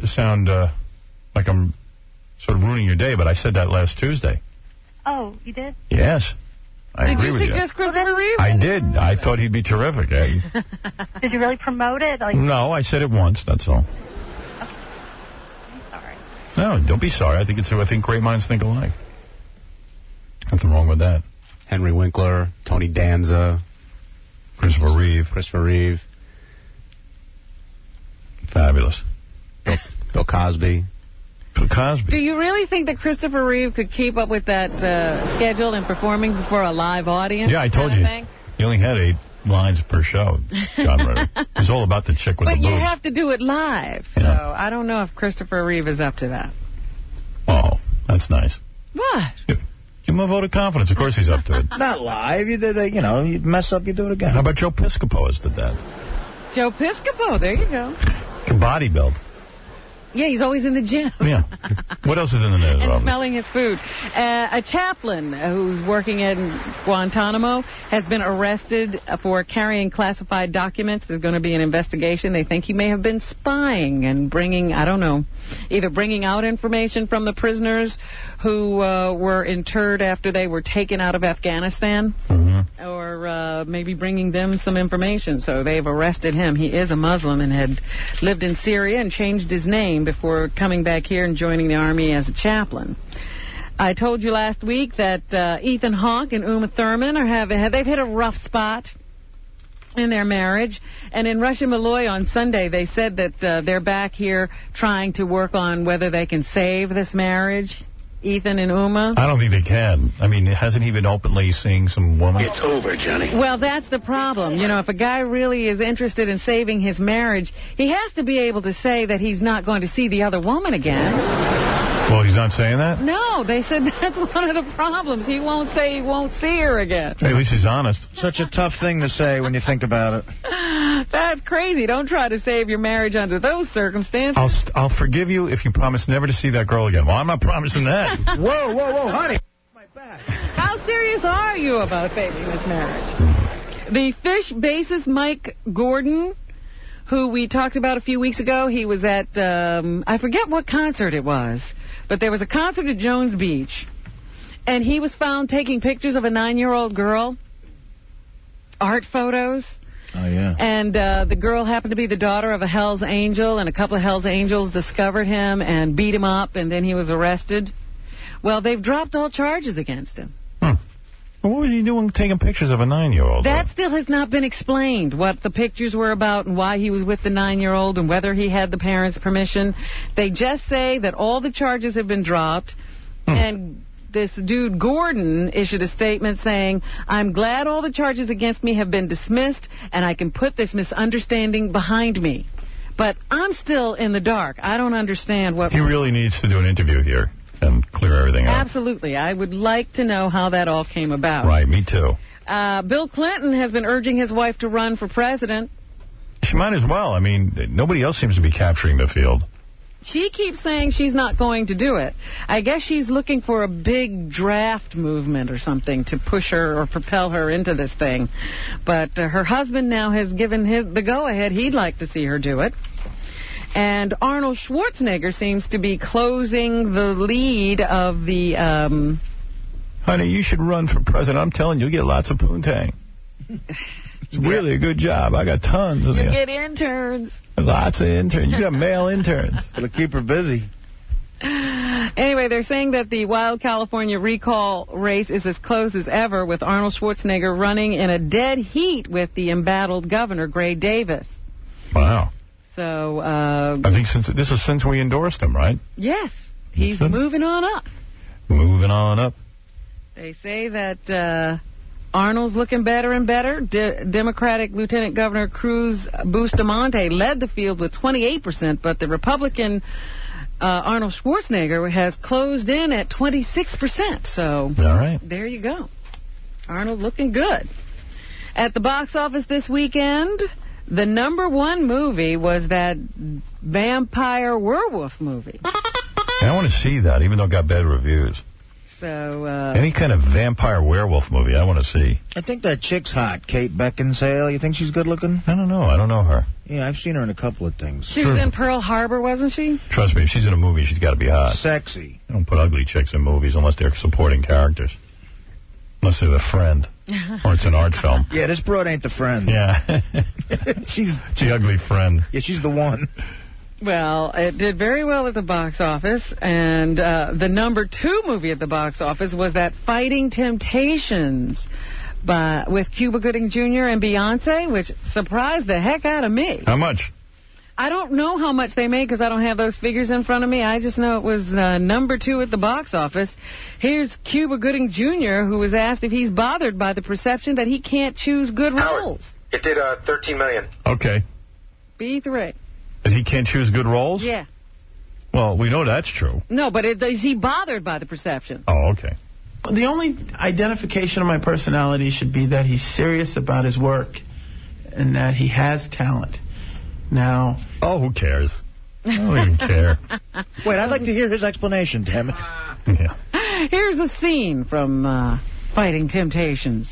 to sound like I'm sort of ruining your day, but I said that last Tuesday. Oh, you did? Yes. I agree with you. Did you suggest Christopher Reeve? I did. I thought he'd be terrific. Did you really promote it? No, I said it once, that's all. No, don't be sorry. I think great minds think alike. Nothing wrong with that. Henry Winkler, Tony Danza, Christopher Reeve. Fabulous. Bill Cosby. Do you really think that Christopher Reeve could keep up with that schedule and performing before a live audience? Yeah, I told you. He only had 8 lines per show, John Ritter. It's all about the chick with the boobs. But you have to do it live, so I don't know if Christopher Reeve is up to that. Oh, that's nice. What? Give him a vote of confidence. Of course he's up to it. Not live. You did it, you mess up, you do it again. How about Joe Piscopo has did that? Joe Piscopo, there you go. Can body build. Yeah, he's always in the gym. Yeah. What else is in the news, And Robin? smelling his food. A chaplain who's working in Guantanamo has been arrested for carrying classified documents. There's going to be an investigation. They think he may have been spying and bringing, either bringing out information from the prisoners who were interred after they were taken out of Afghanistan, or maybe bringing them some information. So they've arrested him. He is a Muslim and had lived in Syria and changed his name before coming back here and joining the Army as a chaplain. I told you last week that Ethan Hawke and Uma Thurman they've hit a rough spot in their marriage. And in Rush and Malloy on Sunday, they said that they're back here trying to work on whether they can save this marriage. Ethan and Uma? I don't think they can. I mean, hasn't he been openly seeing some woman? It's over, Johnny. Well, that's the problem. If a guy really is interested in saving his marriage, he has to be able to say that he's not going to see the other woman again. Well, he's not saying that? No, they said that's one of the problems. He won't say he won't see her again. Hey, at least he's honest. Such a tough thing to say when you think about it. That's crazy. Don't try to save your marriage under those circumstances. I'll forgive you if you promise never to see that girl again. Well, I'm not promising that. Whoa, honey. How serious are you about saving this marriage? The Fish bassist Mike Gordon, who we talked about a few weeks ago, he was at, I forget what concert it was, but there was a concert at Jones Beach, and he was found taking pictures of a 9-year-old girl, art photos. Oh, yeah. And the girl happened to be the daughter of a Hells Angel, and a couple of Hells Angels discovered him and beat him up, and then he was arrested. Well, they've dropped all charges against him. Well, what was he doing taking pictures of a 9-year-old? That still has not been explained, what the pictures were about and why he was with the 9-year-old and whether he had the parents' permission. They just say that all the charges have been dropped, and this dude Gordon issued a statement saying, "I'm glad all the charges against me have been dismissed and I can put this misunderstanding behind me. But I'm still in the dark. I don't understand what..." He really needs to do an interview here and clear everything up. Absolutely. I would like to know how that all came about. Right, me too. Bill Clinton has been urging his wife to run for president. She might as well. I mean, nobody else seems to be capturing the field. She keeps saying she's not going to do it. I guess she's looking for a big draft movement or something to push her or propel her into this thing. But her husband now has given the go-ahead. He'd like to see her do it. And Arnold Schwarzenegger seems to be closing the lead of the... Honey, you should run for president. I'm telling you, you'll get lots of poontang. It's really a good job. I got tons of them. You get interns. Lots of interns. You got male interns. It'll keep her busy. Anyway, they're saying that the Wild California recall race is as close as ever, with Arnold Schwarzenegger running in a dead heat with the embattled governor, Gray Davis. Wow. So, I think since we endorsed him, right? Yes. He's moving on up. Moving on up. They say that Arnold's looking better and better. Democratic Lieutenant Governor Cruz Bustamante led the field with 28%, but the Republican Arnold Schwarzenegger has closed in at 26%. So all right. There you go. Arnold looking good. At the box office this weekend, the #1 movie was that vampire werewolf movie. I want to see that, even though it got bad reviews. So any kind of vampire werewolf movie I want to see. I think that chick's hot, Kate Beckinsale. You think she's good looking? I don't know. I don't know her. Yeah, I've seen her in a couple of things. She was in Pearl Harbor, wasn't she? Trust me, if she's in a movie, she's got to be hot. Sexy. They don't put ugly chicks in movies unless they're supporting characters. Unless they're the friend. Or it's an art film. Yeah, this broad ain't the friend. Yeah. She's the ugly friend. Yeah, she's the one. Well, it did very well at the box office, and the #2 movie at the box office was that Fighting Temptations with Cuba Gooding Jr. and Beyonce, which surprised the heck out of me. How much? I don't know how much they made because I don't have those figures in front of me. I just know it was #2 at the box office. Here's Cuba Gooding Jr., who was asked if he's bothered by the perception that he can't choose good roles. It did $13 million. Okay. B3. That he can't choose good roles? Yeah. Well, we know that's true. No, but is he bothered by the perception? Oh, okay. The only identification of my personality should be that he's serious about his work and that he has talent. Now... Oh, who cares? I don't even care. Wait, I'd like to hear his explanation, damn it. Yeah. Here's a scene from Fighting Temptations.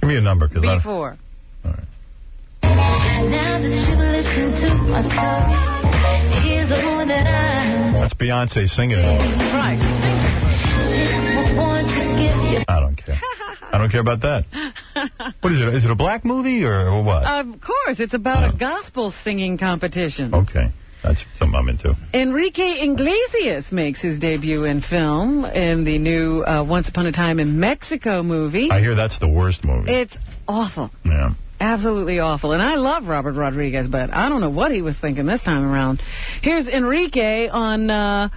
Give me a number. B4. All right. Now that you listen to my talk, here's the one that That's Beyonce singing it. Right. I don't care. I don't care about that. What is it? Is it a black movie or what? Of course. It's about a gospel singing competition. Okay. That's something I'm into. Enrique Iglesias makes his debut in film in the new Once Upon a Time in Mexico movie. I hear that's the worst movie. It's awful. Yeah. Absolutely awful. And I love Robert Rodriguez, but I don't know what he was thinking this time around. Here's Enrique on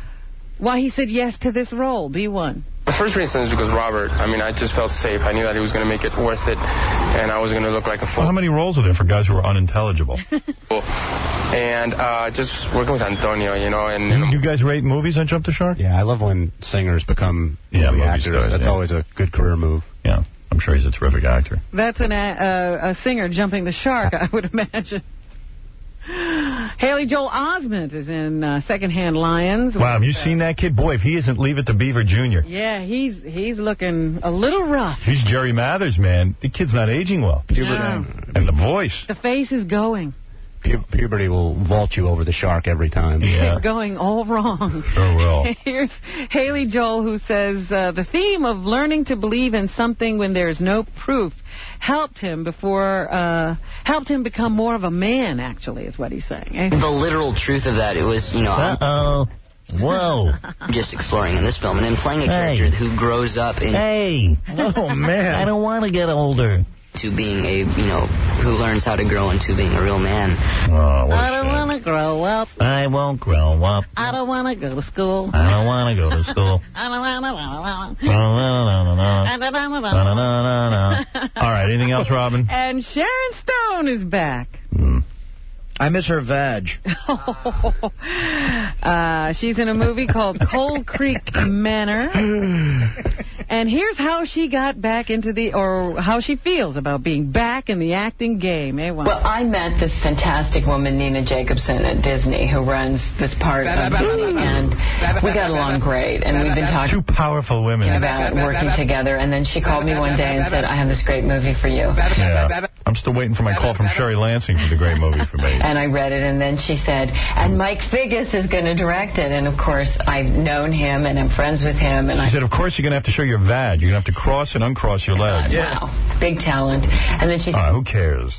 why he said yes to this role. B1. The first reason is because Robert, I just felt safe. I knew that he was going to make it worth it, and I wasn't going to look like a fool. Well, how many roles are there for guys who are unintelligible? And just working with Antonio, and... You guys rate movies on Jump the Shark? Yeah, I love when singers become movie actors. Stars, That's always a good career move. Yeah, I'm sure he's a terrific actor. That's a singer jumping the shark, I would imagine. Haley Joel Osment is in Secondhand Lions. Wow, have you seen that kid? Boy, if he isn't Leave It to Beaver Jr. Yeah, he's looking a little rough. He's Jerry Mathers, man. The kid's not aging well. No. And the voice. The face is going. Puberty will vault you over the shark every time. Yeah. Going all wrong. Sure will. Here's Haley Joel, who says the theme of learning to believe in something when there's no proof helped him become more of a man, actually, is what he's saying. Eh? The literal truth of that, it was, Whoa. just exploring in this film, and then playing a character who grows up in... Hey. Oh, man. I don't want to get older. To being who learns how to grow into being a real man. Oh, I don't want to grow up. I won't grow up. I don't want to go to school. I don't want to go to school. I don't want All right, anything else, Robin? And Sharon Stone is back. I miss her vag. She's in a movie called Cold Creek Manor. And here's how she got back into or how she feels about being back in the acting game. Well, I met this fantastic woman, Nina Jacobson, at Disney, who runs this part of Disney, and we got along great. And we've been talking two powerful women about working together. And then she called me one day and said, I have this great movie for you. Yeah. I'm still waiting for my call from Sherry Lansing for the great movie for me. And I read it, and then she said, and Mike Figgis is going to direct it. And, of course, I've known him, and I'm friends with him. And she said, of course, you're going to have to show your vag. You're going to have to cross and uncross your legs. Wow. Big talent. And then she said, who cares?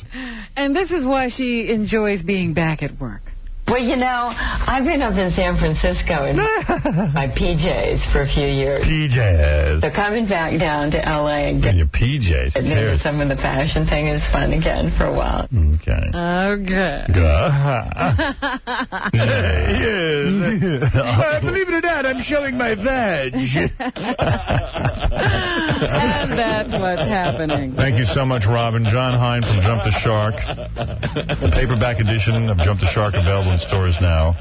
And this is why she enjoys being back at work. Well, you know, I've been up in San Francisco in my PJs for a few years. PJs. So coming back down to L.A. and your PJs. Into some of the fashion thing is fun again for a while. Okay. Believe it or not, I'm showing my vag. And that's what's happening. Thank you so much, Robin. John Hine from Jump the Shark. The paperback edition of Jump the Shark available in stores now.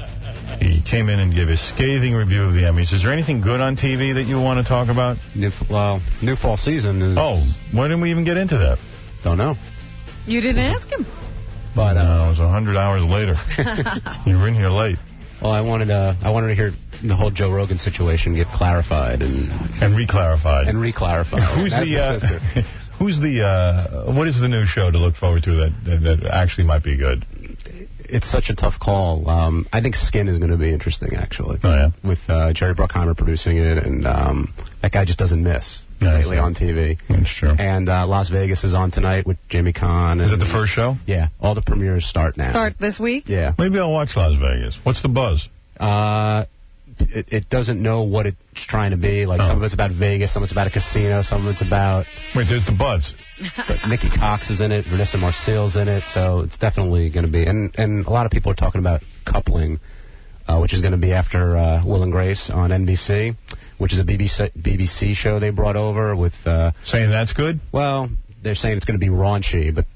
He came in and gave a scathing review of the Emmys. Is there anything good on TV that you want to talk about? New fall season is... Oh, why didn't we even get into that? Don't know. You didn't ask him. But no, it was 100 hours later. You were in here late. Well, I wanted to hear the whole Joe Rogan situation get clarified and re-clarified. What is the new show to look forward to that actually might be good? It's such a tough call. I think Skin is going to be interesting, actually. Oh, yeah? With Jerry Bruckheimer producing it, and that guy just doesn't miss lately on TV. That's true. And Las Vegas is on tonight with Jamie Kahn. Is it the first show? Yeah. All the premieres start now. Start this week? Yeah. Maybe I'll watch Las Vegas. What's the buzz? It doesn't know what it's trying to be. Like, some of it's about Vegas, some of it's about a casino, some of it's about... Wait, there's the buzz. Nikki Cox is in it, Vanessa Marcil's in it, so it's definitely going to be... And a lot of people are talking about Coupling, which is going to be after Will and Grace on NBC, which is a BBC show they brought over with... saying that's good? Well, they're saying it's going to be raunchy, but